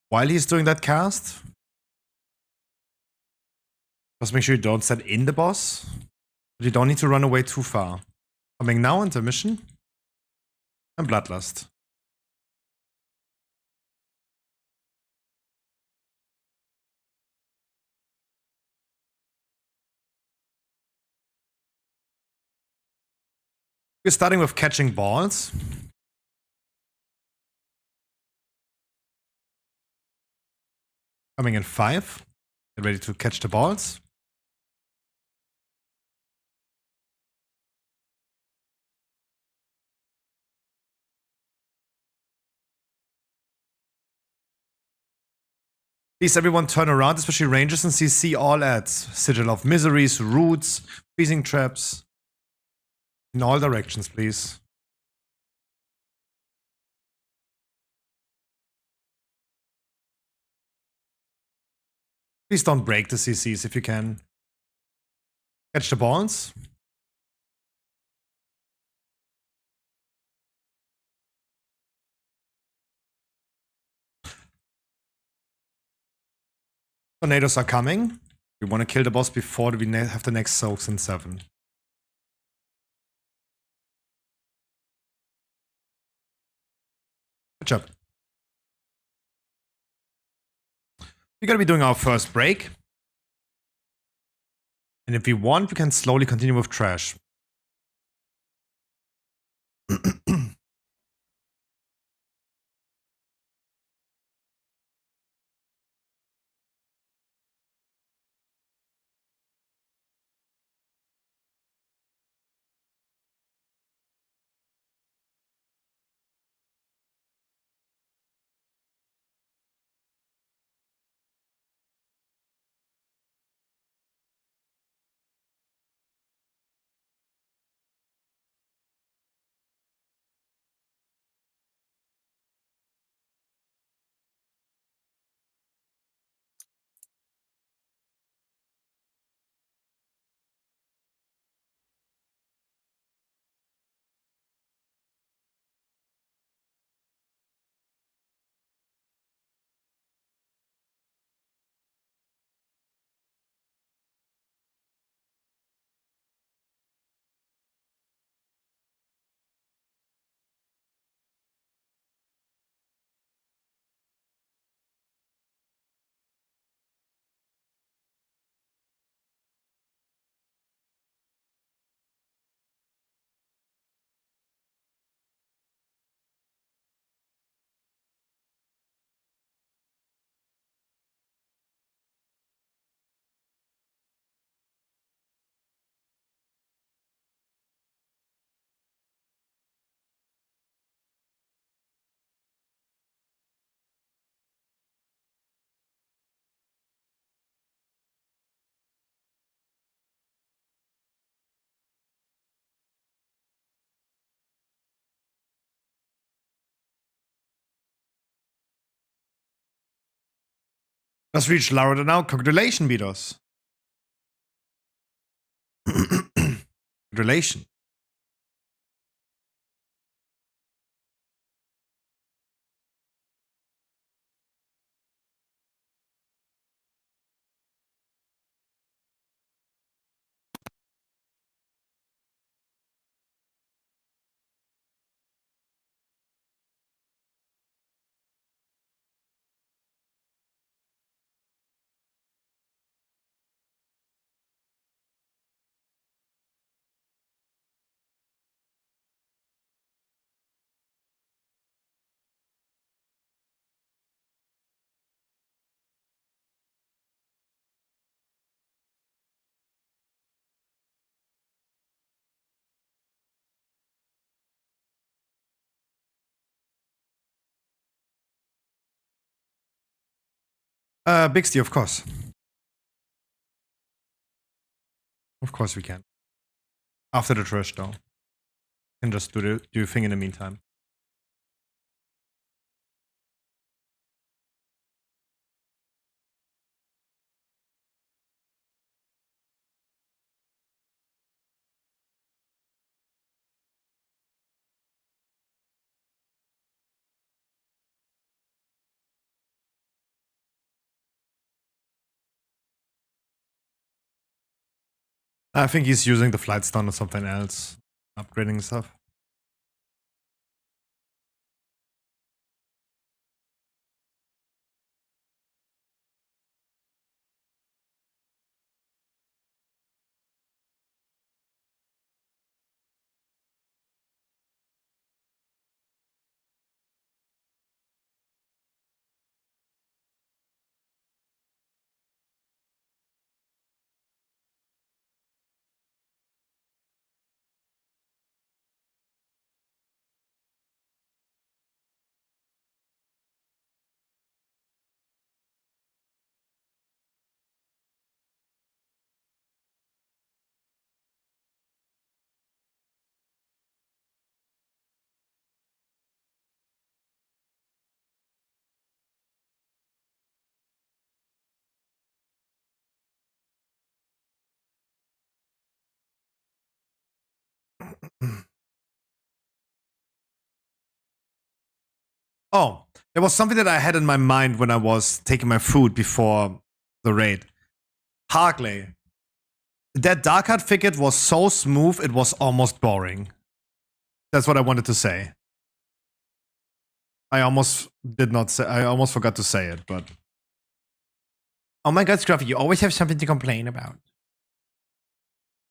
while he's doing that cast. Just make sure you don't set in the boss. But you don't need to run away too far. Coming now, intermission. And Bloodlust. We're starting with catching balls. Coming in 5. Get ready to catch the balls. Please everyone turn around, especially rangers and CC all ads. Sigil of Miseries, Roots, Freezing Traps. In all directions, please. Please don't break the CCs if you can. Catch the balls. Tornadoes are coming. We want to kill the boss before we have the next soaks in 7. Good job. We're gonna be doing our first break. And if we want, we can slowly continue with trash. Das reached Lara now. Congratulations, Bidos. Congratulations. Bixty, of course. Of course we can. After the trash, though. You can just do your thing in the meantime. I think he's using the flight stun or something else. Upgrading stuff. Oh, there was something that I had in my mind when I was taking my food before the raid. Harkley. That Dark Heart Thicket was so smooth, it was almost boring. That's what I wanted to say. I almost did not say, I almost forgot to say it, but. Oh my god, Scruffy, you always have something to complain about.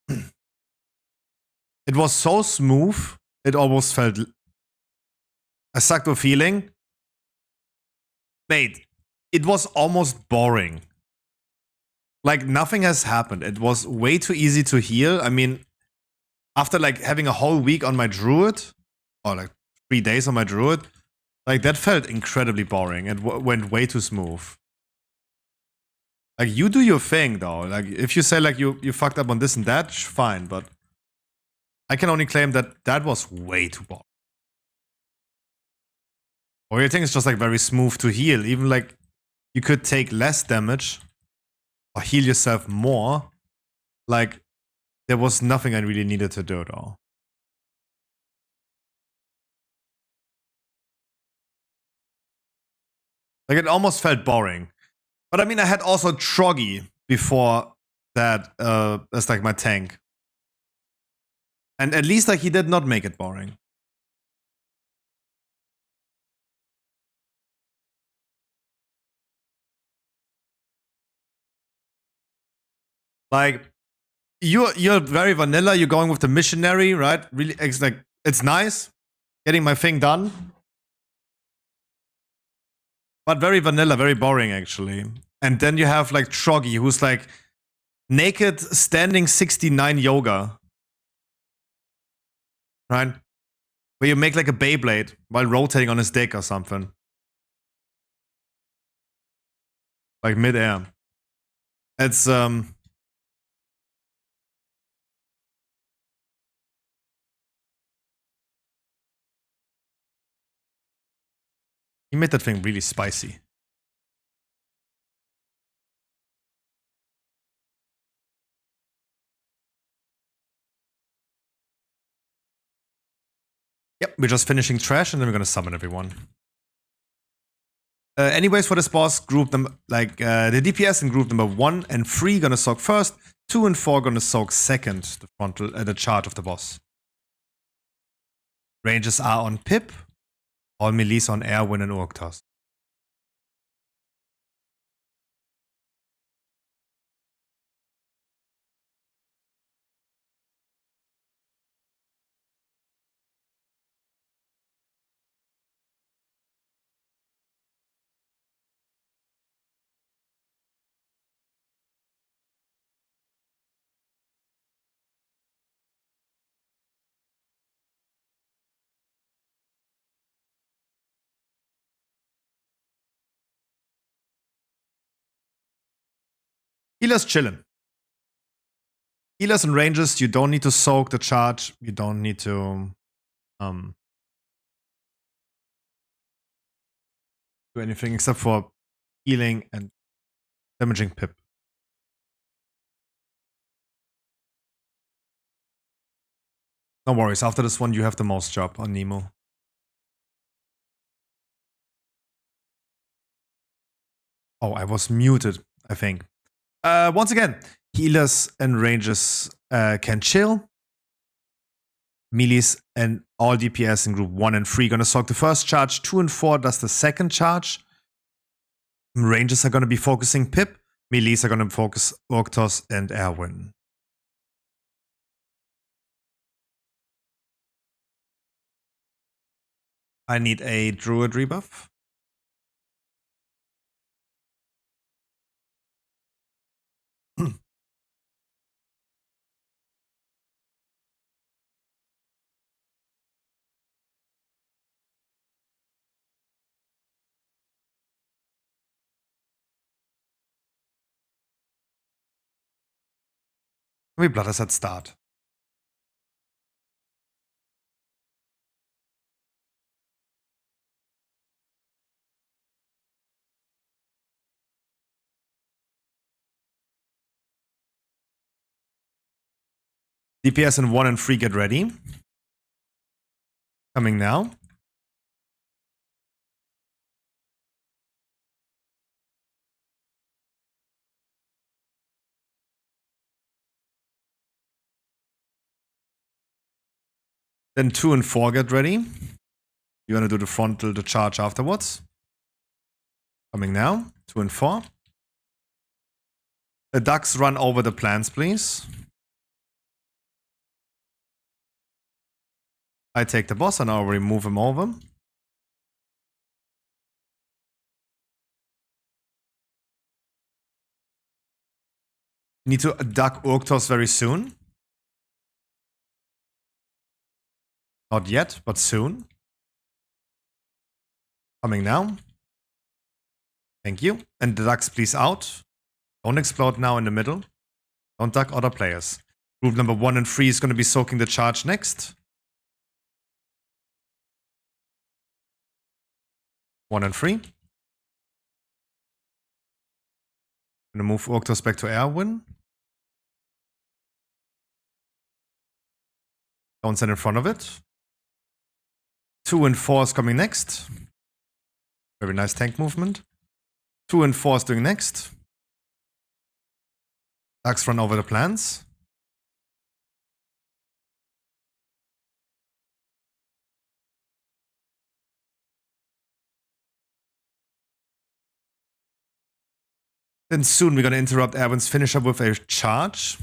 It was so smooth, it almost felt a sucked feeling. Mate, it was almost boring. Like nothing has happened. It was way too easy to heal. I mean, after like having a whole week on my druid, or like 3 days on my druid, like that felt incredibly boring. It went way too smooth. Like you do your thing though. Like if you say like you fucked up on this and that, fine. But I can only claim that that was way too boring. Or your thing is just like very smooth to heal. Even like you could take less damage or heal yourself more. Like there was nothing I really needed to do though. Like it almost felt boring. But I mean I had also Troggy before that as like my tank. And at least like he did not make it boring. Like you're very vanilla. You're going with the missionary, right? Really, it's like it's nice getting my thing done, but very vanilla, very boring actually. And then you have like Troggy, who's like naked standing 69 yoga, right? Where you make like a Beyblade while rotating on his dick or something, like mid-air. It's he made that thing really spicy. Yep, we're just finishing trash and then we're gonna summon everyone. Anyways, for this boss, group number like the DPS in group number 1 and 3 gonna soak first, 2 and 4 gonna soak second, the frontal the charge of the boss. Ranges are on Pip, all melees on Airwin and Urktas. Healers chillin'. Healers and ranges, you don't need to soak the charge. You don't need to do anything except for healing and damaging Pip. No worries, after this one you have the most job on Nemo. Oh, I was muted, I think. Once again, Healers and rangers can chill. Melees and all DPS in group 1 and 3 gonna soak the first charge. 2 and 4 does the second charge. Rangers are gonna be focusing Pip. Melees are gonna focus Orctos and Erwin. I need a Druid rebuff. We blood us at start. DPS in 1 and 3 get ready. Coming now. Then 2 and 4 get ready. You're gonna do the frontal, the charge afterwards. Coming now. 2 and 4. The ducks run over the plants, please. I take the boss and I'll remove him over. Need to duck Orctos very soon. Not yet, but soon. Coming now. Thank you. And the ducks please out. Don't explode now in the middle. Don't duck other players. Group number 1 and 3 is going to be soaking the charge next. 1 and 3. Gonna move Orctos back to Erwin. Don't stand in front of it. 2 and 4 is coming next. Very nice tank movement. 2 and 4 is doing next. Ducks run over the plants. Then soon we're gonna interrupt Erwin's finisher with a charge.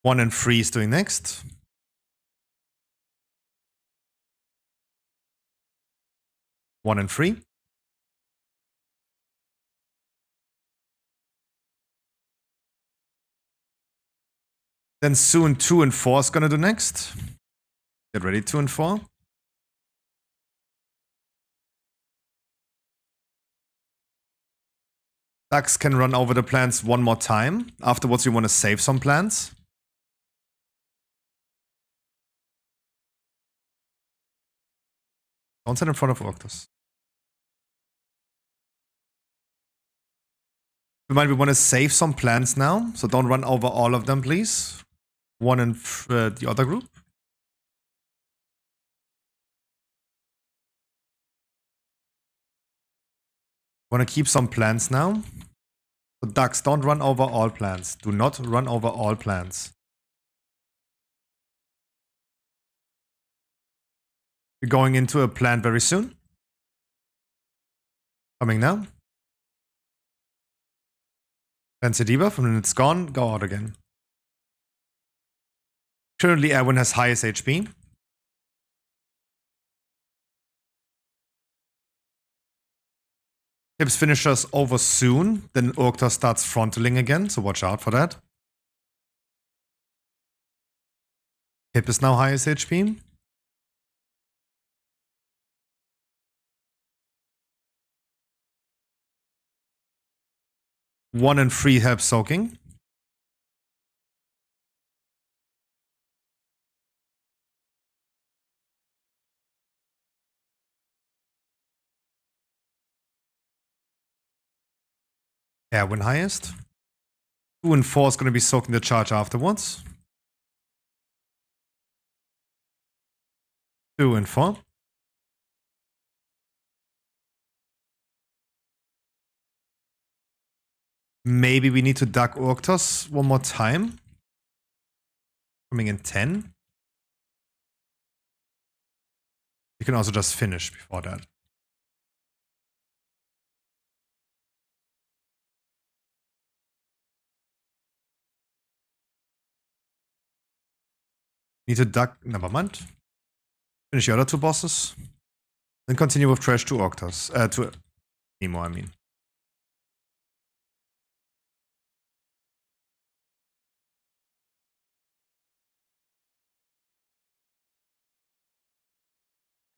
1 and 3 is doing next. One and 3. Then soon 2 and 4 is gonna do next. Get ready, 2 and 4. Ducks can run over the plants one more time. Afterwards, you want to save some plants. Don't stand in front of Orctos. We might want to save some plants now, so don't run over all of them, please. 1 and the other group. Want to keep some plants now. So ducks, don't run over all plants. Do not run over all plants. We're going into a plant very soon. Coming now. Fancy debuff, and then it's gone. Go out again. Currently, Erwin has highest HP. Pip's finisher's over soon. Then Orctos starts frontaling again, so watch out for that. Pip is now highest HP. One and 3 help soaking. Erwin highest. 2 and 4 is going to be soaking the charge afterwards. 2 and 4. Maybe we need to duck Orctos one more time. Coming in 10. You can also just finish before that. Need to duck, never mind. Finish the other 2 bosses. Then continue with Trash to Orctos. To Nemo, I mean.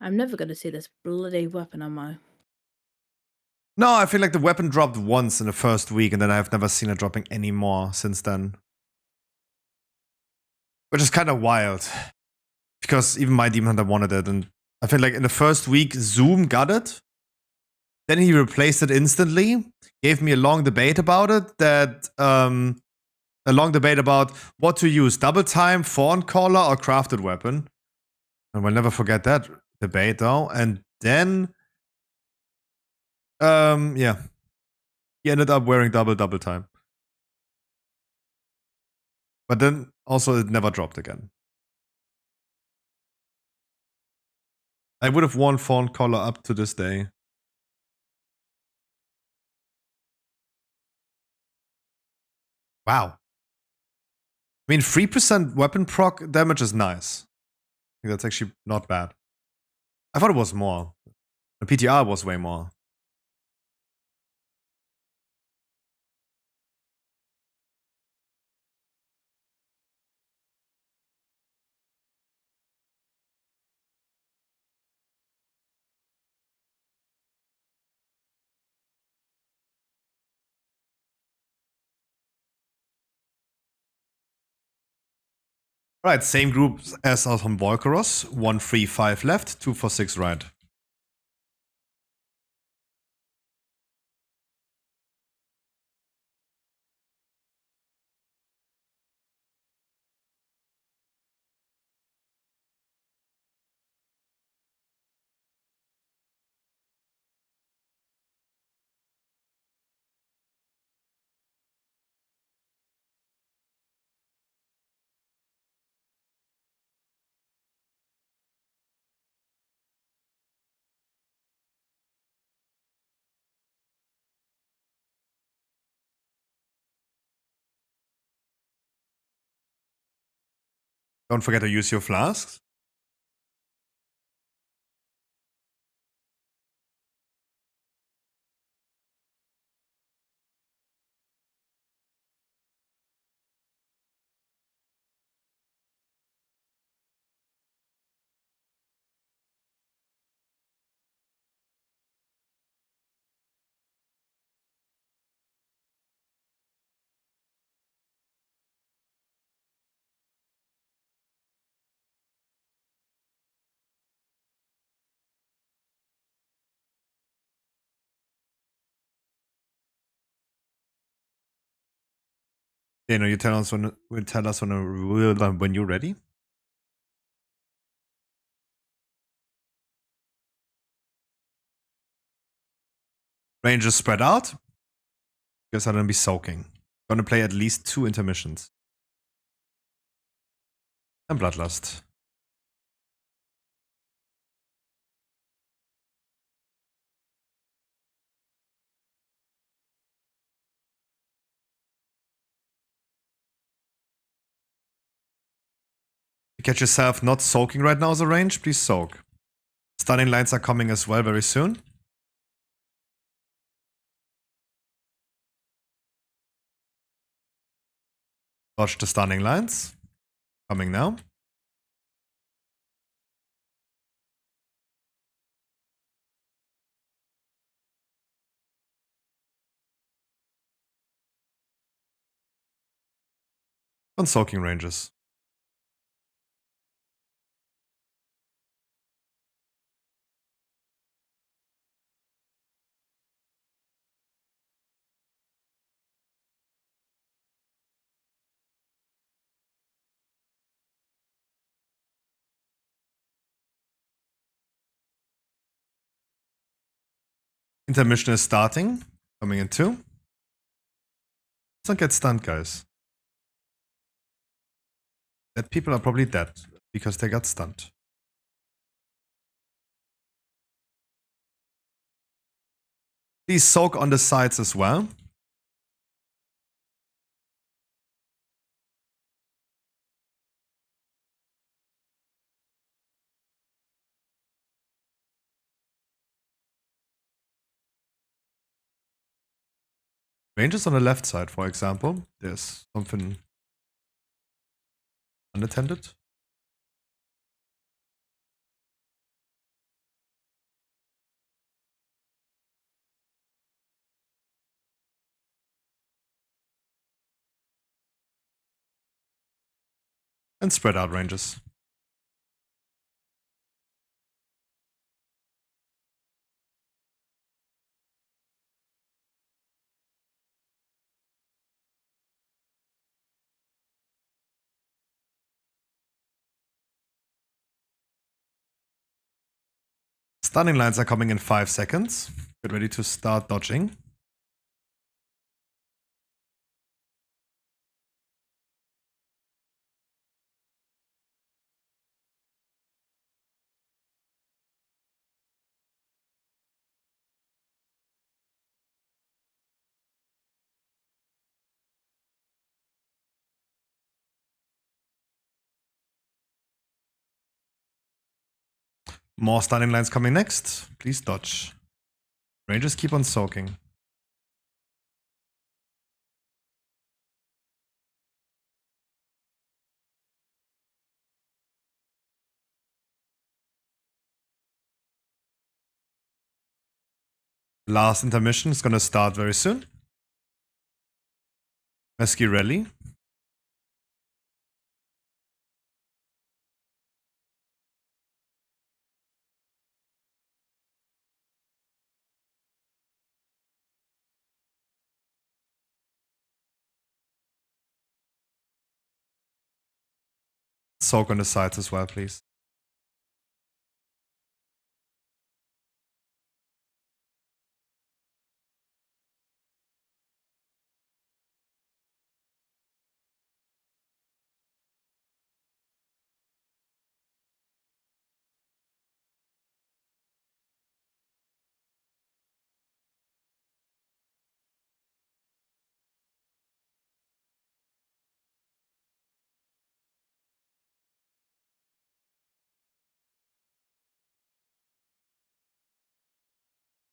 I'm never gonna see this bloody weapon on my. No, I feel like the weapon dropped once in the first week, and then I've never seen it dropping any more since then. Which is kind of wild. Because even my Demon Hunter wanted it, and I feel like in the first week, Zoom got it. Then he replaced it instantly. Gave me a long debate about it. A long debate about what to use: double time, fawn caller, or crafted weapon. And we'll never forget that debate, though. And then, yeah, he ended up wearing double time. But then also it never dropped again. I would have worn fawn collar up to this day. Wow. I mean, 3% weapon proc damage is nice. I think that's actually not bad. I thought it was more. The PTR was way more. Right, same group as out on Volcaros. 1, 3, 5 left, 2, 4, 6 right. Don't forget to use your flasks. You know, you tell us when you're ready. Ranges spread out. Guess I'm gonna be soaking. Gonna play at least 2 intermissions. And Bloodlust. You catch yourself not soaking right now as a range, please soak. Stunning lines are coming as well very soon. Dodge the stunning lines. Coming now. On soaking ranges. Intermission is starting. Coming in 2. don't get stunned, guys. Dead people are probably dead because they got stunned. Please soak on the sides as well. Rangers on the left side, for example. There's something unattended. And spread out Rangers. Stunning lines are coming in 5 seconds. Get ready to start dodging. More stunning lines coming next. Please dodge. Rangers keep on soaking. Last intermission is gonna start very soon. Rescue rally. Soak on the sides as well, please.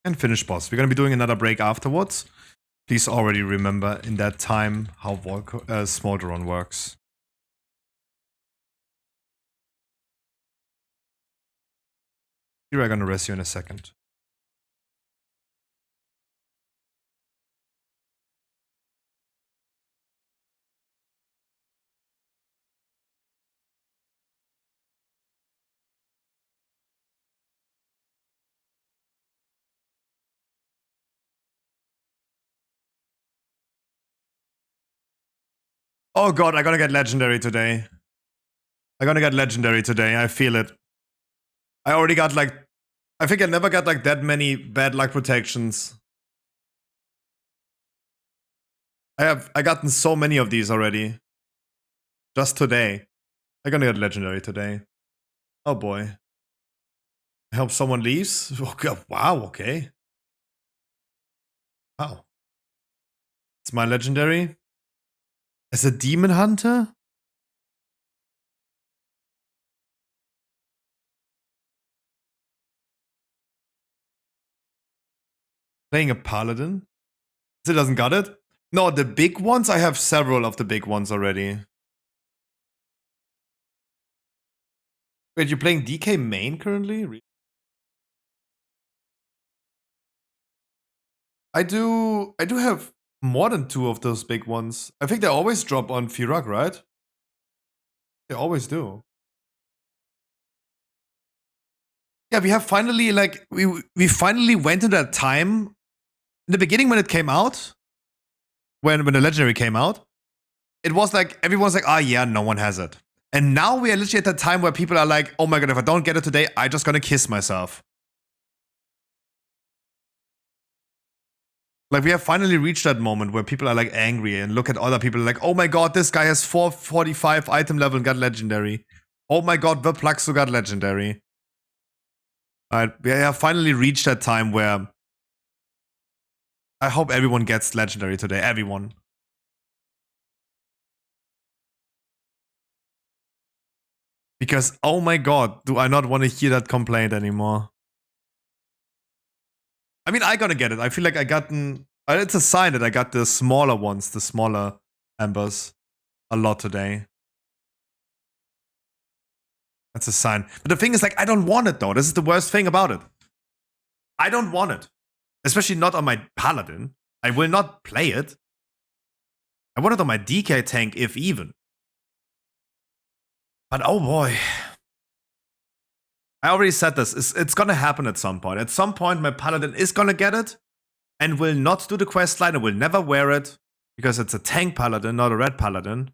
And finish boss. We're gonna be doing another break afterwards. Please already remember in that time how Smolderon works. Here I'm gonna rest you in a second. Oh god, I'm gonna get legendary today. I'm gonna get legendary today, I feel it. I already got like, I think I never got like that many bad luck protections. I gotten so many of these already. Just today. I'm gonna get legendary today. Oh boy. I hope someone leaves. Oh god, wow, okay. Wow. It's my legendary. As a demon hunter? Playing a paladin? It doesn't got it? No, the big ones, I have several of the big ones already. Wait, you're playing DK main currently? I do have more than 2 of those big ones. I think they always drop on Firak, right? They always do. Yeah, we have finally like we finally went to that time in the beginning when it came out, when the legendary came out. It was like everyone's like, ah, yeah, no one has it. And now we are literally at that time where people are like, oh my god, if I don't get it today, I'm just gonna kiss myself. Like, we have finally reached that moment where people are like angry and look at other people like, oh my god, this guy has 445 item level and got legendary. Oh my god, the Pluxo got legendary. We have finally reached that time where I hope everyone gets legendary today. Everyone. Because, oh my god, do I not want to hear that complaint anymore. I mean, I gotta get it. I feel like I gotten... It's a sign that I got the smaller ones, the smaller embers, a lot today. That's a sign. But the thing is, like, I don't want it, though. This is the worst thing about it. I don't want it. Especially not on my Paladin. I will not play it. I want it on my DK tank, if even. But oh boy. I already said this. It's gonna happen at some point. At some point, my Paladin is gonna get it. And will not do the quest line. I will never wear it. Because it's a tank Paladin, not a red Paladin.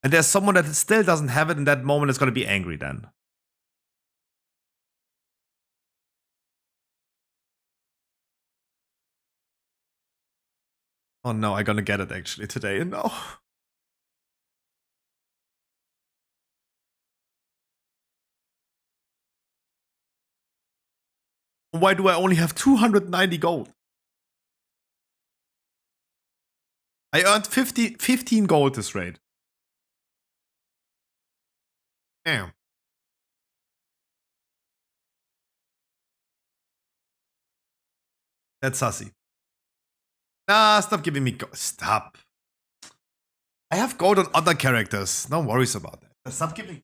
And there's someone that still doesn't have it in that moment is gonna be angry then. Oh no, I'm gonna get it actually today. No. Why do I only have 290 gold? I earned 15 gold this raid. Damn. That's sussy. Nah, stop giving me gold. Stop. I have gold on other characters. No worries about that. Stop giving.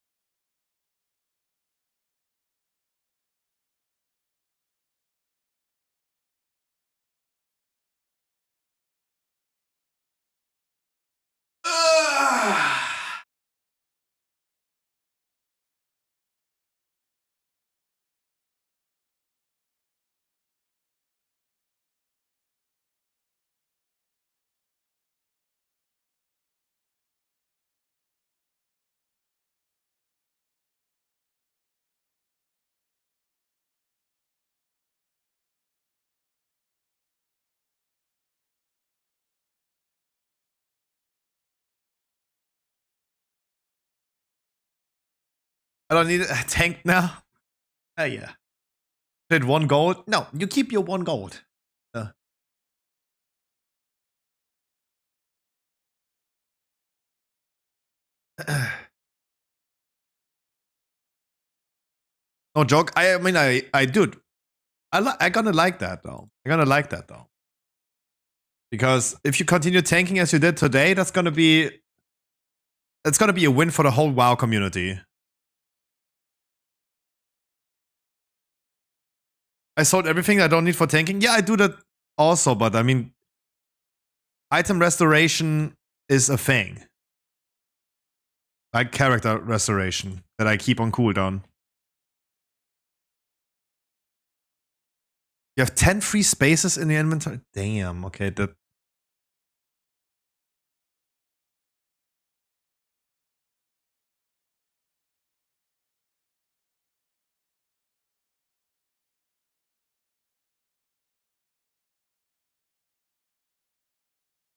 I don't need a tank now. Yeah. Did 1 gold? No, you keep your 1 gold. No joke. I mean, I dude. I gonna like that though. I'm gonna like that though. Because if you continue tanking as you did today, that's gonna be a win for the whole WoW community. I sold everything I don't need for tanking. Yeah, I do that also, but I mean, item restoration is a thing. Like character restoration that I keep on cooldown. You have 10 free spaces in the inventory? Damn, okay, that...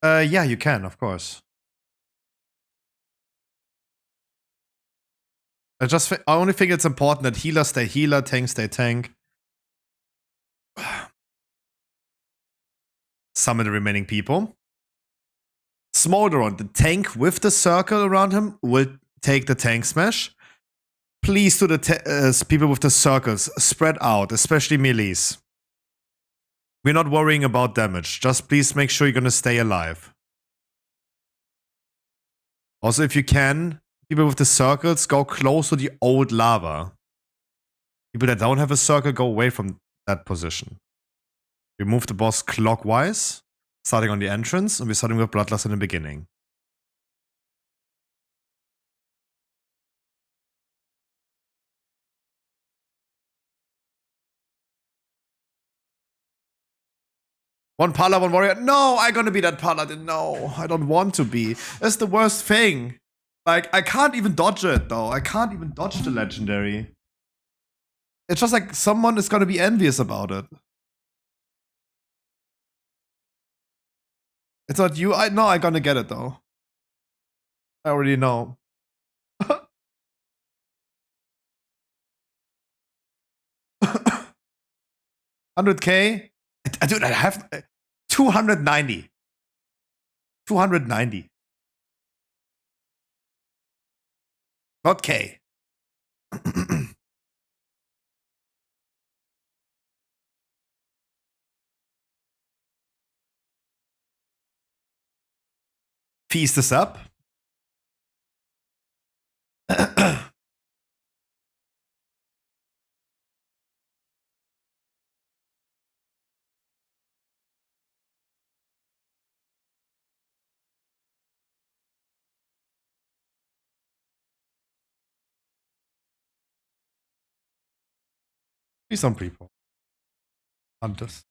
Yeah, you can, of course. I only think it's important that healers stay healer, tanks stay tank. Summon the remaining people. Smolderon, the tank with the circle around him, will take the tank smash. Please do the people with the circles spread out, especially melees. We're not worrying about damage. Just please make sure you're gonna stay alive. Also, if you can, people with the circles go close to the old lava. People that don't have a circle go away from that position. We move the boss clockwise, starting on the entrance, and we're starting with Bloodlust in the beginning. One Pala, one warrior. No, I'm gonna be that Paladin. No, I don't want to be. That's the worst thing. Like, I can't even dodge it, though. I can't even dodge the legendary. It's just like someone is gonna be envious about it. It's not you. I know I'm gonna get it though. I already know. 100K? Dude, I have 290. 290. Not K. Feast this up. Be some people. Hunters.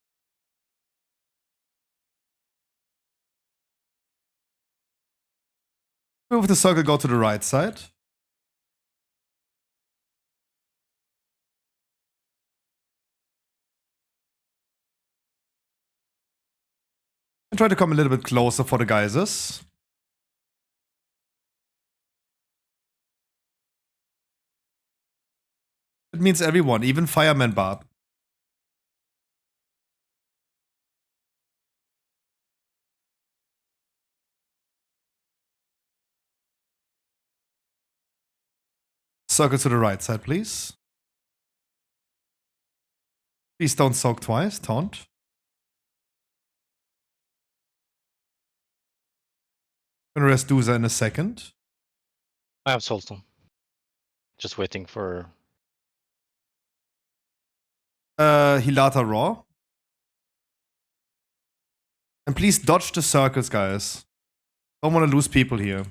Move the circle, go to the right side. And try to come a little bit closer for the geysers. It means everyone, even Fireman Barb. Circle to the right side, please. Please don't soak twice. Taunt. Gonna rest Duza in a second. I have Sultan. Just waiting for. Hilata Raw. And please dodge the circles, guys. Don't want to lose people here.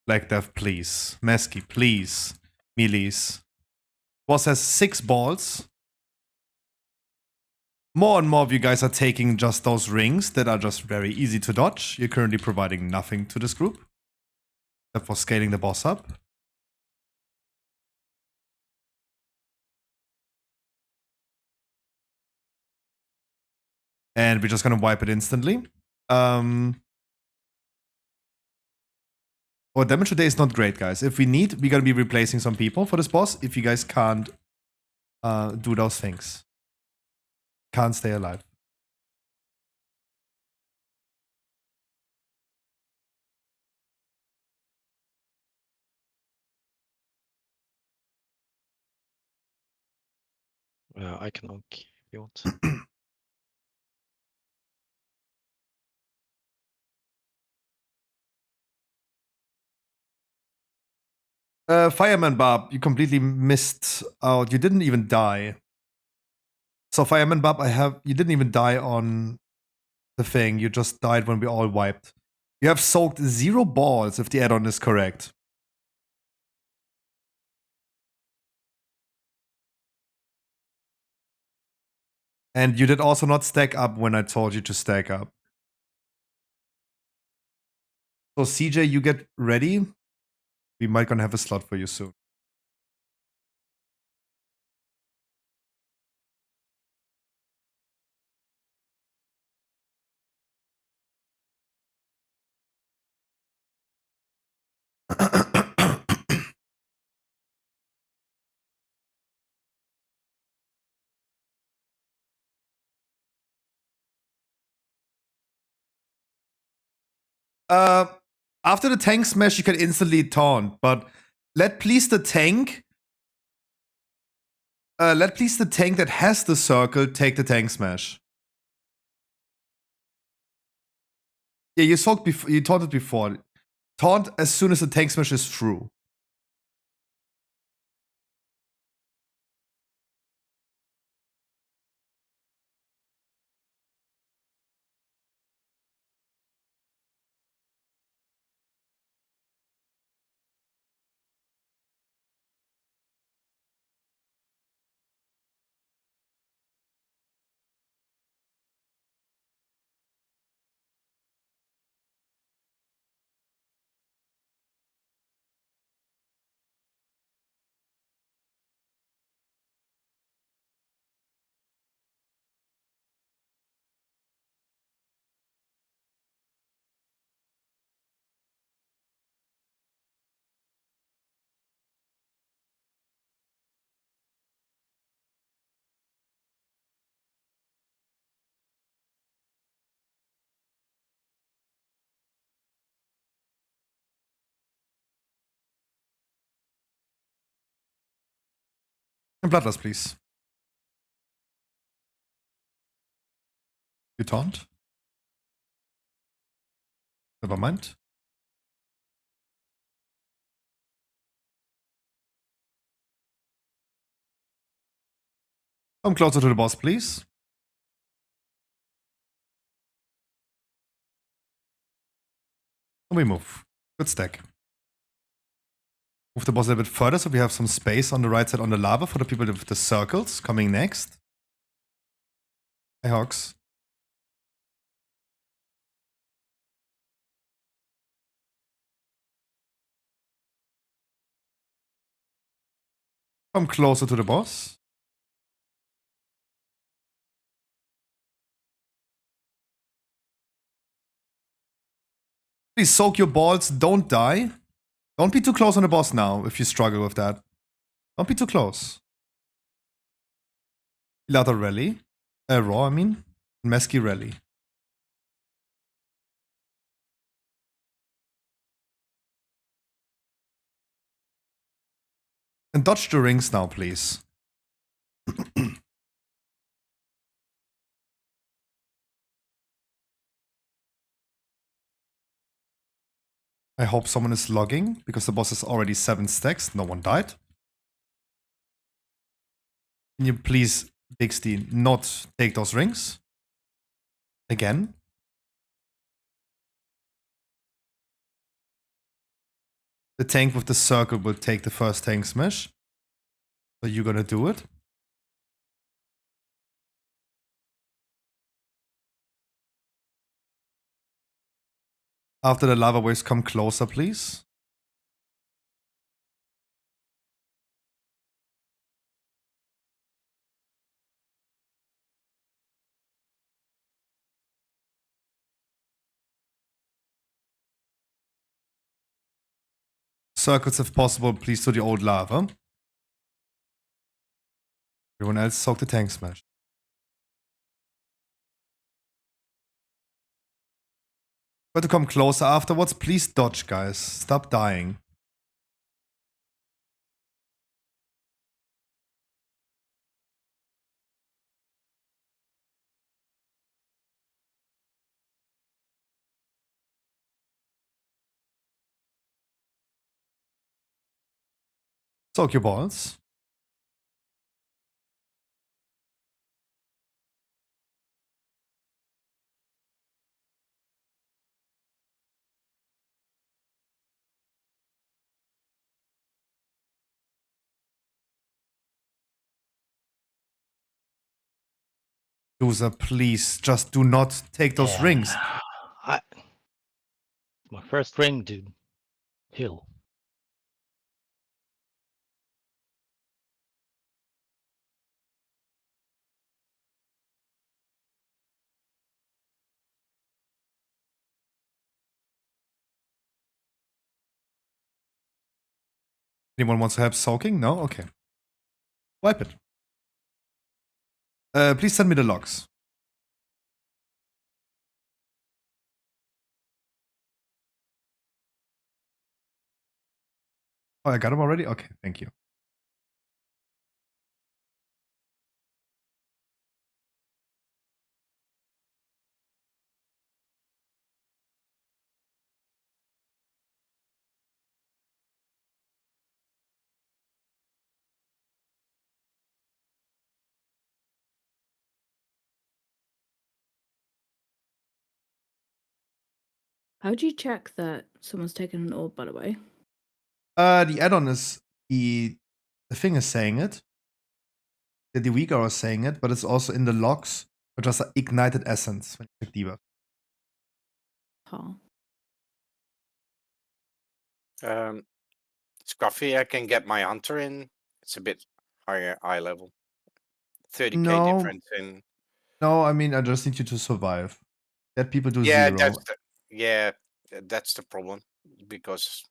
Black Death, please. Mesky, please. Melees. Boss has 6 balls. More and more of you guys are taking just those rings that are just very easy to dodge. You're currently providing nothing to this group. Except for scaling the boss up. And we're just gonna wipe it instantly. Our damage today is not great, guys. If we need, we're gonna be replacing some people for this boss. If you guys can't do those things. Can't stay alive. I can onk if you want. Fireman Barb, you completely missed out. You didn't even die. So Fireman Barb, you didn't even die on the thing. You just died when we all wiped. You have soaked 0 balls if the add-on is correct. And you did also not stack up when I told you to stack up. So CJ, you get ready. We might gonna have a slot for you soon. After the tank smash, you can instantly taunt, but let please the tank that has the circle take the tank smash. Yeah, you taunted before. Taunt as soon as the tank smash is through. Bloodlust, please. You taunt. Never mind. Come closer to the boss, please. And we move. Good stack. Move the boss a little bit further so we have some space on the right side on the lava for the people with the circles coming next. Hey, Hawks. Come closer to the boss. Please soak your balls. Don't die. Don't be too close on the boss now if you struggle with that. Don't be too close. Lata rally. Raw, I mean. Mesky rally. And dodge the rings now, please. I hope someone is logging, because the boss is already 7 stacks. No one died. Can you please, Bixty, not take those rings? Again? The tank with the circle will take the first tank smash. So you're gonna do it. After the lava waves, come closer, please. Circles if possible, please, to the old lava. Everyone else soak the tank smash. But to come closer afterwards, please dodge, guys. Stop dying. Soak your balls. Loser, please, just do not take those Yeah. rings. My first ring, dude. Heal. Anyone wants to help soaking? No? Okay. Wipe it. Please send me the logs. Oh, I got them already? Okay, thank you. How do you check that someone's taken an orb, by the way? The add-on is the thing is saying it. The Weaker is saying it, but it's also in the logs, which is ignited essence when you check debuff. Huh. Scruffy, I can get my hunter in. It's a bit higher eye level. 30k No. difference in. No, I mean, I just need you to survive. That people do Yeah, 0. that's the problem because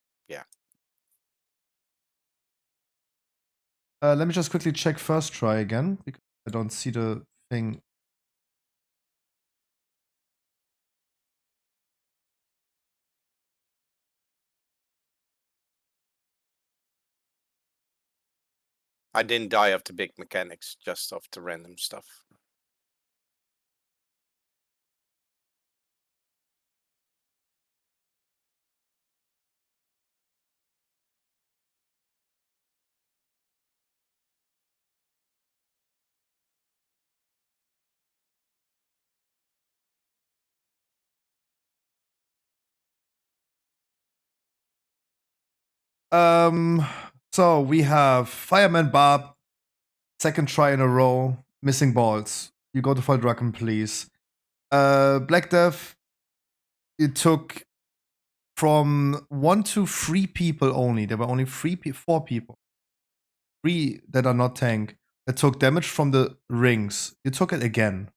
Let me just quickly check first try again, because I don't see the thing. I didn't die of the big mechanics, just of the random stuff. So we have Fireman Bob, second try in a row, missing balls. You go to Fall Draken, please. Black Death, you took from 1 to 3 people only. There were only 4 people. 3 that are not tank that took damage from the rings. You took it again.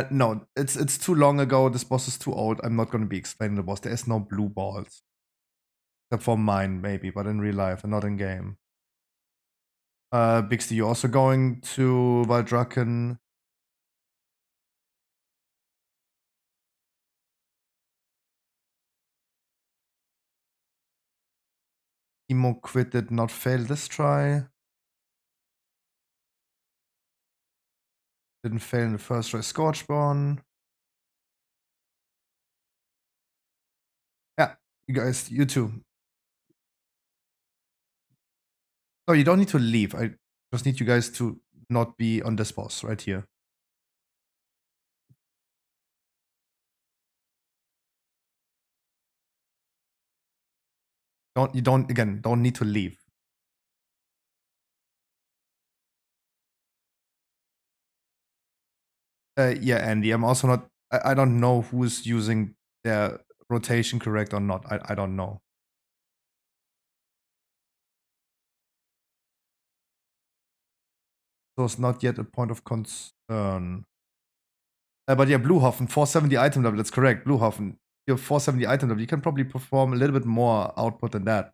No, it's too long ago. This boss is too old. I'm not going to be explaining the boss. There is no blue balls. Except for mine, maybe, but in real life and not in game. Bixby, you're also going to Valdraken. Emo Quit did not fail this try. Didn't fail in the first try. Scorchborn. Yeah, you guys, you too. No, you don't need to leave. I just need you guys to not be on this boss right here. Don't need to leave. Yeah, Andy, I'm also not, I don't know who's using their rotation correct or not. I don't know. So it's not yet a point of concern. But yeah, Bluehoffen, 470 item level, that's correct. Bluehoffen, you have 470 item level. You can probably perform a little bit more output than that.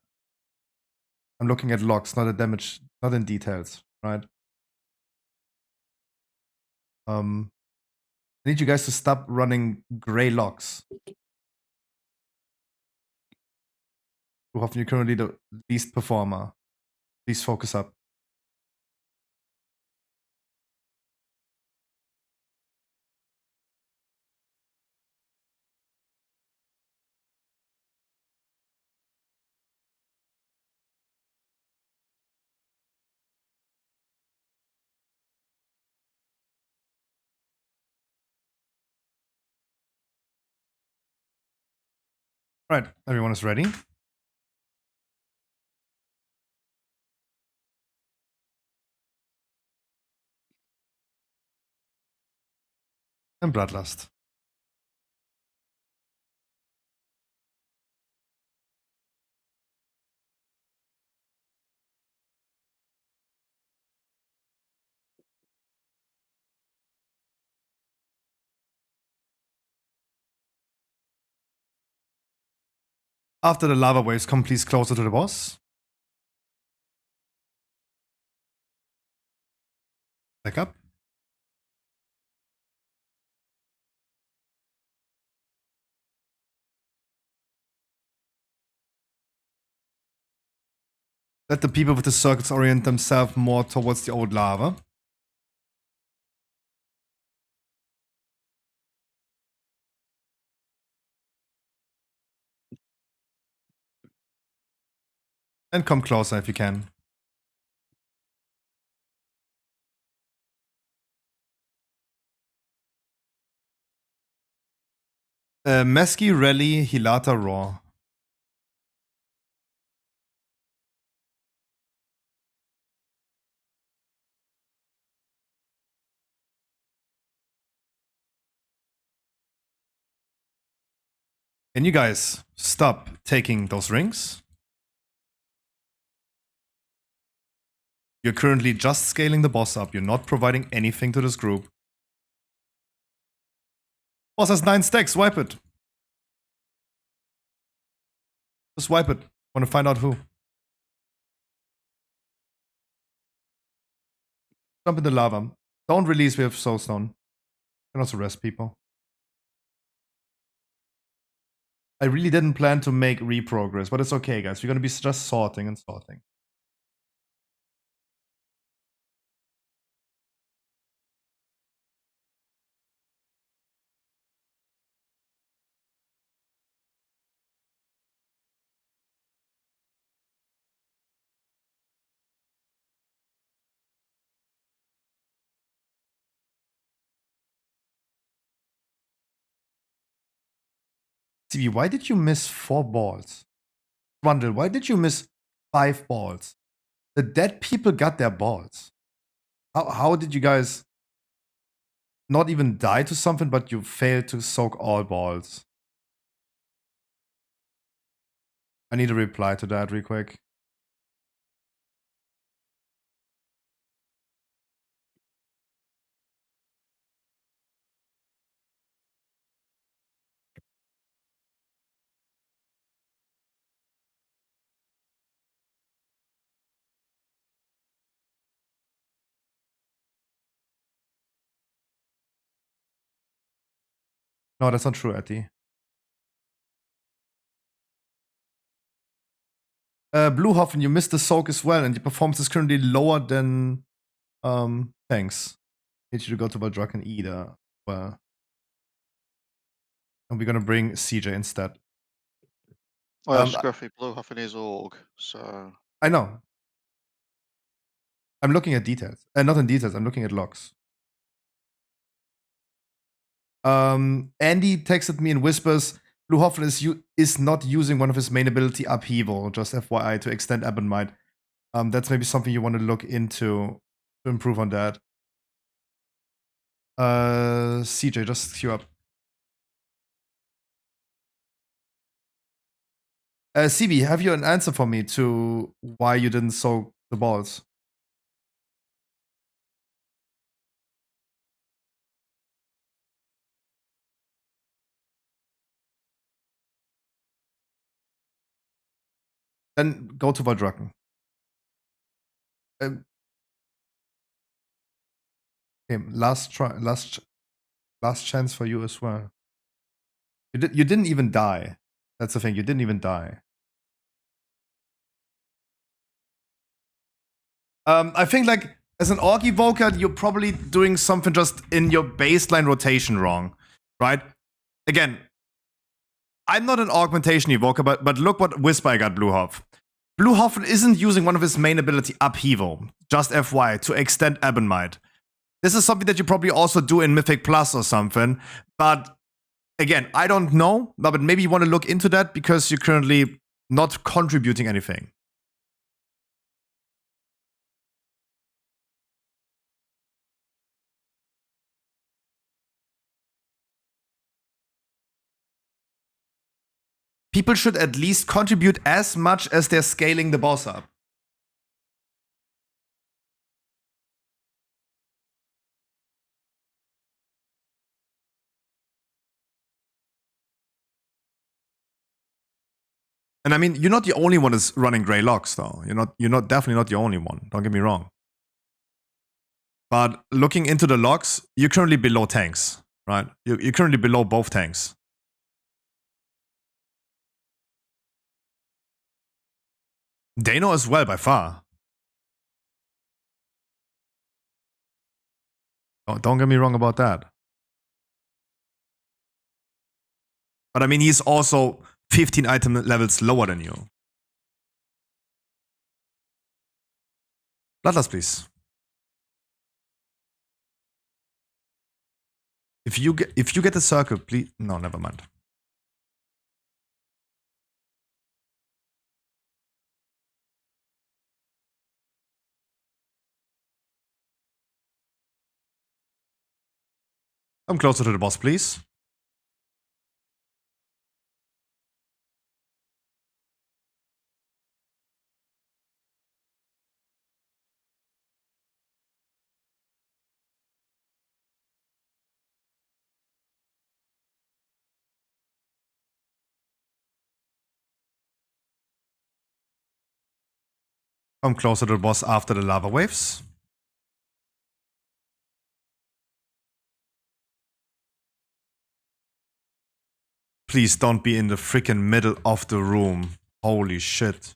I'm looking at logs, not at damage, not in details, right? I need you guys to stop running gray logs. Bluehoffen, you're currently the least performer. Please focus up. Right, everyone is ready. And Bloodlust. After the lava waves come, please closer to the boss. Back up. Let the people with the circuits orient themselves more towards the old lava. And come closer if you can. Mesky, Rally, Hilata, Raw. Can you guys stop taking those rings? You're currently just scaling the boss up. You're not providing anything to this group. Boss has 9 stacks. Wipe it. Just wipe it. Want to find out who. Jump in the lava. Don't release with Soulstone. You can also rest people. I really didn't plan to make reprogress, but it's okay, guys. We're gonna be just sorting and sorting. TV, why did you miss 4 balls? Rundle, why did you miss 5 balls? The dead people got their balls. How did you guys not even die to something, but you failed to soak all balls? I need a reply to that real quick. No, that's not true, Etty. Bluehoffen, you missed the soak as well, and your performance is currently lower than thanks. Need you to go to Valdrak and Ida. Well. And we're gonna bring CJ instead. Well, Scruffy blew off in his org, so I know. I'm looking at details. Not in details, I'm looking at logs. Andy texted me in whispers, Bluehoffen is not using one of his main ability upheaval, just FYI, to extend Ebonmite. That's maybe something you want to look into to improve on that. CJ, just queue up. CB, have you an answer for me to why you didn't soak the balls? Then go to Valdrakken. Okay, last chance for you as well. You didn't even die. That's the thing. You didn't even die. I think like as an Orc Evoker, you're probably doing something just in your baseline rotation wrong, right? Again, I'm not an Augmentation Evoker, but look what Whisper I got Bluehoff. Bluehoffen isn't using one of his main ability Upheaval, just FY, to extend Ebonmite. This is something that you probably also do in Mythic Plus or something, but again, I don't know, but maybe you want to look into that because you're currently not contributing anything. People should at least contribute as much as they're scaling the boss up. And I mean, you're not the only one that's running Grey Locks, though. You're definitely not the only one. Don't get me wrong. But looking into the logs, you're currently below tanks, right? You're currently below both tanks. Dano as well, by far. Oh, don't get me wrong about that. But I mean, he's also 15 item levels lower than you. Bloodlust, please. If you get the circle, please. No, never mind. Come closer to the boss, please. Come closer to the boss after the lava waves. Please don't be in the freaking middle of the room. Holy shit.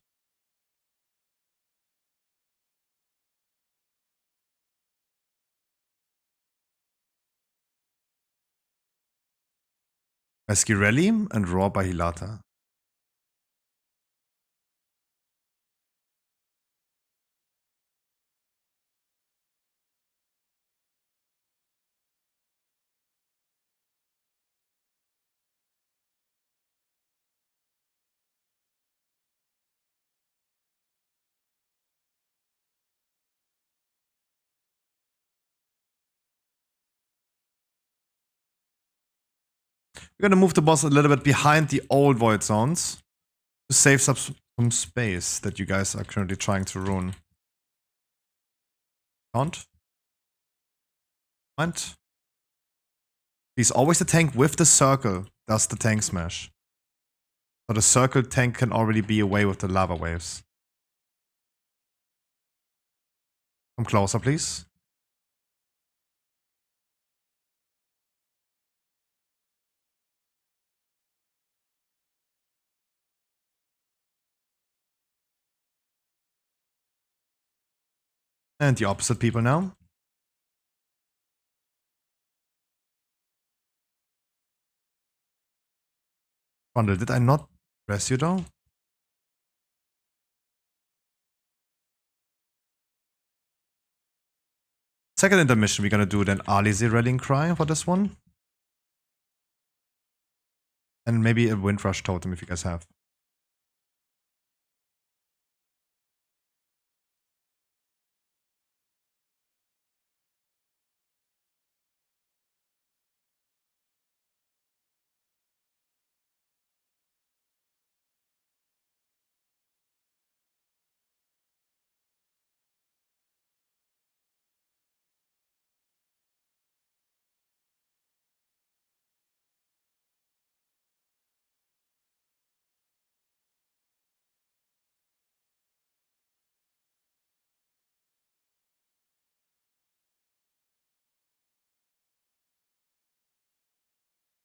Esquirelli and Raw by Hilata. We're gonna move the boss a little bit behind the old void zones to save some space that you guys are currently trying to ruin. Can't. Mind. Please, always the tank with the circle does the tank smash. So the circle tank can already be away with the lava waves. Come closer, please. And the opposite people now. Bundle, did I not press you though? Second intermission, we're gonna do then Alize Rallying Cry for this one. And maybe a Windrush Totem if you guys have.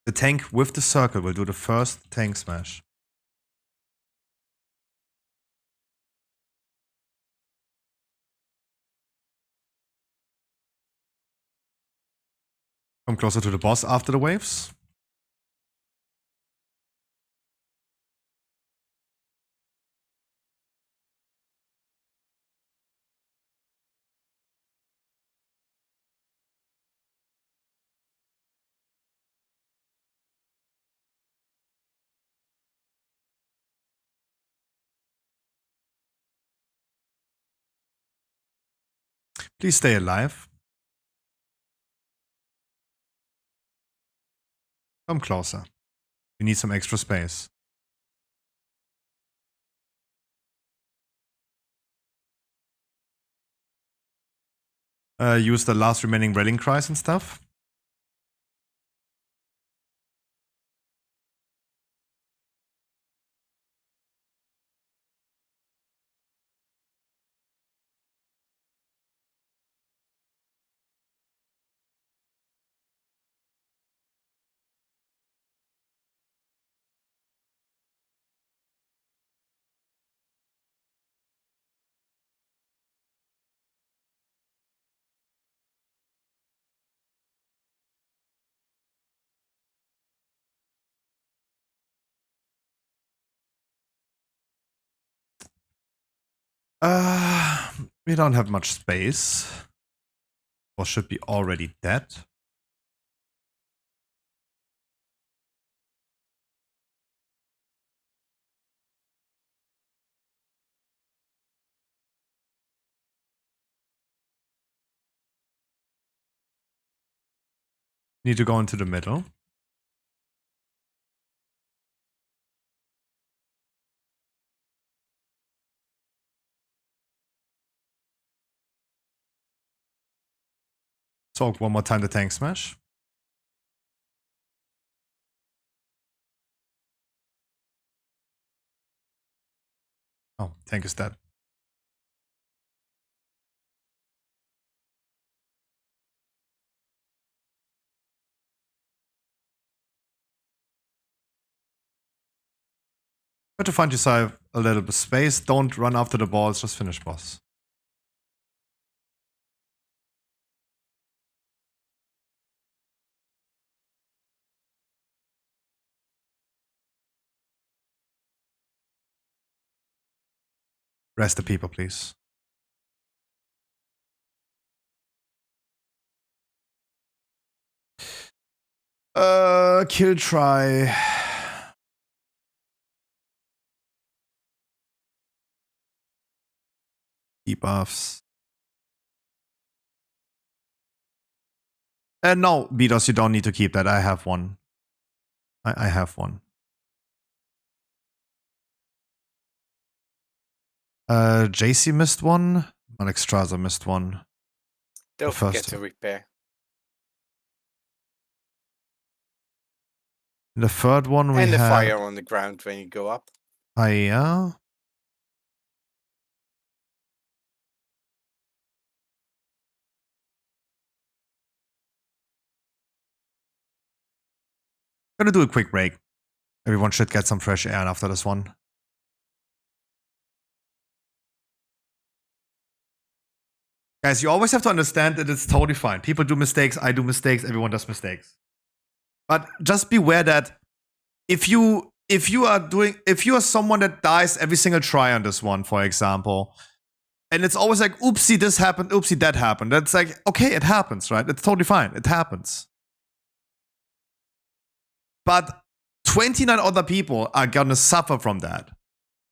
The tank with the circle will do the first tank smash. Come closer to the boss after the waves. Please stay alive. Come closer. We need some extra space. Use the last remaining rallying cries and stuff. We don't have much space. Boss should be already dead. Need to go into the middle. Soak one more time the tank smash. Oh, tank is dead. Try to find yourself a little bit of space. Don't run after the balls. Just finish boss. Rest the people, please. Kill try. Debuffs. No, Beatos, you don't need to keep that. I have one. I have one. JC missed one. Alex Straza missed one. Don't first forget to one. repair. The third one we And the had. fire on the ground when you go up. Yeah. Gonna do a quick break. Everyone should get some fresh air after this one. Guys, you always have to understand that it's totally fine. People do mistakes, I do mistakes, everyone does mistakes. But just beware that if you are someone that dies every single try on this one, for example, and it's always like, oopsie, this happened, oopsie, that happened. That's like, okay, it happens, right? It's totally fine. It happens. But 29 other people are gonna suffer from that.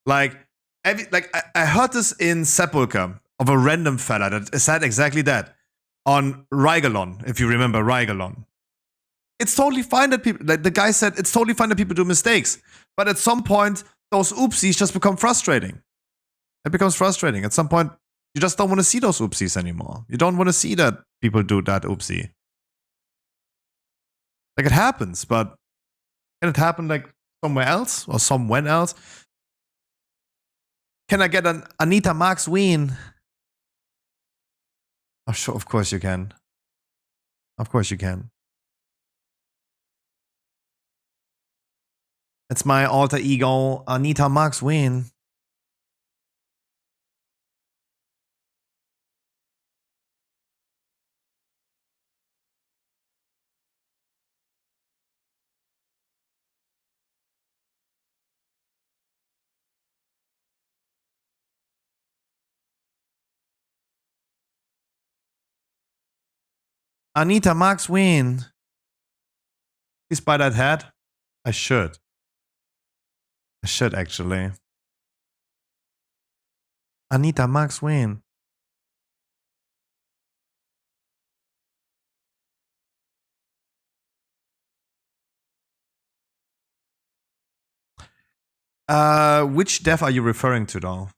Like, I heard this in Sepulchre of a random fella that said exactly that on Rygalon, if you remember Rygalon. It's totally fine that people, like the guy said, it's totally fine that people do mistakes. But at some point, those oopsies just become frustrating. It becomes frustrating. At some point, you just don't want to see those oopsies anymore. You don't want to see that people do that oopsie. Like, it happens, but can it happen like somewhere else or somewhere else? Can I get an Anita Marks win? Oh, sure, of course you can. Of course you can. It's my alter ego, Anita Marks win. Anita Marks win. Please buy that hat. I should. I should actually. Anita Marks win. Which death are you referring to though?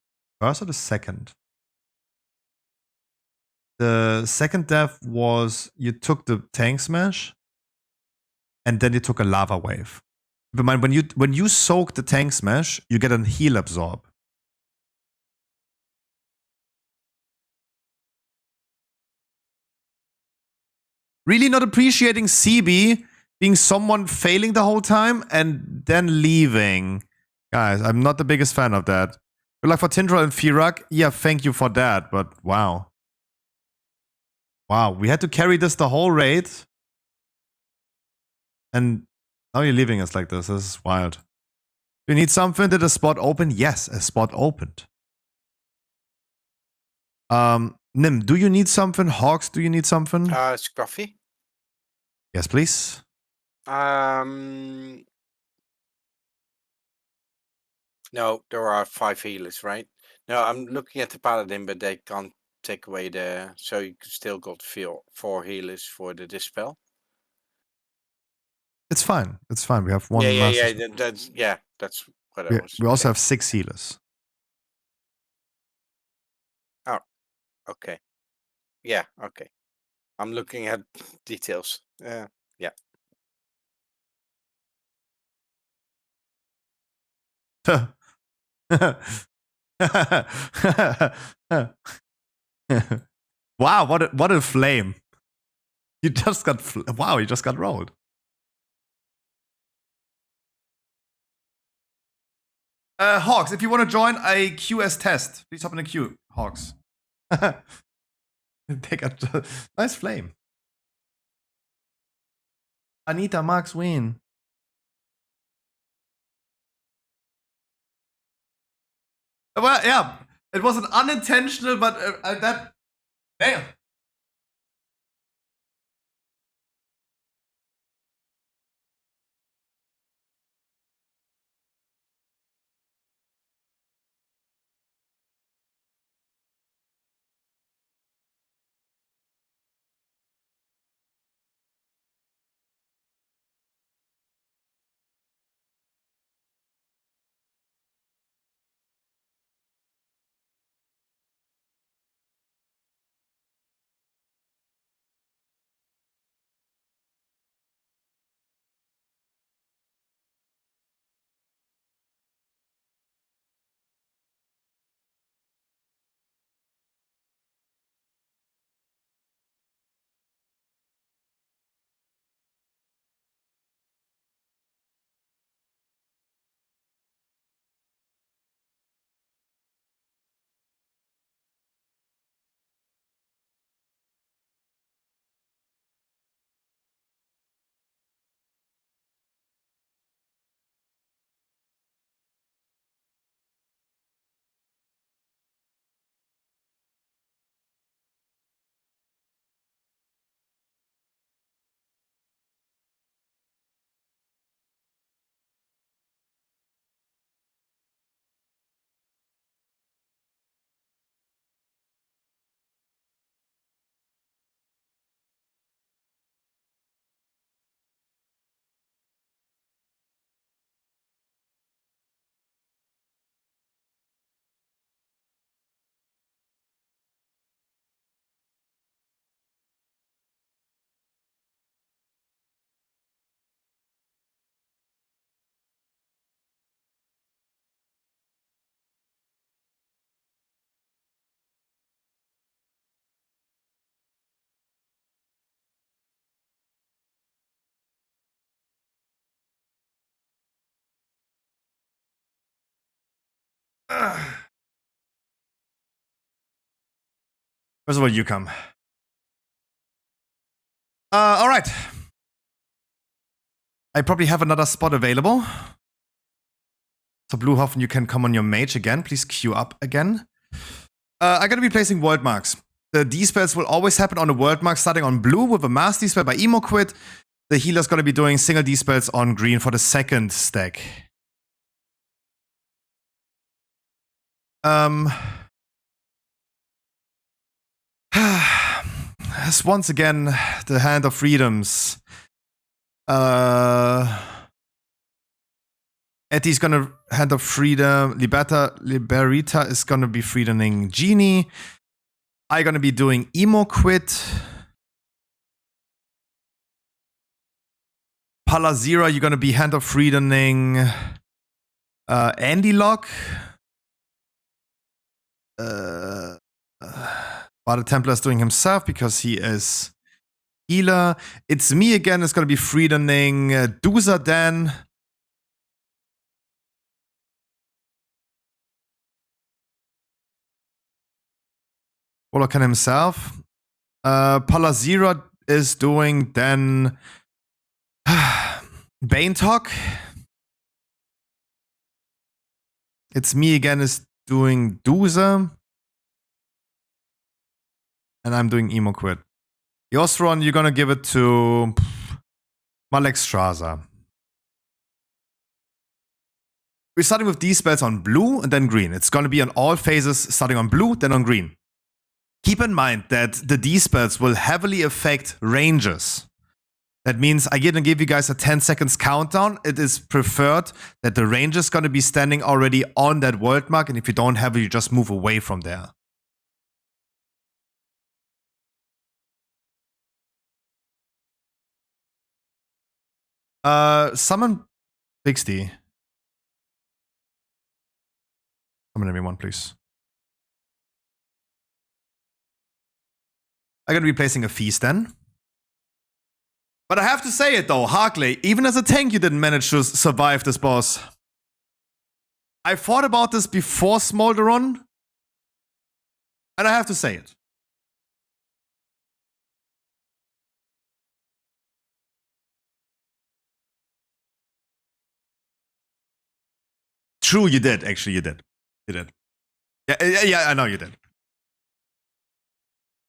First or the second? The second death was you took the tank smash and then you took a lava wave. Keep in mind, when you soak the tank smash, you get a heal absorb. Really not appreciating CB being someone failing the whole time and then leaving. Guys, I'm not the biggest fan of that. Good luck for Tindral and Firak. Yeah, thank you for that, but wow. Wow, we had to carry this the whole raid. And now you're leaving us like this. This is wild. You need something? Did a spot open? Yes, a spot opened. Nim, do you need something? Hawks, do you need something? Scruffy. Yes, please. No, there are 5 healers, right? No, I'm looking at the paladin, but they can't take away the. So you still got 4 healers for the dispel. It's fine. It's fine. We have one. That's what I was. We also have 6 healers. Oh, okay. Yeah, okay. I'm looking at details. Yeah. Wow, what a flame. You just got wow, you just got rolled. Hawks, if you want to join a QS test, please hop in the queue, Hawks. Take a nice flame. Anita Max win. Well, yeah, it was an unintentional, but that damn. First of all, you come. All right. I probably have another spot available. So Bluehoffen, you can come on your mage again. Please queue up again. I'm going to be placing world marks. The D-spells will always happen on the world mark starting on blue with a mass D-spell by Emo Quit. The healer's going to be doing single D-spells on green for the second stack. As once again, the Hand of Freedoms. Etty's gonna Hand of Freedom. Liberita is gonna be freedoming Genie. I'm gonna be doing Emo Quit. Palazira, you're gonna be Hand of Freedoming Andy Lock. But the Templar is doing himself because he is healer. It's me again. It's going to be freedoming Duza Dan. Wolokan himself. Palazira is doing then Bane Talk. It's me again is doing Duza. And I'm doing Emo Quit. Yosron, you're gonna give it to Malek Straza. We're starting with these spells on blue and then green. It's gonna be on all phases starting on blue, then on green. Keep in mind that the D-spells will heavily affect ranges. That means I'm gonna give you guys a 10 seconds countdown. It is preferred that the range is gonna be standing already on that world mark, and if you don't have it, you just move away from there. Summon 60. Summon everyone, please. I'm gonna be placing a feast then. But I have to say it though, Harkley, even as a tank you didn't manage to survive this boss. I thought about this before Smolderon, and I have to say it. True, you did. Actually, you did. You did. Yeah, I know you did.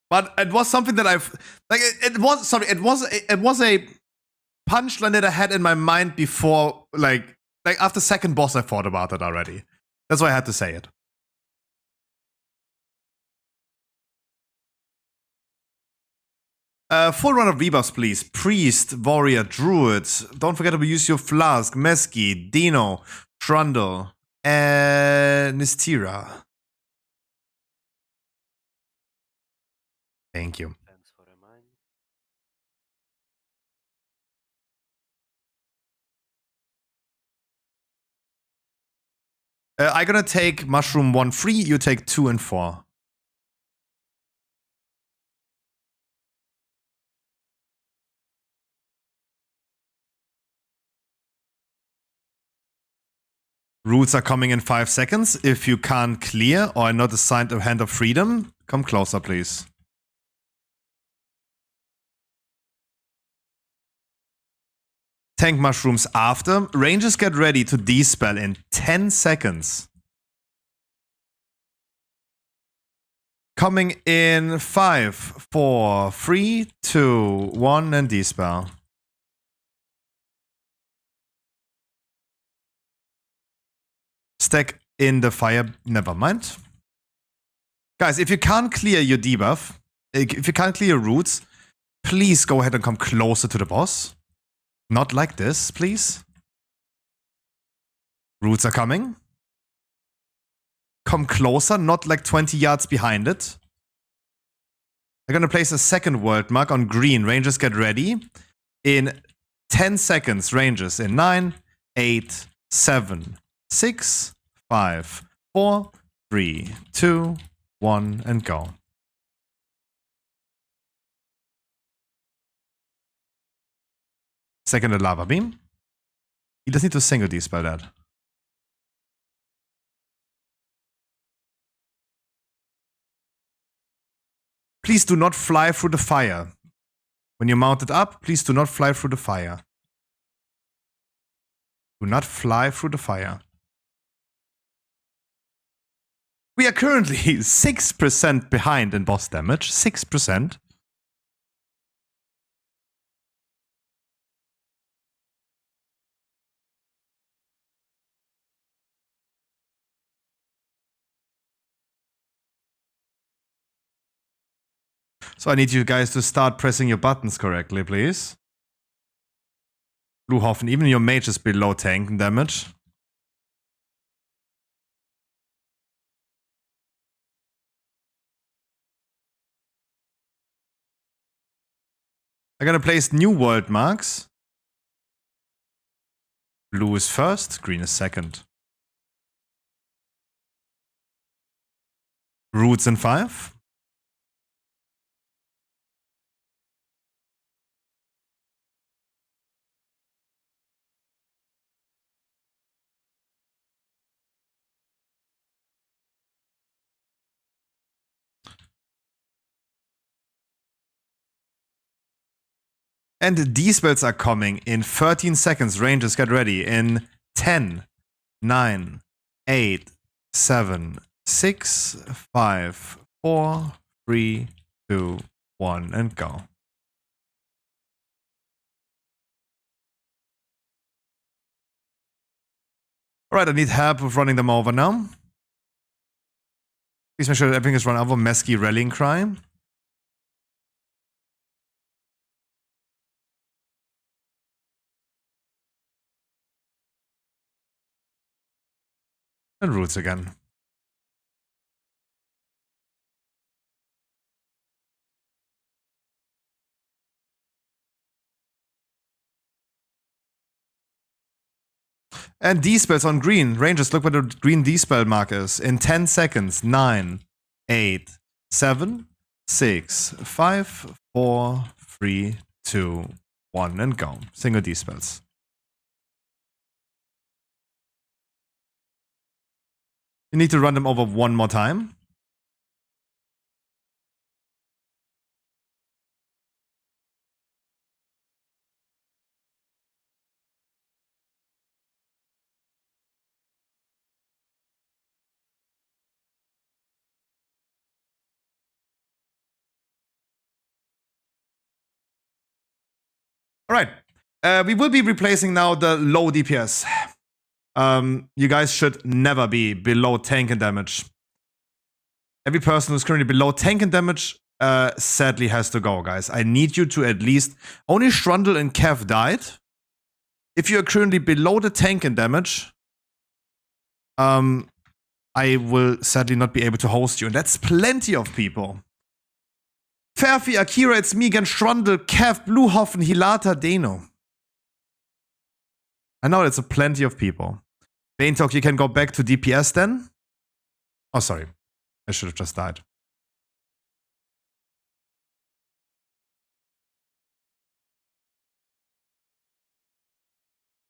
But it was something that I've like. It was sorry. It was a punchline that I had in my mind before. Like after second boss, I thought about it already. That's why I had to say it. Full run of debuffs, please. Priest, Warrior, Druid. Don't forget to use your Flask, Mesky, Dino, Trundle, and Nistira. Thank you. I'm gonna take Mushroom 1 free, you take 2 and 4. Roots are coming in 5 seconds. If you can't clear or are not assigned a Hand of Freedom, come closer, please. Tank mushrooms after. Rangers get ready to dispel in 10 seconds. Coming in 5, 4, 3, 2, 1, and dispel. Stack in the fire. Never mind. Guys, if you can't clear your debuff, if you can't clear roots, please go ahead and come closer to the boss. Not like this, please. Roots are coming. Come closer, not like 20 yards behind it. I'm gonna place a second world mark on green. Rangers get ready. In 10 seconds, Rangers in 9, 8, 7, 6, 5, 4, 3, 2, 1, and go. Second lava beam. He does need to single dispel that. Please do not fly through the fire. When you mount it up, please do not fly through the fire. Do not fly through the fire. We are currently 6% behind in boss damage. 6%. So I need you guys to start pressing your buttons correctly, please. Bluehofen, even your mage is below tank in damage. I'm gonna place new world marks. Blue is first, green is second. Roots in 5. And these spells are coming in 13 seconds. Rangers, get ready. In 10, 9, 8, 7, 6, 5, 4, 3, 2, 1, and go. Alright, I need help with running them over now. Please make sure that everything is run over. Mesky Rallying Cry. And roots again. And D-spells on green. Rangers, look where the green D-spell mark is. In 10 seconds. 9, 8, 7, 6, 5, 4, 3, 2, 1, and go. Single D-spells. You need to run them over one more time. All right. We will be replacing now the low DPS. You guys should never be below tank and damage. Every person who's currently below tank and damage sadly has to go, guys. I need you to at least... Only Strundle and Kev died. If you're currently below the tank and damage, I will sadly not be able to host you. And that's plenty of people. Ferfi, Akira, it's me again, Strundle, Kev, Bluehoffen, Hilata, Deno. I know it's a plenty of people. Banetalk, you can go back to DPS then? Oh, sorry. I should have just died.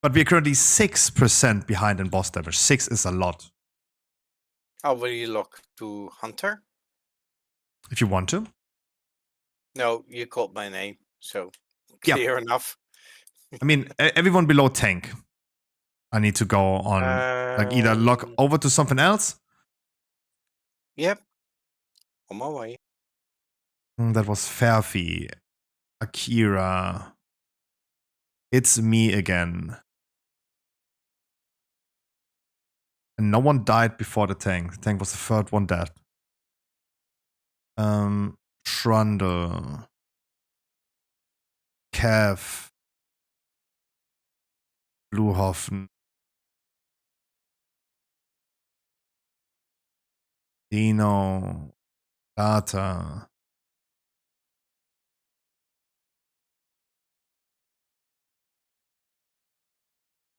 But we're currently 6% behind in boss damage. 6 is a lot. Oh, will you look to Hunter? If you want to. No, you called my name, so Yeah. clear enough. I mean, everyone below tank. I need to go on, like, either log over to something else. Yep. On my way. That was Ferfi. Akira. It's me again. And no one died before the tank. The tank was the third one dead. Trundle. Kev. Bluehoffen. Dino. Data.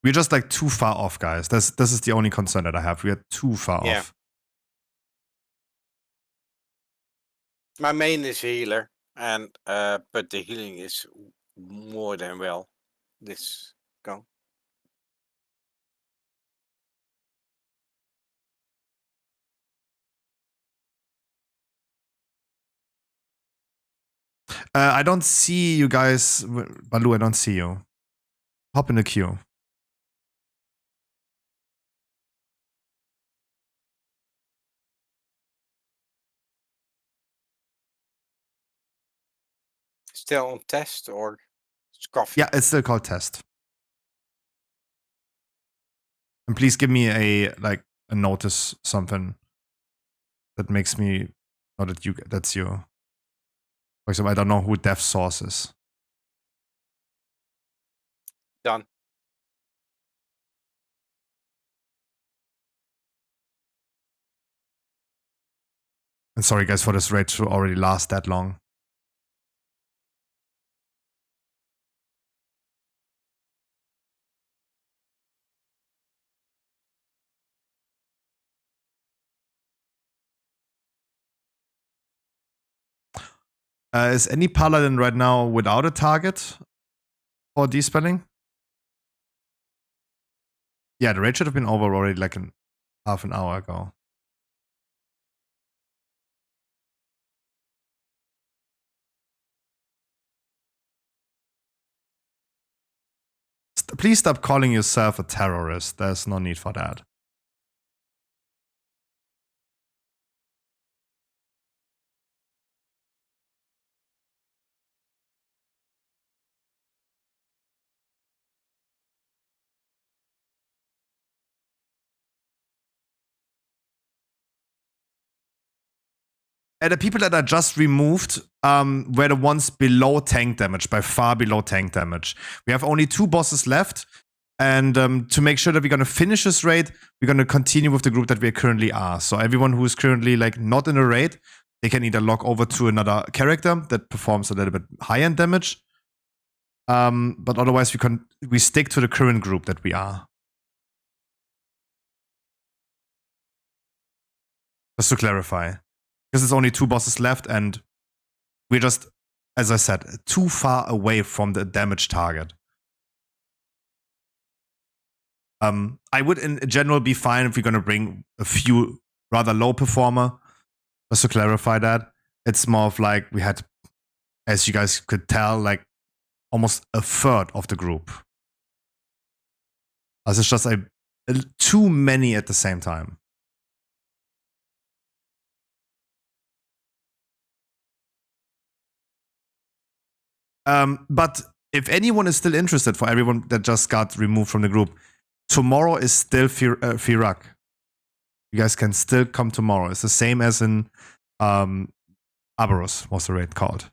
We're just like too far off, guys. This is the only concern that I have. We are too far off. My main is healer, and but the healing is more than well. This go. I don't see you guys. Baloo, I don't see you. Hop in the queue. Still on test or scoff? Yeah, it's still called test. And please give me a notice, something that makes me know that that's you. For example, I don't know who dev source is. Done. And sorry guys for this raid to already last that long. Is any paladin right now without a target for despelling? Yeah, the raid should have been over already like half an hour ago. Please stop calling yourself a terrorist. There's no need for that. And the people that are just removed were the ones below tank damage, by far below tank damage. We have only 2 bosses left. And to make sure that we're going to finish this raid, we're going to continue with the group that we currently are. So everyone who is currently like not in a raid, they can either log over to another character that performs a little bit high-end damage. But otherwise, we stick to the current group that we are. Just to clarify. Because there's only 2 bosses left, and we're just, as I said, too far away from the damage target. I would in general be fine if we're going to bring a few rather low performer. Just to clarify that, it's more of like we had, as you guys could tell, like almost a third of the group. As it's just too many at the same time. But if anyone is still interested, for everyone that just got removed from the group, tomorrow is still Firak. You guys can still come tomorrow. It's the same as in Aberus, was the raid called.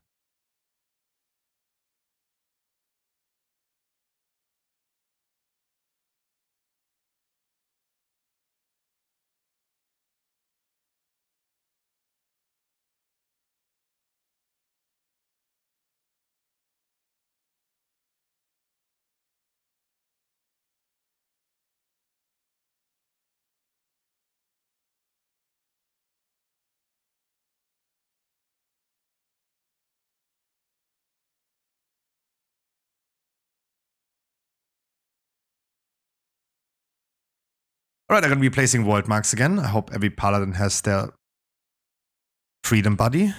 Alright, I'm going to be placing world marks again. I hope every paladin has their freedom buddy.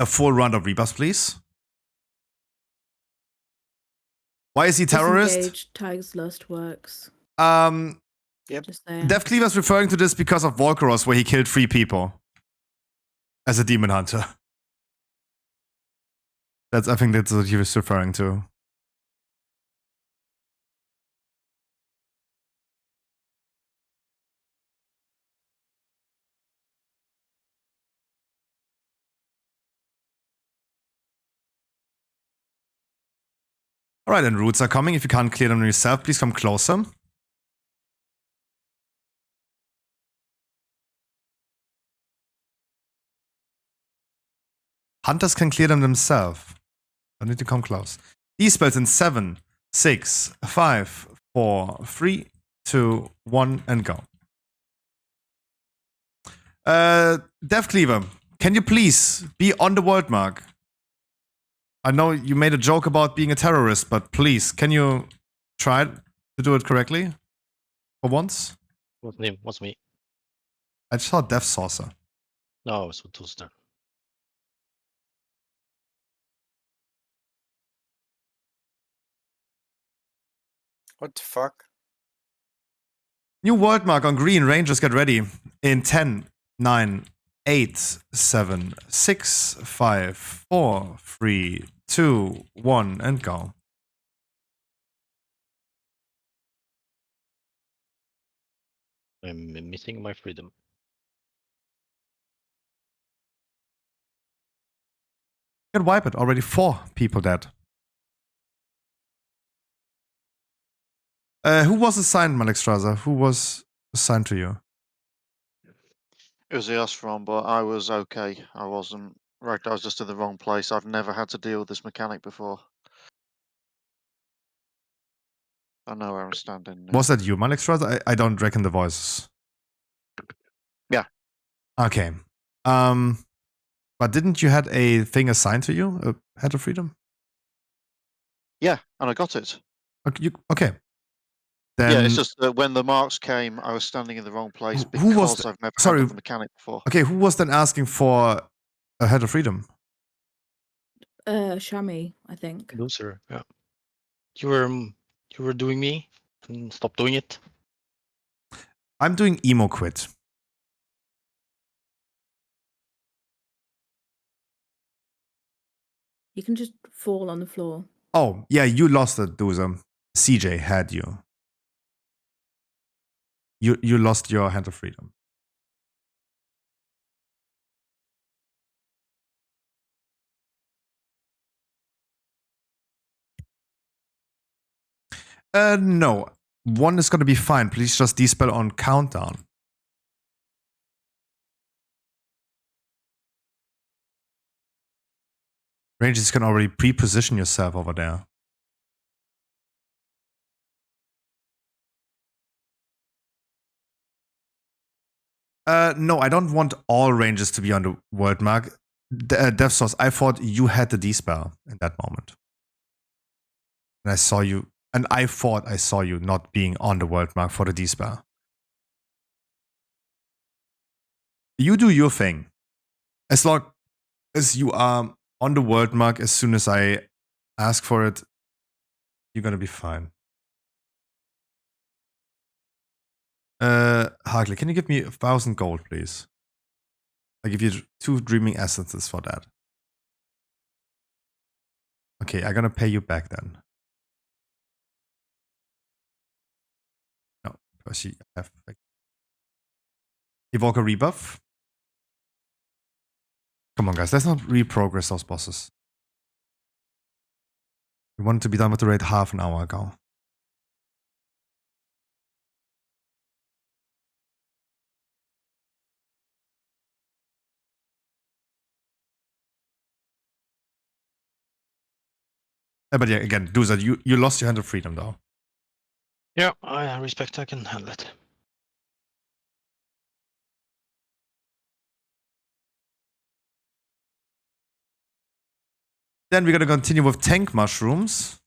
A full round of rebuffs, please. Why is he terrorist? Disengage, Tiger's Lust works. Yep. Just saying. Dev Cleaver's referring to this because of Volcaros, where he killed 3 people as a demon hunter. I think that's what he was referring to. Alright, and roots are coming. If you can't clear them yourself, please come closer. Hunters can clear them themselves. Don't need to come close. These spells in 7, 6, 5, 4, 3, 2, 1, and go. Dev Cleaver, can you please be on the world mark? I know you made a joke about being a terrorist, but please, can you try to do it correctly? For once? What's me? I just saw Death Saucer. No, it's Toaster. What the fuck? New world mark on green. Rangers, get ready. In 10, 9, 8, 7, 6, 5, 4, 3, 2, 1, and go. I'm missing my freedom. Get wipe it. Already 4 people dead. Who was assigned, Malik Straza? Who was assigned to you? It was the Ostrom, but I was okay. I wasn't. Right, I was just in the wrong place. I've never had to deal with this mechanic before. I know where I'm standing now. Was that you, Malik Straza? I don't reckon the voices. Yeah. Okay. But didn't you had a thing assigned to you? A Head of Freedom? Yeah, and I got it. Okay. Then, Yeah, it's just that when the marks came, I was standing in the wrong place who was because I've never sorry. handled the mechanic before. Okay, who was then asking for a Head of Freedom? Shami, I think. Loser. Yeah. You were doing me. Stop doing it. I'm doing emo quit. You can just fall on the floor. Oh, yeah, you lost it, Dozer. CJ had you. You lost your Hand of Freedom. No. One is going to be fine. Please just dispel on countdown. Rangers can already pre-position yourself over there. No, I don't want all ranges to be on the world mark. Dev Source, I thought you had the dispel in that moment. And I saw you, and I thought I saw you not being on the world mark for the D-spell. You do your thing. As long as you are on the world mark as soon as I ask for it, you're gonna be fine. Harkley, can you give me 1,000 gold, please? I give you 2 dreaming essences for that. Okay, I'm gonna pay you back then. No, Percy, I have Evoke a rebuff. Come on, guys, let's not reprogress those bosses. We wanted to be done with the raid half an hour ago. But yeah, again, do that. You lost your hand of freedom, though. Yeah, I respect. I can handle it. Then we're gonna continue with tank mushrooms.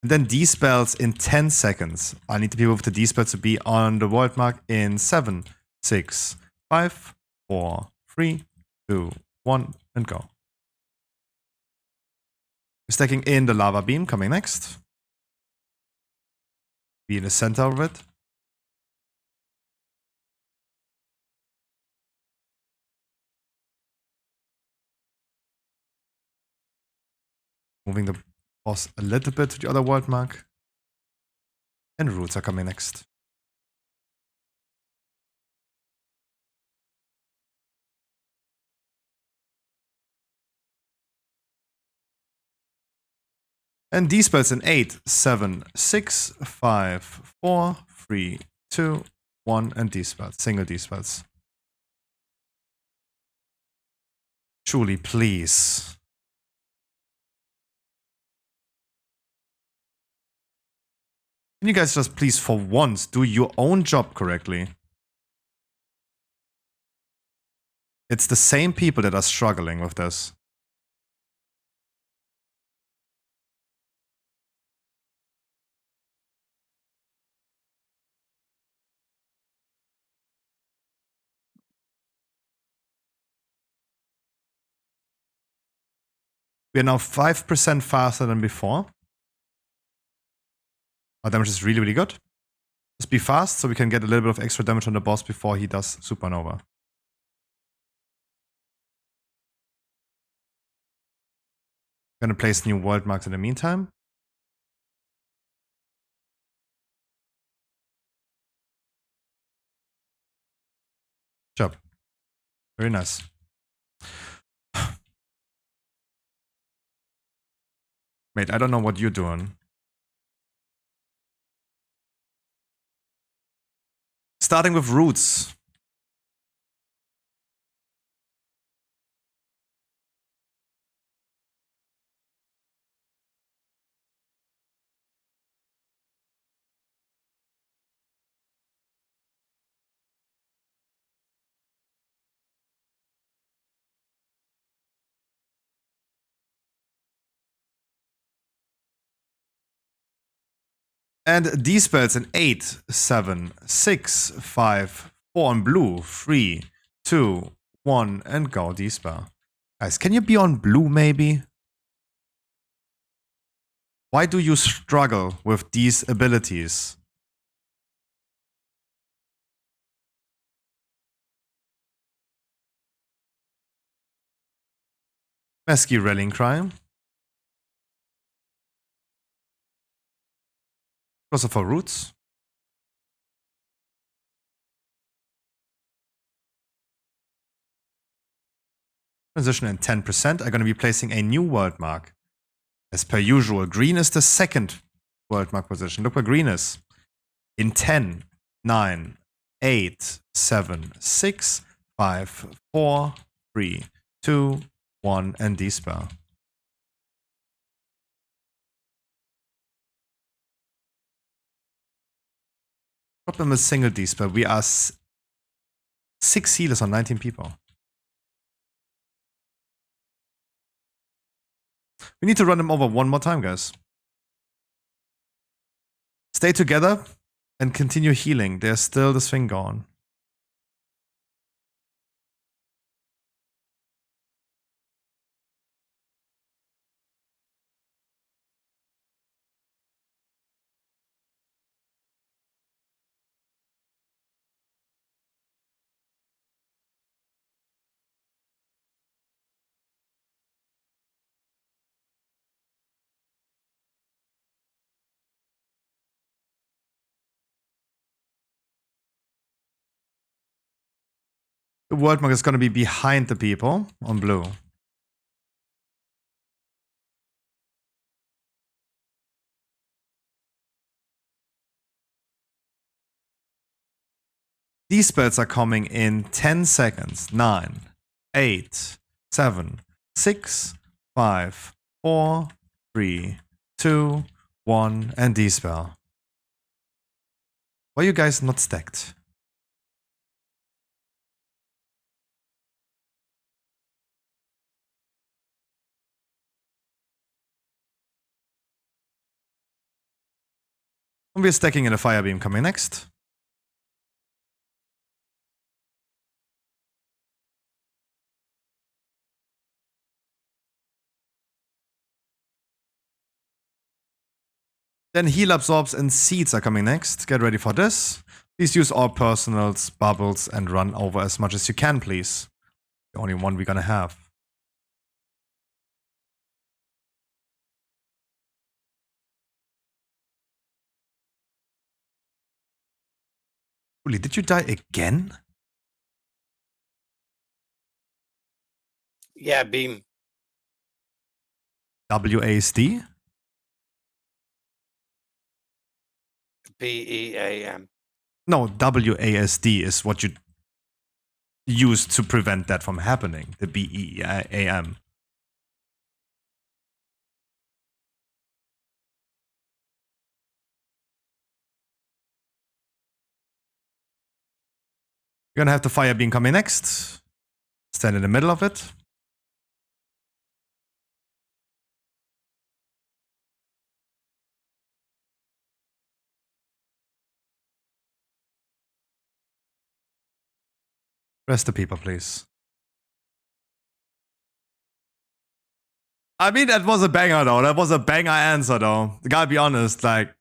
And then D-spells in 10 seconds. I need the people with the D-spells to be on the world mark in 7, 6, 5, 4, 3, 2, 1, and go. Stacking in the lava beam coming next. Be in the center of it. Moving the boss a little bit to the other world mark. And roots are coming next. And D-spells in 8, 7, 6, 5, 4, 3, 2, 1, and D-spells. Single D-spells. Julie, please. Can you guys just please, for once, do your own job correctly? It's the same people that are struggling with this. We are now 5% faster than before. Our damage is really, really good. Just be fast so we can get a little bit of extra damage on the boss before he does Supernova. Gonna place new world marks in the meantime. Good job. Very nice. Mate, I don't know what you're doing. Starting with roots. And D-spells in 8, 7, 6, 5, 4 on blue, 3, 2, 1, and go D-spell. Guys, can you be on blue maybe? Why do you struggle with these abilities? Mesky Rallying Cry. Also for roots. Transition in 10%. I'm going to be placing a new world mark. As per usual, green is the second world mark position. Look where green is. In 10, 9, 8, 7, 6, 5, 4, 3, 2, 1, and D-spell. Problem is single D-spell. We are 6 healers on 19 people. We need to run them over one more time, guys. Stay together and continue healing. There's still this thing going. The world mark is going to be behind the people on blue. These spells are coming in 10 seconds. 9, 8, 7, 6, 5, 4, 3, 2, 1, and D-spell. Why are you guys not stacked? And we're stacking in a fire beam coming next. Then heal absorbs and seeds are coming next. Get ready for this. Please use all personals, bubbles, and run over as much as you can, please. The only one we're gonna have. Holy, did you die again? Yeah, beam. WASD? BEAM. No, WASD is what you use to prevent that from happening. The BEAM. You're gonna have the fire beam coming next. Stand in the middle of it. Rest the people, please. I mean, that was a banger, though. That was a banger answer, though. Gotta be honest, like,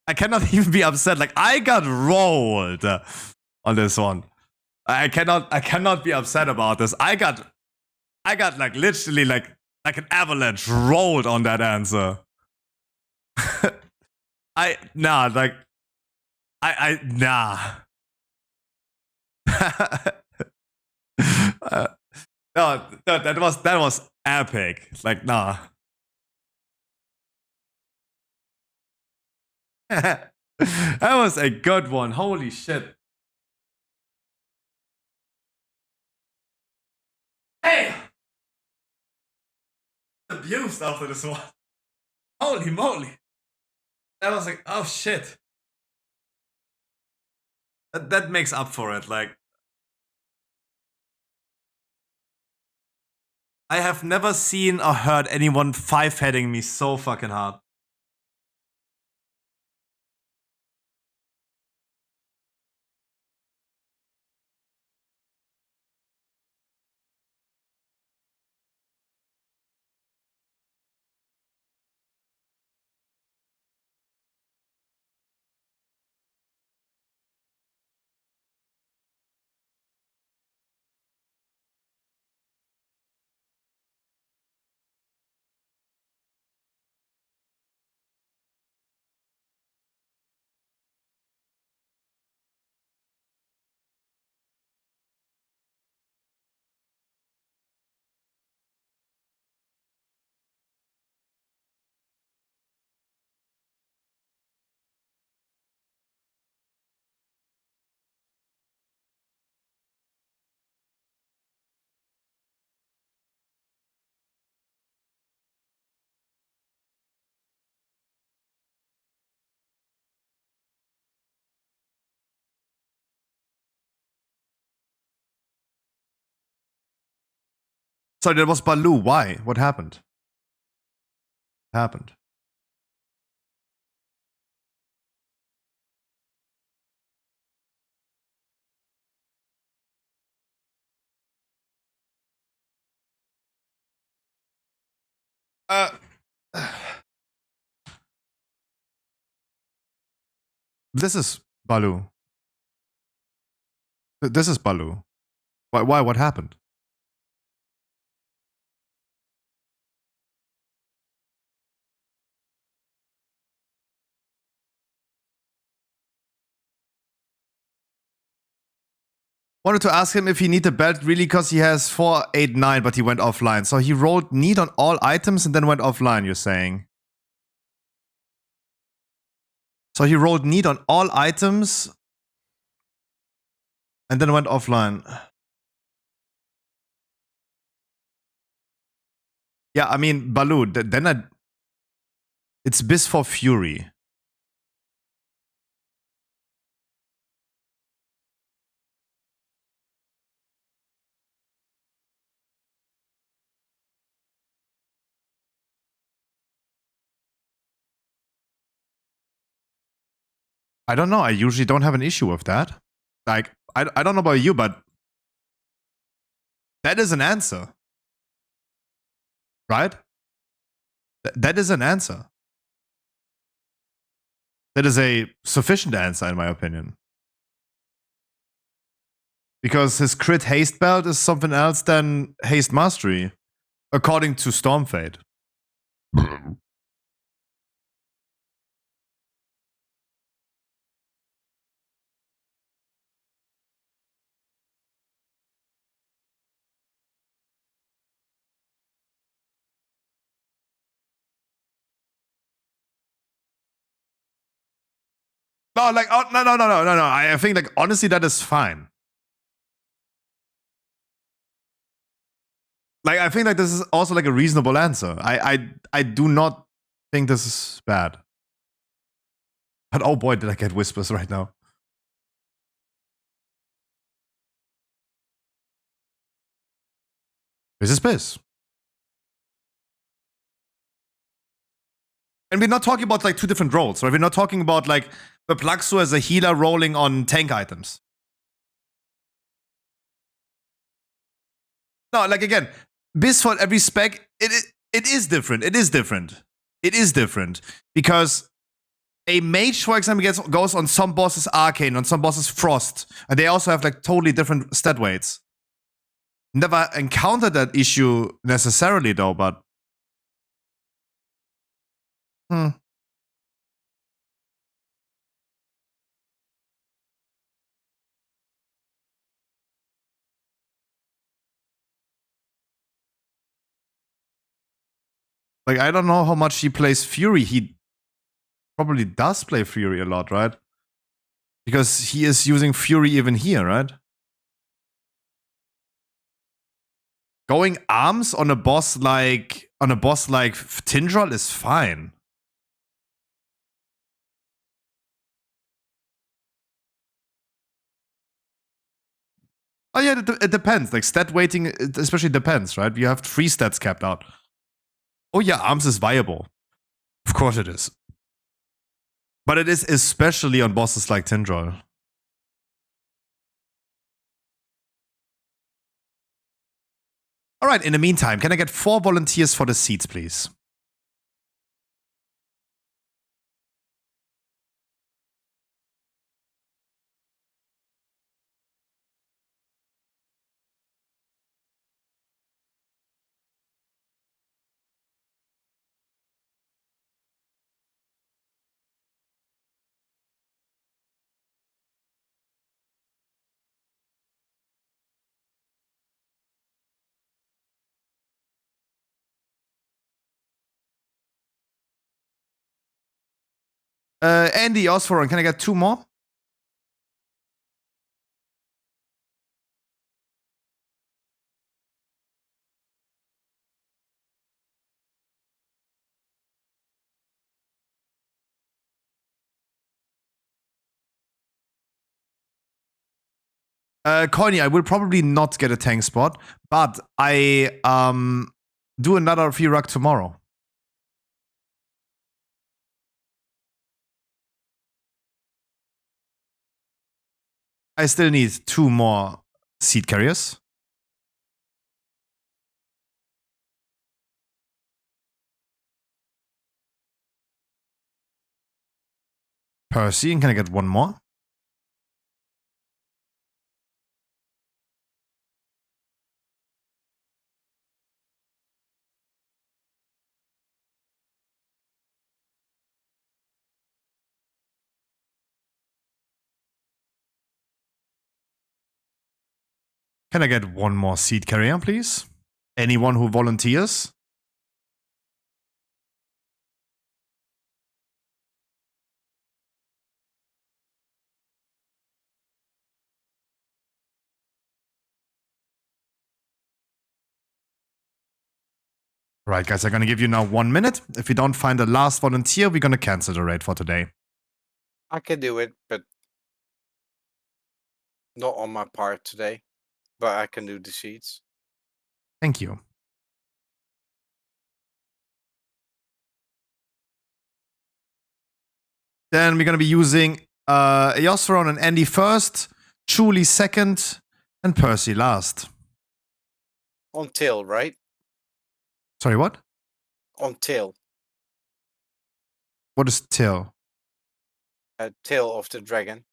I cannot even be upset. Like, I got rolled on this one. I cannot be upset about this. I got like literally like an avalanche rolled on that answer. Nah. No, that was epic. Like, nah. That was a good one. Holy shit. Hey! Abused after this one. Holy moly. That was like, oh shit. That makes up for it. Like, I have never seen or heard anyone 5-heading me so fucking hard. Sorry, that was Baloo. Why? What happened? What happened? This is Baloo. This is Baloo. Why? What happened? Wanted to ask him if he need the belt really because he has 4, 8, 9, but he went offline. So he rolled need on all items and then went offline, you're saying? So he rolled need on all items and then went offline. Yeah, I mean, Baloo, then it's bis for Fury. I don't know. I usually don't have an issue with that. Like, I don't know about you, but that is an answer. Right? That is an answer. That is a sufficient answer, in my opinion. Because his crit haste belt is something else than haste mastery, according to Stormfade. No, like, oh, no. I think, like, honestly, that is fine. Like, I think, like, this is also, like, a reasonable answer. I do not think this is bad. But oh boy, did I get whispers right now. This is Biz. And we're not talking about, like, two different roles, right? We're not talking about, like, the Plaxo as a healer rolling on tank items. No, like, again, Biz for every spec, it is different. It is different. It is different. Because a mage, for example, goes on some bosses Arcane, on some bosses Frost. And they also have, like, totally different stat weights. Never encountered that issue necessarily, though, but... Like, I don't know how much he plays Fury. He probably does play Fury a lot, right? Because he is using Fury even here, right? Going arms on a boss like Tindral is fine. Oh yeah, it depends. Like, stat weighting, it especially depends, right? You have 3 stats capped out. Oh yeah, arms is viable. Of course it is. But it is especially on bosses like Tindral. All right, in the meantime, can I get 4 volunteers for the seats, please? Andy, Osforon, can I get 2 more? Coiny, I will probably not get a tank spot, but I do another V-Ruck tomorrow. I still need 2 more seed carriers. Percy, and can I get one more? Can I get one more seed carrier, please? Anyone who volunteers? Right, guys, I'm gonna give you now 1 minute. If we don't find the last volunteer, we're gonna cancel the raid for today. I can do it, but not on my part today. But I can do the seeds. Thank you. Then we're gonna be using Eosferon and Andy first, Julie second, and Percy last. On tail, right? Sorry, what? On tail. What is Till? Tail of the dragon.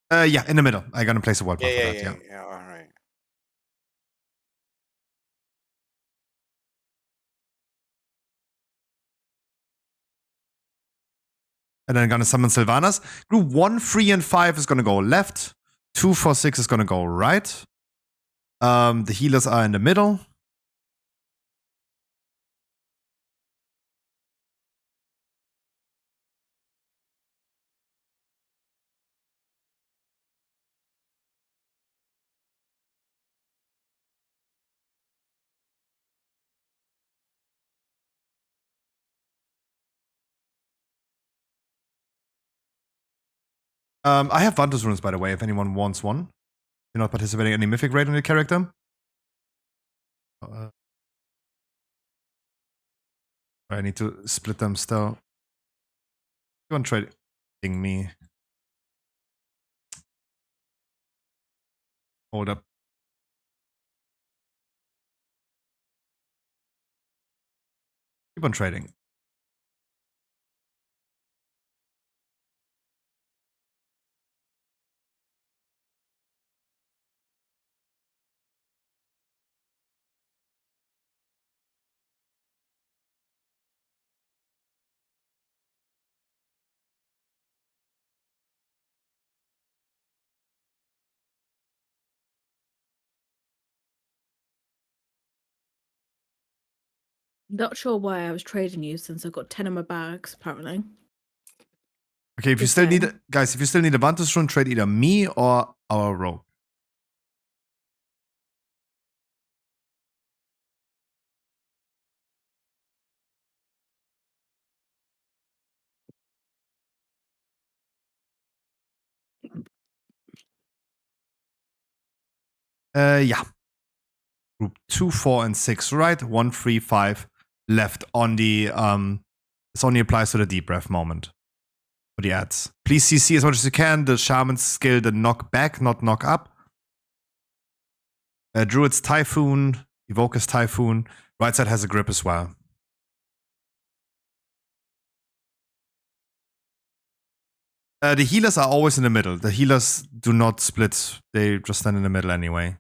Yeah, in the middle. I'm gonna place a wildcard Yeah, for yeah, that, yeah, yeah. yeah. All right. And then I'm gonna summon Sylvanas. Group 1, 3, and 5 is gonna go left. 2, 4, 6 is gonna go right. The healers are in the middle. I have Vantus runes, by the way, if anyone wants one. You're not participating in any mythic raid on your character. I need to split them still. You want trading me? Hold up. Keep on trading. Not sure why I was trading you since I've got 10 in my bags, apparently. Okay, if you Just still need, saying. guys, if you still need a Vantus rune, trade either me or our rogue. Yeah. Group 2, 4, and 6 right. 1, 3, 5 left on the this only applies to the deep breath moment. For the ads. Please CC as much as you can. The shaman's skill, the knock back, not knock up. Druid's Typhoon, Evoker's Typhoon. Right side has a grip as well. The healers are always in the middle. The healers do not split. They just stand in the middle anyway.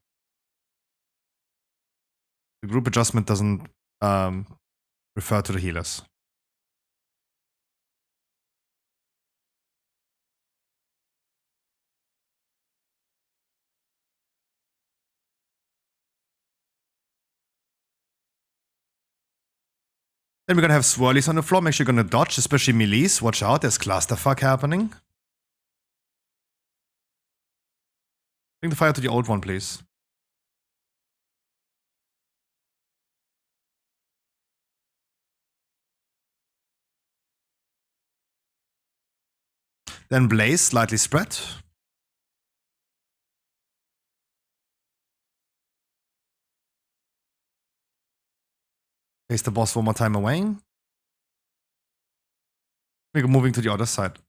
The group adjustment doesn't refer to the healers. Then we're gonna have swirlies on the floor. Make sure you're gonna dodge, especially melees. Watch out, there's clusterfuck happening. Bring the fire to the old one, please. Then blaze, slightly spread. Face the boss one more time away. We're moving to the other side.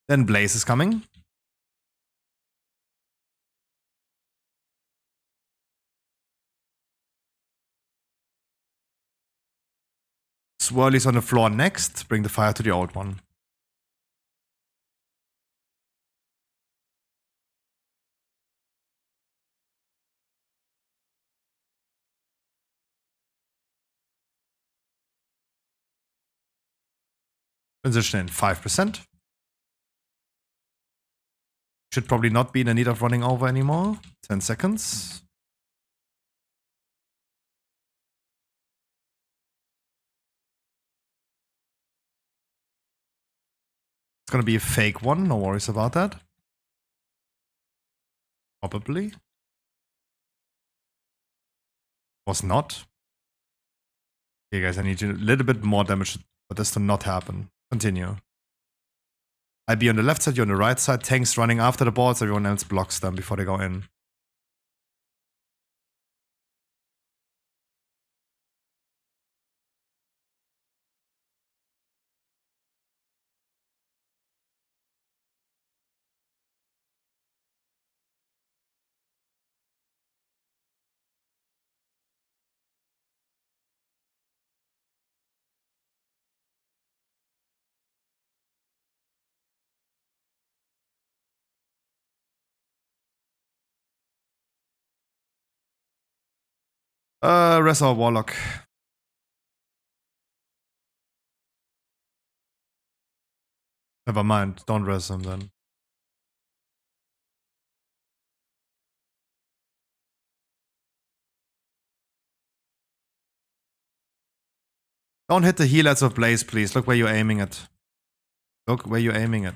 Then blaze is coming. Swirly's on the floor next. Bring the fire to the old one. Transition in 5%. Should probably not be in the need of running over anymore. 10 seconds. It's gonna be a fake one, no worries about that. Probably. Was not. Okay guys, I need you a little bit more damage for this to not happen. Continue. IB on the left side, you on the right side. Tanks running after the boards, everyone else blocks them before they go in. Rest our warlock. Never mind, don't rest him then. Don't hit the healers of Blaze, please. Look where you're aiming it. Look where you're aiming it.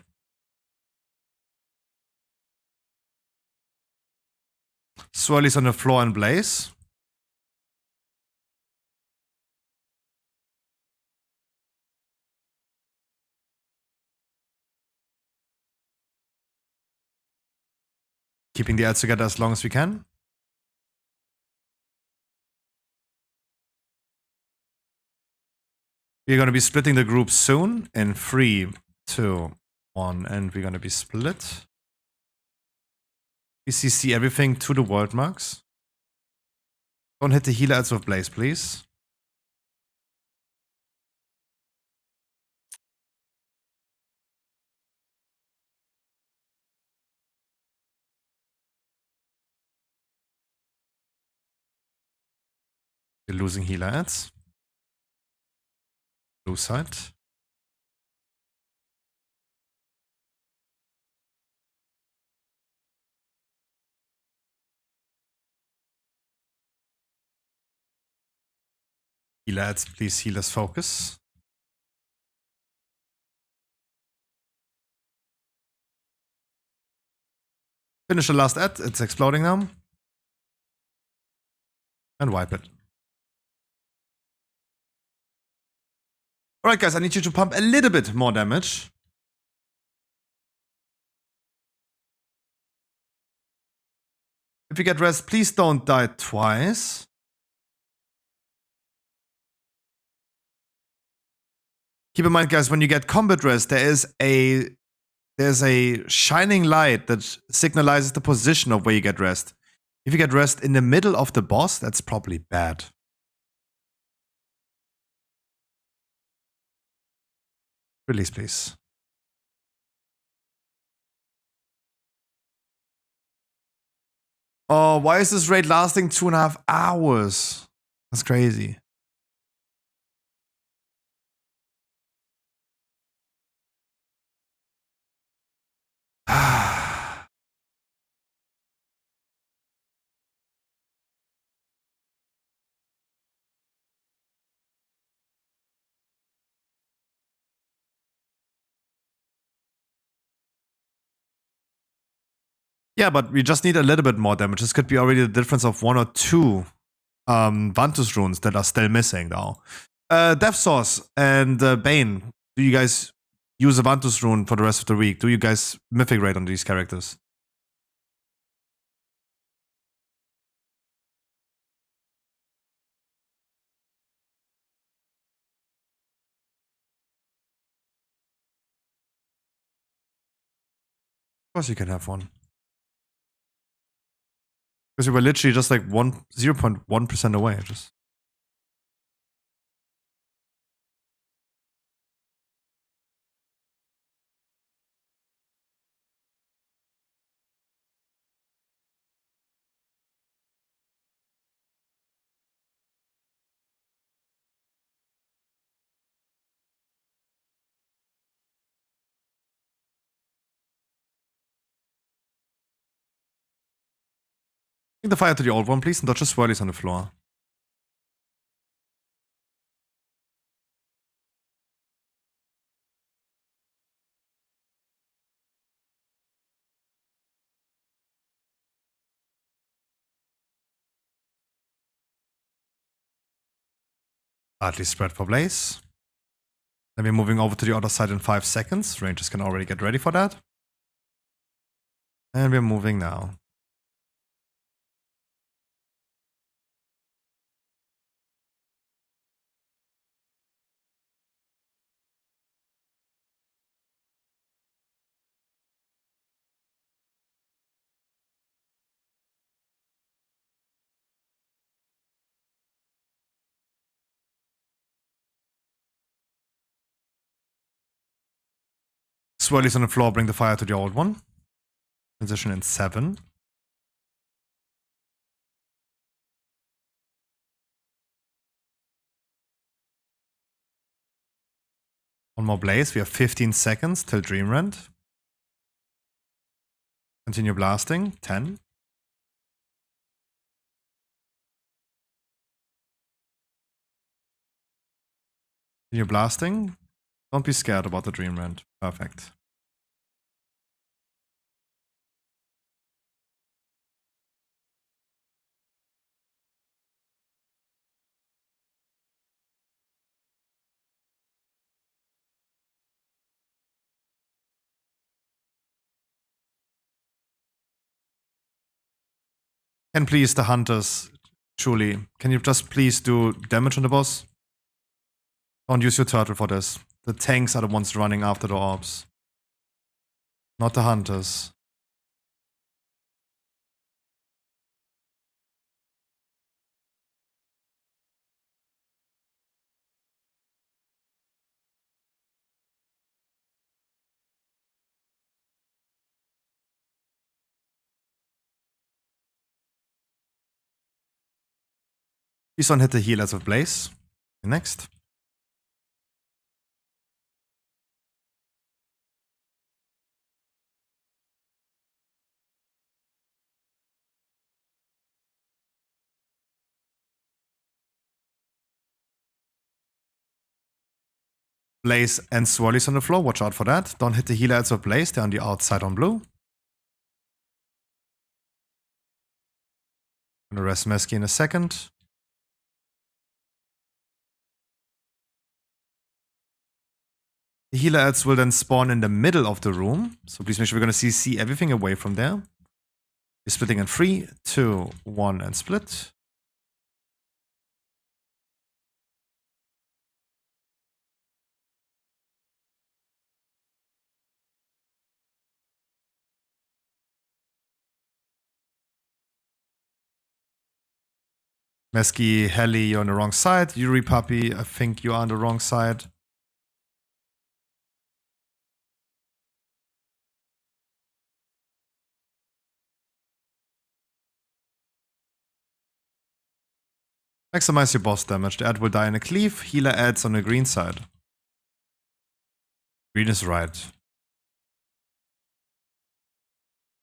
Swirly's on the floor and Blaze. Keeping the ads together as long as we can. We're going to be splitting the group soon in 3, 2, 1, and we're going to be split. BCC everything to the world marks. Don't hit the healer ads with Blaze, please. You're losing healer ads. Blue side. Healer ads, please heal us focus. Finish the last ad, it's exploding now. And wipe it. Alright guys, I need you to pump a little bit more damage. If you get rest, please don't die twice. Keep in mind guys, when you get combat rest, there's a shining light that signalizes the position of where you get rest. If you get rest in the middle of the boss, that's probably bad. Release, please. Oh, why is this raid lasting 2.5 hours? That's crazy. Yeah, but we just need a little bit more damage. This could be already the difference of 1 or 2 Vantus runes that are still missing though. Death Source and Bane, do you guys use a Vantus rune for the rest of the week? Do you guys mythic raid on these characters? Of course you can have one. Because we were literally just like 0.1% away. Just Bring the fire to the old one, please, and dodge the swirlies on the floor. Partly spread for Blaze. Then we're moving over to the other side in 5 seconds. Rangers can already get ready for that. And we're moving now. Swirlies on the floor, bring the fire to the old one. Transition in 7. One more Blaze. We have 15 seconds till Dreamrend. Continue blasting. 10. Continue blasting. Don't be scared about the Dreamrend. Perfect. And please, the hunters, Julie, can you just please do damage on the boss? Don't use your turtle for this. The tanks are the ones running after the orbs. Not the hunters. Please don't hit the healers with Blaze. Next. Blaze and Swirlies on the floor. Watch out for that. Don't hit the healer heads with Blaze. They're on the outside on blue. I'm gonna rest Mesky in a second. The healer ads will then spawn in the middle of the room. So please make sure we're going to see everything away from there. You're splitting in 3, 2, 1, and split. Mesky, Heli, you're on the wrong side. Yuri Puppy, I think you are on the wrong side. Maximize your boss damage. The ad will die in a cleave. Healer ads on the green side. Green is right.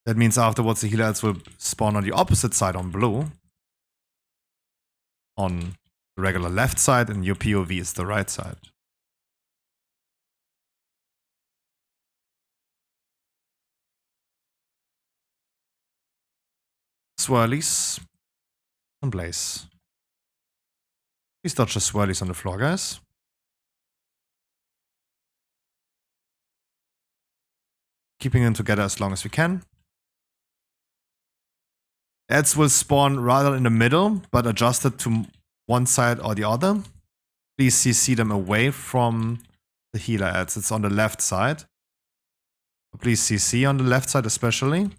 That means afterwards the healer ads will spawn on the opposite side on blue. On the regular left side, and your POV is the right side. Swirlies and Blaze. Please dodge the swirlies on the floor, guys. Keeping them together as long as we can. Ads will spawn rather in the middle, but adjusted to one side or the other. Please CC them away from the healer ads. It's on the left side. Please CC on the left side especially.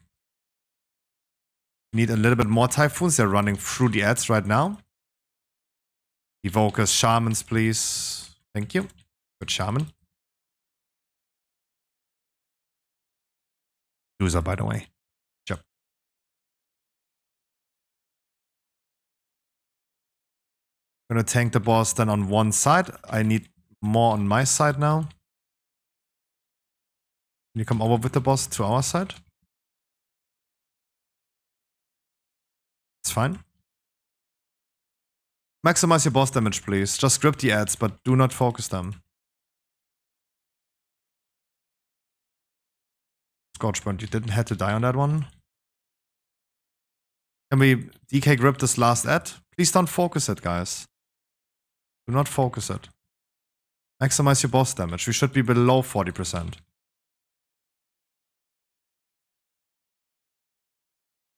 Need a little bit more Typhoons. They're running through the ads right now. Evokers, Shamans, please. Thank you. Good Shaman. User, by the way. Yep. Gonna tank the boss then on one side. I need more on my side now. Can you come over with the boss to our side? It's fine. Maximize your boss damage, please. Just grip the ads, but do not focus them. Scorchburn, you didn't have to die on that one. Can we DK grip this last ad? Please don't focus it, guys. Do not focus it. Maximize your boss damage. We should be below 40%.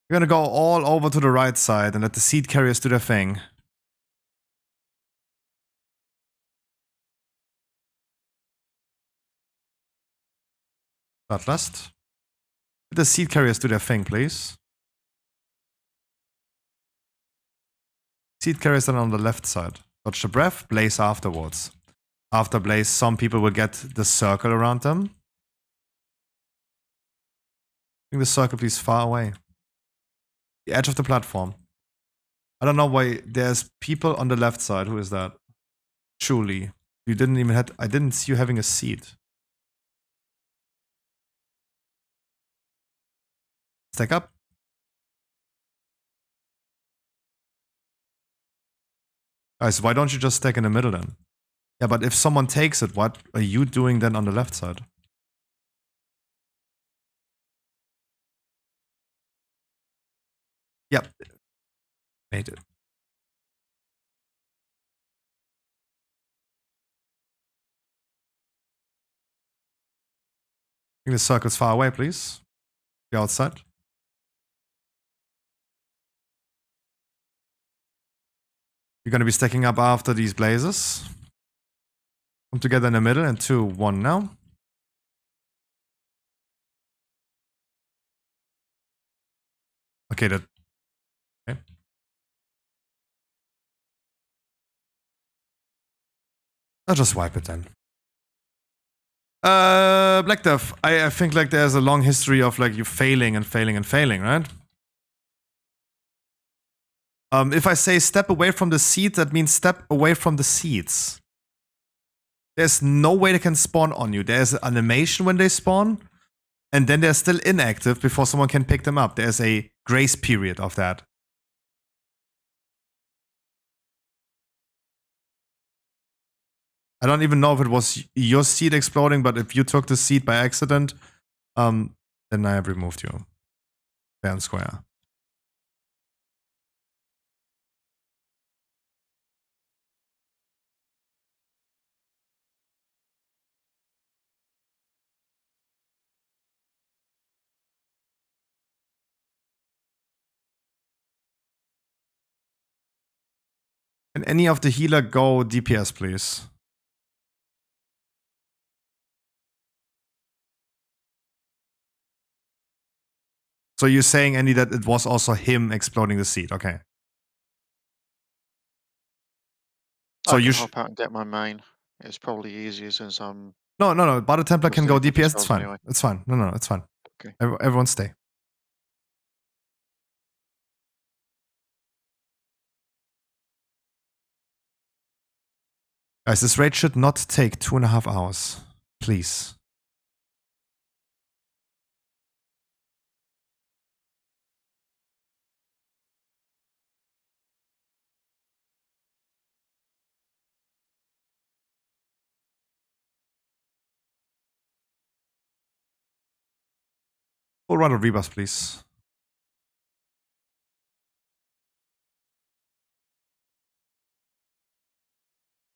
We're gonna go all over to the right side and let the seed carriers do their thing. Bloodlust. Let the seed carriers do their thing, please. Seed carriers are on the left side. Dodge the breath, blaze afterwards. After blaze, some people will get the circle around them. Bring the circle, please, far away. The edge of the platform. I don't know why there's people on the left side. Who is that? Julie. You didn't even have. I didn't see you having a seat. Stack up. Guys, why don't you just stack in the middle then? Yeah, but if someone takes it, what are you doing then on the left side? Yep. Made it. Bring the circles far away, please. The outside. You're going to be stacking up after these blazes. Come together in the middle and 2, 1 now. Okay, that. Okay. I'll just wipe it then. Black Death. I think like there's a long history of like you failing and failing and failing, right? If I say step away from the seeds, that means step away from the seeds. There's no way they can spawn on you. There's an animation when they spawn, and then they're still inactive before someone can pick them up. There's a grace period of that. I don't even know if it was your seed exploding, but if you took the seed by accident, then I have removed you. Fair and square. Can any of the healer go DPS, please? So you're saying, Andy, that it was also him exploding the seed? Okay. So I you can hop out and get my main. It's probably easier since I'm. No. Battle Templar can go doing DPS. It's controls fine. anyway. It's fine. No, it's fine. Okay. Everyone stay. Guys, this raid should not take 2.5 hours. Please. Full run of rebus, please.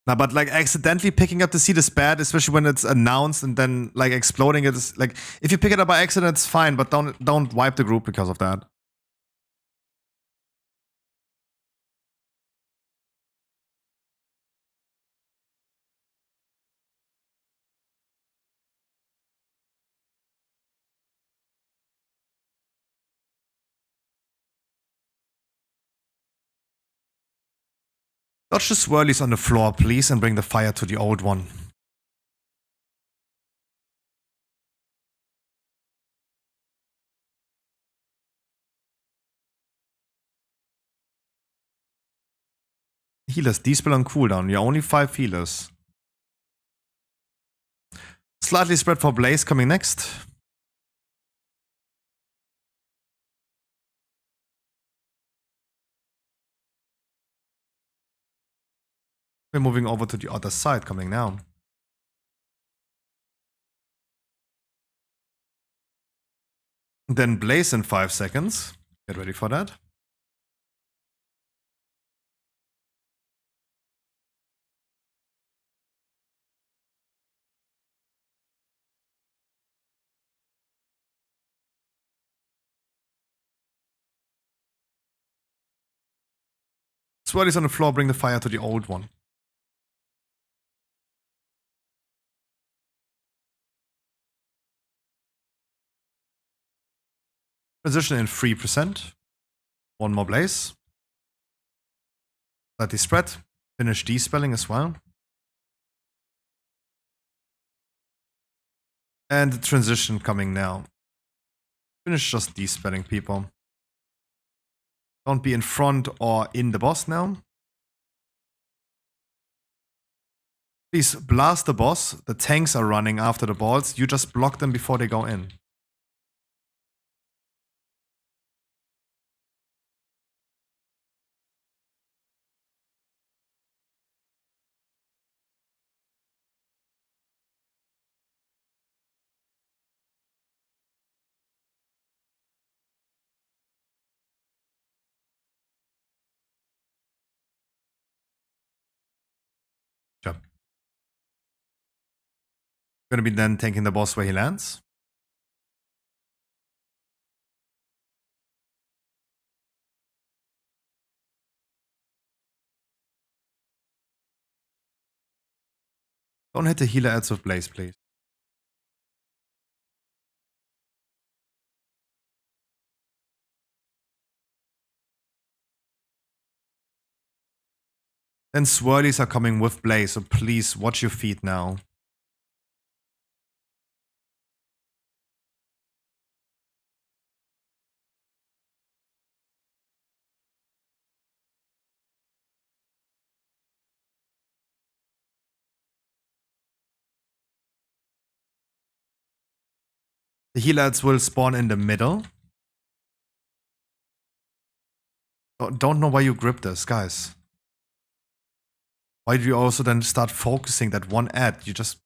Nah, but like accidentally picking up the seed is bad, especially when it's announced and then like exploding it is like if you pick it up by accident, it's fine, but don't wipe the group because of that. Dodge the swirlies on the floor, please, and bring the fire to the old one. Healers, Dispel on cooldown. You're only 5 healers. Slightly spread for Blaze coming next. We're moving over to the other side, coming now. Then Blaze in 5 seconds. Get ready for that. Swirly's on the floor, bring the fire to the old one. Position in 3%. One more Blaze. Slightly spread. Finish D-spelling as well. And the transition coming now. Finish just D-spelling, people. Don't be in front or in the boss now. Please blast the boss. The tanks are running after the balls. You just block them before they go in. Job. Gonna be then taking the boss where he lands. Don't hit the healer ads with Blaze, please. Then Swirlies are coming with Blaze, so please watch your feet now. The healer ads will spawn in the middle. Don't know why you grip this, guys. Why do you also then start focusing that one ad? You just...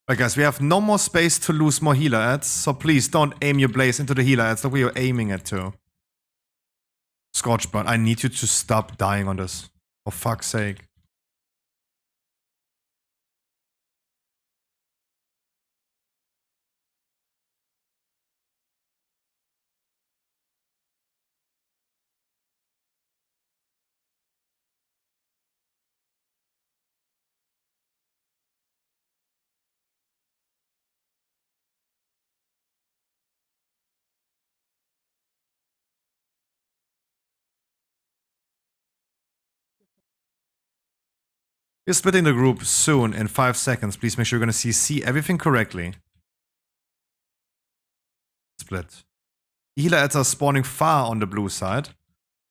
Right, guys, we have no more space to lose more healer ads, so please don't aim your Blaze into the healer ads like we are aiming it to. Scorchburn, I need you to stop dying on this. For fuck's sake. We're splitting the group soon in 5 seconds. Please make sure you're gonna CC everything correctly. Split. Healer ads are spawning far on the blue side.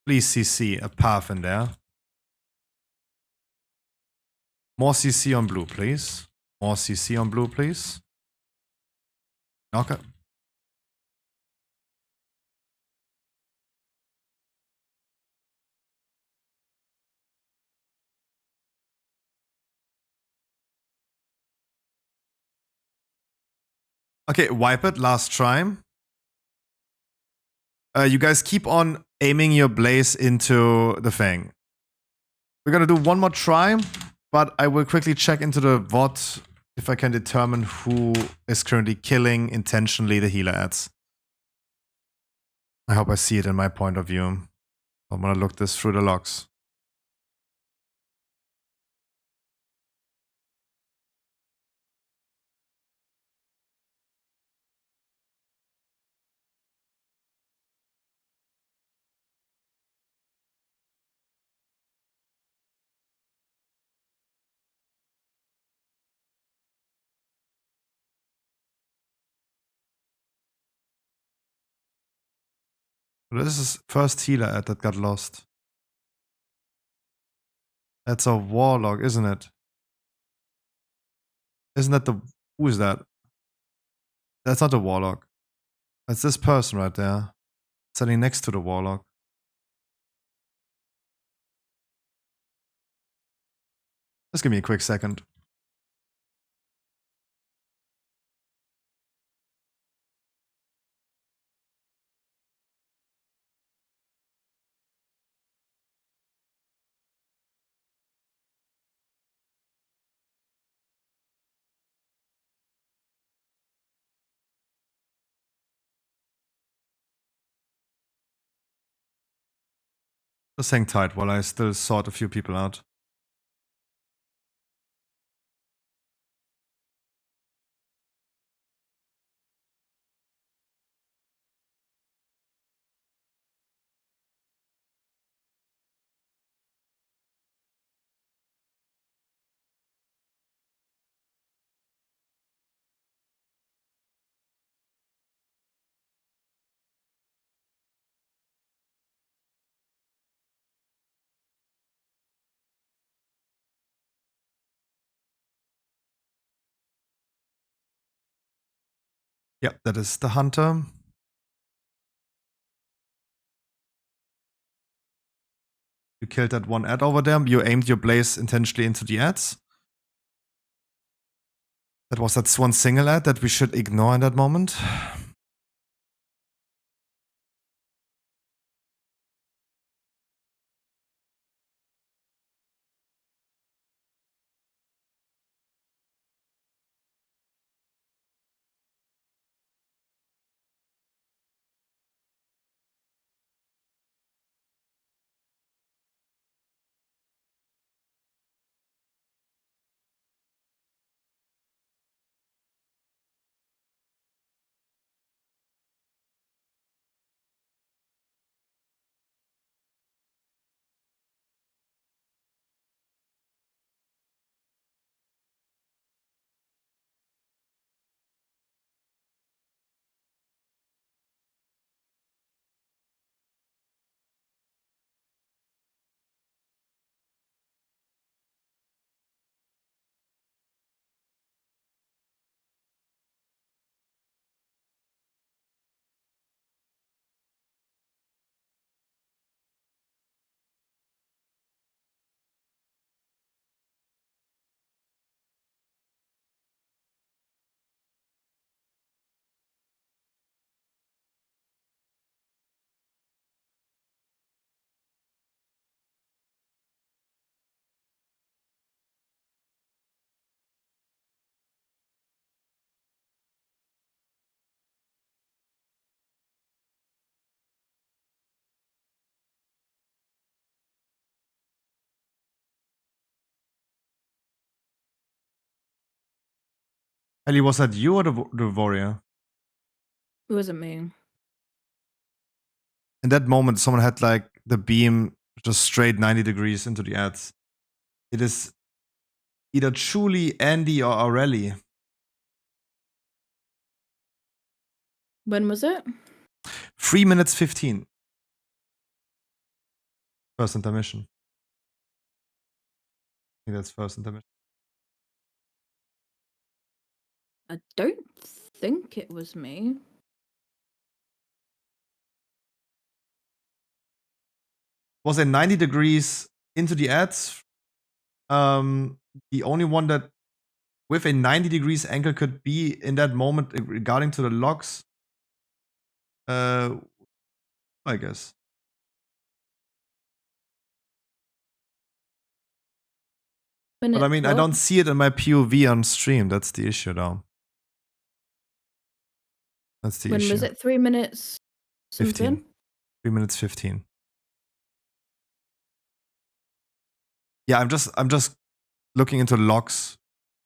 Please CC a path in there. More CC on blue, please. More CC on blue, please. Okay. Okay, wipe it. Last try. You guys keep on aiming your Blaze into the Fang. We're gonna do one more try, but I will quickly check into the VoD if I can determine who is currently killing intentionally the healer ads. I hope I see it in my point of view. I'm gonna look this through the logs. This is first healer ad that got lost. That's a warlock, isn't it? Isn't that the... Who is that? That's not a warlock. That's this person right there. Standing next to the warlock. Just give me a quick second. Just hang tight while I still sort a few people out. Yep, that is the hunter. You killed that one ad over there. You aimed your blaze intentionally into the ads. That was that one single ad that we should ignore in that moment. Ellie, was that you or the warrior? It wasn't me. In that moment, someone had like the beam just straight 90 degrees into the ads. It is either truly Andy or Aureli. When was it? 3 minutes 15. First intermission. I think that's first intermission. I don't think it was me. Was it 90 degrees into the ads? The only one that with a 90 degrees angle could be in that moment regarding to the logs. I guess. But I mean, I don't see it in my POV on stream. That's the issue, though. That's the When issue. was it? 3 minutes something? 15. 3 minutes 15. Yeah, I'm just looking into logs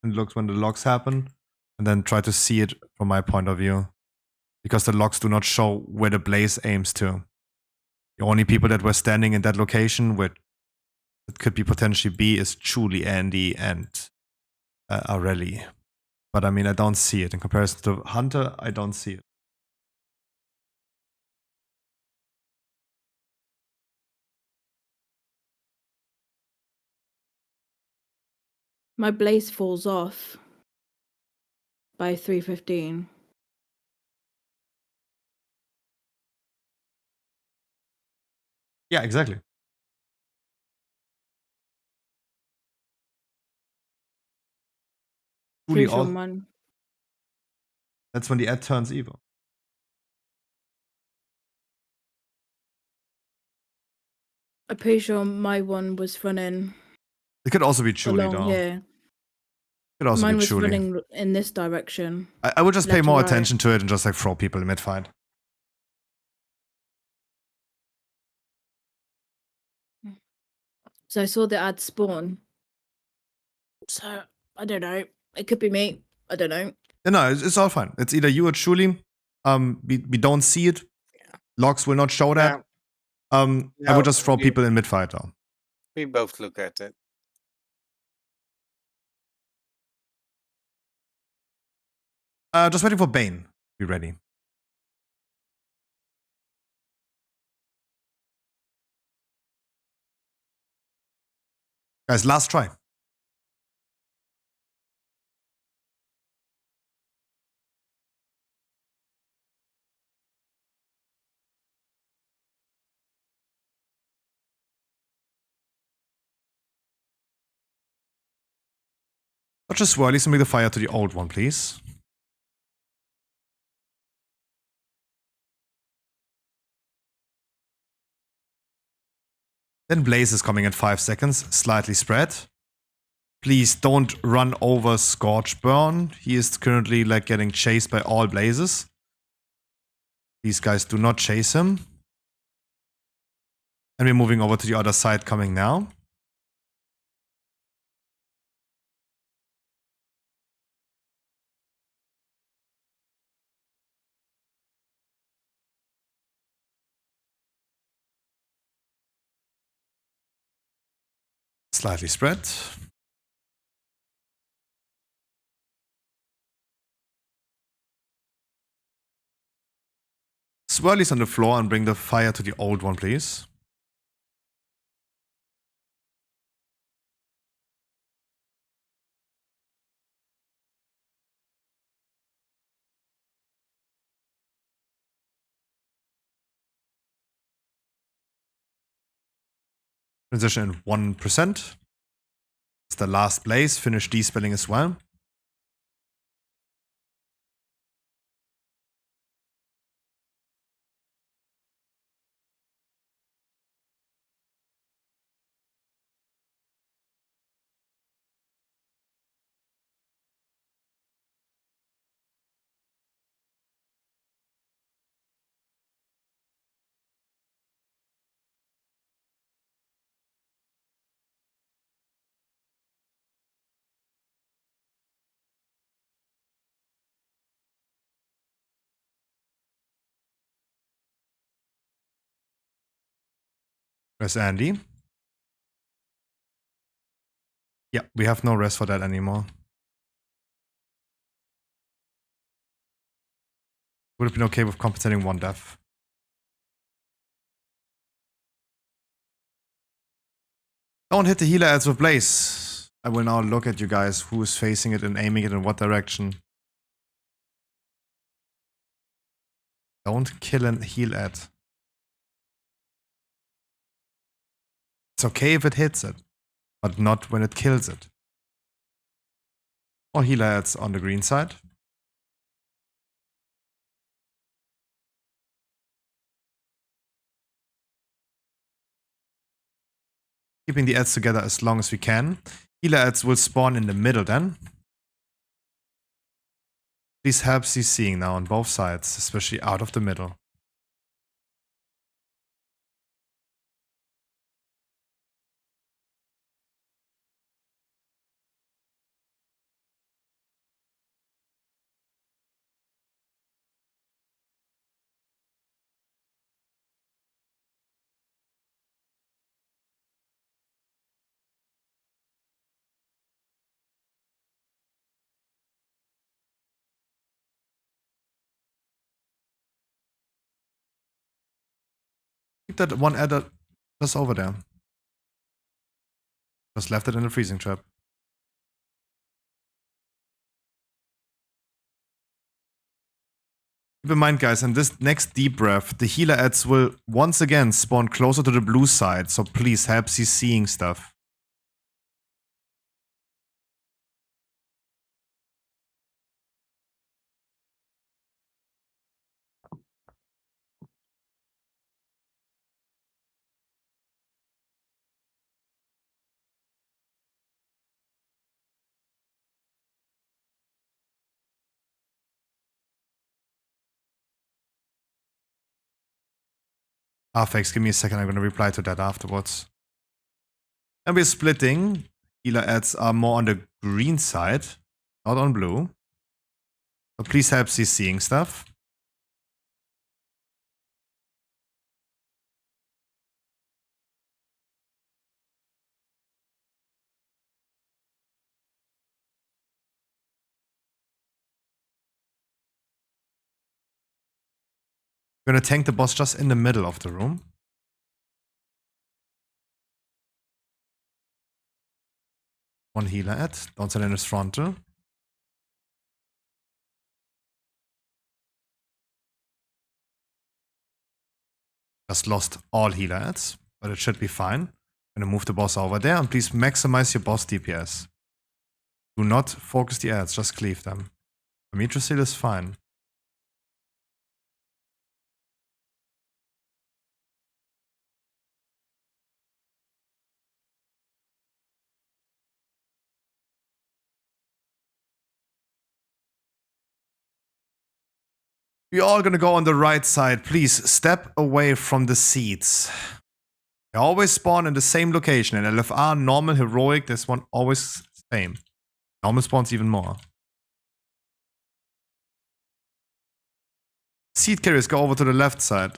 and look when the logs happen, and then try to see it from my point of view, because the logs do not show where the blaze aims to. The only people that were standing in that location, where it could be potentially be, is truly Andy and Aureli. But I mean, I don't see it in comparison to Hunter. I don't see it. My blaze falls off by 3:15. Yeah, exactly. Pretty Truly sure all, mine. that's when the ad turns evil. I'm pretty sure my one was running It could also be Truly, along though. here. Could also Mine be was Truly. running in this direction. I would just pay left to more right. attention to it and just like throw people in mid-fight. So I saw the ad spawn. So I don't know. It could be me. I don't know. No, it's all fine. It's either you or Truly. We don't see it. Logs will not show that. I No, would just throw we- people in mid-fight, though. We both look at it. Just waiting for Bane. Be ready. Guys, last try. Not just swirlies and make the fire to the old one, please. Then Blaze is coming in 5 seconds, slightly spread. Please don't run over Scorch Burn. He is currently like getting chased by all Blazes. These guys do not chase him. And we're moving over to the other side coming now. Slightly spread. Swirlies on the floor and bring the fire to the old one, please. Transition in 1%. It's the last Blaze. Finish despelling as well. Where's Andy? Yeah, we have no rest for that anymore. Would have been okay with compensating 1 death. Don't hit the healer ads with Blaze. I will now look at you guys who is facing it and aiming it in what direction. Don't kill an heal ad. It's okay if it hits it, but not when it kills it. Or healer ads on the green side. Keeping the ads together as long as we can. Healer ads will spawn in the middle then. Please help CCing now on both sides, especially out of the middle. Keep that one ad just over there. Just left it in the freezing trap. Keep in mind, guys, in this next deep breath, the healer ads will once again spawn closer to the blue side, so please help CCing stuff. Thanks, give me a second, I'm gonna reply to that afterwards. And we're splitting. Healer ads are more on the green side, not on blue. So please help CCing stuff. We're gonna tank the boss just in the middle of the room. One healer ad, don't send in his frontal. Just lost all healer ads, but it should be fine. I'm gonna move the boss over there and please maximize your boss DPS. Do not focus the ads, just cleave them. Amitrasil is fine. We're all gonna go on the right side. Please step away from the seats. They always spawn in the same location. In LFR, normal, heroic, this one always same. Normal spawns even more. Seat carriers go over to the left side.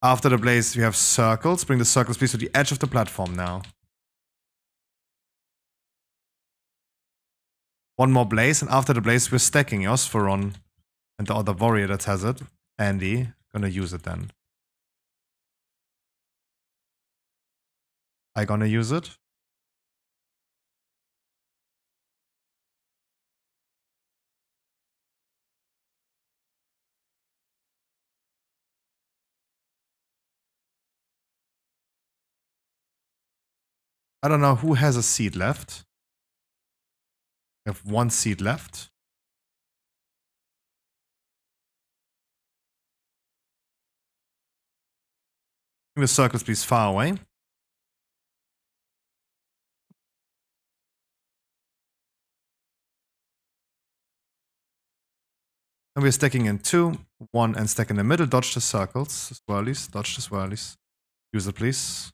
After the blaze, we have circles. Bring the circles please to the edge of the platform now. One more blaze, and after the blaze, we're stacking Osferon and the other warrior that has it. Andy, gonna use it then. I gonna use it. I don't know who has a seat left. We have one seat left. Bring the circles please far away. And we're stacking in 2, 1, and stack in the middle. Dodge the circles. Swirlies. Dodge the swirlies. Use it, please.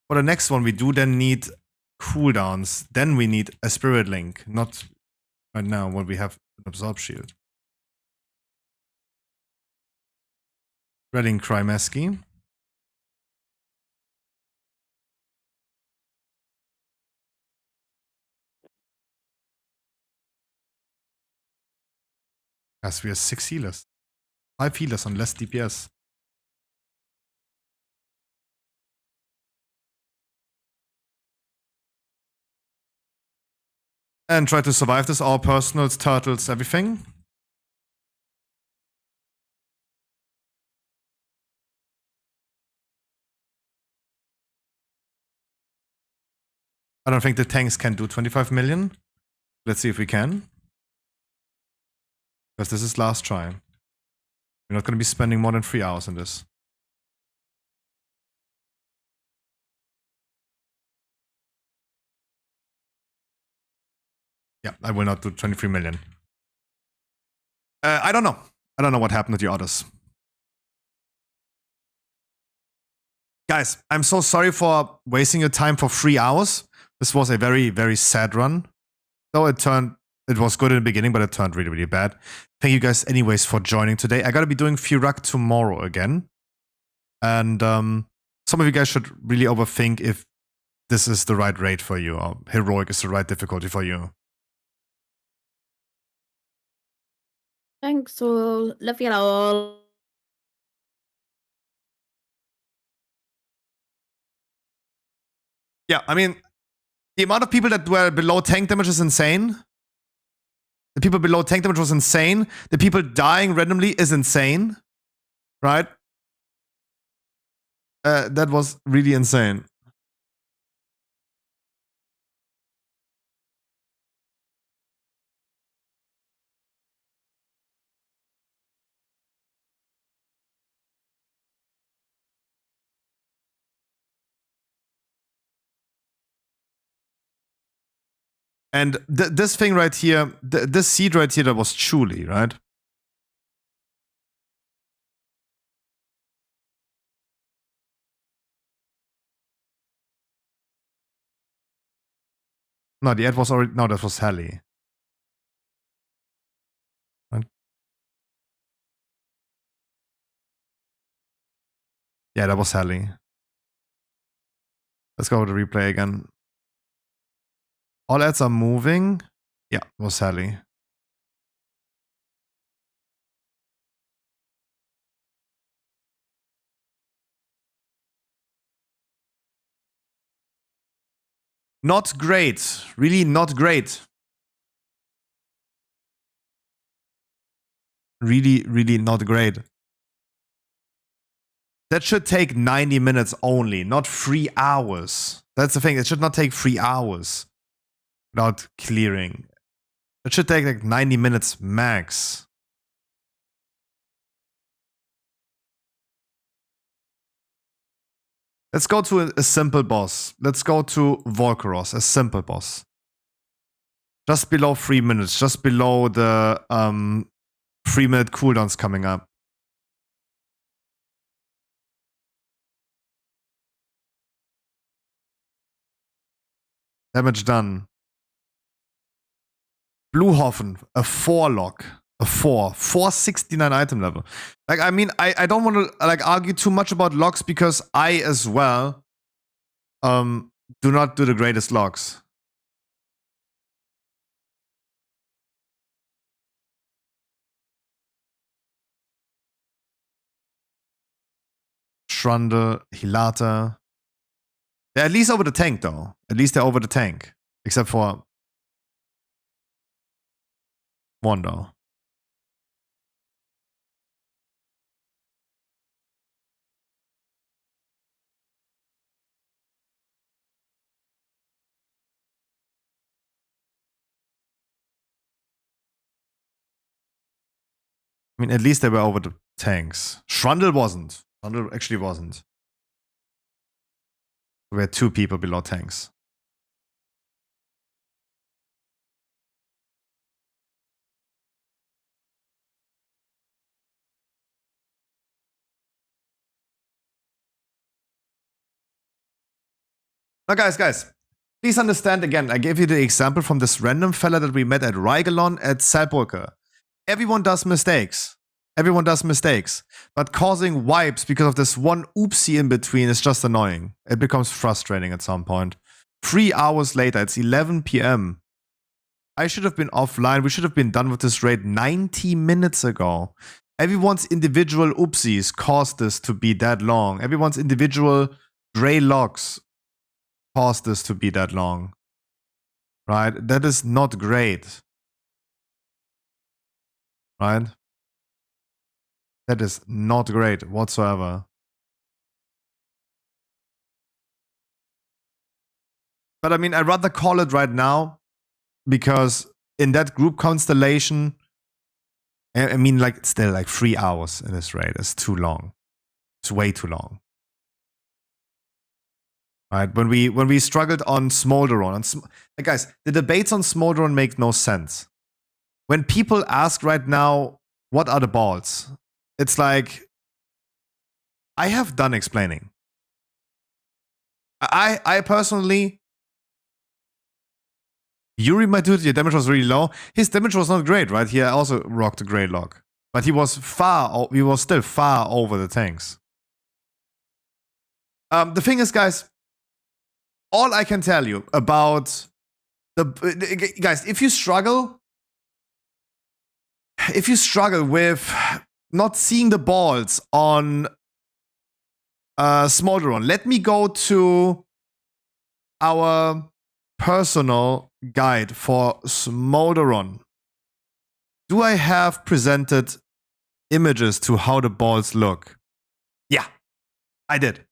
For the next one, we do then need cooldowns. Then we need a spirit link. Not right now when we have an absorb shield. Reading Krymeski. Yes, we have 6 healers. 5 healers on less DPS. And try to survive this. Our personals, turtles, everything. I don't think the tanks can do 25 million. Let's see if we can. Because this is last try. We're not going to be spending more than 3 hours on this. Yeah, I will not do 23 million. I don't know. I don't know what happened to the others. Guys, I'm so sorry for wasting your time for 3 hours. This was a very, very sad run. Though it was good in the beginning, but it turned really, really bad. Thank you guys anyways for joining today. I gotta be doing Firak tomorrow again. And some of you guys should really overthink if this is the right rate for you, or heroic is the right difficulty for you. Thanks all. Love you all. Yeah, I mean, the amount of people that were below tank damage is insane. The people below tank damage was insane. The people dying randomly is insane. Right? That was really insane. And this thing right here, this seed right here, that was Chuli, right? No, the ad was already, no, that was Helly. Right? Yeah, that was Helly. Let's go to the replay again. All ads are moving. Yeah, it was Helly. Not great. Really not great. Really, really not great. That should take 90 minutes only, not 3 hours. That's the thing. It should not take 3 hours without clearing. It should take like 90 minutes max. Let's go to a simple boss. Let's go to Volcaros, a simple boss. Just below 3 minutes, just below the 3-minute cooldowns coming up. Damage done. Bluehofen, a 4 lock. A 469 item level. Like, I mean, I don't want to like argue too much about locks because I as well do not do the greatest locks. Shrundle, Hilata. They're at least over the tank though. At least they're over the tank. Except for one though. I mean, at least they were over the tanks. Shrundle wasn't. Shrundle actually wasn't. There were 2 people below tanks. Now, guys, please understand again. I gave you the example from this random fella that we met at Reigelon at Saarbrücke. Everyone does mistakes. Everyone does mistakes. But causing wipes because of this one oopsie in between is just annoying. It becomes frustrating at some point. 3 hours later, it's 11 p.m. I should have been offline. We should have been done with this raid 90 minutes ago. Everyone's individual oopsies caused this to be that long. Everyone's individual gray locks caused this to be that long. Right? That is not great. Right? That is not great whatsoever. But I mean, I'd rather call it right now because in that group constellation, I mean, like, still like 3 hours in this raid is too long. It's way too long. Right? When we struggled on Smolderon, guys, the debates on Smolderon make no sense. When people ask right now, what are the balls? It's like, I have done explaining. I personally, Yuri, my dude, your damage was really low. His damage was not great, right? He also rocked a great lock. But he was still far over the tanks. The thing is, guys, all I can tell you about guys, if you struggle with not seeing the balls on Smolderon, let me go to our personal guide for Smolderon, do I have presented images to how the balls look? Yeah, I did.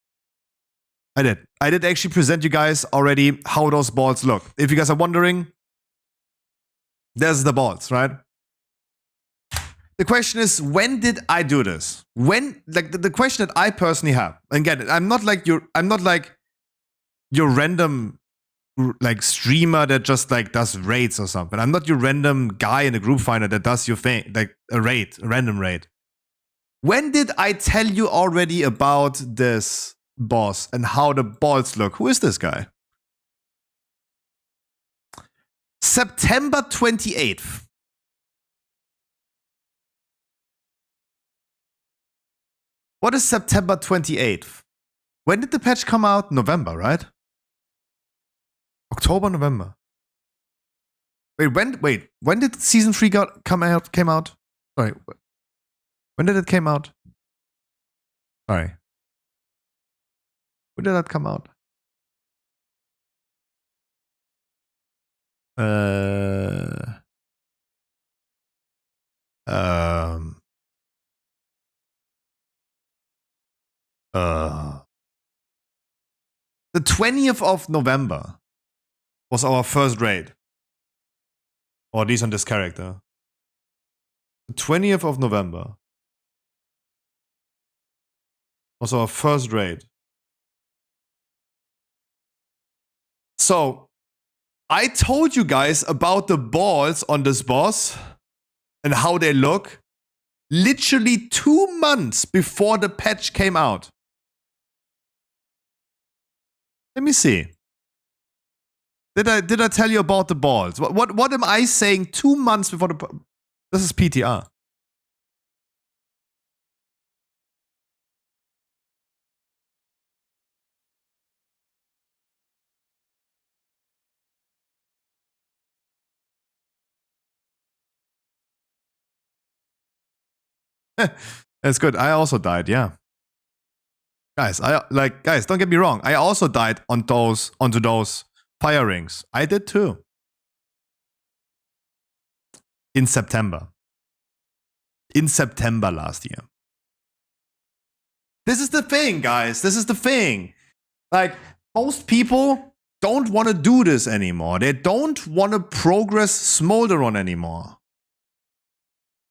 I did actually present you guys already how those balls look. If you guys are wondering, there's the balls, right? The question is, when did I do this? When, like, the question that I personally have, and again, I'm not like your random like streamer that just like does raids or something. I'm not your random guy in a group finder that does your thing, like a random raid. When did I tell you already about this boss and how the balls look? Who is this guy? September 28th. What is September 28th? When did the patch come out? November, right? October, November. Wait, when did season 3 came out? Sorry. When did it came out? Sorry. When did that come out? The 20th of November was our first raid. Or at least on this character. The 20th of November was our first raid. So, I told you guys about the balls on this boss and how they look literally 2 months before the patch came out. Let me see. Did I tell you about the balls? What am I saying 2 months before the... This is PTR. That's good. I also died, yeah. Guys, guys, don't get me wrong. I also died onto those fire rings. I did too. In September. In September last year. This is the thing, guys. This is the thing. Like, most people don't want to do this anymore. They don't want to progress Smolderon anymore.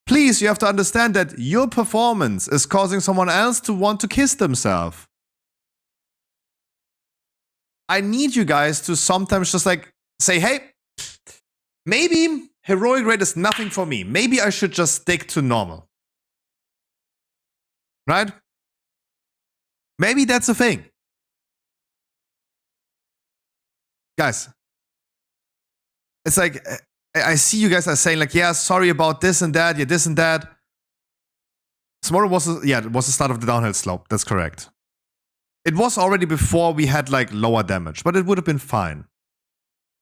Please, you have to understand that your performance is causing someone else to want to kiss themselves. I need you guys to sometimes just like say, hey, maybe heroic raid is nothing for me. Maybe I should just stick to normal. Right? Maybe that's a thing. Guys, it's like, I see you guys are saying like, yeah, sorry about this and that, yeah, this and that. Tomorrow was, it was the start of the downhill slope. That's correct. It was already before we had like lower damage, but it would have been fine.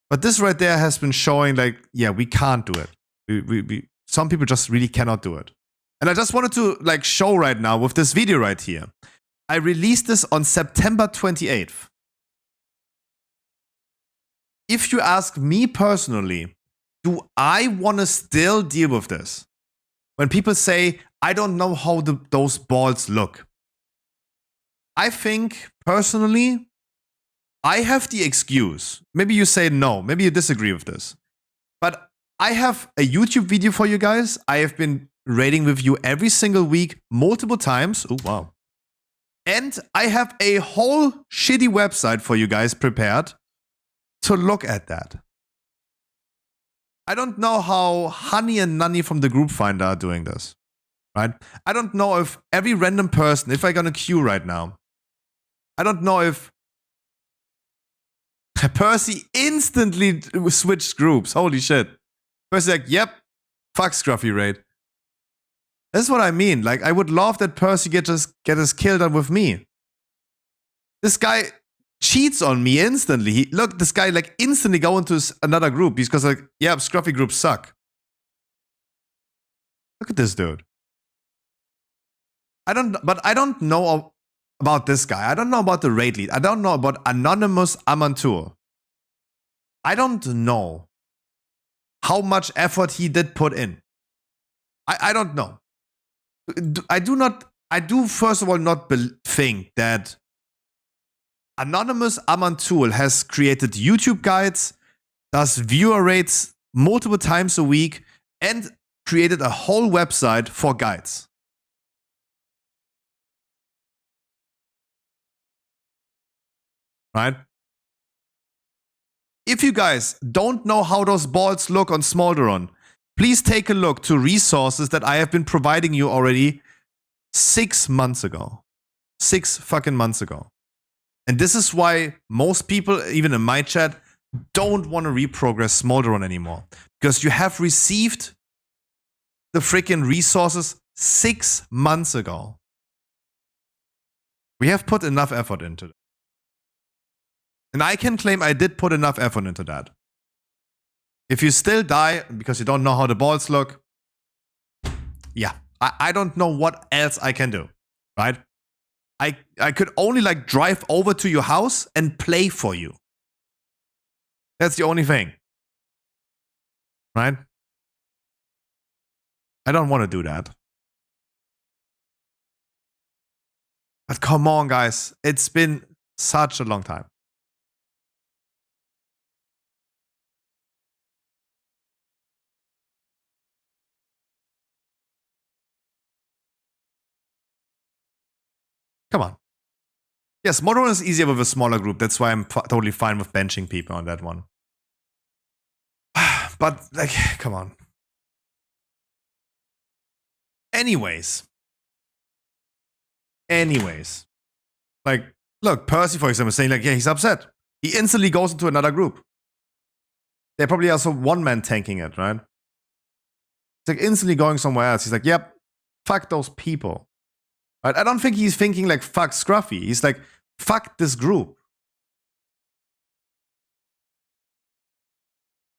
But this right there has been showing like, yeah, we can't do it. Some people just really cannot do it. And I just wanted to like show right now with this video right here. I released this on September 28th. If you ask me personally, do I want to still deal with this? When people say, I don't know how those balls look. I think, personally, I have the excuse. Maybe you say no. Maybe you disagree with this. But I have a YouTube video for you guys. I have been raiding with you every single week, multiple times. Oh, wow. And I have a whole shitty website for you guys prepared to look at that. I don't know how Honey and Nunny from the group finder are doing this, right? I don't know if every random person, if I gonna queue right now, I don't know if Percy instantly switched groups. Holy shit. Percy like, yep, fuck Scruffy raid. That's what I mean. Like, I would love that Percy get his kill done with me. This guy cheats on me instantly. Look, this guy like instantly go into another group because like, yeah, Scruffy groups suck. Look at this dude. I don't know about this guy. I don't know about the raid lead. I don't know about Anonymous Amantur. I don't know how much effort he did put in. I don't know. I do first of all not think that Anonymous Amantul has created YouTube guides, does viewer rates multiple times a week, and created a whole website for guides. Right? If you guys don't know how those balls look on Smolderon, please take a look to resources that I have been providing you already 6 months ago. 6 fucking months ago. And this is why most people, even in my chat, don't want to reprogress Smolderon anymore. Because you have received the freaking resources 6 months ago. We have put enough effort into it. And I can claim I did put enough effort into that. If you still die because you don't know how the balls look, yeah, I don't know what else I can do, right? I could only like drive over to your house and play for you. That's the only thing, right? I don't want to do that. But come on, guys. It's been such a long time. Come on. Yes, Modern is easier with a smaller group. That's why I'm totally fine with benching people on that one. But, like, come on. Anyways. Like, look, Percy, for example, is saying, like, yeah, he's upset. He instantly goes into another group. They're probably also one-man tanking it, right? It's like instantly going somewhere else. He's like, yep, fuck those people. Right? I don't think he's thinking like, fuck Scruffy. He's like, fuck this group.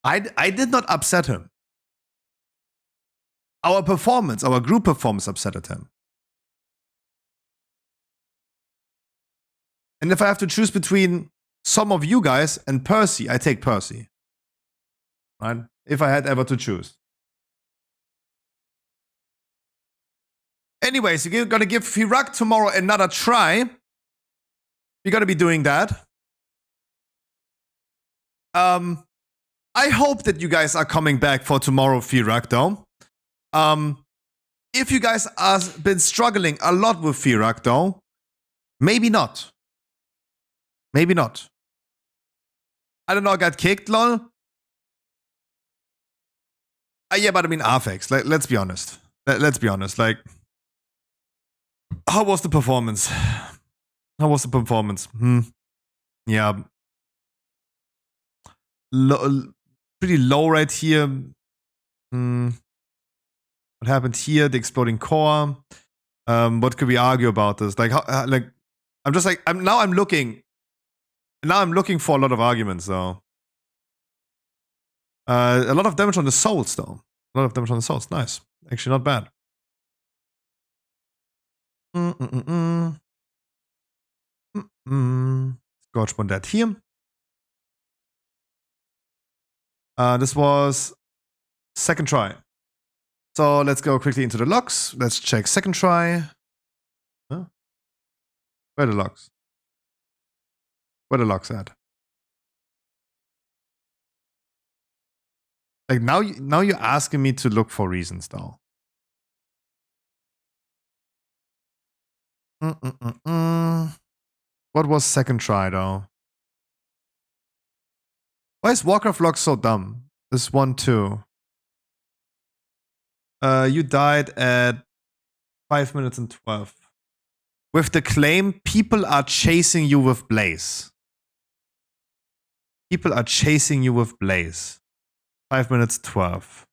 I did not upset him. Our group performance upset him. And if I have to choose between some of you guys and Percy, I take Percy. Right? If I had ever to choose. Anyways, you're gonna give Firak tomorrow another try. You're gonna be doing that. I hope that you guys are coming back for tomorrow, Firak, though. If you guys have been struggling a lot with Firak, though, maybe not. Maybe not. I don't know, I got kicked, lol. Yeah, but I mean, Arfex, let's be honest. Let's be honest, like, how was the performance? Yeah. Pretty low right here. What happened here? The exploding core. What could we argue about this? Like, I'm just like, I'm looking for a lot of arguments, though. A lot of damage on the souls, though. Nice. Actually, not bad. Scorch one dead here. This was second try. So let's go quickly into the logs. Let's check second try. Huh? Where are the logs? Where are the logs at? Like now you're asking me to look for reasons, though. What was second try, though? Why is Warcraft log so dumb? This 1-2. You died at 5 minutes and 12. With the claim, people are chasing you with Blaze. 5 minutes 12.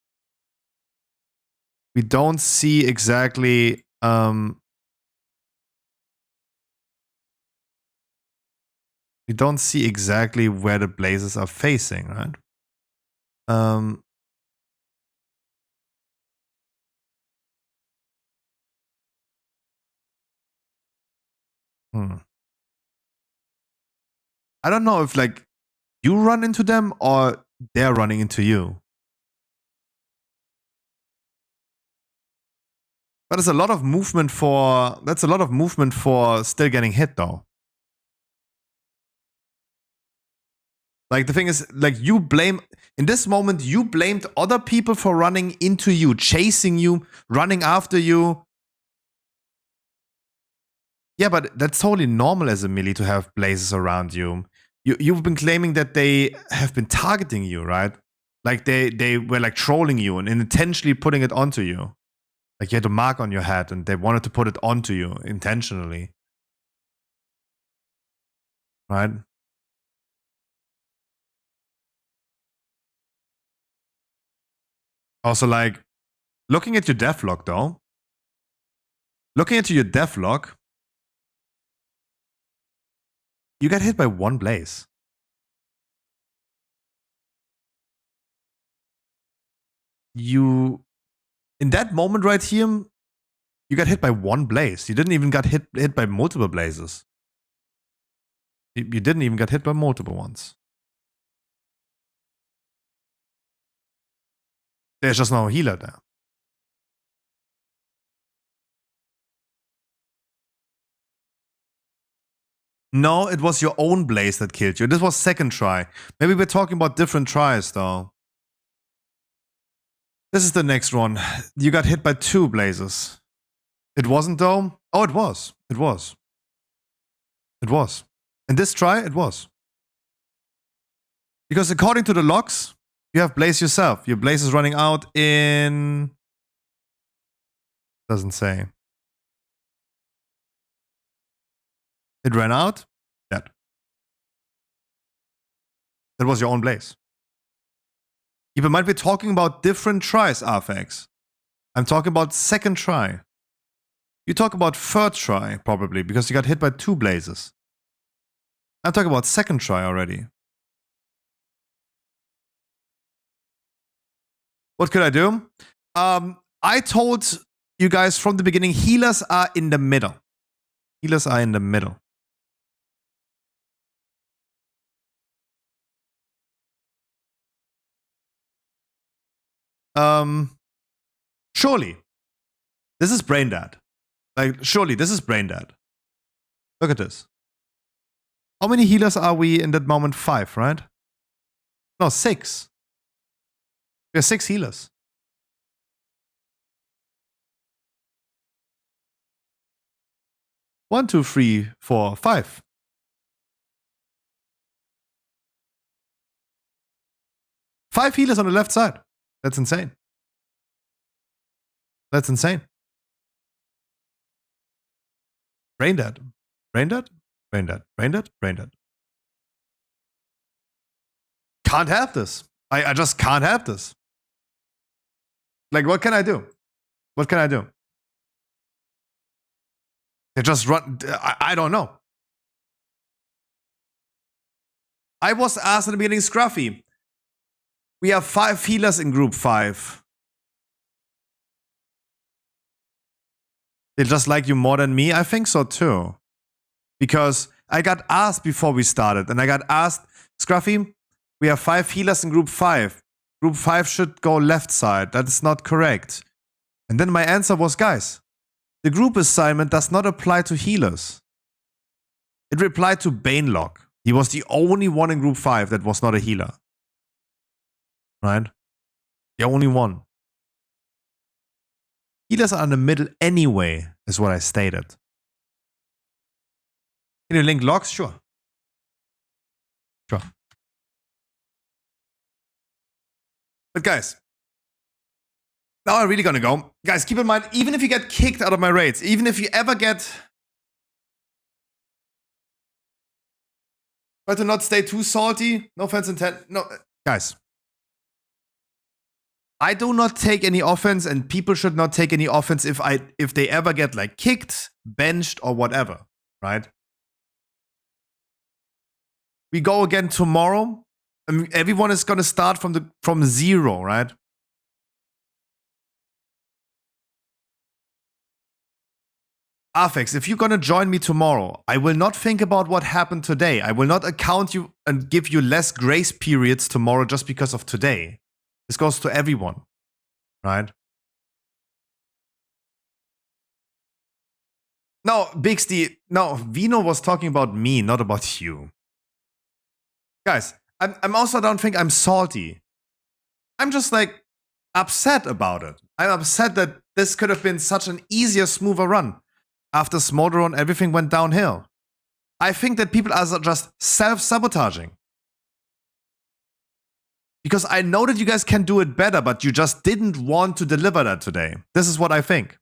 We don't see exactly where the blazes are facing, right? I don't know if like you run into them or they're running into you? But there's a lot of movement for, that's a lot of movement for still getting hit though. Like the thing is, like you blame, in this moment, you blamed other people for running into you, chasing you, running after you. Yeah, but that's totally normal as a melee to have blazes around you. You've been claiming that they have been targeting you, right? Like they were like trolling you and intentionally putting it onto you. Like you had a mark on your head and they wanted to put it onto you intentionally. Right? Also, like, looking at your devlog though. Looking at your devlog, you got hit by one blaze. You, in that moment right here, you got hit by one blaze. You didn't even get hit by multiple blazes. You didn't even get hit by multiple ones. There's just no healer there. No, it was your own blaze that killed you. This was second try. Maybe we're talking about different tries though. This is the next one. You got hit by two blazes. It wasn't though? Oh, it was. It was. It was. In this try, it was. Because according to the logs, you have blaze yourself. Your blaze is running out in... Doesn't say. It ran out. Dead. That was your own blaze. You might be talking about different tries, Arfax. I'm talking about second try. You talk about third try, probably, because you got hit by two blazes. I'm talking about second try already. What could I do? I told you guys from the beginning, healers are in the middle. Healers are in the middle. Surely. This is brain dead. Like, surely, this is brain dead. Look at this. How many healers are we in that moment? 5, right? No, 6. We have 6 healers. One, two, three, four, 5. Five healers on the left side. That's insane. That's insane. Brain dead. Brain dead. Brain dead. Brain dead. Brain dead. Can't have this. I just can't have this. Like, what can I do? What can I do? They just run. I don't know. I was asked in the beginning, Scruffy. We have 5 healers in group 5. They just like you more than me? I think so too. Because I got asked before we started, and I got asked, Scruffy, we have 5 healers in group 5. Group 5 should go left side. That is not correct. And then my answer was, guys, the group assignment does not apply to healers. It applied to Banelock. He was the only one in group 5 that was not a healer. Right? The only one. Healers are in the middle anyway, is what I stated. Can you link logs? Sure. Sure. But guys, now I'm really gonna go. Guys, keep in mind, even if you get kicked out of my raids, even if you ever get... Try to not stay too salty. No offense intent. No, guys. I do not take any offense, and people should not take any offense if they ever get like kicked, benched, or whatever, right? We go again tomorrow. I mean, everyone is gonna start from 0, right? Afex, if you're gonna join me tomorrow, I will not think about what happened today. I will not account you and give you less grace periods tomorrow just because of today. This goes to everyone, right? No, Bixty, no, Vino was talking about me, not about you. Guys, I'm also, I don't think I'm salty. I'm just like upset about it. I'm upset that this could have been such an easier, smoother run. After Smolderon, everything went downhill. I think that people are just self-sabotaging. Because I know that you guys can do it better, but you just didn't want to deliver that today. This is what I think.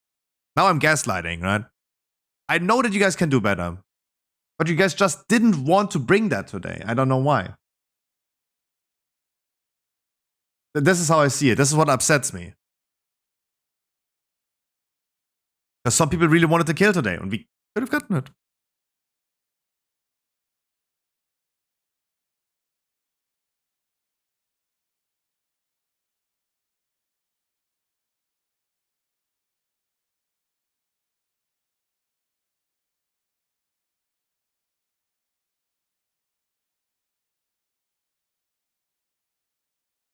Now I'm gaslighting, right? I know that you guys can do better, but you guys just didn't want to bring that today. I don't know why. This is how I see it. This is what upsets me. Because some people really wanted to kill today, and we could have gotten it.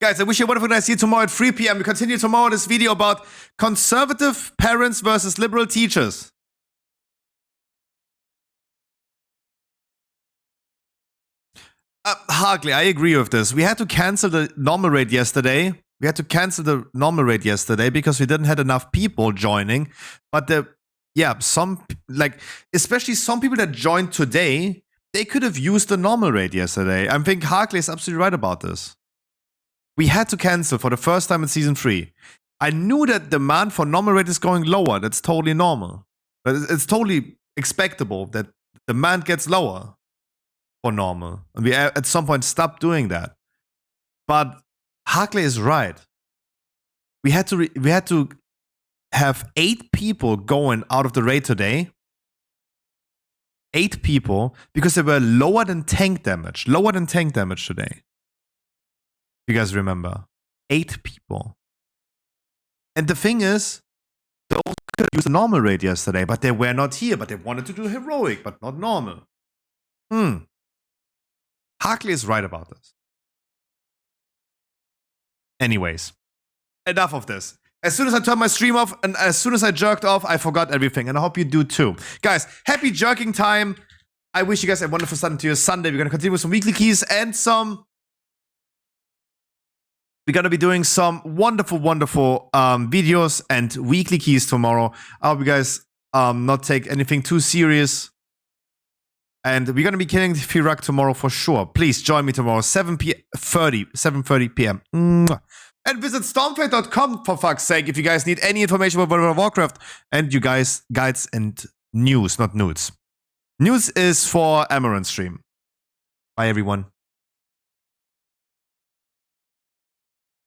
Guys, I wish you a wonderful night. See you tomorrow at 3 p.m. We continue tomorrow this video about conservative parents versus liberal teachers. Harkley, I agree with this. We had to cancel the normal rate yesterday. Because we didn't have enough people joining. But especially some people that joined today, they could have used the normal rate yesterday. I think Harkley is absolutely right about this. We had to cancel for the first time in Season 3. I knew that demand for normal rate is going lower. That's totally normal. But it's totally expectable that demand gets lower for normal. And we at some point stopped doing that. But Harkley is right. We had to have 8 people going out of the raid today. 8 people, because they were lower than tank damage. Lower than tank damage today. You guys remember? 8 people. And the thing is, those could use the normal rate yesterday, but they were not here. But they wanted to do heroic, but not normal. Harkley is right about this. Anyways, enough of this. As soon as I turned my stream off and as soon as I jerked off, I forgot everything. And I hope you do too. Guys, happy jerking time. I wish you guys a wonderful start to your Sunday. We're going to continue with some weekly keys and some... We're going to be doing some wonderful, wonderful videos and weekly keys tomorrow. I hope you guys not take anything too serious. And we're going to be killing the Firak tomorrow for sure. Please join me tomorrow, 7:30 p.m. And visit stormfate.com for fuck's sake if you guys need any information about World of Warcraft. And you guys, guides and news, not nudes. News is for Amaranth stream. Bye, everyone.